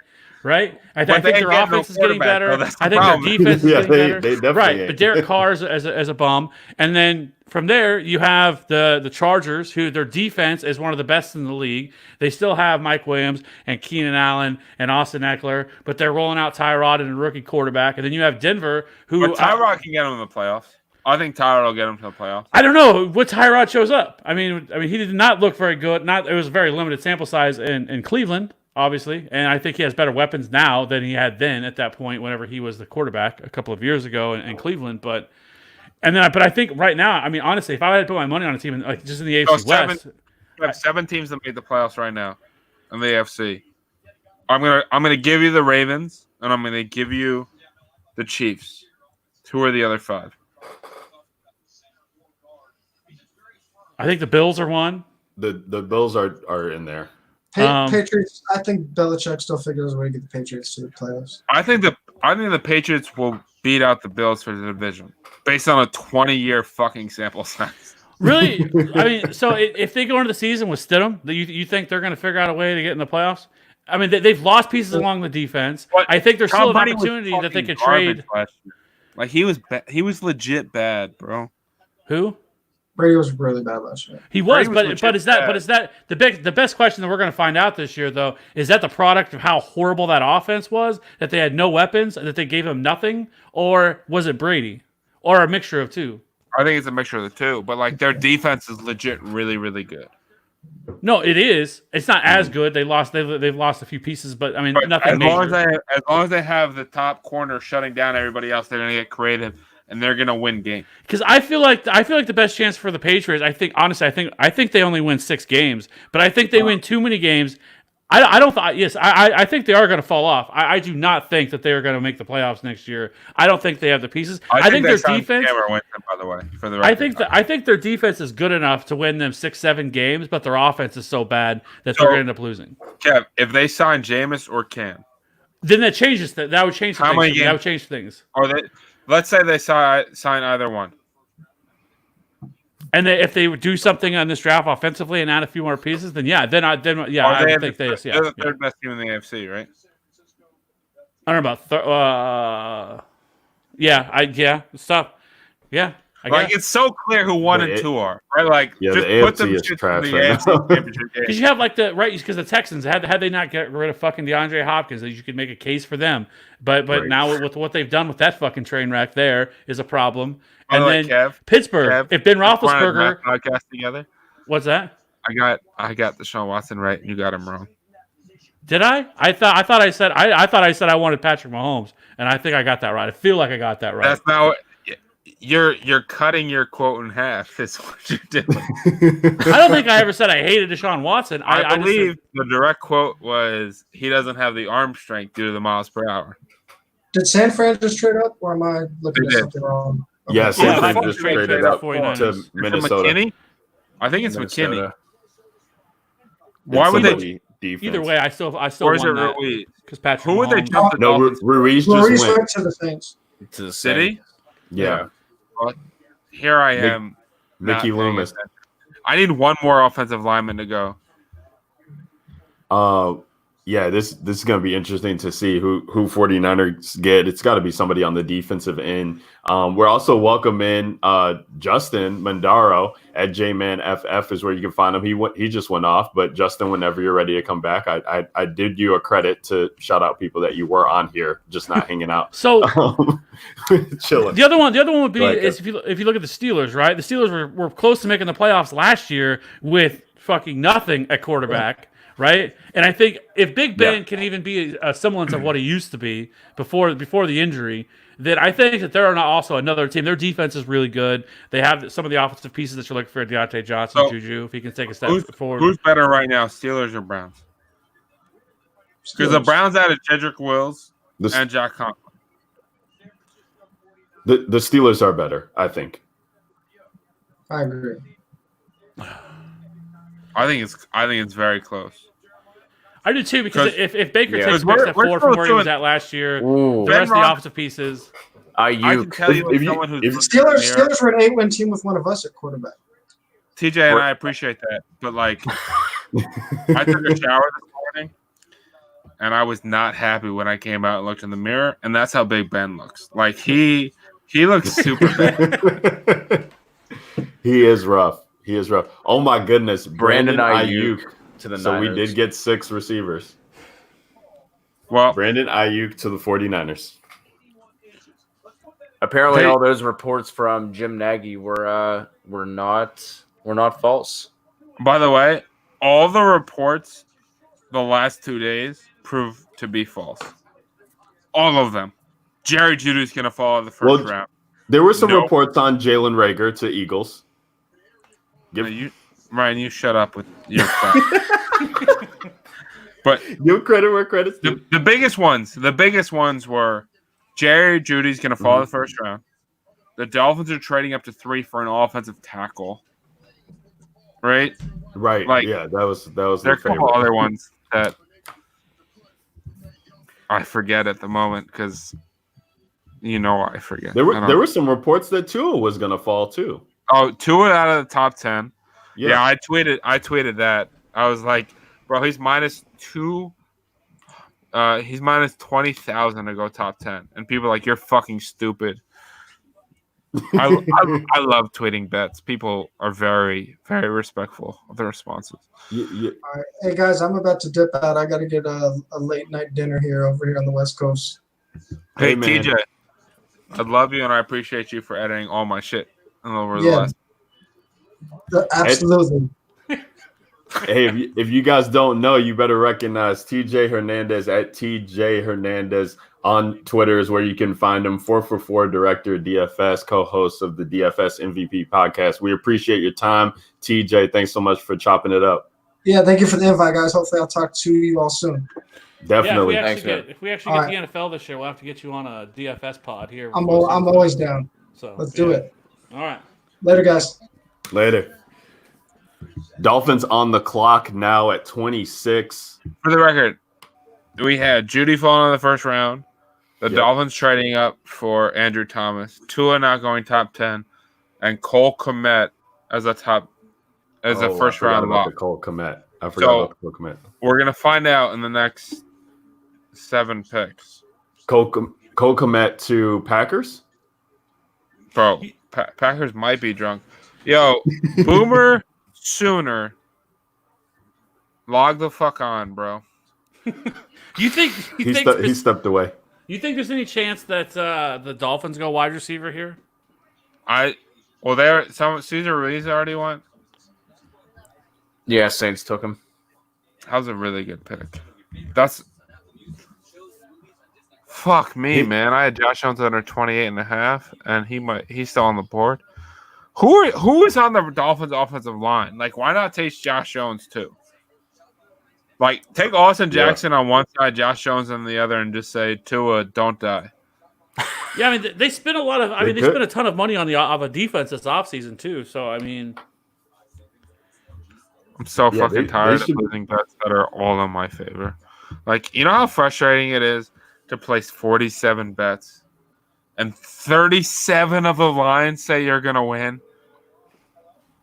Right, I think their offense is getting better. I think their defense is getting better. They definitely right, but Derek Carr as a bum, and then from there you have the Chargers, who their defense is one of the best in the league. They still have Mike Williams and Keenan Allen and Austin Eckler, but they're rolling out Tyrod and a rookie quarterback. And then you have Denver, who but Tyrod can get them in the playoffs. I think Tyrod will get them to the playoffs. I don't know what Tyrod shows up. I mean, he did not look very good. It was a very limited sample size in Cleveland. Obviously, and I think he has better weapons now than he had then at that point whenever he was the quarterback a couple of years ago in Cleveland. But I think right now, I mean, honestly, if I had to put my money on a team, like just in the AFC West, we have 7 teams that made the playoffs right now in the AFC. I'm gonna give you the Ravens, and I'm gonna give you the Chiefs. Who are the other 5? I think the Bills are one. The Bills are in there. Patriots. I think Belichick still figures a way to get the Patriots to the playoffs. I think the Patriots will beat out the Bills for the division based on a 20-year fucking sample size. Really? I mean, so if they go into the season with Stidham, you think they're going to figure out a way to get in the playoffs? I mean, they've lost pieces along the defense. But I think there's Tom still an Brady opportunity was that they could fucking trade. garbage last year. Like he was legit bad, bro. Who? Brady was really bad last year. He was, but is that the best question that we're going to find out this year though? Is that the product of how horrible that offense was, that they had no weapons, that they gave him nothing, or was it Brady, or a mixture of two? I think it's a mixture of the two, but like their defense is legit really, really good. No, it is. It's not as good. They've lost a few pieces, but I mean nothing. As long as they have the top corner shutting down everybody else, they're going to get creative. And they're gonna win games. Because I feel like the best chance for the Patriots. I think they only win 6 games, but I think they win too many games. I think they are going to fall off. I do not think that they are going to make the playoffs next year. I don't think they have the pieces. I think their defense. Wins them, by the way, for the I think their defense is good enough to win them 6-7 games, but their offense is so bad that they're going to end up losing. Kev, if they sign Jameis or Cam, then that changes. That would change things. That would change things. Let's say they sign either one. And if they would do something on this draft offensively and add a few more pieces, then I think they're the third best team in the AFC, right? I don't know about it's tough. Yeah. It's so clear who 1 and 2 are, right? Like, just the put AFC them is trash right now. Because you have because the Texans had they not get rid of fucking DeAndre Hopkins, that you could make a case for them. But now with what they've done with that fucking train wreck, there is a problem. And then Kev, Pittsburgh, if Ben Roethlisberger podcast together, what's that? I got Deshaun Watson right, and you got him wrong. Did I? I thought I said I wanted Patrick Mahomes, and I think I got that right. I feel like I got that right. That's not what. You're cutting your quote in half. Is what you're doing. I don't think I ever said I hated Deshaun Watson. I believe the direct quote was he doesn't have the arm strength due to the miles per hour. Did San Fran just trade up, or am I looking at something wrong? Yeah, San Fran just traded up to Minnesota. McKinney? I think it's McKinney. Why would they? Defense. Either way, I still or is won it that Ruiz? Because Patrick. Who would they jump to? No, Ruiz just went to the Saints. To the City. Yeah. Well, here I am. Mickey Loomis. I need one more offensive lineman to go. Yeah, this is going to be interesting to see who 49ers get. It's got to be somebody on the defensive end. We're also welcoming Justin Mandaro at JManFF is where you can find him. He just went off, but Justin, whenever you're ready to come back, I did you a credit to shout out people that you were on here, just not hanging out. So chilling. The other one would be is if you look at the Steelers, right? The Steelers were close to making the playoffs last year with fucking nothing at quarterback. right? And I think if Big Ben can even be a semblance of what he used to be before the injury, then I think that they're not also another team. Their defense is really good. They have some of the offensive pieces that you're looking for. Deontay Johnson, Juju, if he can take a step forward. Who's better right now, Steelers or Browns? Because the Browns added Jedrick Wills and Jack Conklin. The Steelers are better, I think. I agree. I think it's very close. I do too, because if Baker takes a step forward from where he was at last year, the rest of the offensive pieces. I can tell you, someone who's Steelers were an 8-win team with one of us at quarterback. TJ and I appreciate that, but like, I took a shower this morning, and I was not happy when I came out and looked in the mirror, and that's how Big Ben looks. Like he looks super bad. He is rough. Oh my goodness, Brandon Ayuk to the So Niners. we did get 6 receivers. Well, Brandon Ayuk to the 49ers. Apparently, all those reports from Jim Nagy were not false. By the way, all the reports the last 2 days prove to be false. All of them. Jerry Jeudy's going to fall in the first round. There were some reports on Jalen Reagor to Eagles. Ryan, you shut up with your stuff. But give credit where credit's due. The biggest ones were Jerry Jeudy's going to fall in the first round. The Dolphins are trading up to 3 for an offensive tackle. Right? Right. Like, yeah, that was there are a couple other ones that I forget at the moment because I forget. There were some reports that Tua was going to fall too. Oh, Tua out of the top 10. Yeah, I tweeted that. I was like, bro, he's -2. He's -20,000 to go top 10, and people are like, you're fucking stupid. I love tweeting bets. People are very, very respectful of their responses. All right. Hey guys, I'm about to dip out. I got to get a late night dinner over here on the West Coast. Hey TJ, I love you and I appreciate you for editing all my shit over the last. Absolutely. Hey, if you guys don't know, you better recognize TJ Hernandez at TJ Hernandez on Twitter is where you can find him. 4for4 director, DFS, co-host of the DFS MVP podcast. We appreciate your time, TJ. Thanks so much for chopping it up. Yeah, thank you for the invite, guys. Hopefully, I'll talk to you all soon. Definitely. Yeah, if we actually get the NFL this year, we'll have to get you on a DFS pod here. I'm always down. So let's do it. All right. Later, guys. Later. Dolphins on the clock now at 26. For the record, we had Jeudy falling in the first round. The Dolphins trading up for Andrew Thomas. Tua not going top 10. And Cole Kmet as a first round lock. Cole Kmet. I forgot about Cole Kmet. We're going to find out in the next 7 picks. Cole Kmet to Packers? Bro, Packers might be drunk. Yo, Boomer Sooner. Log the fuck on, bro. You think he stepped away? You think there's any chance that the Dolphins go wide receiver here? Cesar Ruiz already went. Yeah, Saints took him. That was a really good pick. Fuck me, man. I had Josh Jones under 28.5, and he's still on the board. Who is on the Dolphins offensive line? Like, why not take Josh Jones too? Like, take Austin Jackson on one side, Josh Jones on the other, and just say, Tua, don't die. Yeah, I mean, they spent they spent a ton of money on a defense this offseason too. So, I mean, I'm so fucking tired of losing bets that are all in my favor. Like, you know how frustrating it is to place 47 bets and 37 of the lines say you're going to win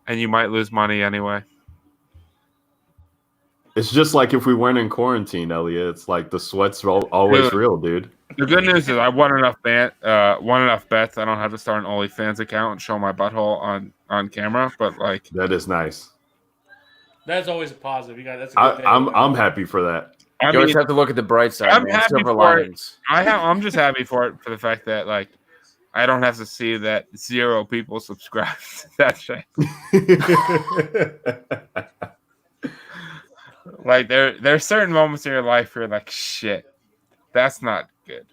and you might lose money anyway. It's just like if we weren't in quarantine, Eliot. It's like the sweat's always real, dude. The good news is I won enough bets. I don't have to start an OnlyFans account and show my butthole on camera. But like, that is nice. That's always a positive. That's a good day. I'm happy for that. You always have to look at the bright side. I'm man. happy Silver for it. linings. I'm just happy for it for the fact that like I don't have to see that 0 people subscribe to that shit. Like there's certain moments in your life where you're like, shit, that's not good.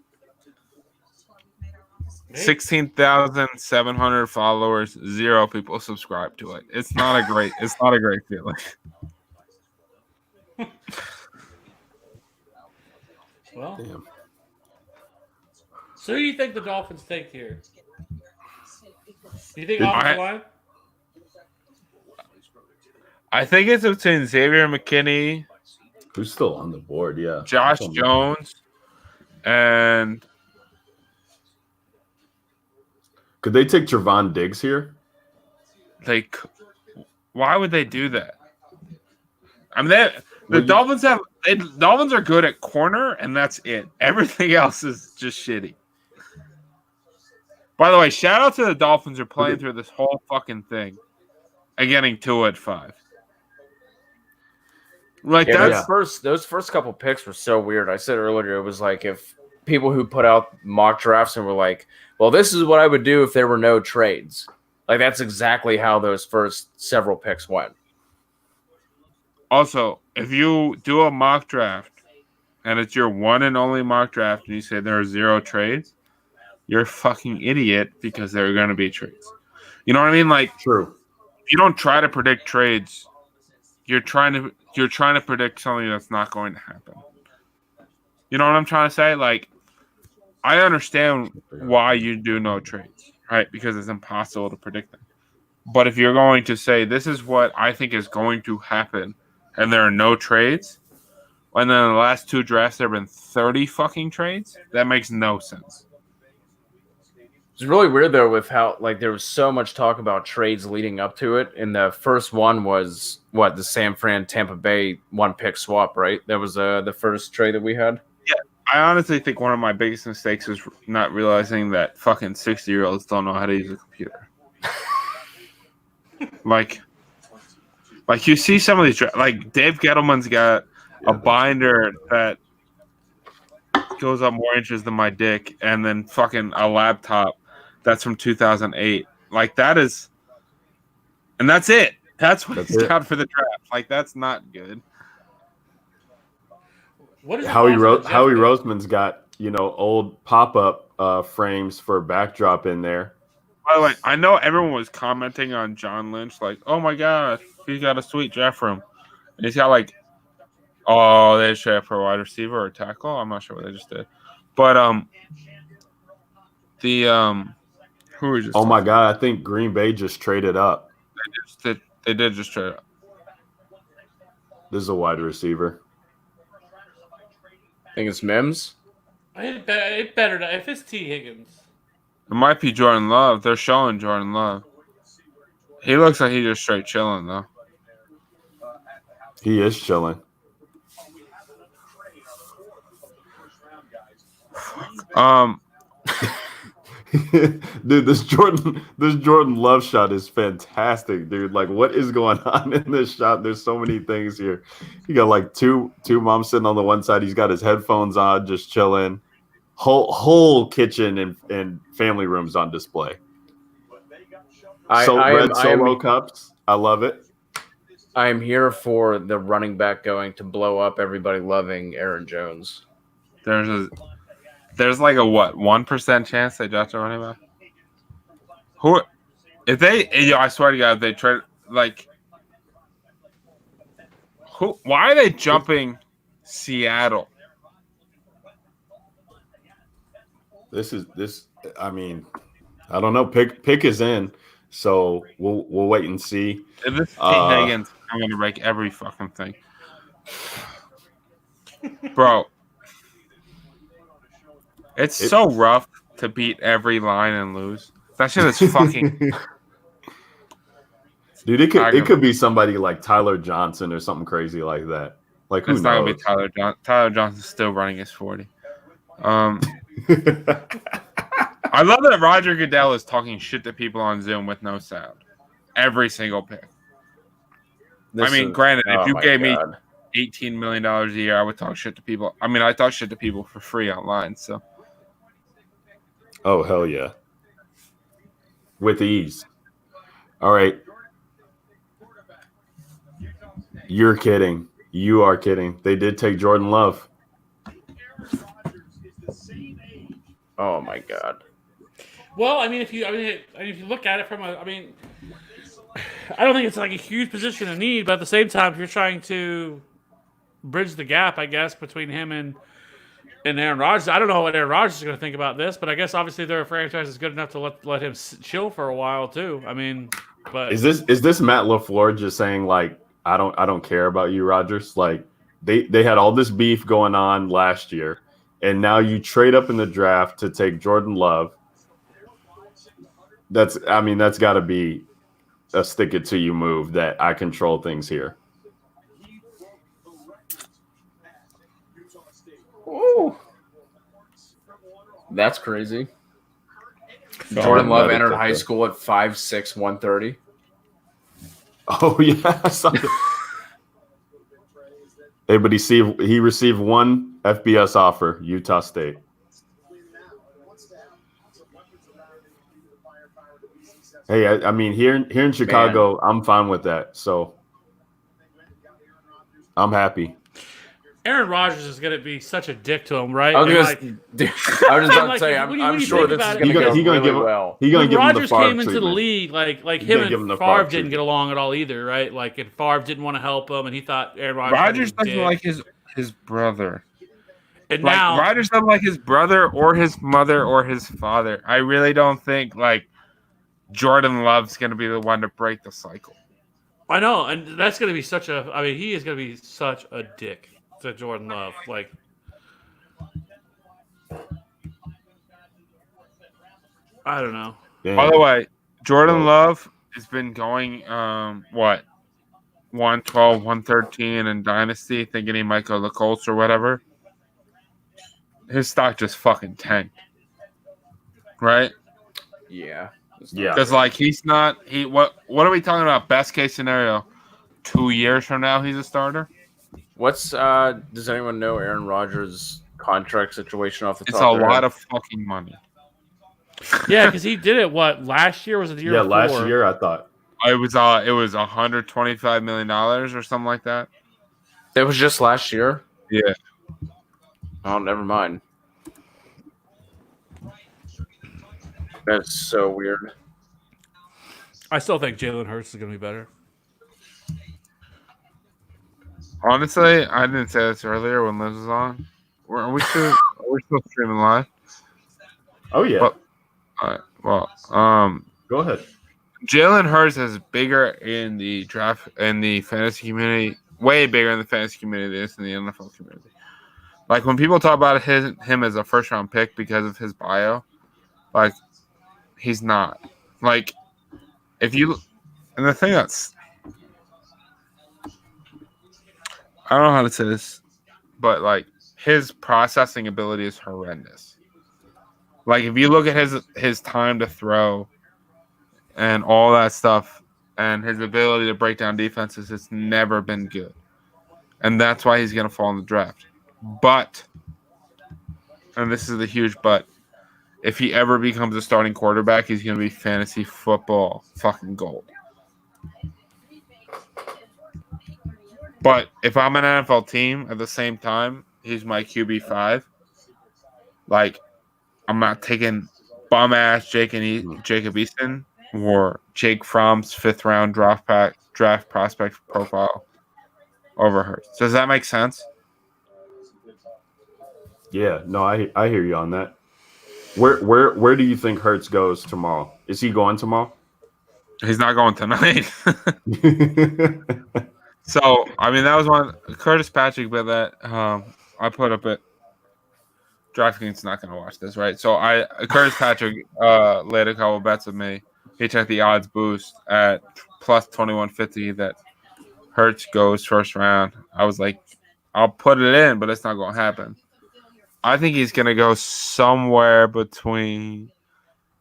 16,700 followers, 0 people subscribe to it. It's not a great feeling. Well, damn. So who do you think the Dolphins take here? Do you think offensive line? I think it's between Xavier McKinney, who's still on the board, yeah. Josh Jones, and could they take Trevon Diggs here? Like, why would they do that? I mean, the Dolphins are good at corner, and that's it. Everything else is just shitty. By the way, shout out to the Dolphins who are playing through this whole fucking thing and getting Tua at 5. Like those first couple picks were so weird. I said earlier it was like if people who put out mock drafts and were like, "Well, this is what I would do if there were no trades." Like that's exactly how those first several picks went. Also, if you do a mock draft and it's your one and only mock draft and you say there are 0 trades, you're a fucking idiot because there are going to be trades. You know what I mean? Like, true. You don't try to predict trades. You're trying to predict something that's not going to happen. You know what I'm trying to say? Like, I understand why you do no trades, right? Because it's impossible to predict them. But if you're going to say this is what I think is going to happen, and there are no trades, and then in the last 2 drafts there have been 30 fucking trades, that makes no sense. It's really weird though with how like there was so much talk about trades leading up to it, and the first one was the San Fran Tampa Bay 1-pick swap, right? That was the first trade that we had. Yeah, I honestly think one of my biggest mistakes was not realizing that fucking 60-year-olds don't know how to use a computer. like you see some of these like Dave Gettleman's got a binder that goes up more inches than my dick, and then fucking a laptop that's from 2008. Like that is, and that's it. That's what he's got for the draft. Like that's not good. What is Howie Roseman's got old pop-up frames for backdrop in there. By the way, I know everyone was commenting on John Lynch, like, "Oh my god, he's got a sweet draft room," and he's got like, "Oh, they just traded for a wide receiver or tackle." I'm not sure what they just did, but who was just? Oh my god, I think Green Bay just traded up. They did just trade up. This is a wide receiver. I think it's Mims. It better if it's T. Higgins. It might be Jordan Love. They're showing Jordan Love. He looks like he's just straight chilling, though. He is chilling. Dude, this Jordan Love shot is fantastic, dude. Like, what is going on in this shot? There's so many things here. You got like two moms sitting on the one side. He's got his headphones on, just chilling. Whole kitchen and family rooms on display. Solo cups. I love it. I am here for the running back going to blow up everybody loving Aaron Jones. There's like a 1% chance they draft a running back. Who? If they? I swear to God, if they trade like who? Why are they jumping Seattle? This. I mean, I don't know. Pick is in, so we'll wait and see. If this is T. Higgins, I'm gonna break every fucking thing, bro. It's so rough to beat every line and lose. That shit is fucking. Dude, it could be somebody like Tyler Johnson or something crazy like that. Like who knows? It's not gonna be Tyler Johnson. Tyler Johnson's still running his 40. I love that Roger Goodell is talking shit to people on Zoom with no sound. Every single pick. Granted, if you gave me $18 million a year, I would talk shit to people. I mean, I talk shit to people for free online, so. Oh, hell yeah. With ease. All right. You're kidding. You are kidding. They did take Jordan Love. Oh my God. Well, if you look at it from I don't think it's like a huge position of need, but at the same time, if you're trying to bridge the gap, I guess, between him and Aaron Rodgers, I don't know what Aaron Rodgers is going to think about this, but I guess obviously their franchise is good enough to let him chill for a while too. But is this Matt LaFleur just saying like I don't care about you, Rodgers? Like they had all this beef going on last year, and now you trade up in the draft to take Jordan Love. That's got to be a stick it to you move that I control things here. Ooh. That's crazy. Jordan Love entered high school at 5'6", 130. Oh yeah, I saw that. Hey, but he received one FBS offer, Utah State. Hey, here in Chicago, man. I'm fine with that. So I'm happy. Aaron Rodgers is going to be such a dick to him, right? I was just about to say, I'm sure this is going to go really well. He's going to give him the Rodgers Favre came into the treatment. league, like him and Favre didn't get along at all either, right? Like, and Favre didn't want to help him, and he thought Aaron Rodgers doesn't like his brother. And like, now Rodgers doesn't like his brother or his mother or his father. I really don't think Jordan Love's going to be the one to break the cycle. I know, and that's going to be he is going to be such a dick to Jordan Love. Like, I don't know. Damn. By the way, Jordan Love has been going 112, 113 in Dynasty, thinking he might go the Colts or whatever. His stock just fucking tanked. Right? Yeah. Because he's not what are we talking about? Best case scenario, 2 years from now he's a starter. What's does anyone know Aaron Rodgers' contract situation off the top? It's a lot of fucking money. Yeah, because he did it. What, last year was it the year before? Last year I thought it was $125 million or something like that. That was just last year. Yeah. Oh, never mind. That's so weird. I still think Jalen Hurts is going to be better. Honestly, I didn't say this earlier when Liz was on. Are we still streaming live? Oh yeah. Well, all right. Well, go ahead. Jalen Hurts is bigger in the draft and the fantasy community, way bigger in the fantasy community than in the NFL community. Like when people talk about him as a first round pick because of his bio, like he's not. Like if you and the thing that's I don't know how to say this, but like his processing ability is horrendous. Like if you look at his time to throw and all that stuff and his ability to break down defenses, it's never been good. And that's why he's going to fall in the draft. But, and this is the huge but, if he ever becomes a starting quarterback, he's going to be fantasy football fucking gold. But if I'm an NFL team at the same time, he's my QB5. Like, I'm not taking bum-ass Jacob Eason or Jake Fromm's 5th round draft prospect profile over Hurts. Does that make sense? Yeah, no, I hear you on that. Where do you think Hurts goes tomorrow? Is he going tomorrow? He's not going tonight. So, I mean, that was one Curtis Patrick, but that I put up it. DraftKings not going to watch this, right? So, Curtis Patrick laid a couple bets with me. He checked the odds boost at plus 2150 that Hurts goes first round. I was like, I'll put it in, but it's not going to happen. I think he's going to go somewhere between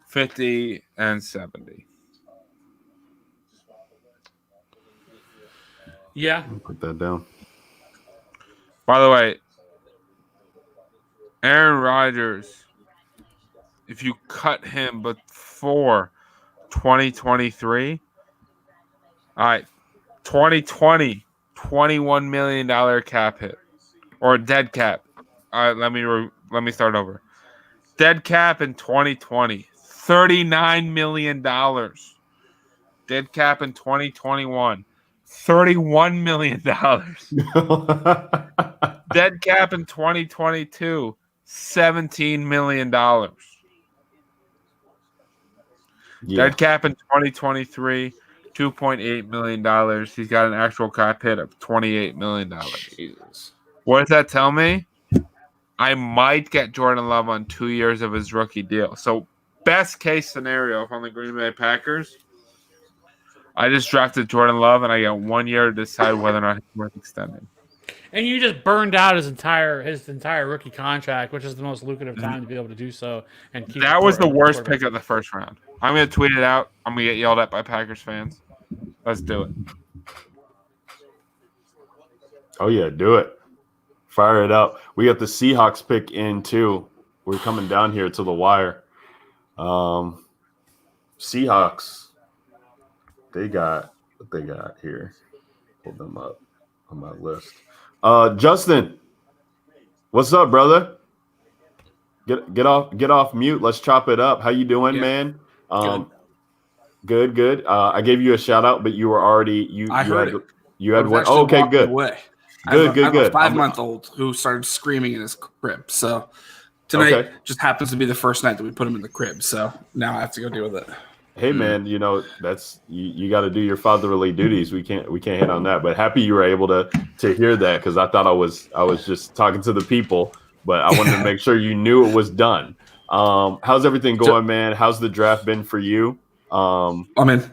50 and 70. Yeah. Put that down. By the way, Aaron Rodgers, if you cut him before 2023, all right, 2020, $21 million cap hit or dead cap. Let me start over. Dead cap in 2020, $39 million. Dead cap in 2021, $31 million. Dead cap in 2022, $17 million. Dead cap in 2023, $2.8 million. He's got an actual cap hit of $28 million. Jesus. What does that tell me? I might get Jordan Love on 2 years of his rookie deal. So, best case scenario, if I'm the Green Bay Packers, I just drafted Jordan Love and I get 1 year to decide whether or not he's worth extending. And you just burned out his entire rookie contract, which is the most lucrative time to be able to do so. And keep that was the worst pick of the first round. I'm going to tweet it out. I'm going to get yelled at by Packers fans. Let's do it. Oh, yeah, do it. Fire it up. We got the Seahawks pick in, too. We're coming down here to the wire. Seahawks. They got what they got here. Pull them up on my list. Justin, what's up, brother? Get off mute. Let's chop it up. How you doing, man? Good. I gave you a shout out, but you were already you had one. Oh, okay, good. Good. I have a 5-month-old who started screaming in his crib. So tonight just happens to be the first night that we put him in the crib. So now I have to go deal with it. Hey man, that's you got to do your fatherly duties. We can't hit on that. But happy you were able to hear that, because I thought I was just talking to the people, but I wanted to make sure you knew it was done. How's everything going, man? How's the draft been for you? I mean,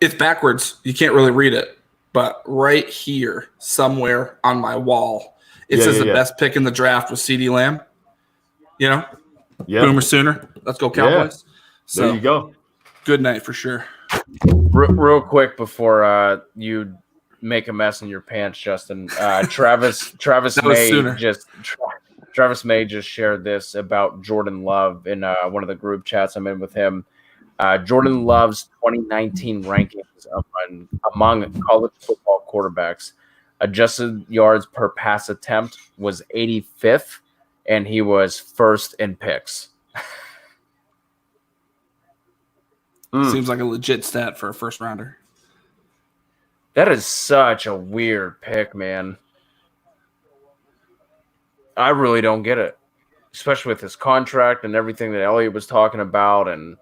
it's backwards. You can't really read it, but right here somewhere on my wall, it says the best pick in the draft was CeeDee Lamb. Boomer Sooner. Let's go Cowboys. Yeah. There you go. Good night for sure. Real quick before you make a mess in your pants, Justin. Travis May just shared this about Jordan Love in one of the group chats I'm in with him. Jordan Love's 2019 rankings among college football quarterbacks, adjusted yards per pass attempt was 85th, and he was first in picks. Seems like a legit stat for a first rounder. That is such a weird pick, man. I really don't get it, especially with his contract and everything that Eliot was talking about, and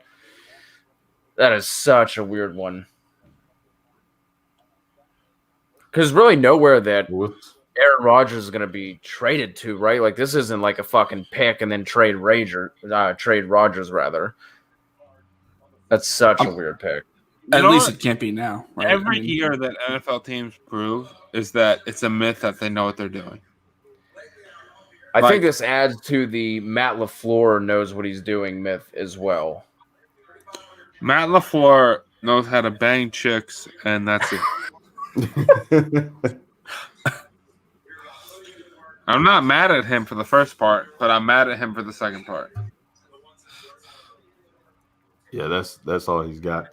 that is such a weird one. Because really nowhere that Aaron Rodgers is going to be traded to, right? Like, this isn't like a fucking pick and then trade Rodgers, rather. That's such a weird pick. At least it can't be now. Right? Every year that NFL teams prove is that it's a myth that they know what they're doing. I think this adds to the Matt LaFleur knows what he's doing myth as well. Matt LaFleur knows how to bang chicks, and that's it. I'm not mad at him for the first part, but I'm mad at him for the second part. Yeah, that's all he's got.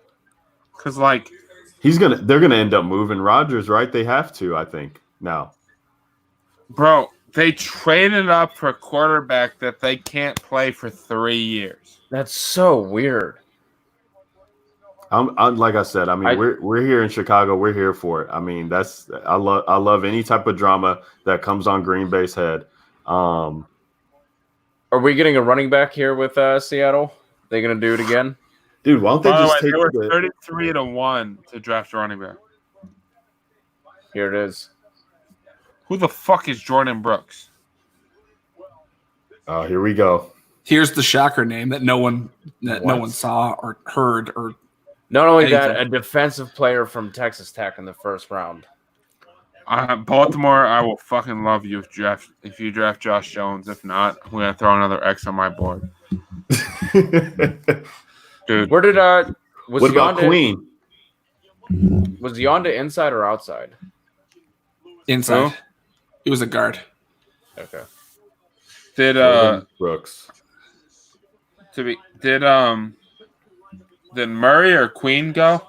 Because they're gonna end up moving Rodgers, right? They have to, I think, now. Bro, they traded up for a quarterback that they can't play for 3 years. That's so weird. I'm like I said. I mean, we're here in Chicago. We're here for it. I mean, I love any type of drama that comes on Green Bay's head. Are we getting a running back here with Seattle? They gonna do it again? Dude, why don't they just take it? They were 33-1 to draft a running back. Here it is. Who the fuck is Jordan Brooks? Oh, here we go. Here's the shocker name that no one saw or heard or. Not only that, a defensive player from Texas Tech in the first round. Baltimore, I will fucking love you if you draft Josh Jones. If not, I'm gonna throw another X on my board. Dude, where did was what about Queen? Was Yonda inside or outside? Inside. Who? He was a guard. Okay. Did Brooks? Did Murray or Queen go?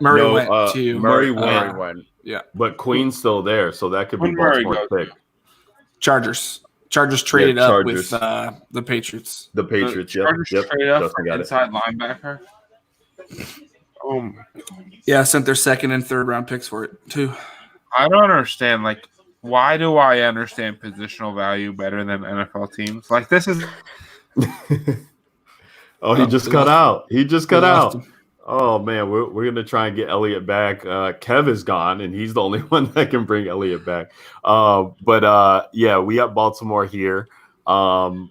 Murray went to Murray Murray went. Yeah. But Queen's still there, so that could be Murray Baltimore's pick. Chargers traded up with Chargers. the Patriots. The Patriots, yep. Chargers Yep. traded up Justin for got it. inside linebacker. Yeah, sent their second and third round picks for it too. I don't understand. Like, why do I understand positional value better than NFL teams? Like, this is. Oh, he just cut out. He just cut out. Oh man, we're gonna try and get Eliot back. Kev is gone, and he's the only one that can bring Eliot back. But we got Baltimore here. We'll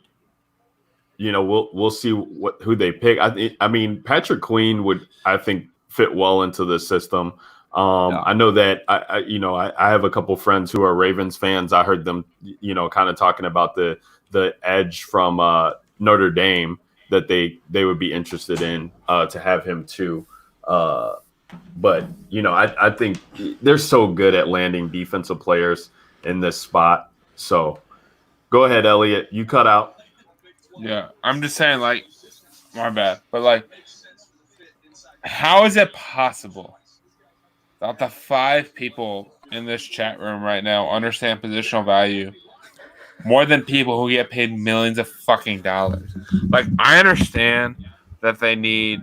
see who they pick. I mean, Patrick Queen would, I think, fit well into the system. I know that I have a couple friends who are Ravens fans. I heard them, kind of talking about the edge from Notre Dame that they would be interested in to have him too. But I think they're so good at landing defensive players in this spot. So go ahead, Eliot. You cut out. Yeah, I'm just saying, like, my bad. But, like, how is it possible that the 5 people in this chat room right now understand positional value more than people who get paid millions of fucking dollars? Like, I understand that they need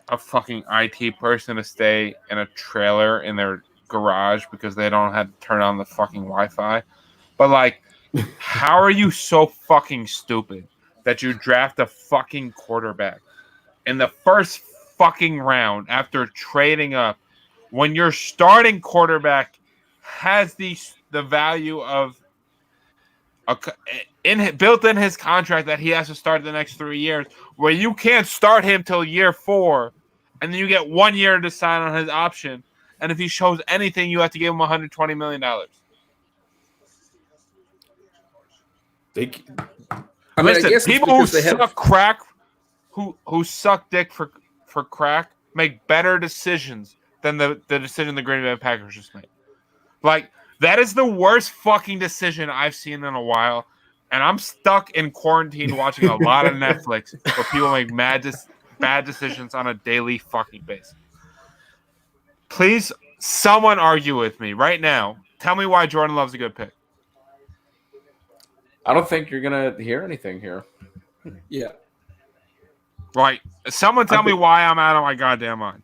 a fucking IT person to stay in a trailer in their garage because they don't have to turn on the fucking Wi-Fi. But, like, how are you so fucking stupid that you draft a fucking quarterback in the first fucking round after trading up when your starting quarterback has the value of built in his contract that he has to start the next 3 years, where you can't start him till year 4, and then you get 1 year to decide on his option, and if he shows anything, you have to give him $120 million. Listen, people who suck crack, who suck dick for crack, make better decisions than the decision the Green Bay Packers just made. Like, that is the worst fucking decision I've seen in a while, and I'm stuck in quarantine watching a lot of Netflix where people make bad decisions on a daily fucking basis. Please, someone argue with me right now. Tell me why Jordan Love's a good pick. I don't think you're gonna hear anything here. Yeah. Right. Someone tell me why I'm out of my goddamn mind.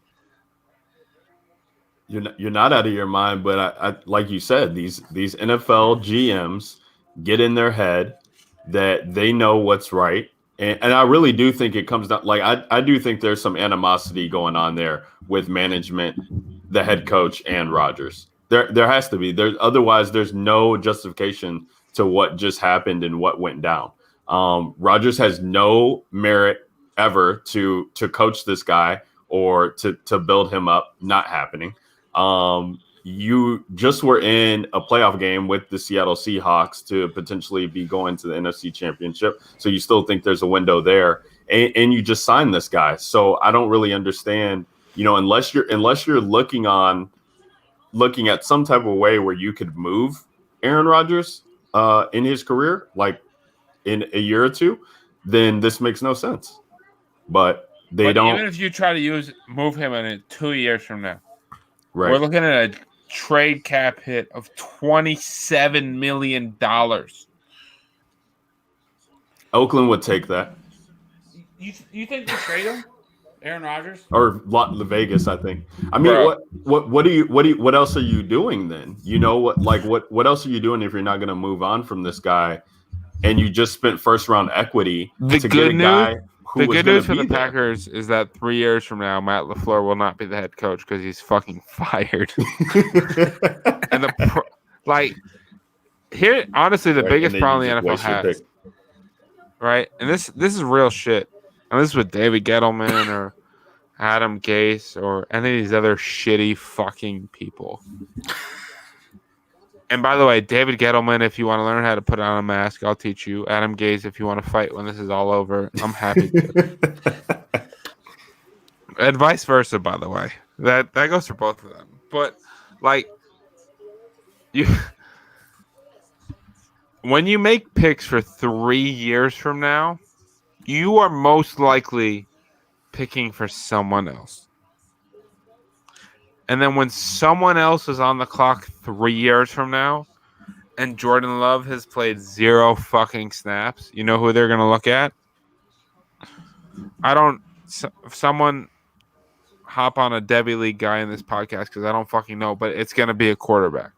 You're not out of your mind, but I like you said, these NFL GMs get in their head that they know what's right, and I really do think it comes down. Like I do think there's some animosity going on there with management, the head coach, and Rodgers. There has to be. Otherwise there's no justification to what just happened and what went down. Rodgers has no merit ever to coach this guy or to build him up. Not happening. You just were in a playoff game with the Seattle Seahawks to potentially be going to the NFC Championship. So you still think there's a window there, and you just signed this guy. So I don't really understand, unless you're looking at some type of way where you could move Aaron Rodgers in his career, like in a year or two, then this makes no sense. But don't. Even if you try to move him in 2 years from now, right, we're looking at a trade cap hit of $27 million. Oakland would take that. You think they trade him, Aaron Rodgers, or Vegas? I think. I mean, what else are you doing then? What else are you doing if you're not going to move on from this guy, and you just spent first round equity to get a guy? The good news for the Packers is that 3 years from now, Matt LaFleur will not be the head coach because he's fucking fired. And here, honestly, the biggest problem the NFL has, right? And this is real shit. And this is with David Gettleman or Adam Gase or any of these other shitty fucking people. And by the way, David Gettleman, if you want to learn how to put on a mask, I'll teach you. Adam Gase, if you want to fight when this is all over, I'm happy to. And vice versa, by the way. That goes for both of them. But, when you make picks for 3 years from now, you are most likely picking for someone else. And then when someone else is on the clock 3 years from now and Jordan Love has played 0 fucking snaps, you know who they're going to look at? Someone hop on a Debbie League guy in this podcast because I don't fucking know, but it's going to be a quarterback.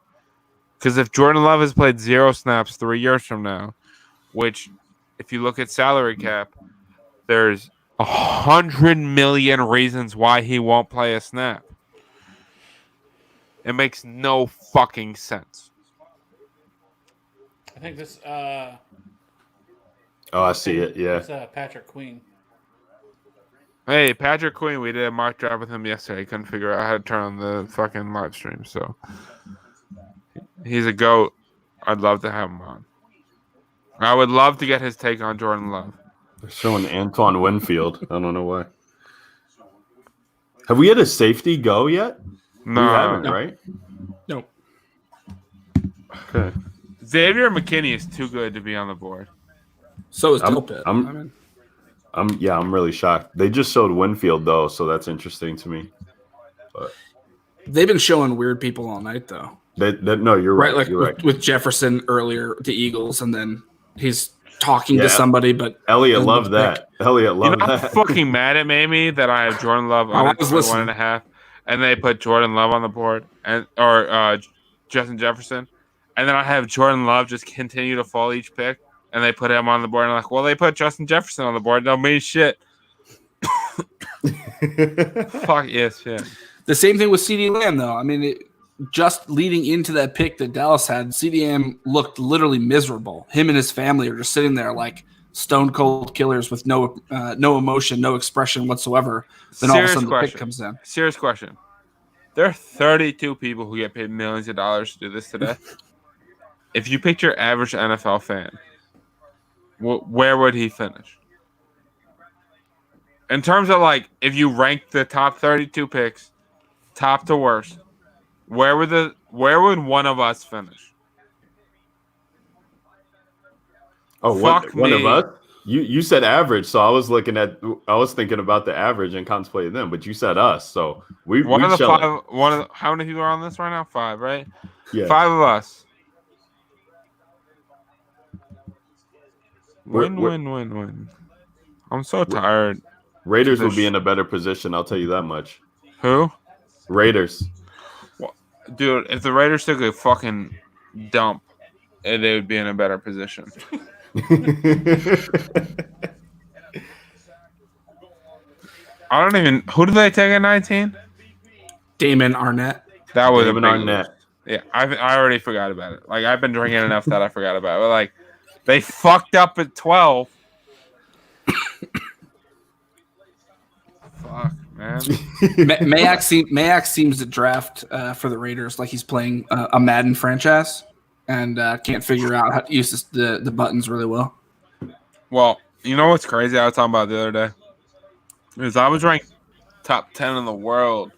Because if Jordan Love has played 0 snaps 3 years from now, which if you look at salary cap, there's 100 million reasons why he won't play a snap. It makes no fucking sense. I think this. Oh, I see it. Yeah. It's Patrick Queen. Hey, Patrick Queen, we did a mock draft with him yesterday. Couldn't figure out how to turn on the fucking live stream, so he's a GOAT. I'd love to have him on. I would love to get his take on Jordan Love. They're showing Antoine Winfield. I don't know why. Have we had a safety go yet? No. We haven't, right? No. Okay. Xavier McKinney is too good to be on the board. So is Delpit. I'm really shocked. They just showed Winfield though, so that's interesting to me. But they've been showing weird people all night though. No, you're right. Like you're right. with Jefferson earlier, the Eagles, and then he's talking to somebody. But Elliot loved that. Elliot loved I'm that. fucking mad it made me that I have Jordan Love on at 1.5, and they put Jordan Love on the board or Justin Jefferson, and then I have Jordan Love just continue to fall each pick. And they put him on the board. And I'm like, well, they put Justin Jefferson on the board. Don't mean shit. Fuck yes, yeah. The same thing with CeeDee Lamb, though. I mean, just leading into that pick that Dallas had, CeeDee Lamb looked literally miserable. Him and his family are just sitting there like stone cold killers with no emotion, no expression whatsoever. Then all of a sudden the pick comes in. Serious question. There are 32 people who get paid millions of dollars to do this today. If you picked your average NFL fan, where would he finish? In terms of like, if you rank the top 32 picks, top to worst, where would one of us finish? Oh, one of us? You said average, so I was thinking about the average and contemplating them, but you said us, so how many people are on this right now? 5, right? Yeah. 5 of us. Win. I'm so tired. Raiders will be in a better position. I'll tell you that much. Who? Raiders. Well, dude, if the Raiders took a fucking dump, they would be in a better position. I don't even. Who did they take at 19? Damon Arnett. That was Damon Arnett. Yeah, I already forgot about it. Like I've been drinking enough that I forgot about it. But like. They fucked up at 12. Fuck, man. Mayak seems to draft for the Raiders like he's playing a Madden franchise and can't figure out how to use the buttons really well. Well, you know what's crazy I was talking about the other day? Is I was ranked top 10 in the world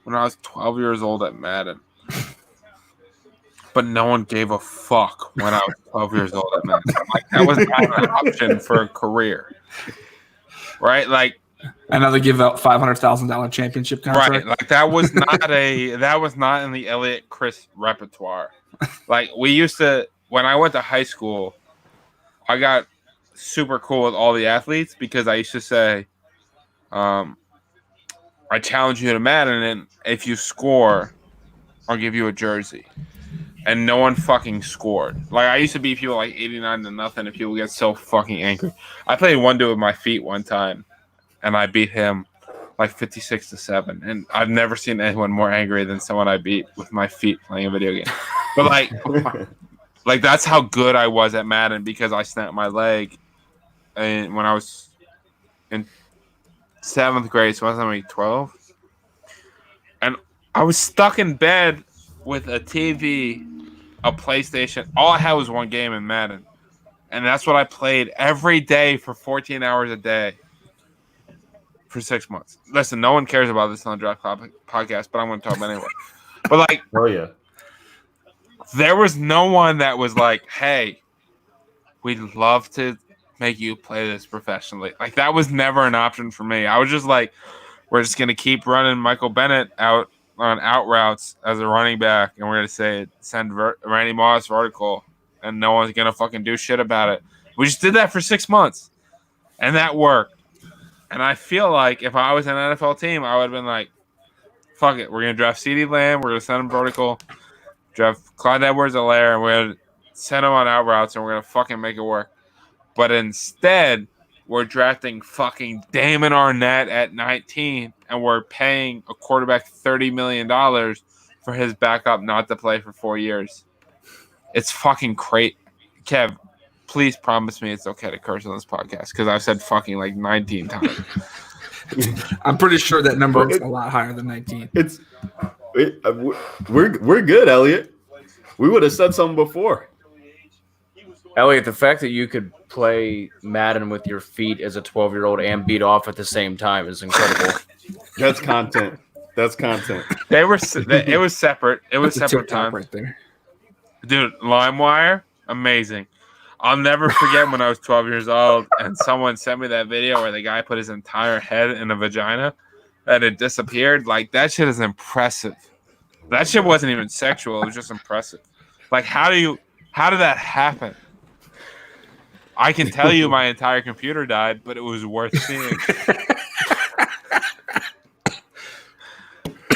when I was 12 years old at Madden. But no one gave a fuck when I was 12 years old at Madden. Like that was not an option for a career, right? Like, and now they give out $500,000 championship contract. Right, like that was not in the Eliot Crist repertoire. Like we used to when I went to high school, I got super cool with all the athletes because I used to say, I challenge you to Madden, and if you score, I'll give you a jersey. And no one fucking scored. Like I used to beat people like 89-0, and people get so fucking angry. I played one dude with my feet one time, and I beat him like 56-7. And I've never seen anyone more angry than someone I beat with my feet playing a video game. But like that's how good I was at Madden because I snapped my leg, and when I was in 7th grade, so I was like 12, and I was stuck in bed with a TV, a PlayStation. All I had was one game in Madden. And that's what I played every day for 14 hours a day for 6 months. Listen, no one cares about this on the Draft Podcast, but I'm going to talk about it anyway. But like, oh yeah, there was no one that was like, hey, we'd love to make you play this professionally. Like that was never an option for me. I was just like, we're just going to keep running Michael Bennett out on out routes as a running back, and we're gonna say send Randy Moss vertical, and no one's gonna fucking do shit about it. We just did that for 6 months, and that worked. And I feel like if I was an NFL team, I would have been like, fuck it, we're gonna draft CeeDee Lamb, we're gonna send him vertical, draft Clyde Edwards-Helaire, and we're gonna send him on out routes, and we're gonna fucking make it work. But instead, we're drafting fucking Damon Arnett at 19, and we're paying a quarterback $30 million for his backup not to play for 4 years. It's fucking great. Kev, please promise me it's okay to curse on this podcast, because I've said fucking like 19 times. I'm pretty sure that number is a lot higher than 19. We're good, Eliot. We would have said something before. Eliot, the fact that you could play Madden with your feet as a 12-year-old and beat off at the same time is incredible. That's content. That's content. It was separate. It was separate time right there. Dude, LimeWire, amazing. I'll never forget when I was 12 years old and someone sent me that video where the guy put his entire head in a vagina and it disappeared. Like, that shit is impressive. That shit wasn't even sexual. It was just impressive. Like, how did that happen? I can tell you my entire computer died, but it was worth seeing.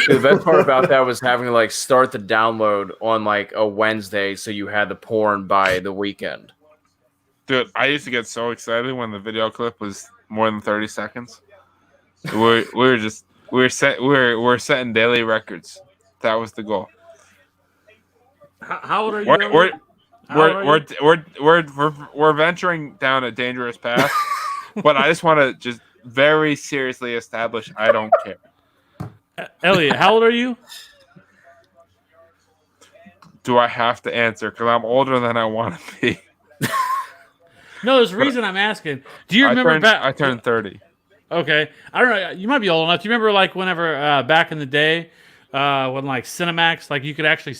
The best part about that was having to like start the download on like a Wednesday, so you had the porn by the weekend. Dude, I used to get so excited when the video clip was more than 30 seconds. We're setting daily records. That was the goal. How old are you? We're venturing down a dangerous path, but I just want to just very seriously establish I don't care. Eliot, how old are you? Do I have to answer? Because I'm older than I want to be. No, there's a reason I'm asking. Do you remember back? I turned 30. Okay, I don't know. You might be old enough. Do you remember like whenever back in the day when like Cinemax, like you could actually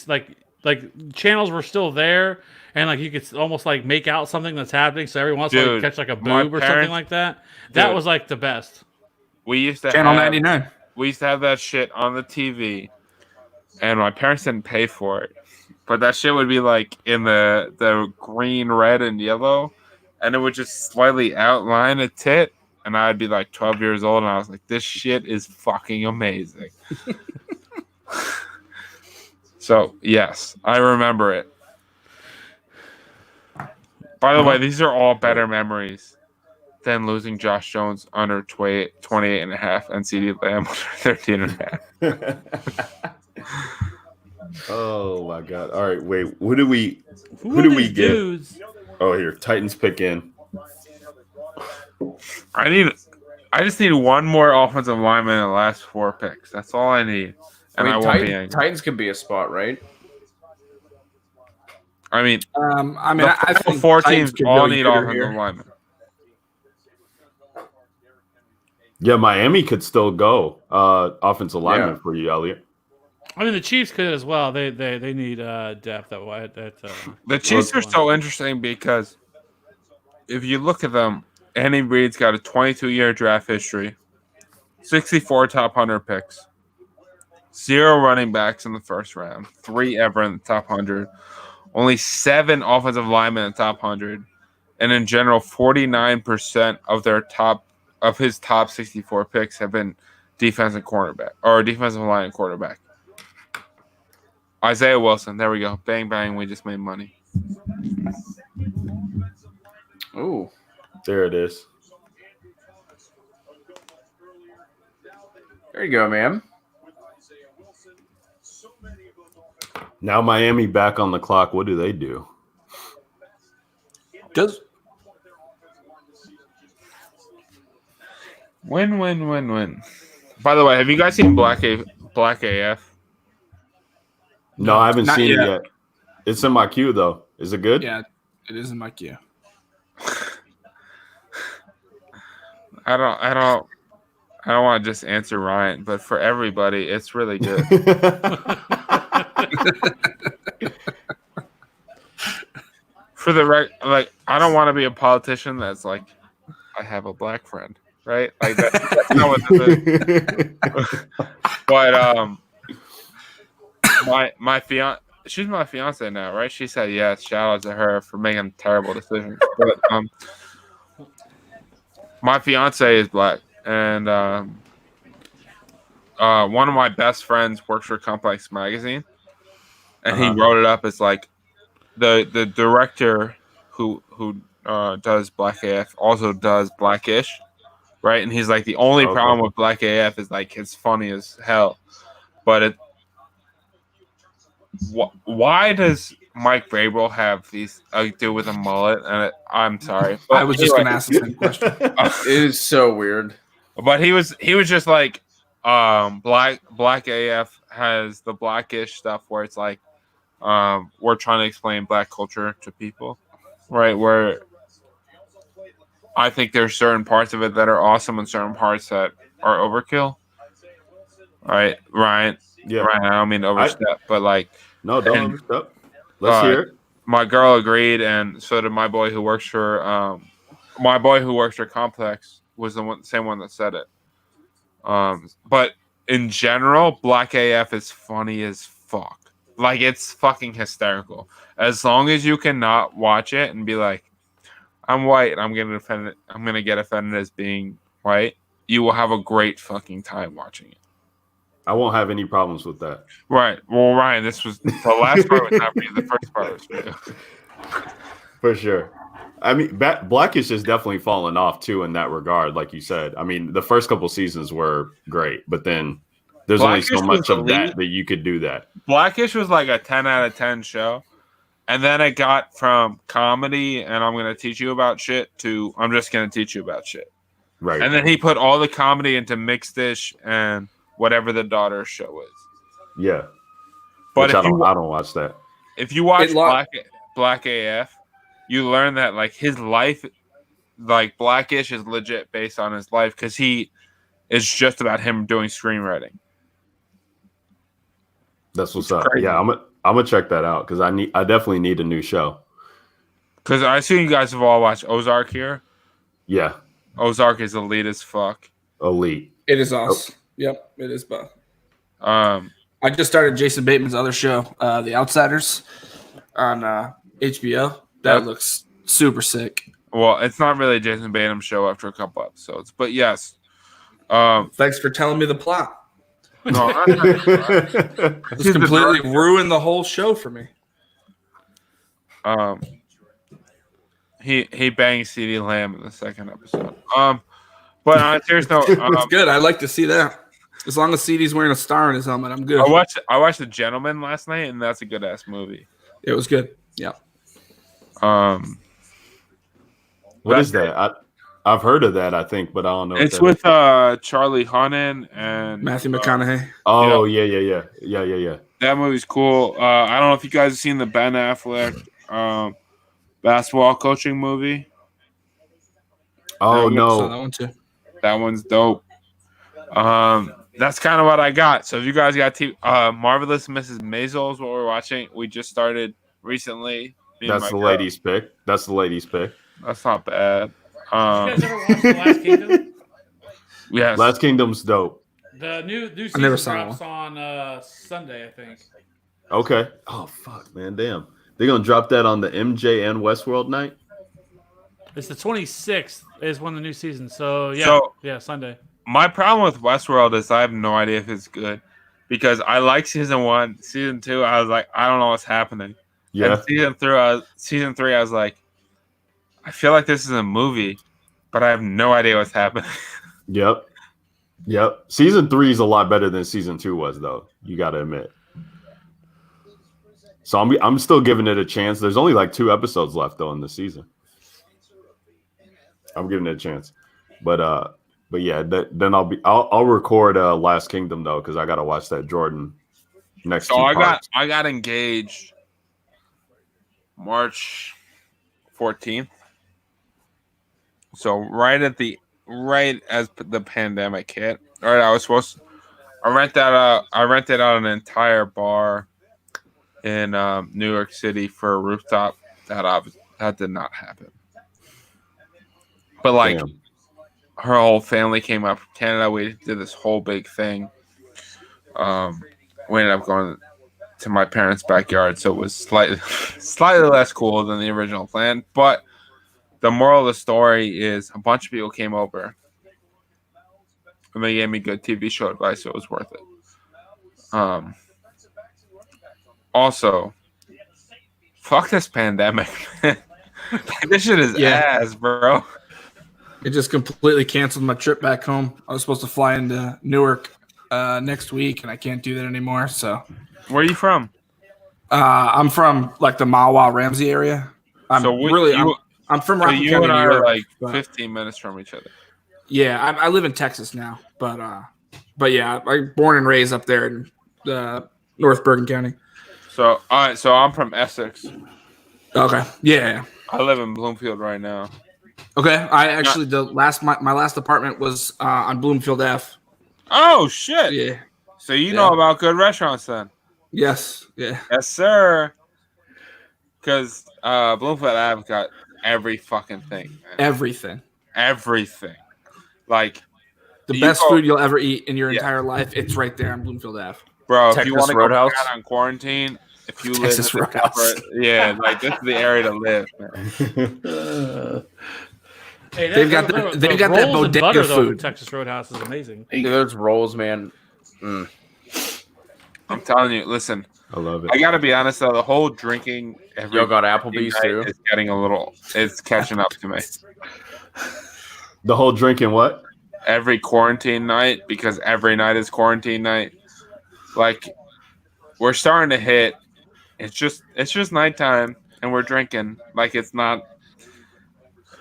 like channels were still there, and like you could almost like make out something that's happening. So every once in a while you catch like a boob or something like that. That was like the best. We used to Channel 99. We used to have that shit on the TV, and my parents didn't pay for it. But that shit would be like in the green, red, and yellow, and it would just slightly outline a tit, and I'd be like 12 years old, and I was like, this shit is fucking amazing. So, yes, I remember it. By the way, these are all better memories than losing Josh Jones under 28 and a half and CeeDee Lamb under 13 and a half. Oh my God! All right, wait. Who do we get? Dudes? Oh, here, Titans pick in. I just need one more offensive lineman in the last 4 picks. That's all I need, and I won't be angry. Titans could be a spot, right? I mean, I think 4 Titans teams could all go need here. offensive linemen. Yeah, Miami could still go offensive lineman for you, Eliot. I mean, the Chiefs could as well. They need depth. The Chiefs are so interesting because if you look at them, Andy Reid's got a 22-year draft history, 64 top 100 picks, 0 running backs in the first round, 3 ever in the top 100, only 7 offensive linemen in the top 100, and in general, 49% of his top 64 picks have been defensive cornerback or defensive line and quarterback. Isaiah Wilson, there we go. Bang, bang, we just made money. Ooh. There it is. There you go, man. Now Miami back on the clock. What do they do? Win. By the way, have you guys seen Black AF? No, I haven't Not seen yet. it yet. It's in my queue though. Is it good? Yeah, it is in my queue. I don't want to just answer Ryan, but for everybody, it's really good. For the I don't want to be a politician that's like, I have a black friend, right? Like that's not what this is. But my fiance. She's my fiance now, right? She said yes. Shout out to her for making terrible decisions. But my fiance is black, and one of my best friends works for Complex Magazine, and he wrote it up as like the director who does Black AF also does Blackish, right? And he's like, the only problem with Black AF is like it's funny as hell, but why does Mike Vrabel have these dude with a mullet? And I'm sorry, I was just gonna ask the same question. It is so weird, but he was just like, Black AF has the Blackish stuff where it's like, we're trying to explain black culture to people, right? Where I think there's certain parts of it that are awesome and certain parts that are overkill. Right, Ryan. Yeah, Ryan. I don't mean to overstep, but like, no, don't overstep. Let's hear it. My girl agreed, and so did my boy who works for Complex was the same one that said it. But in general, Black AF is funny as fuck. Like, it's fucking hysterical. As long as you cannot watch it and be like, I'm white, I'm gonna get offended as being white, you will have a great fucking time watching it. I won't have any problems with that. Right. Well, Ryan, this was the last part was not for you. The first part was for you. For sure. I mean, Blackish is definitely fallen off too in that regard, like you said. I mean, the first couple seasons were great, but then there's Blackish only so much of elite. that you could do that. Blackish was like a 10 out of 10 show. And then it got from comedy and I'm going to teach you about shit to I'm just going to teach you about shit. Right. And then he put all the comedy into Mixed Dish and whatever the daughter's show is. Yeah. But I don't watch that. If you watch Black AF, you learn that like his life, like Blackish is legit based on his life because he is just about him doing screenwriting. That's what's up. Crazy. Yeah, I'm gonna check that out because I definitely need a new show. Because I assume you guys have all watched Ozark here. Yeah. Ozark is elite as fuck. Elite. It is awesome. Yep, it is both. I just started Jason Bateman's other show, The Outsiders, on HBO. That looks super sick. Well, it's not really a Jason Bateman show after a couple episodes, but yes. Thanks for telling me the plot. No, Just completely ruined the whole show for me. He banged CD Lamb in the second episode. But on a serious note, it's good. I like to see that. As long as CD's wearing a star in his helmet, I'm good. I watched The Gentleman last night, and that's a good ass movie. It was good. Yeah. What is that? I've heard of that, I think, but I don't know. It's with Charlie Hunnam and Matthew McConaughey. Oh, yeah. That movie's cool. I don't know if you guys have seen the Ben Affleck basketball coaching movie. Oh, no. That one too. That one's dope. That's kind of what I got. So if you guys got Marvelous Mrs. Maisel is what we're watching. We just started recently. That's the ladies' pick. That's not bad. You guys ever watched The Last Kingdom? Yes. Last Kingdom's dope. The new season drops on Sunday, I think. Okay. Oh, fuck, man. Damn. They're going to drop that on the MJ and Westworld night? It's the 26th is when the new season. So, Sunday. My problem with Westworld is I have no idea if it's good because I like season 1. Season 2, I was like, I don't know what's happening. Yeah. And season 3, I was like, I feel like this is a movie, but I have no idea what's happening. Yep. Season 3 is a lot better than season 2 was, though. You got to admit. So I'm still giving it a chance. There's only like 2 episodes left though in the season. I'm giving it a chance, but yeah, then I'll record Last Kingdom though because I got to watch that Jordan next. So I got engaged March 14th. So right as the pandemic hit. All right, I rented out an entire bar in New York City for a rooftop. That did not happen. But like, Damn. Her whole family came up from Canada. We did this whole big thing. We ended up going to my parents' backyard, so it was slightly less cool than the original plan. But the moral of the story is a bunch of people came over and they gave me good TV show advice, so it was worth it. Also, fuck this pandemic, man. This shit is ass, bro. It just completely canceled my trip back home. I was supposed to fly into Newark next week, and I can't do that anymore. So, where are you from? I'm from like the Mahwah Ramsey area. I'm from Rockland you County, and I New York, are like but- 15 minutes from each other. Yeah, I live in Texas now, but yeah, I'm born and raised up there in North Bergen County. So, all right, so I'm from Essex. Okay, yeah. I live in Bloomfield right now. Okay, I actually my last apartment was on Bloomfield F. Oh shit! Yeah. So you know about good restaurants then? Yes. Yeah. Yes, sir. Because Bloomfield Ave got every fucking thing. Man. Everything. Like the best food you'll ever eat in your entire life. It's right there on Bloomfield Ave. Bro, Texas if you want to go Roadhouse. out on quarantine, if you Texas live in Roadhouse. like this is the area to live, man. Hey, They've got that rolls and bodega butter, though, from food. Texas Roadhouse is amazing. Dude, those rolls, man. I'm telling you, listen. I love it. I gotta be honest though, the whole drinking Y'all got Applebee's night too? is getting it's catching up to me. The whole drinking what? Every quarantine night, because every night is quarantine night. Like we're starting to hit. It's just nighttime and we're drinking. Like it's not.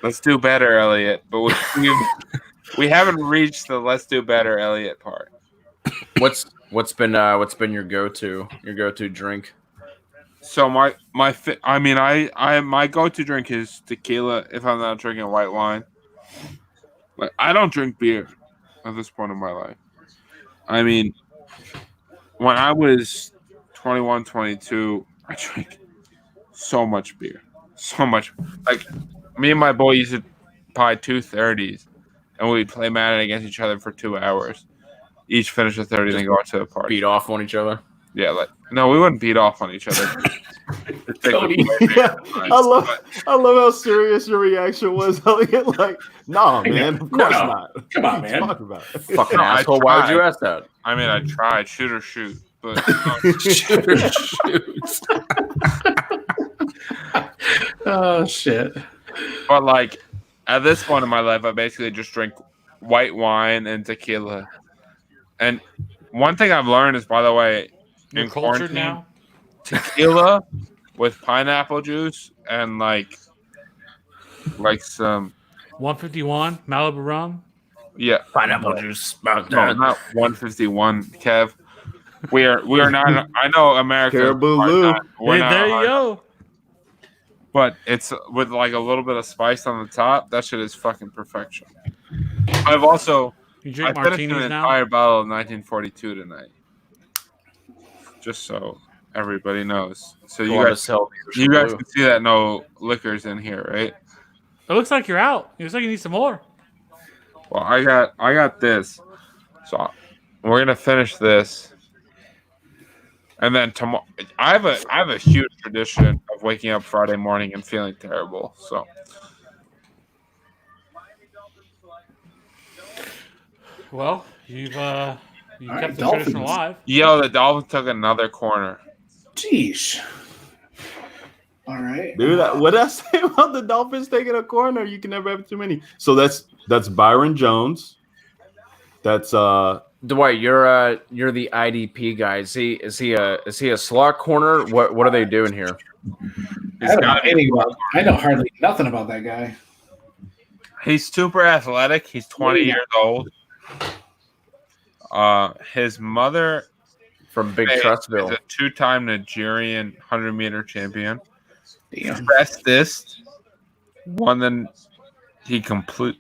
Let's do better, Eliot. But we haven't reached the let's do better, Eliot part. What's been your go-to drink? So my go-to drink is tequila if I'm not drinking white wine. Like I don't drink beer at this point in my life. I mean, when I was 21, 22, I drank so much beer. So much. Like me and my boy used to buy 230s and we'd play Madden against each other for 2 hours. Each finish a 30 and then go out to the party. Beat off on each other? Yeah, like no, we wouldn't beat off on each other. I love how serious your reaction was, Eliot. Like, nah, man, of course not. Come on, What are you man. talking about? Fucking asshole. Why would you ask that? I mean, I tried shoot or shoot, but Shoot or shoot. Oh shit. But like at this point in my life, I basically just drink white wine and tequila. And one thing I've learned is, by the way, You're in cultured quarantine, now? tequila with pineapple juice and like some 151 Malibu rum. yeah Pineapple juice. No, not 151, Kev. We are not. I know America. Caribou Lou. Hey, there you go. But it's with like a little bit of spice on the top. That shit is fucking perfection. I've also You drink I finished martinis an now? entire bottle of 1942 tonight, just so everybody knows. So you guys can see that no liquors in here, right? It looks like you're out. It looks like you need some more. Well, I got this, so we're gonna finish this, and then tomorrow. I have a huge tradition of waking up Friday morning and feeling terrible. So Well, you've kept the Dolphins. tradition alive. yo, the Dolphins took another corner. Jeez. All right. Dude, what did I say about the Dolphins taking a corner? You can never have too many. So that's Byron Jones. That's Dwight, you're the IDP guy. Is he a slot corner? What are they doing here? I know hardly nothing about that guy. He's super athletic. He's 20 years old. His mother from Big is Trustville, a two-time Nigerian 100-meter champion. Damn. Fastest. One then he complete.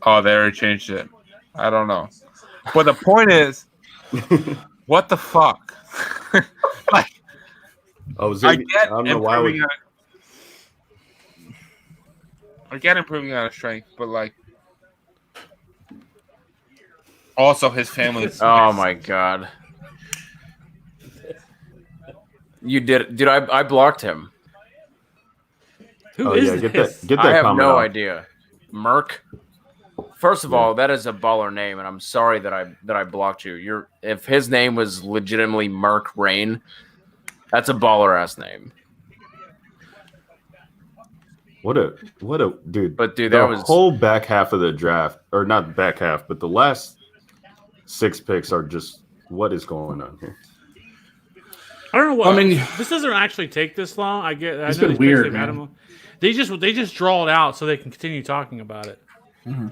Oh, they already changed it. I don't know. But the point is, what the fuck? Like, I get improving on his strength, but like, also his family. Oh my god. You did, dude. I blocked him. Who is this? Get that I have comment no off. idea. Merc. First of all, that is a baller name, and I'm sorry that I blocked you. If his name was legitimately Merc Rain, that's a baller ass name. What a dude. But dude, the that was whole back half of the draft, or not the back half, but the last 6 picks are just what is going on here. I don't know what. I mean, this doesn't actually take this long. I It's know been these weird, picks, man. They just draw it out so they can continue talking about it. Mm-hmm.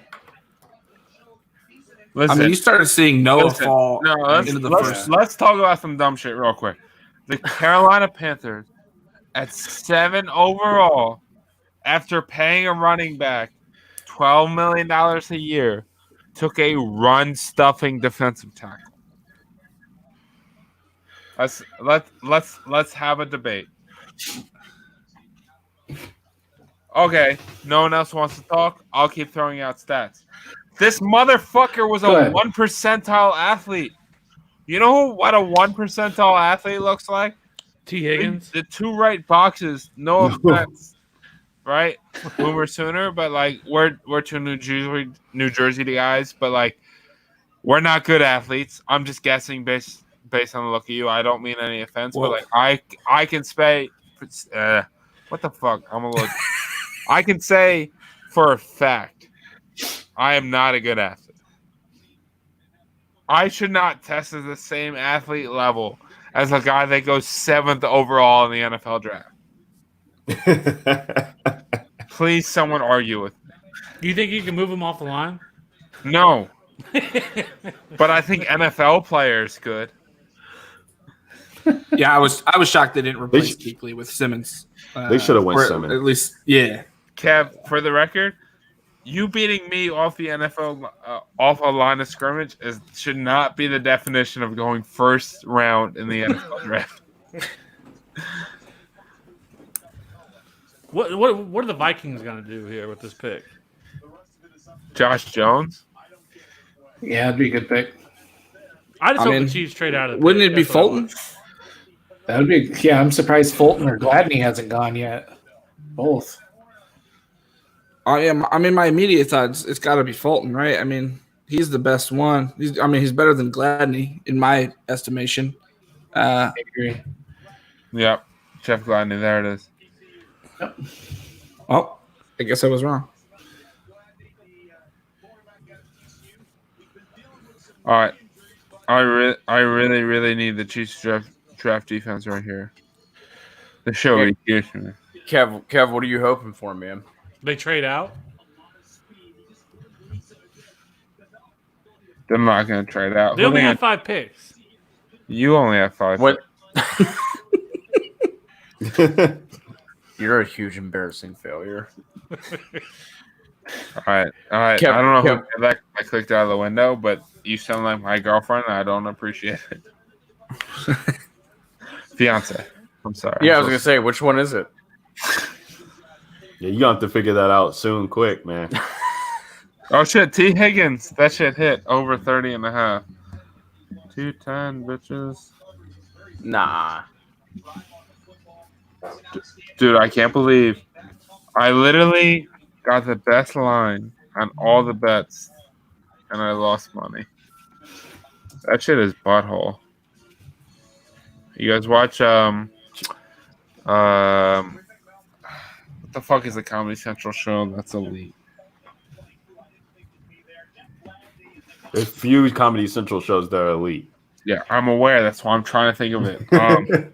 Listen, I mean, you started seeing Noah fall into the first. Let's talk about some dumb shit real quick. The Carolina Panthers at 7 overall, after paying a running back $12 million a year, took a run-stuffing defensive tackle. Let's have a debate. Okay, no one else wants to talk. I'll keep throwing out stats. This motherfucker was Go a ahead. 1 percentile athlete. You know what a 1 percentile athlete looks like? T. Higgins. The two right boxes. No offense, right? Boomer Sooner, but like we're two New Jersey guys, but like we're not good athletes. I'm just guessing based on the look of you. I don't mean any offense, but like I can say, what the fuck? I'm a little. I can say for a fact, I am not a good athlete. I should not test at the same athlete level as a guy that goes 7th overall in the NFL draft. Please, someone argue with me. You think you can move him off the line? No. But I think NFL players could. Yeah, I was shocked they didn't replace Kuechly with Simmons. They should have went Simmons. At least, yeah. Kev, for the record, you beating me off the NFL off a line of scrimmage should not be the definition of going first round in the NFL draft. What are the Vikings going to do here with this pick? Josh Jones? Yeah, that'd be a good pick. I just hope the Chiefs trade out of the Wouldn't pick. it be That's what I Fulton? want. That would be. Yeah, I'm surprised Fulton or Gladney hasn't gone yet. Both. I mean, my immediate thoughts, it's got to be Fulton, right? I mean, he's the best one. He's better than Gladney in my estimation. I agree. Yep. Jeff Gladney, there it is. Yep. Oh, I guess I was wrong. All right. I really need the Chiefs draft defense right here. The show Hey, reduction. Kev, what are you hoping for, man? They trade out? They're not going to trade out. They only have 5 picks. You only have 5. What? You're a huge embarrassing failure. All right. Kev, I don't know Kev. who I clicked out of the window, but you sound like my girlfriend. And I don't appreciate it. Fiance. I'm sorry. Yeah, I was gonna say, which one is it? Yeah, you gonna have to figure that out soon, quick, man. Oh shit, T. Higgins. That shit hit over 30.5. 210, bitches. Nah. Dude, I can't believe I literally got the best line on all the bets and I lost money. That shit is butthole. You guys watch what the fuck is the Comedy Central show that's elite? There's few Comedy Central shows that are elite. Yeah, I'm aware. That's why I'm trying to think of it.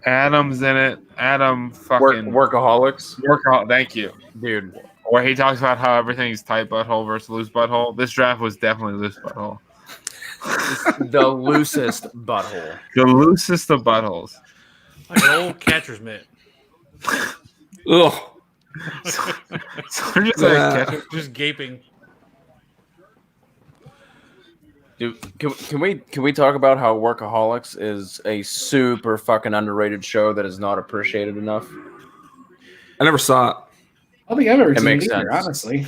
Adam's in it. Adam fucking Workaholics. Thank you, dude. Where he talks about how everything's tight butthole versus loose butthole. This draft was definitely loose butthole. The loosest butthole. The loosest of buttholes. Like an old catcher's mitt. Ugh. So just gaping. Dude, can we talk about how Workaholics is a super fucking underrated show that is not appreciated enough? I never saw it. I don't think I've ever It seen makes it either, sense. honestly.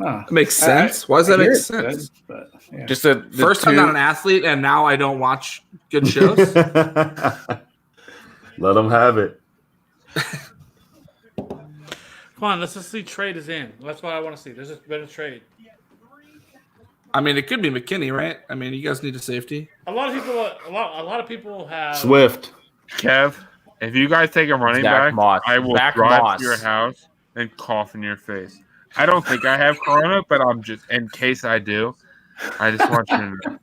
Huh. It makes sense. Why does that I make hear sense? it's good, but, yeah. Just the First, I'm not an athlete, and now I don't watch good shows. Let them have it. Come on, let's just see trade is in. That's what I want to see. There's just been a trade. I mean, it could be McKinney, right? I mean, you guys need a safety. A lot of people have Swift. Kev, if you guys take a running Zach back, Moss. I will Zach drive Moss. to your house and cough in your face. I don't think I have corona, but I'm just in case I do. I just want you to know.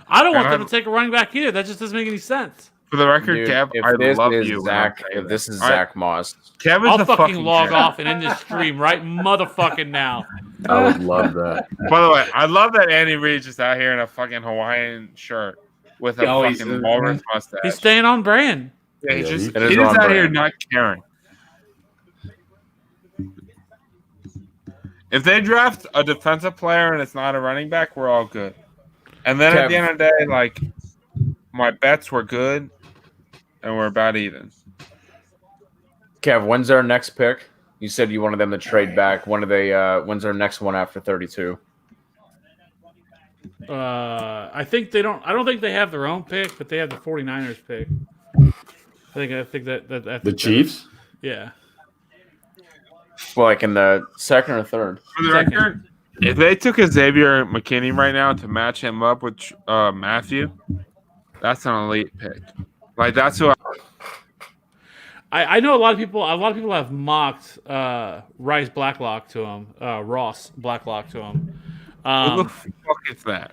I don't want them to take a running back either. That just doesn't make any sense. For the record, Dude, Kev, if I this love is you. Zach, if this is Zach Moss, Kev is I'll a fucking log Kev. off and end this stream right motherfucking now. I would love that. By the way, I love that Andy Reid's just out here in a fucking Hawaiian shirt with a fucking walrus mustache. He's staying on brand. Yeah, he's just is he's on out here brand. not caring. If they draft a defensive player and it's not a running back, we're all good. And then at the end of the day, like, my bets were good, and we're about even. Kev, when's our next pick? You said you wanted them to trade back. When are they? When's their next one after 32? I think they don't. I don't think they have their own pick, but they have the 49ers pick. I think that The Chiefs? Yeah. Well, like in the second or third. For the record, if they took a Xavier McKinney right now to match him up with Matthew, that's an elite pick. Like, that's who I know a lot of people have mocked Rice Blacklock to him, Ross Blacklock to him. who the fuck is that?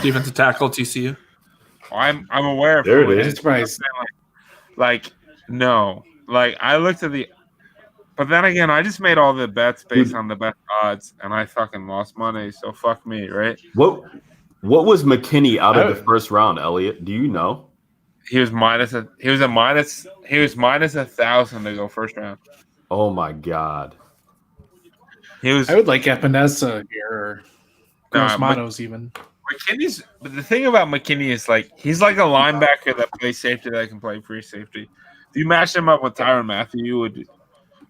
Defensive tackle, TCU. I'm aware of There who it it is. is. Surprised. Like, no. Like, I looked at the. But then again, I just made all the bets based on the best odds, and I fucking lost money. So fuck me, right? What was McKinney out of the first round, Elliot? Do you know? He was minus 1,000 to go first round. Oh my god. He was. I would like Epinesa here, or Gross even. McKinney's. But the thing about McKinney is, like, he's like a linebacker that plays safety that can play free safety. If you match him up with Tyrann Mathieu, you would.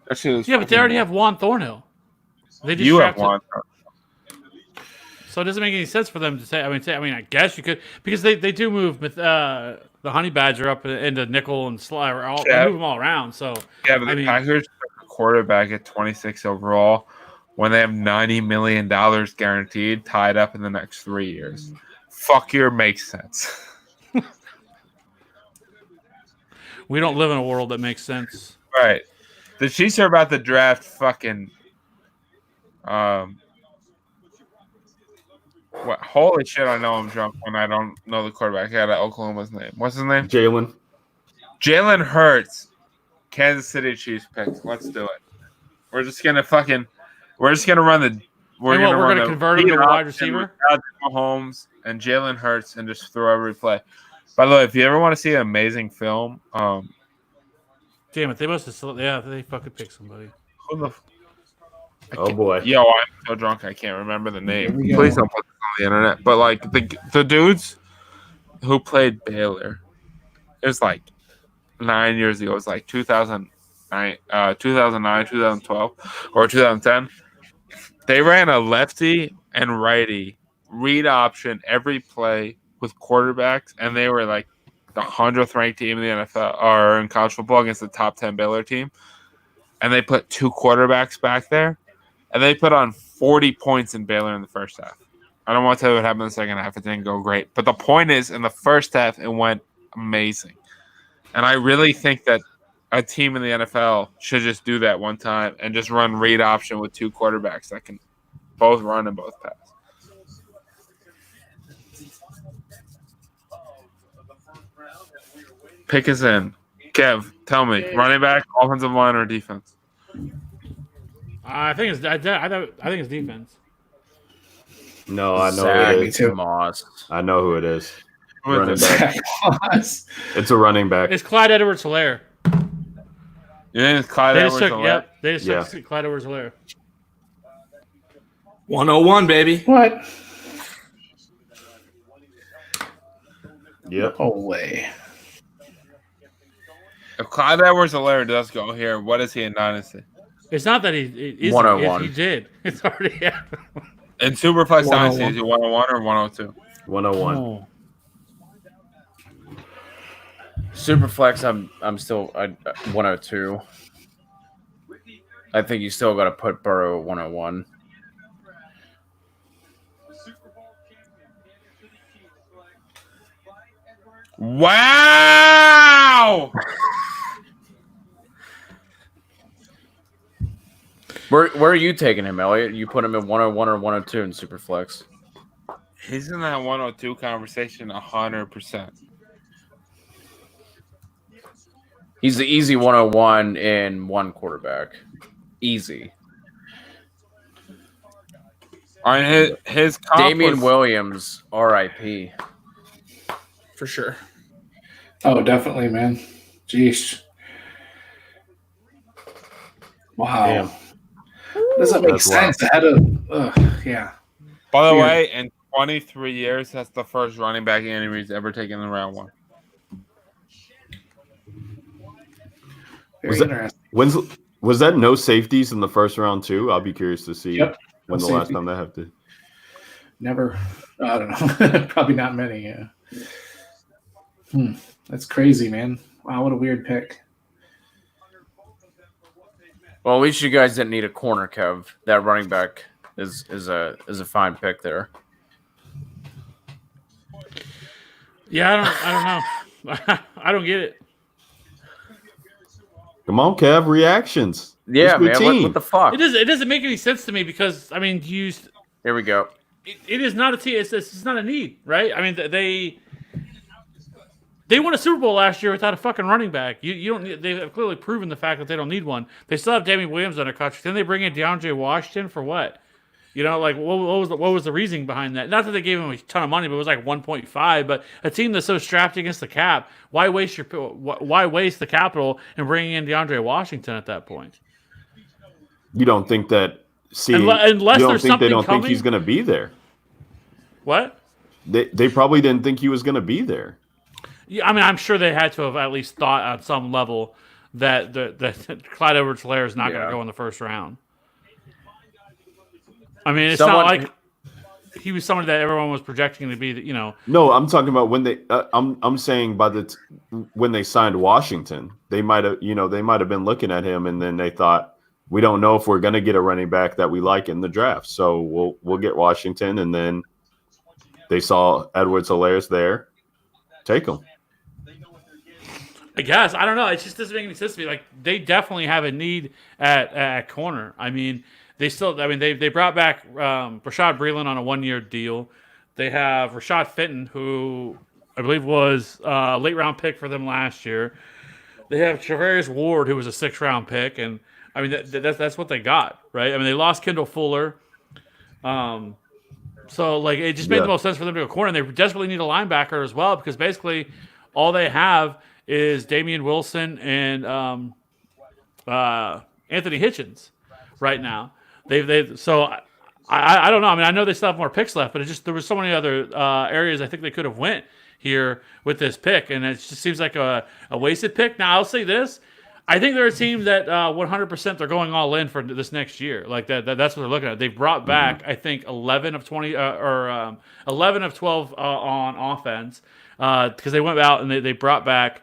That shit is Yeah, but they already have Juan Thornhill. They just You have drafted- Juan. So it doesn't make any sense for them to say. I guess you could, because they do move the Honey Badger up into nickel and slide. They move them all around. So Yeah, but the Packers took a quarterback at 26 overall when they have $90 million guaranteed tied up in the next 3 years. Fuck your makes sense. we don't live in a world that makes sense. Right. The Chiefs are about to draft fucking what? Holy shit, I know I'm drunk when I don't know the quarterback. I got Oklahoma's name. What's his name? Jalen. Jalen Hurts. Kansas City Chiefs picks. Let's do it. We're just gonna run the We're gonna convert him to a wide receiver? Mahomes and Jalen Hurts and just throw every play. By the way, if you ever want to see an amazing film, Damn it, they must have. Yeah, they fucking picked somebody. who the Oh boy. Yo, I'm so drunk I can't remember the name. we go. Please don't put this on the internet. But like the dudes who played Baylor, it was like 9 years ago. It was like 2009, 2012, or 2010. They ran a lefty and righty read option every play with quarterbacks, and they were like the 100th ranked team in the NFL or in college football against the top 10 Baylor team. And they put two quarterbacks back there. And they put on 40 points in Baylor in the first half. I don't want to tell you what happened in the second half. It didn't go great. But the point is, in the first half, it went amazing. And I really think that a team in the NFL should just do that one time and just run read option with two quarterbacks that can both run and both pass. Pick us in. Kev, tell me, running back, offensive line, or defense? I think it's defense. No, I know Zach who it is. Moss. I know who it is. Who is Running it? back. It's a running back. It's Clyde Edwards-Helaire. You think it's Clyde They just Edwards-Helaire? took, yep, they just took Clyde Edwards-Helaire. 101, baby. What? Yep. Oh way. If Clyde Edwards-Helaire does go here, what is he in Dynasty? It's not that he isn't. 101. He did. It's already happened. In Superflex Dynasty, is it 101 or 102? 101. Oh. Superflex, I'm still 102. I think you still got to put Burrow at 101. Wow! Where are you taking him, Elliot? You put him at 101 or 102 in Superflex? He's in that 102 conversation 100%. He's the easy 101 in one quarterback. Easy. On his comp Damian was- Williams, RIP. For sure. Oh, definitely, man. Jeez. Wow. Damn. Doesn't make That's sense. wild. Ahead of, yeah. By the Weird. way, in 23 years, that's the first running back Andy Reid's ever taken in round one. Very Was that, interesting. was that no safeties in the first round too? I'll be curious to see Yep. when No the last safety. time that happened. Never. I don't know. Probably not many. Yeah. That's crazy, man. Wow, what a weird pick. Well, at least you guys didn't need a corner, Kev. That running back is a fine pick there. Yeah, I don't know. I don't get it. Come on, Kev, reactions. Yeah, It's man. routine. What the fuck? It doesn't make any sense to me because I mean, Here we go. it is not a team. It's not a need, right? I mean, they won a Super Bowl last year without a fucking running back. You don't need, they've clearly proven the fact that they don't need one. They still have Damian Williams under contract. Then they bring in DeAndre Washington for what? You know, like what was the reasoning behind that? Not that they gave him a ton of money, but it was like 1.5. But a team that's so strapped against the cap, why waste the capital and bringing in DeAndre Washington at that point? You don't think that? See, Unless you don't there's think they something don't think coming? he's going to be there. What? They probably didn't think he was going to be there. Yeah, I mean, I'm sure they had to have at least thought on some level that Clyde Edwards-Helaire is not going to go in the first round. I mean, it's not like he was someone that everyone was projecting to be. You know, No, I'm talking about when they. I'm saying when they signed Washington, they might have been looking at him, and then they thought, we don't know if we're going to get a running back that we like in the draft, so we'll get Washington, and then they saw Edwards-Helaire's there, take him. I guess I don't know. It just doesn't make any sense to me. Like they definitely have a need at corner. I mean, they brought back Rashad Breeland on a 1-year deal. They have Rashad Fenton, who I believe was a late round pick for them last year. They have Travarius Ward, who was a 6th round pick, and I mean that's what they got, right? I mean they lost Kendall Fuller. So like it just made the most sense for them to go corner, and they desperately need a linebacker as well because basically all they have is Damian Wilson and Anthony Hitchens right now. So I don't know. I mean, I know they still have more picks left, but there was so many other areas I think they could have went here with this pick, and it just seems like a wasted pick. Now I'll say this: I think there are teams that 100% they're going all in for this next year. Like that's what they're looking at. They've brought back I think 11 of 20 or 11 of 12 on offense because they went out and they brought back.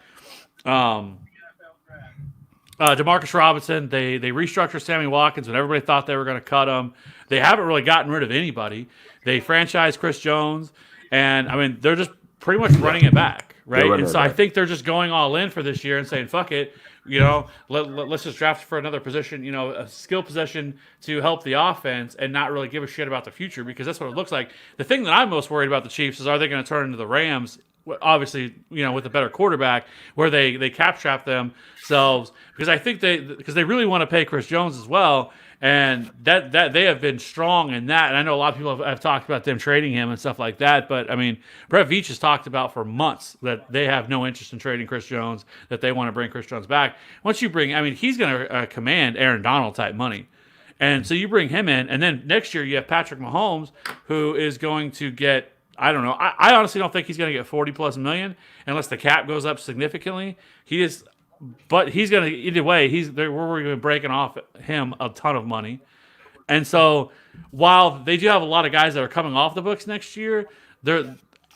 Demarcus Robinson, they restructured Sammy Watkins when everybody thought they were going to cut him. They haven't really gotten rid of anybody. They franchised Chris Jones, and I mean they're just pretty much running it back, right? And so I think they're just going all in for this year and saying, "Fuck it, you know, let's just draft for another position, you know, a skill position to help the offense, and not really give a shit about the future because that's what it looks like." The thing that I'm most worried about the Chiefs is, are they going to turn into the Rams? Obviously, you know, with a better quarterback, where they cap trap themselves, because I think they really want to pay Chris Jones as well, and that they have been strong in that. And I know a lot of people have talked about them trading him and stuff like that, but I mean, Brett Veach has talked about for months that they have no interest in trading Chris Jones, that they want to bring Chris Jones back. Once you bring, I mean, he's going to command Aaron Donald type money. And so you bring him in, and then next year you have Patrick Mahomes, who is going to get, I don't know. I honestly don't think he's going to get 40+ million unless the cap goes up significantly. but he's going to either way. We're going to be breaking off him a ton of money, and so while they do have a lot of guys that are coming off the books next year,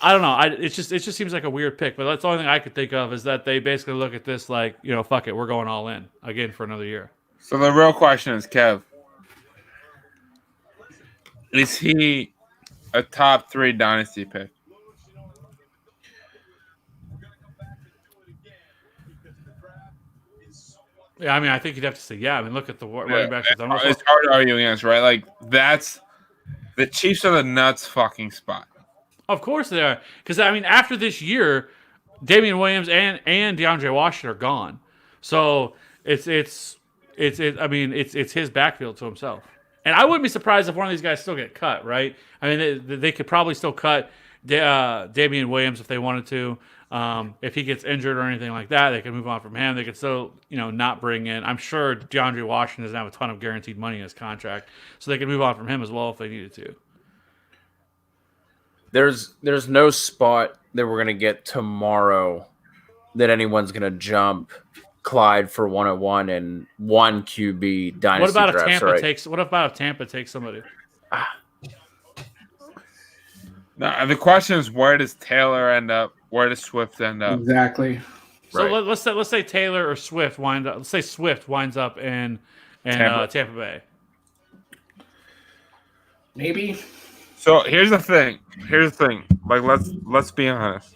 I don't know. It just seems like a weird pick, but that's the only thing I could think of is that they basically look at this like, fuck it, we're going all in again for another year. So the real question is, Kev, is he a top 3 dynasty pick? Yeah, I mean, I think you'd have to say, yeah. I mean, look at the running backs. It's hard to argue against, right? Like, that's the Chiefs are the nuts fucking spot. Of course they are, because I mean, after this year, Damian Williams and DeAndre Washington are gone, so it's his backfield to himself. And I wouldn't be surprised if one of these guys still get cut, right? I mean, they could probably still cut Damian Williams if they wanted to. If he gets injured or anything like that, they can move on from him. They could still, not bring in. I'm sure DeAndre Washington doesn't have a ton of guaranteed money in his contract, so they could move on from him as well if they needed to. There's no spot that we're gonna get tomorrow that anyone's gonna jump Clyde for 101 and 1 QB dynasty. What about drafts, if Tampa right? takes? What about if Tampa takes somebody? Now, the question is, where does Taylor end up? Where does Swift end up? Exactly. So let's say Taylor or Swift wind up. Let's say Swift winds up in Tampa Bay. Maybe. So here's the thing. Like, let's be honest.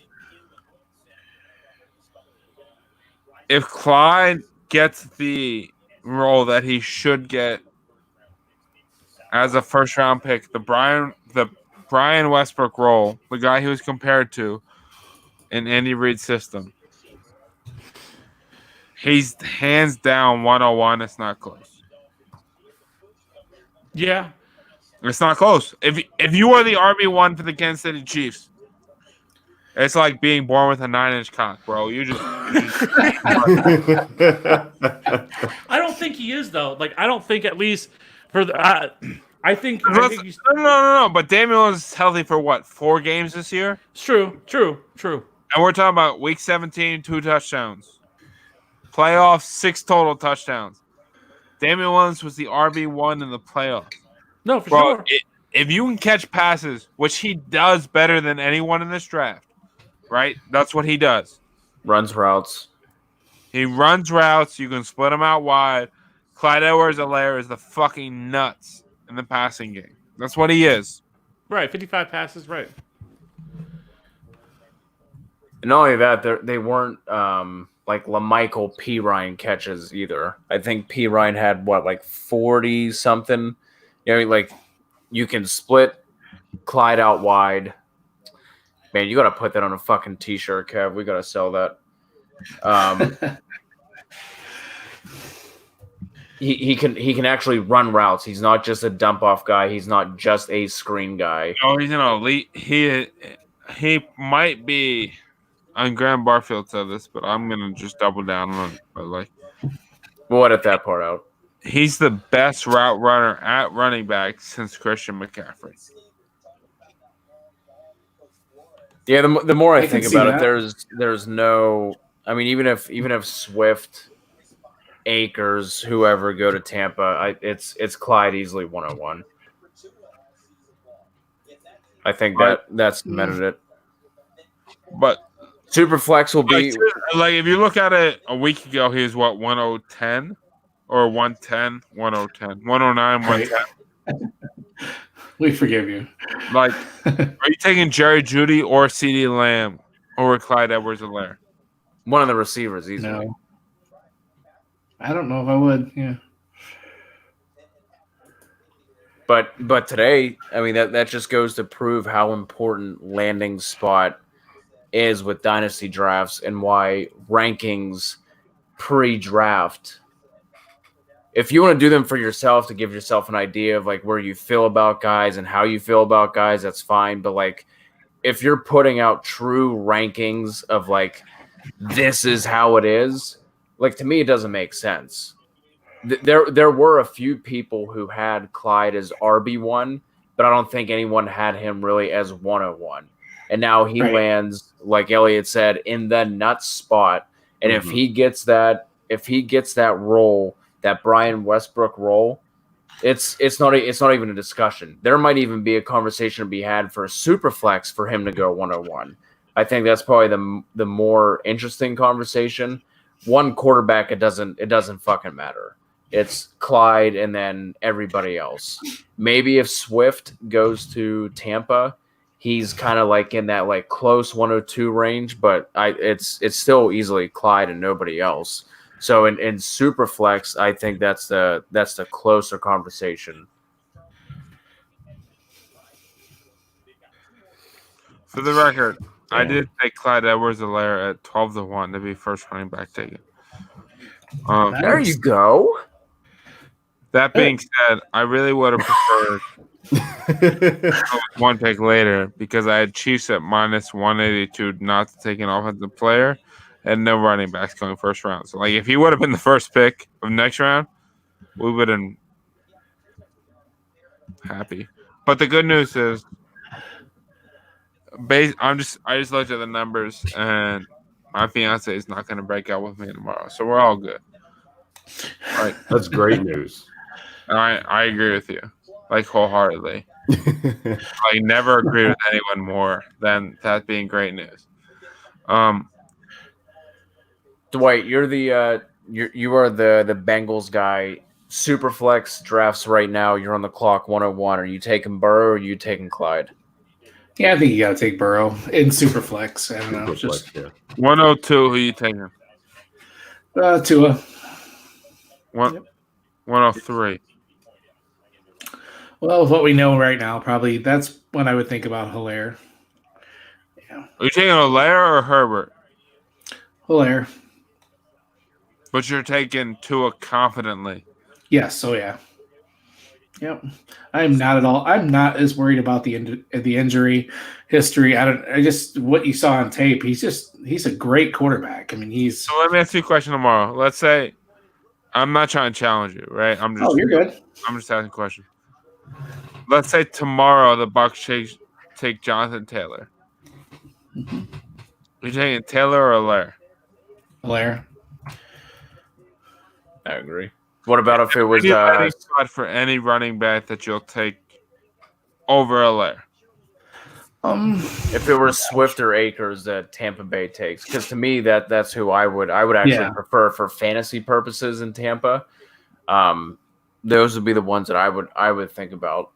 If Clyde gets the role that he should get as a first round pick, the Brian Westbrook role, the guy he was compared to in Andy Reid's system, he's hands down 101. It's not close. Yeah. It's not close. If you are the RB1 for the Kansas City Chiefs, it's like being born with a 9-inch cock, bro. You just I don't think he is though. Like I don't think at least for the. I think no. But Damian was healthy for what, 4 games this year? It's true. And we're talking about week 17, 2 touchdowns, playoffs, 6 total touchdowns. Damian Williams was the RB1 in the playoffs. No, for sure. If you can catch passes, which he does better than anyone in this draft, right? That's what he does. Runs routes. He runs routes. You can split them out wide. Clyde Edwards-Helaire is the fucking nuts in the passing game. That's what he is. Right, 55 passes, right. And not only that, they weren't like LaMichael P. Ryan catches either. I think P. Ryan had 40 something. Like you can split Clyde out wide. Man, you got to put that on a fucking t-shirt, Kev. We got to sell that. He can actually run routes. He's not just a dump off guy. He's not just a screen guy. Oh, he's an elite. He might be. And Graham Barfield said this, but I'm gonna just double down on it. But we'll edit that part out. He's the best route runner at running back since Christian McCaffrey. Yeah, the more I think about it, there's no. I mean, even if Swift, Akers, whoever go to Tampa, it's Clyde easily 101. I think that's cemented it. But Superflex will be like if you look at it a week ago, he was 110 or 110, 110, 109, 110. We forgive you. Like, are you taking Jerry Jeudy or CeeDee Lamb over Clyde Edwards-Helaire? One of the receivers, easily. No. I don't know if I would. Yeah. But today, I mean that just goes to prove how important landing spot is with dynasty drafts and why rankings pre-draft. If you want to do them for yourself to give yourself an idea of where you feel about guys and how you feel about guys, that's fine. But if you're putting out true rankings of this is how it is, to me, it doesn't make sense. There were a few people who had Clyde as RB1, but I don't think anyone had him really as 101. And now he lands, like Eliot said, in the nuts spot. And if he gets that role, that Brian Westbrook role, it's not even a discussion. There might even be a conversation to be had for a super flex for him to go 101. I think that's probably the more interesting conversation. One quarterback, it doesn't fucking matter. It's Clyde and then everybody else. Maybe if Swift goes to Tampa, he's kind of like in that like close 102 range, but it's still easily Clyde and nobody else. So in super flex, I think that's the closer conversation. For the record, I did take Clyde Edwards-Helaire at 12-1 to be first running back taken. There you go. That being said, I really would have preferred one pick later because I had Chiefs at -182 not to take an offensive player and no running backs going first round. So, like, if he would have been the first pick of next round, we would have been happy. But the good news is, I just looked at the numbers, and my fiance is not going to break out with me tomorrow, so we're all good. All right, that's great news. I agree with you, like wholeheartedly. I never agree with anyone more than that being great news. Dwight, you're you are the Bengals guy. Superflex drafts right now. You're on the clock 101. Are you taking Burrow or are you taking Clyde? Yeah, I think you got to take Burrow in Superflex. I don't know. Just 102. Who you taking? Tua. 103. Well, with what we know right now, probably that's when I would think about Helaire. Are you taking Helaire or Herbert? Helaire. But you're taking Tua confidently. Yes. So yeah. Yep. I'm not as worried about the injury history. I just what you saw on tape. He's a great quarterback. I mean, So let me ask you a question tomorrow. Let's say I'm not trying to challenge you, right? You're good. I'm just asking a question. Let's say tomorrow the Bucs take Jonathan Taylor. Mm-hmm. Are you taking Taylor or Helaire? Helaire. I agree. What about if it was any spot for any running back that you'll take over Helaire? If it were Swift or Akers that Tampa Bay takes, because to me that's who I would actually prefer for fantasy purposes in Tampa. Those would be the ones that I would think about.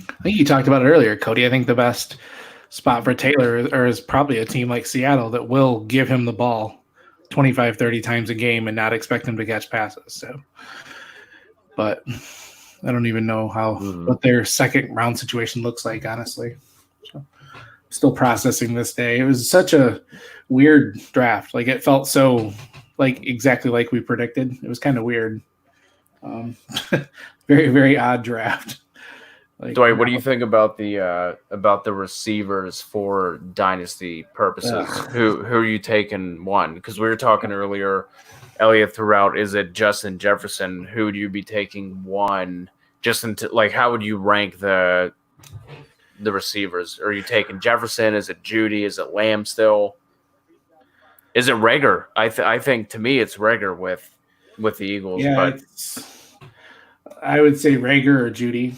I think you talked about it earlier, Cody. I think the best spot for Taylor is probably a team like Seattle that will give him the ball 25, 30 times a game and not expect him to catch passes. So, but I don't even know what their second round situation looks like, honestly. So, still processing this day. It was such a weird draft. Like it felt so exactly like we predicted. It was kind of weird. Very, very odd draft. Dwight, what do you think about the receivers for dynasty purposes? Who are you taking one? Because we were talking earlier, Elliot threw out, is it Justin Jefferson? Who would you be taking one? How would you rank the receivers? Are you taking Jefferson? Is it Judy? Is it Lamb still? Is it Rager? I think to me it's Rager with the Eagles. Yeah, but I would say Rager or Judy.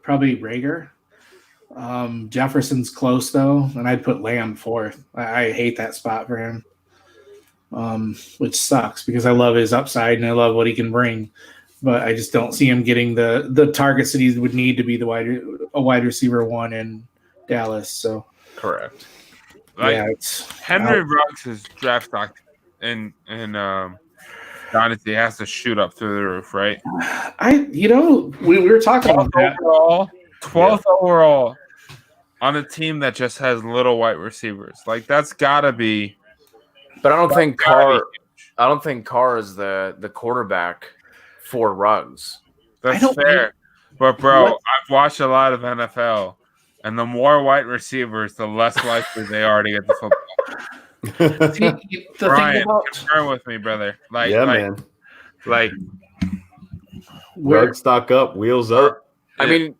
Probably Rager. Jefferson's close though, and I'd put Lamb fourth. I hate that spot for him, which sucks because I love his upside and I love what he can bring, but I just don't see him getting the targets that he would need to be a wide receiver one in Dallas. So correct. It's Henry Ruggs' draft stock in Dynasty has to shoot up through the roof, right? We were talking about that. 12th overall on a team that just has little white receivers. Like that's gotta be. But I don't think Carr is the quarterback for Ruggs. That's fair. But bro, I've watched a lot of NFL, and the more white receivers, the less likely they are to get the football. Brian, confirm with me, brother. Man. Like, Rug stock up, wheels up. I mean,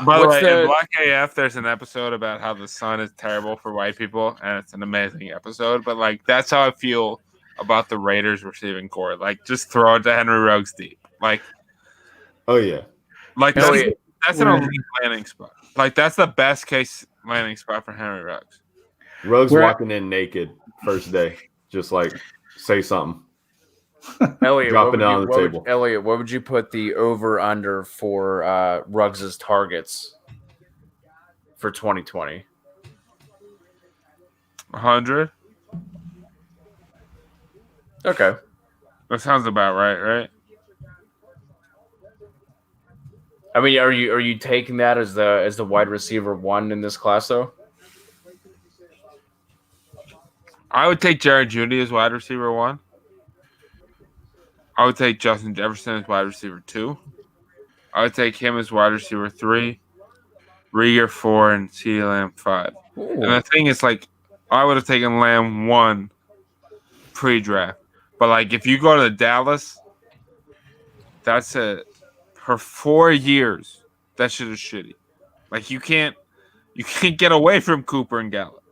by the way, in Black AF, there's an episode about how the sun is terrible for white people, and it's an amazing episode. But like, that's how I feel about the Raiders receiving core. Like, just throw it to Henry Ruggs deep. Like, oh yeah, like that's an elite landing spot. Like, that's the best case landing spot for Henry Ruggs. Ruggs walking in naked first day, just like say something. Eliot, dropping it on the table. Eliot, what would you put the over under for Ruggs's targets for 2020? 100. Okay, that sounds about right? I mean, are you taking that as the wide receiver 1 in this class though? I would take Jared Judy as wide receiver 1. I would take Justin Jefferson as wide receiver 2. I would take him as wide receiver 3, Rieger 4, and CeeDee Lamb 5. Ooh. And the thing is, like, I would have taken Lamb 1 pre-draft. But, like, if you go to Dallas, that's it. For 4 years, that shit is shitty. Like, you can't get away from Cooper and Gallup.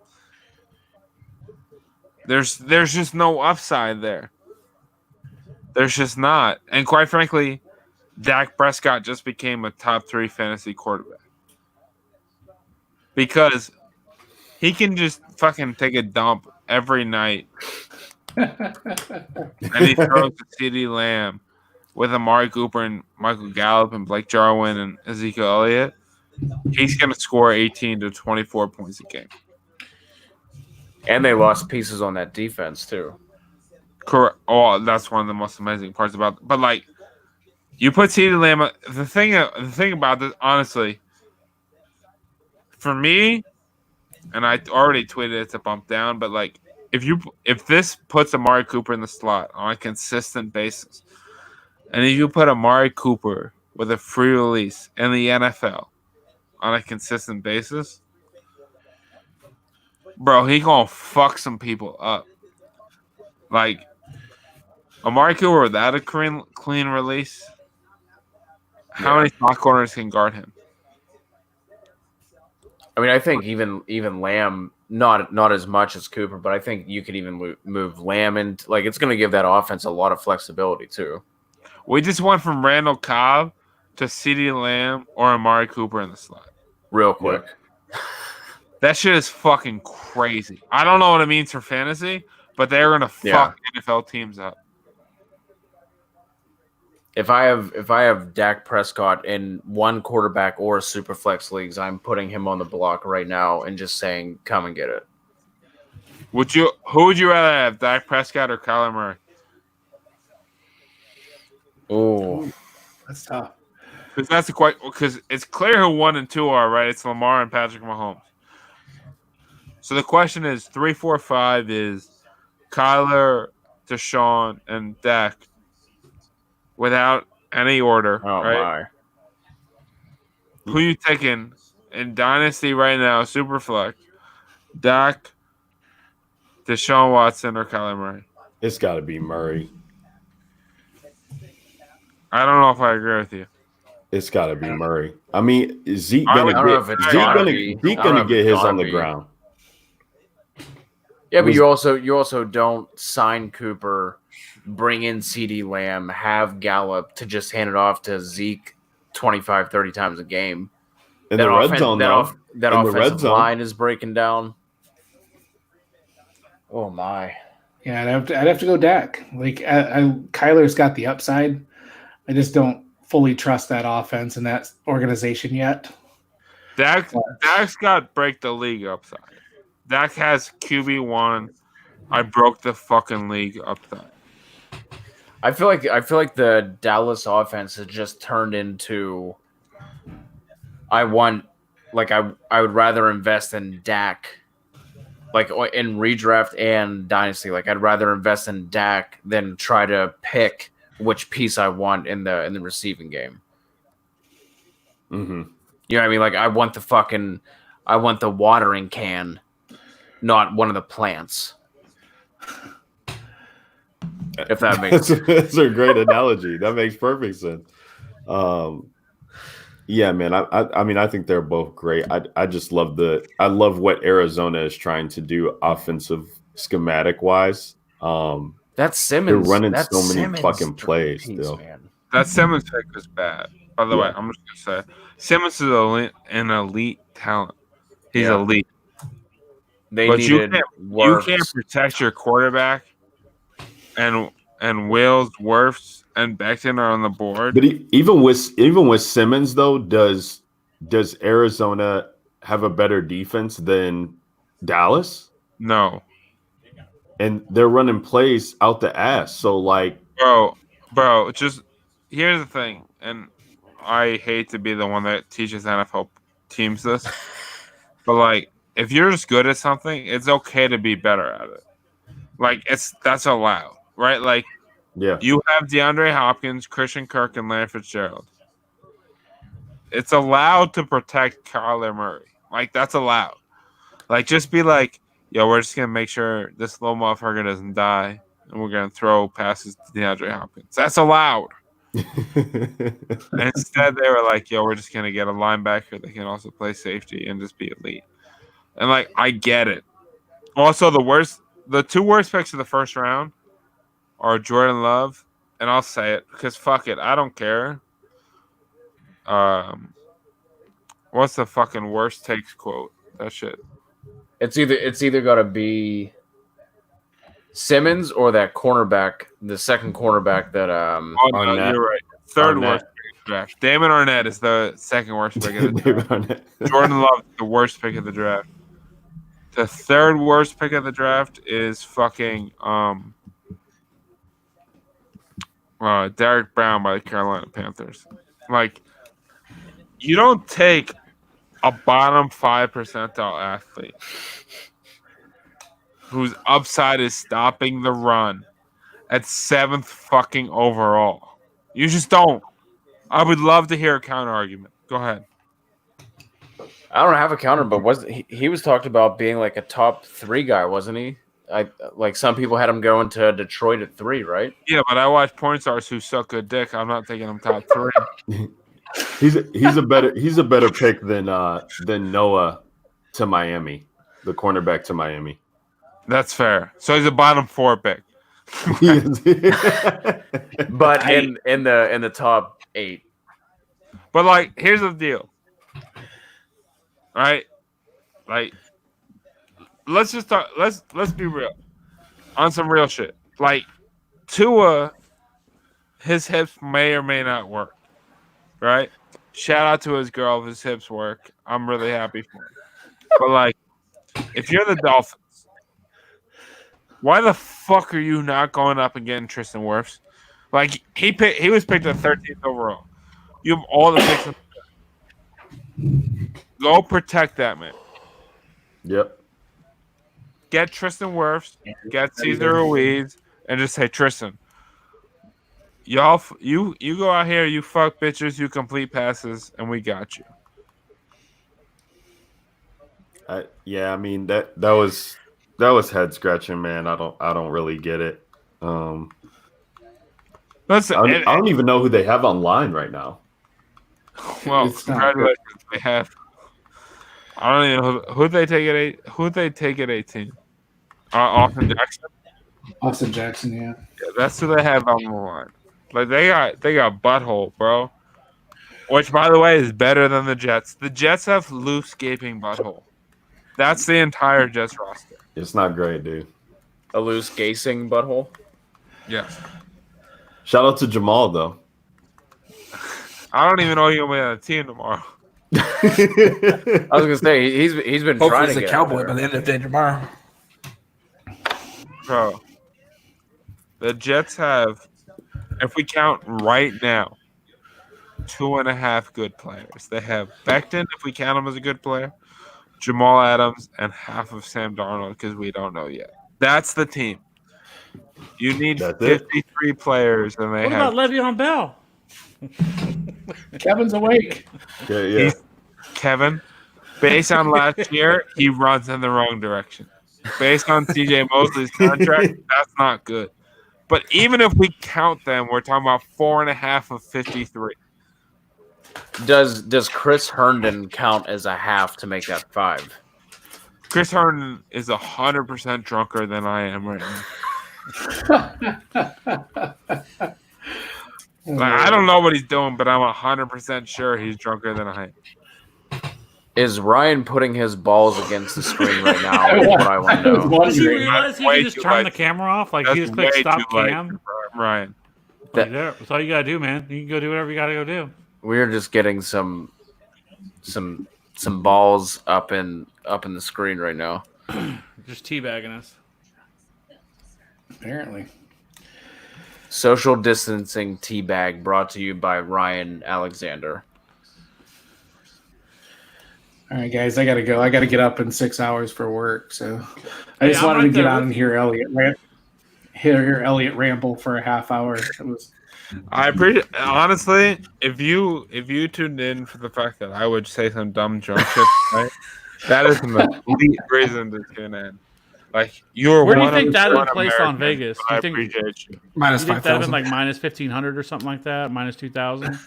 There's just no upside there. There's just not. And quite frankly, Dak Prescott just became a top 3 fantasy quarterback. Because he can just fucking take a dump every night. And he throws to CeeDee Lamb with Amari Cooper and Michael Gallup and Blake Jarwin and Ezekiel Elliott. He's going to score 18 to 24 points a game. And they lost pieces on that defense too. Correct. Oh, that's one of the most amazing parts about it. But, like, you put CeeDee Lamb. The thing about this, honestly, for me, and I already tweeted it's a bump down, but, like, if this puts Amari Cooper in the slot on a consistent basis, and if you put Amari Cooper with a free release in the NFL on a consistent basis, bro, he gonna fuck some people up. Like, Amari Cooper without a clean release, how many slot corners can guard him? I mean, I think even Lamb, not as much as Cooper, but I think you could even move Lamb, and like it's going to give that offense a lot of flexibility too. We just went from Randall Cobb to CeeDee Lamb or Amari Cooper in the slot. Real quick. That shit is fucking crazy. I don't know what it means for fantasy, but they're going to fuck NFL teams up. If I have Dak Prescott in one quarterback or super flex leagues, I'm putting him on the block right now and just saying, come and get it. Who would you rather have, Dak Prescott or Kyler Murray? Oh, that's tough. Because it's clear who 1 and 2 are, right? It's Lamar and Patrick Mahomes. So the question is 3, 4, 5 is Kyler, Deshaun, and Dak without any order. Oh right? My! Who you taking in Dynasty right now? Superflex, Dak, Deshaun Watson, or Kyler Murray? It's got to be Murray. I don't know if I agree with you. It's got to be Murray. I mean, Zeke gonna get his on the ground. Yeah, but you also don't sign Cooper, bring in CeeDee Lamb, have Gallup to just hand it off to Zeke 25, 30 times a game. In the red zone, though. That offensive line is breaking down. Oh, my. Yeah, I'd have to go Dak. Like, Kyler's got the upside. I just don't fully trust that offense and that organization yet. Dak's got break the league upside. Dak has QB1. I broke the fucking league upside. I feel like the Dallas offense has just turned into I would rather invest in Dak, like in redraft and dynasty. Like I'd rather invest in Dak than try to pick which piece I want in the receiving game. Mm-hmm. You know what I mean? Like I want the watering can, not one of the plants. If that makes sense. That's a great analogy. That makes perfect sense. Yeah, man. I mean, I think they're both great. I just love what Arizona is trying to do offensive schematic wise. That That Simmons. They're running that so many Simmons fucking plays piece, still. man. That Simmons pick was bad. By the Yeah. way, I'm just gonna say Simmons is an elite talent. He's Yeah. elite. They But you needed can't Wirfs. protect your quarterback, and Wills, Wirfs, and Becton are on the board. But even with Simmons though, does Arizona have a better defense than Dallas? No. And they're running plays out the ass. So like, bro, just here's the thing, and I hate to be the one that teaches NFL teams this, but like, if you're just good at something, it's okay to be better at it. Like that's allowed, right? Like, yeah, you have DeAndre Hopkins, Christian Kirk, and Larry Fitzgerald. It's allowed to protect Kyler Murray. Like, that's allowed. Like, just be like, yo, we're just gonna make sure this little motherfucker doesn't die, and we're gonna throw passes to DeAndre Hopkins. That's allowed. And instead, they were like, yo, we're just gonna get a linebacker that can also play safety and just be elite. And like, I get it. Also, the two worst picks of the first round are Jordan Love, and I'll say it because fuck it, I don't care. What's the fucking worst takes quote? That shit. It's either got to be Simmons or that cornerback, the second cornerback that no, you're right. Third worst pick of the draft. Damon Arnett is the second worst pick of the draft. Jordan Love is the worst pick of the draft. The third worst pick of the draft is fucking Derek Brown by the Carolina Panthers. Like, you don't take a bottom 5 percentile athlete whose upside is stopping the run at 7th fucking overall. You just don't. I would love to hear a counter argument. Go ahead. I don't have a counter, but he was talked about being like a top 3 guy, wasn't he? Like some people had him going to Detroit at 3, right? Yeah, but I watch porn stars who suck good dick. I'm not taking him top 3. he's a better pick than Noah to Miami, the cornerback to Miami. That's fair. So he's a bottom 4 pick. But in the top 8. But like, here's the deal. All right? Like, let's just talk. Let's be real on some real shit. Like, Tua, his hips may or may not work. Right? Shout out to his girl if his hips work. I'm really happy for him. But like, if you're the Dolphins, why the fuck are you not going up and getting Tristan Wirfs? Like, he was picked at 13th overall. You have all the picks. Go protect that man. Yep. Get Tristan Wirfs, get Cesar Ruiz, and just say, Tristan, y'all, you go out here, you fuck bitches, you complete passes, and we got you. Yeah, I mean that was head scratching, man. I don't really get it. Listen, I don't even know who they have online right now. Well, congratulations, they have. I don't even know who they take at 8. Who they take at 18? Austin Jackson. Austin Jackson, yeah. Yeah, that's who they have on the line. Like, they got butthole, bro. Which, by the way, is better than the Jets. The Jets have loose gaping butthole. That's the entire Jets roster. It's not great, dude. A loose gazing butthole. Yes. Shout out to Jamal though. I don't even know he'll be on the team tomorrow. I was gonna say he's been Hopefully trying he's to a get Cowboy there. by the end of the day tomorrow. Bro, the Jets have, if we count right now, 2.5 good players. They have Becton, if we count him as a good player, Jamal Adams, and half of Sam Darnold because we don't know yet. That's the team. You need 53 players, and they What have. about Le'Veon Bell? Kevin's awake. Yeah. Kevin, based on last year, he runs in the wrong direction. Based on TJ Mosley's contract, that's not good. But even if we count them, we're talking about 4.5 of 53. Does Chris Herndon count as a half to make that 5? Chris Herndon is 100% drunker than I am right now. I don't know what he's doing, but I'm 100% sure he's drunker than I am. Is Ryan putting his balls against the screen right now? Is what I want to know. Does he realize he can just turn the camera off? Like, he just click stop cam? Ryan. That's all you gotta do, man. You can go do whatever you gotta go do. We're just getting some balls up in the screen right now. Just teabagging us. Apparently. Social distancing teabag brought to you by Ryan Alexander. All right, guys, I gotta go. I gotta get up in 6 hours for work, so I just wanted to get on and hear Eliot ramble for a half hour. It was. I appreciate, honestly, if you tuned in for the fact that I would say some dumb drunk shit, right? That is an elite reason to tune in. Like, you're where do you one think of that the would place on Americans, Vegas? Do I you think, appreciate you. Minus 5,000. That would been like minus 1,500 or something like that, minus 2,000.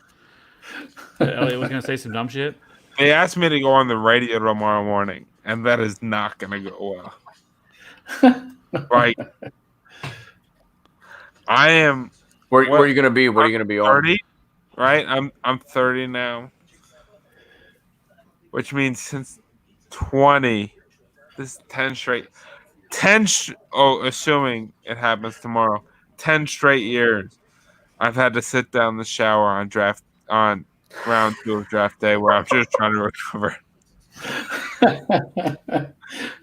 Elliot was gonna say some dumb shit. They asked me to go on the radio tomorrow morning, and that is not gonna go well. Like, I am. Where are you gonna be? What are you gonna be on? 30, right? I'm 30 now, which means since 20, this is 10 straight. Assuming it happens tomorrow, 10 straight years, I've had to sit down in the shower on round 2 of draft day where I'm just trying to recover.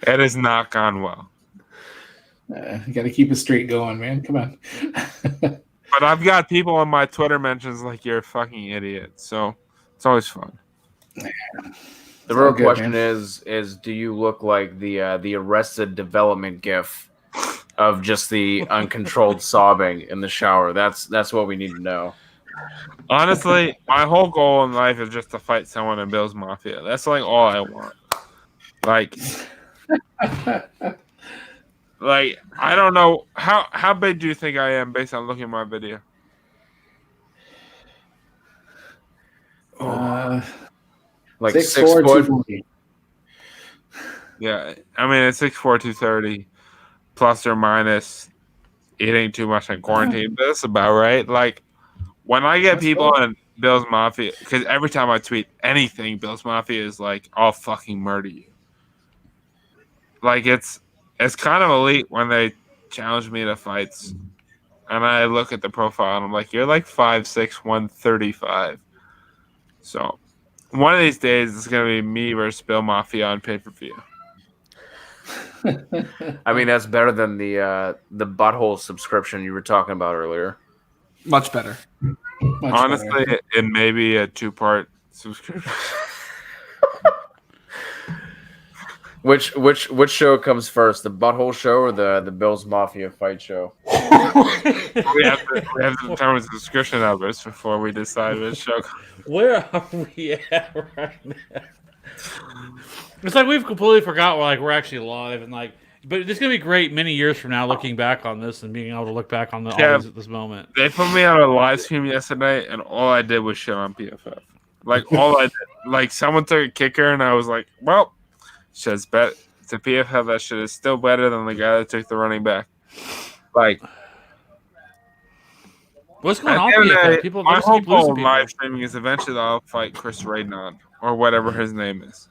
It has not gone well. You got to keep it straight going, man. Come on. But I've got people on my Twitter mentions like you're a fucking idiot, so it's always fun. The real question is do you look like the Arrested Development gif of just the uncontrolled sobbing in the shower? That's what we need to know. Honestly, my whole goal in life is just to fight someone in Bill's Mafia. That's like all I want. Like I don't know how big do you think I am based on looking at my video? Like 6'4", 240. Yeah, I mean it's 6'4", 230, plus or minus. It ain't too much in quarantine, but that's about right. Like when I get people in Bill's Mafia, because every time I tweet anything, Bill's Mafia is like, I'll fucking murder you. Like it's kind of elite when they challenge me to fights, and I look at the profile and I'm like, you're like 5'6", 135. So one of these days it's gonna be me versus Bill Mafia on pay-per-view. I mean, that's better than the butthole subscription you were talking about earlier. Much better. Honestly, it may be a 2-part subscription. Which show comes first, the butthole show or the Bills Mafia fight show? we have to determine the subscription numbers before we decide which show. Where are we at right now? It's like we've completely forgot we're actually live, and but it's gonna be great many years from now looking back on this and being able to look back on all these at this moment. They put me on a live stream yesterday, and all I did was shit on PFF. Like all I did, like someone took a kicker, and I was like, "Well, shit's bet to PFF. That shit is still better than the guy that took the running back." Like, what's going on? PFF? People my just whole keep losing goal in people. live streaming is eventually I'll fight Chris Raydon or whatever his name is.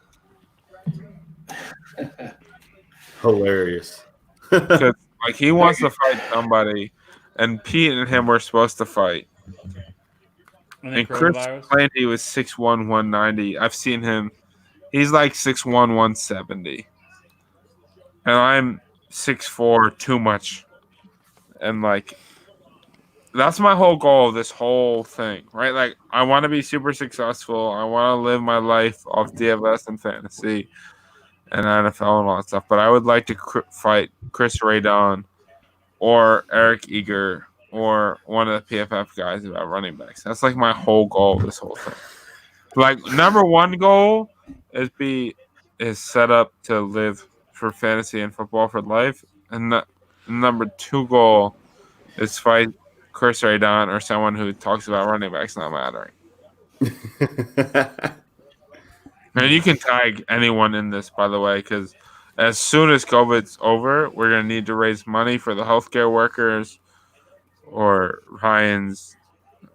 Hilarious. Like he wants to fight somebody, and Pete and him were supposed to fight. And Chris claimed he was 6'1", 190. I've seen him. He's like 6'1", 170. And I'm 6'4", too much. And that's my whole goal of this whole thing, right? Like, I want to be super successful. I want to live my life off DFS and fantasy and NFL and all that stuff. But I would like to fight Chris Raydon or Eric Eager or one of the PFF guys about running backs. That's like my whole goal of this whole thing. Like, number one goal is set up to live for fantasy and football for life. And number 2 goal is fight Chris Raydon or someone who talks about running backs not mattering. And you can tag anyone in this, by the way, because as soon as COVID's over, we're gonna need to raise money for the healthcare workers or Ryan's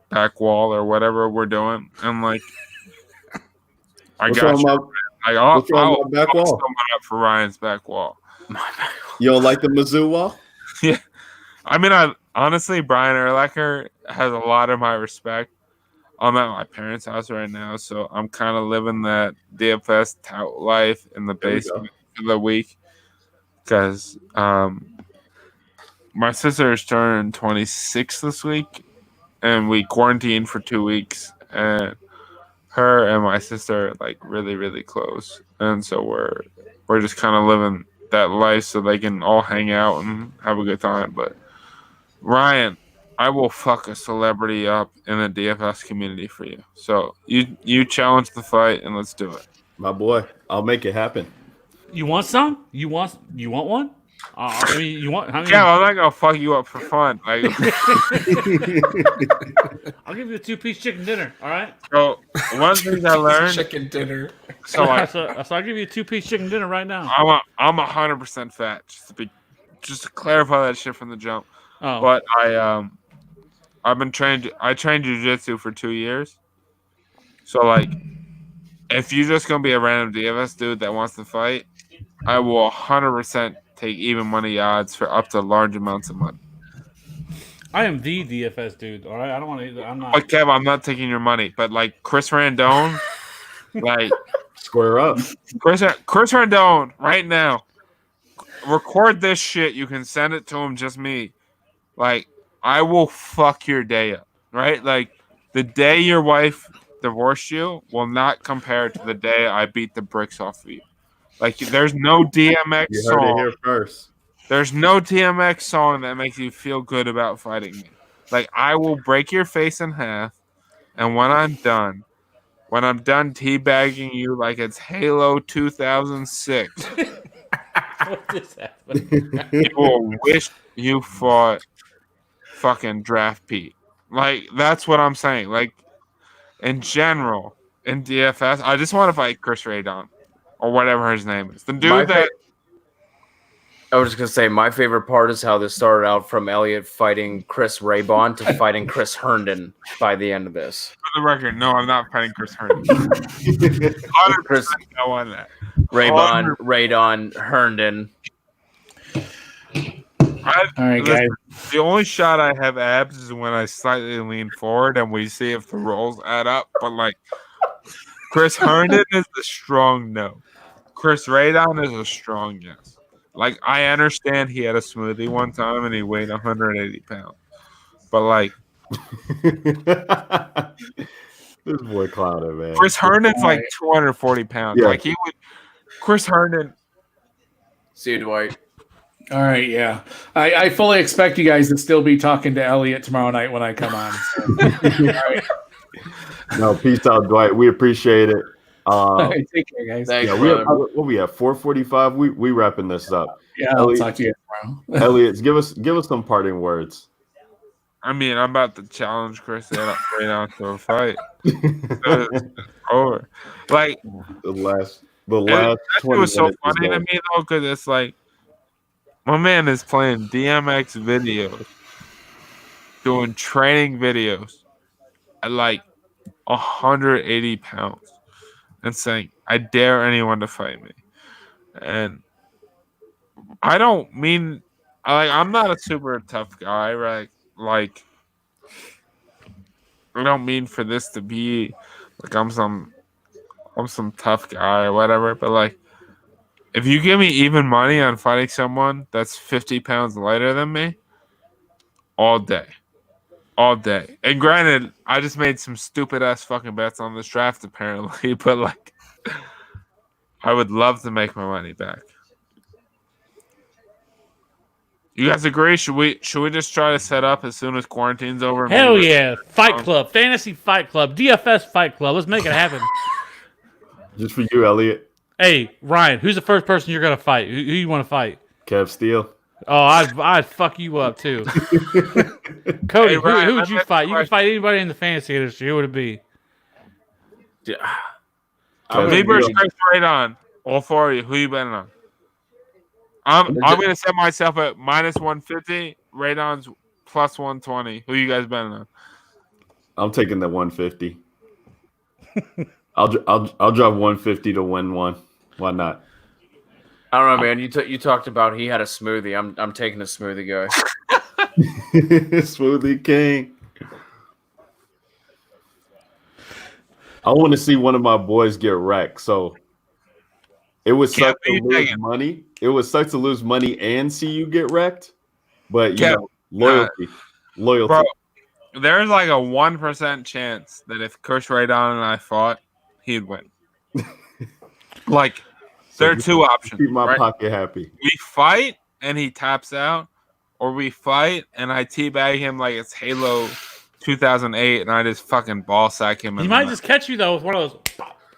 back wall or whatever we're doing. And like, I What's got wrong you. with Like, what's wrong with my back I'll wall? someone up for Ryan's back wall. You don't like the Mizzou wall? Yeah, I mean, I honestly, Brian Urlacher has a lot of my respect. I'm at my parents' house right now, so I'm kind of living that DFS tout life in the basement for the week because my sister's turning 26 this week, and we quarantined for 2 weeks, and her and my sister are like really, really close, and so we're just kind of living that life so they can all hang out and have a good time. But Ryan, I will fuck a celebrity up in the DFS community for you. So you challenge the fight and let's do it. My boy, I'll make it happen. You want some? You want one? I mean, you want? I mean, Yeah, I'm not gonna fuck you up for fun. Like, I'll give you a 2-piece chicken dinner. All right. so one of the things I learned, Chicken dinner. So so I'll give you a 2-piece chicken dinner right now. I'm 100% fat. Just to clarify that shit from the jump. Oh. But I've been trained. I trained jiu-jitsu for 2 years. So like, if you're just gonna be a random DFS dude that wants to fight, I will 100% take even money odds for up to large amounts of money. I am the DFS dude. All right. I don't want to. I'm not. But Kev, I'm not taking your money. But like Chris Randone, like square up. Chris Randone, right now, record this shit. You can send it to him. Just me. Like, I will fuck your day up. Right? Like, the day your wife divorced you will not compare to the day I beat the bricks off of you. Like, there's no DMX You song. heard it here first. There's no DMX song that makes you feel good about fighting me. Like, I will break your face in half, and when I'm done teabagging you like it's Halo 2006, What is happening? you will wish you fought fucking Draft Pete. Like, that's what I'm saying. Like, in general, in DFS, I just want to fight Chris Radon or whatever his name is. The dude I was just gonna say my favorite part is how this started out from Eliot fighting Chris Raybon to fighting Chris Herndon by the end of this. For the record, no, I'm not fighting Chris Herndon. 100% no on that. Raybon, Radon, Herndon. All right, guys. The only shot I have abs is when I slightly lean forward and we see if the rolls add up. But like, Chris Herndon is a strong no. Chris Radon is a strong yes. Like, I understand he had a smoothie one time and he weighed 180 pounds. But like, this boy clouded, man. Chris Herndon's like 240 pounds. Yeah. Like, he would. Chris Herndon. See you, Dwight. All right, yeah. I fully expect you guys to still be talking to Elliot tomorrow night when I come on. So. All right. No, peace out, Dwight. We appreciate it. Take care, guys. Thanks, yeah, what we have 4:45. We wrapping this up. Yeah, I'll talk to you tomorrow. Elliot, give us some parting words. I mean, I'm about to challenge Chris Radon to a fight. It's over. Like, the last that 20 was so minutes is funny to gone. me though, because it's like my man is playing DMX videos, doing training videos at like 180 pounds, and saying, "I dare anyone to fight me." And I don't mean I'm not a super tough guy, right? Like, I don't mean for this to be like I'm some tough guy or whatever, but like, if you give me even money on fighting someone that's 50 pounds lighter than me, all day. And granted, I just made some stupid ass fucking bets on this draft apparently, but like, I would love to make my money back. You guys agree? Should we just try to set up as soon as quarantine's over? Hell yeah. Fight Club. Fantasy Fight Club. DFS Fight Club. Let's make it happen. Just for you, Elliot. Hey, Ryan, who's the first person you're going to fight? Who you want to fight? Kev Steele. Oh, I'd fuck you up, too. Cody, Hey, Ryan, who would you fight? You can fight anybody in the fantasy industry. Who would it be? Me versus Chris Radon. All four of you. Who you betting on? I'm gonna set myself at minus 150. Radon's plus 120. Who you guys betting on? I'm taking the 150. I'll drop 150 to win one. Why not? I don't know, man. You talked about he had a smoothie. I'm taking a smoothie guy. Smoothie king. I want to see one of my boys get wrecked. So it would suck to lose money. It would suck to lose money and see you get wrecked. But you know, loyalty. Bro, there's like a 1% chance that if Chris Radon and I fought, he'd win. Like, there are two options. Keep my right? pocket happy. We fight and he taps out, or we fight and I teabag him like it's Halo 2008 and I just fucking ball sack him. He might just catch you though with one of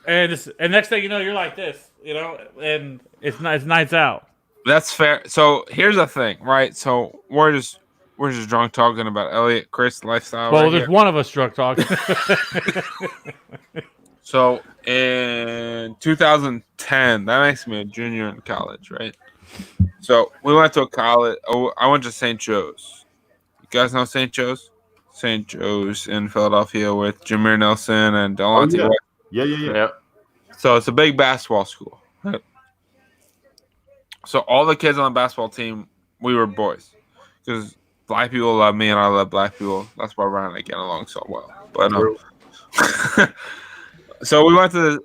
those, and next thing you know, you're like this, you know, and it's nights out. That's fair. So here's the thing, right? So we're just drunk talking about Eliot Crist lifestyle. Well, right there's here. one of us drunk talking. So in 2010, that makes me a junior in college, right? So we went to a college. Oh, I went to St. Joe's. You guys know St. Joe's? St. Joe's in Philadelphia with Jameer Nelson and Delonte. Oh, yeah. Yeah. Yep. So it's a big basketball school. Right? So all the kids on the basketball team, we were boys. Because black people love me and I love black people. That's why Ryan and I get along so well. But so we went to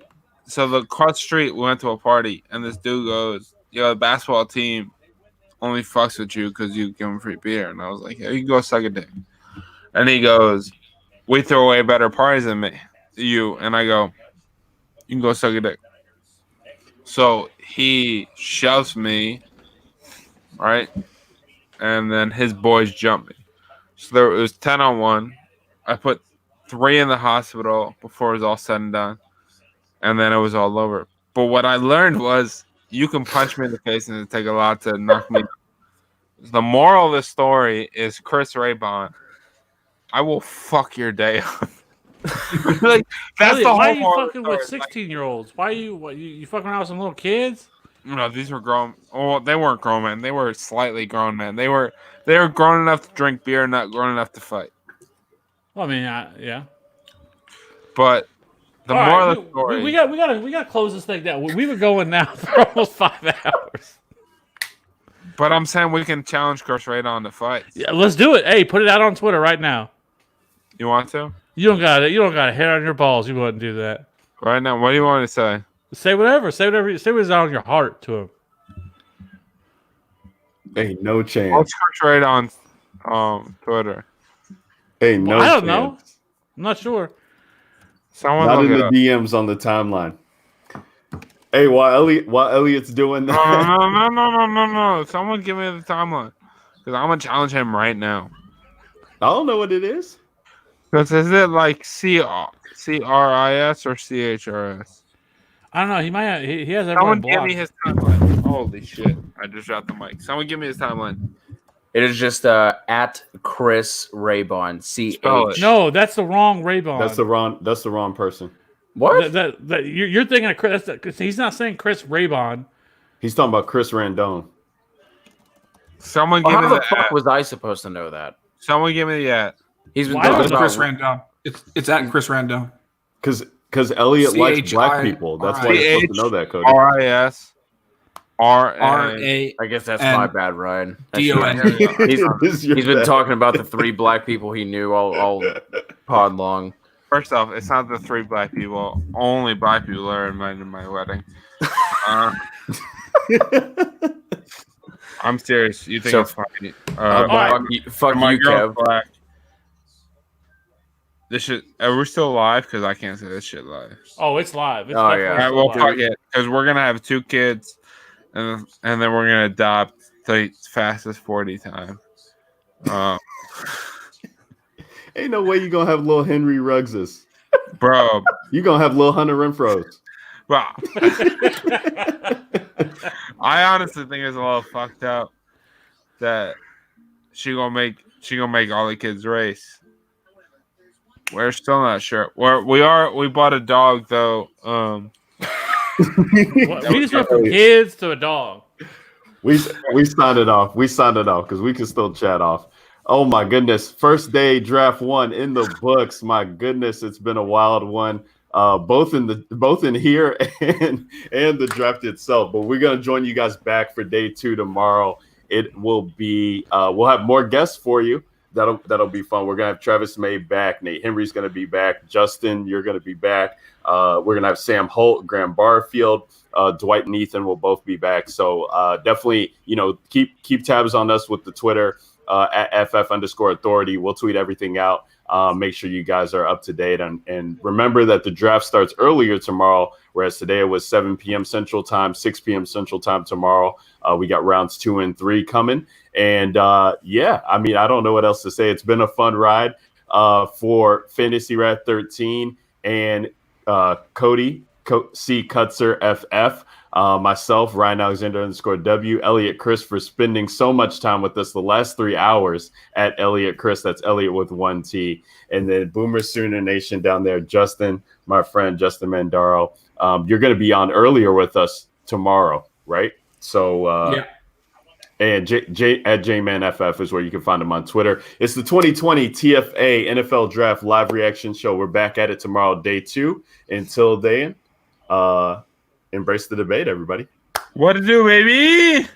the cross street, we went to a party, and this dude goes, yo, the basketball team only fucks with you because you give them free beer. And I was like, yeah, you can go suck a dick. And he goes, we throw away better parties than you. And I go, you can go suck a dick. So he shoves me, right? And then his boys jump me. So it was 10-on-1. I put 3 in the hospital before it was all said and done. And then it was all over. But what I learned was you can punch me in the face and it take a lot to knock me down. The moral of the story is Chris Raybon, I will fuck your day up. Like, that's Elliot, the whole why are you moral of fucking the with story. 16-year-olds? Why are you fucking around with some little kids? No, these were grown. Oh, they weren't grown men. They were slightly grown men. They were grown enough to drink beer, not grown enough to fight. Well, I mean, yeah. But the All moral right, of the story, we got to close this thing down. We were going now for almost 5 hours. But I'm saying we can challenge Chris Radon to fight. Yeah, let's do it. Hey, put it out on Twitter right now. You want to? You don't got a hair on your balls. You wouldn't do that. Right now, what do you want to say? Say whatever. Say what's on your heart to him. Ain't no chance. Let's Chris Radon on Twitter. Ain't no I don't chance. know. I'm not sure. Someone Not in look the it up. DMs on the timeline. Hey, while Elliot's doing that, No. Someone give me the timeline. Because I'm going to challenge him right now. I don't know what it is. Because is it like CRIS or CHRS? I don't know. He might have, he has Someone everyone give blocked. me his timeline. Holy shit. I just dropped the mic. Someone give me his timeline. It is just at Chris Raybon. CH. No, that's the wrong Raybon. That's the wrong person. What? That you're thinking of Chris. He's not saying Chris Raybon. He's talking about Chris Randone. Someone give How me the the fuck at. was I supposed to know that? Someone give me the at. He's been No, talking it's about Chris Randone. It's at Chris Randone. Because Elliot likes black people. That's why you're supposed to know that, Cody. CHRIS I guess that's my bad, Ryan. He's been talking about the 3 black people he knew all pod long. First off, it's not the 3 black people. Only black people are invited to my wedding. I'm serious. You think So, it's funny? fuck my you, girl's Kev. black. This shit. Are we still live? Because I can't say this shit live. Oh, it's live. It's Oh, definitely yeah. All right, still well, live. fuck it. Because we're gonna have 2 kids, and then we're gonna adopt the fastest 40 time. Ain't no way you gonna have little Henry Ruggses, Bro. You gonna have little Hunter Renfros. Well, I honestly think it's a little fucked up that she gonna make all the kids race. We're still not sure. We bought a dog though. We just went from kids to a dog. We signed it off. We signed it off because we can still chat off. Oh my goodness. First day draft 1 in the books. My goodness, it's been a wild one. Both in here and the draft itself. But we're gonna join you guys back for day 2 tomorrow. It will be we'll have more guests for you. That'll be fun. We're gonna have Travis May back. Nate Henry's gonna be back. Justin, you're gonna be back. We're gonna have Sam Holt, Graham Barfield, Dwight and Ethan will both be back. So definitely, keep tabs on us with the Twitter at FF_authority. We'll tweet everything out. Make sure you guys are up to date. And remember that the draft starts earlier tomorrow, whereas today it was 7 p.m. Central Time, 6 p.m. Central Time tomorrow. We got rounds 2 and 3 coming. And I don't know what else to say. It's been a fun ride for Fantasy Rat 13 and Cody C. Kutzer FF. Myself, Ryan Alexander _W, Eliot Crist for spending so much time with us the last 3 hours at Eliot Crist. That's Eliot with 1 T. And then Boomer Sooner Nation down there, Justin, my friend Justin Mandaro. You're going to be on earlier with us tomorrow, right? So, yeah. And J at JManFF is where you can find him on Twitter. It's the 2020 TFA NFL Draft Live Reaction Show. We're back at it tomorrow, day 2. Until then, embrace the debate, everybody. What to do, baby?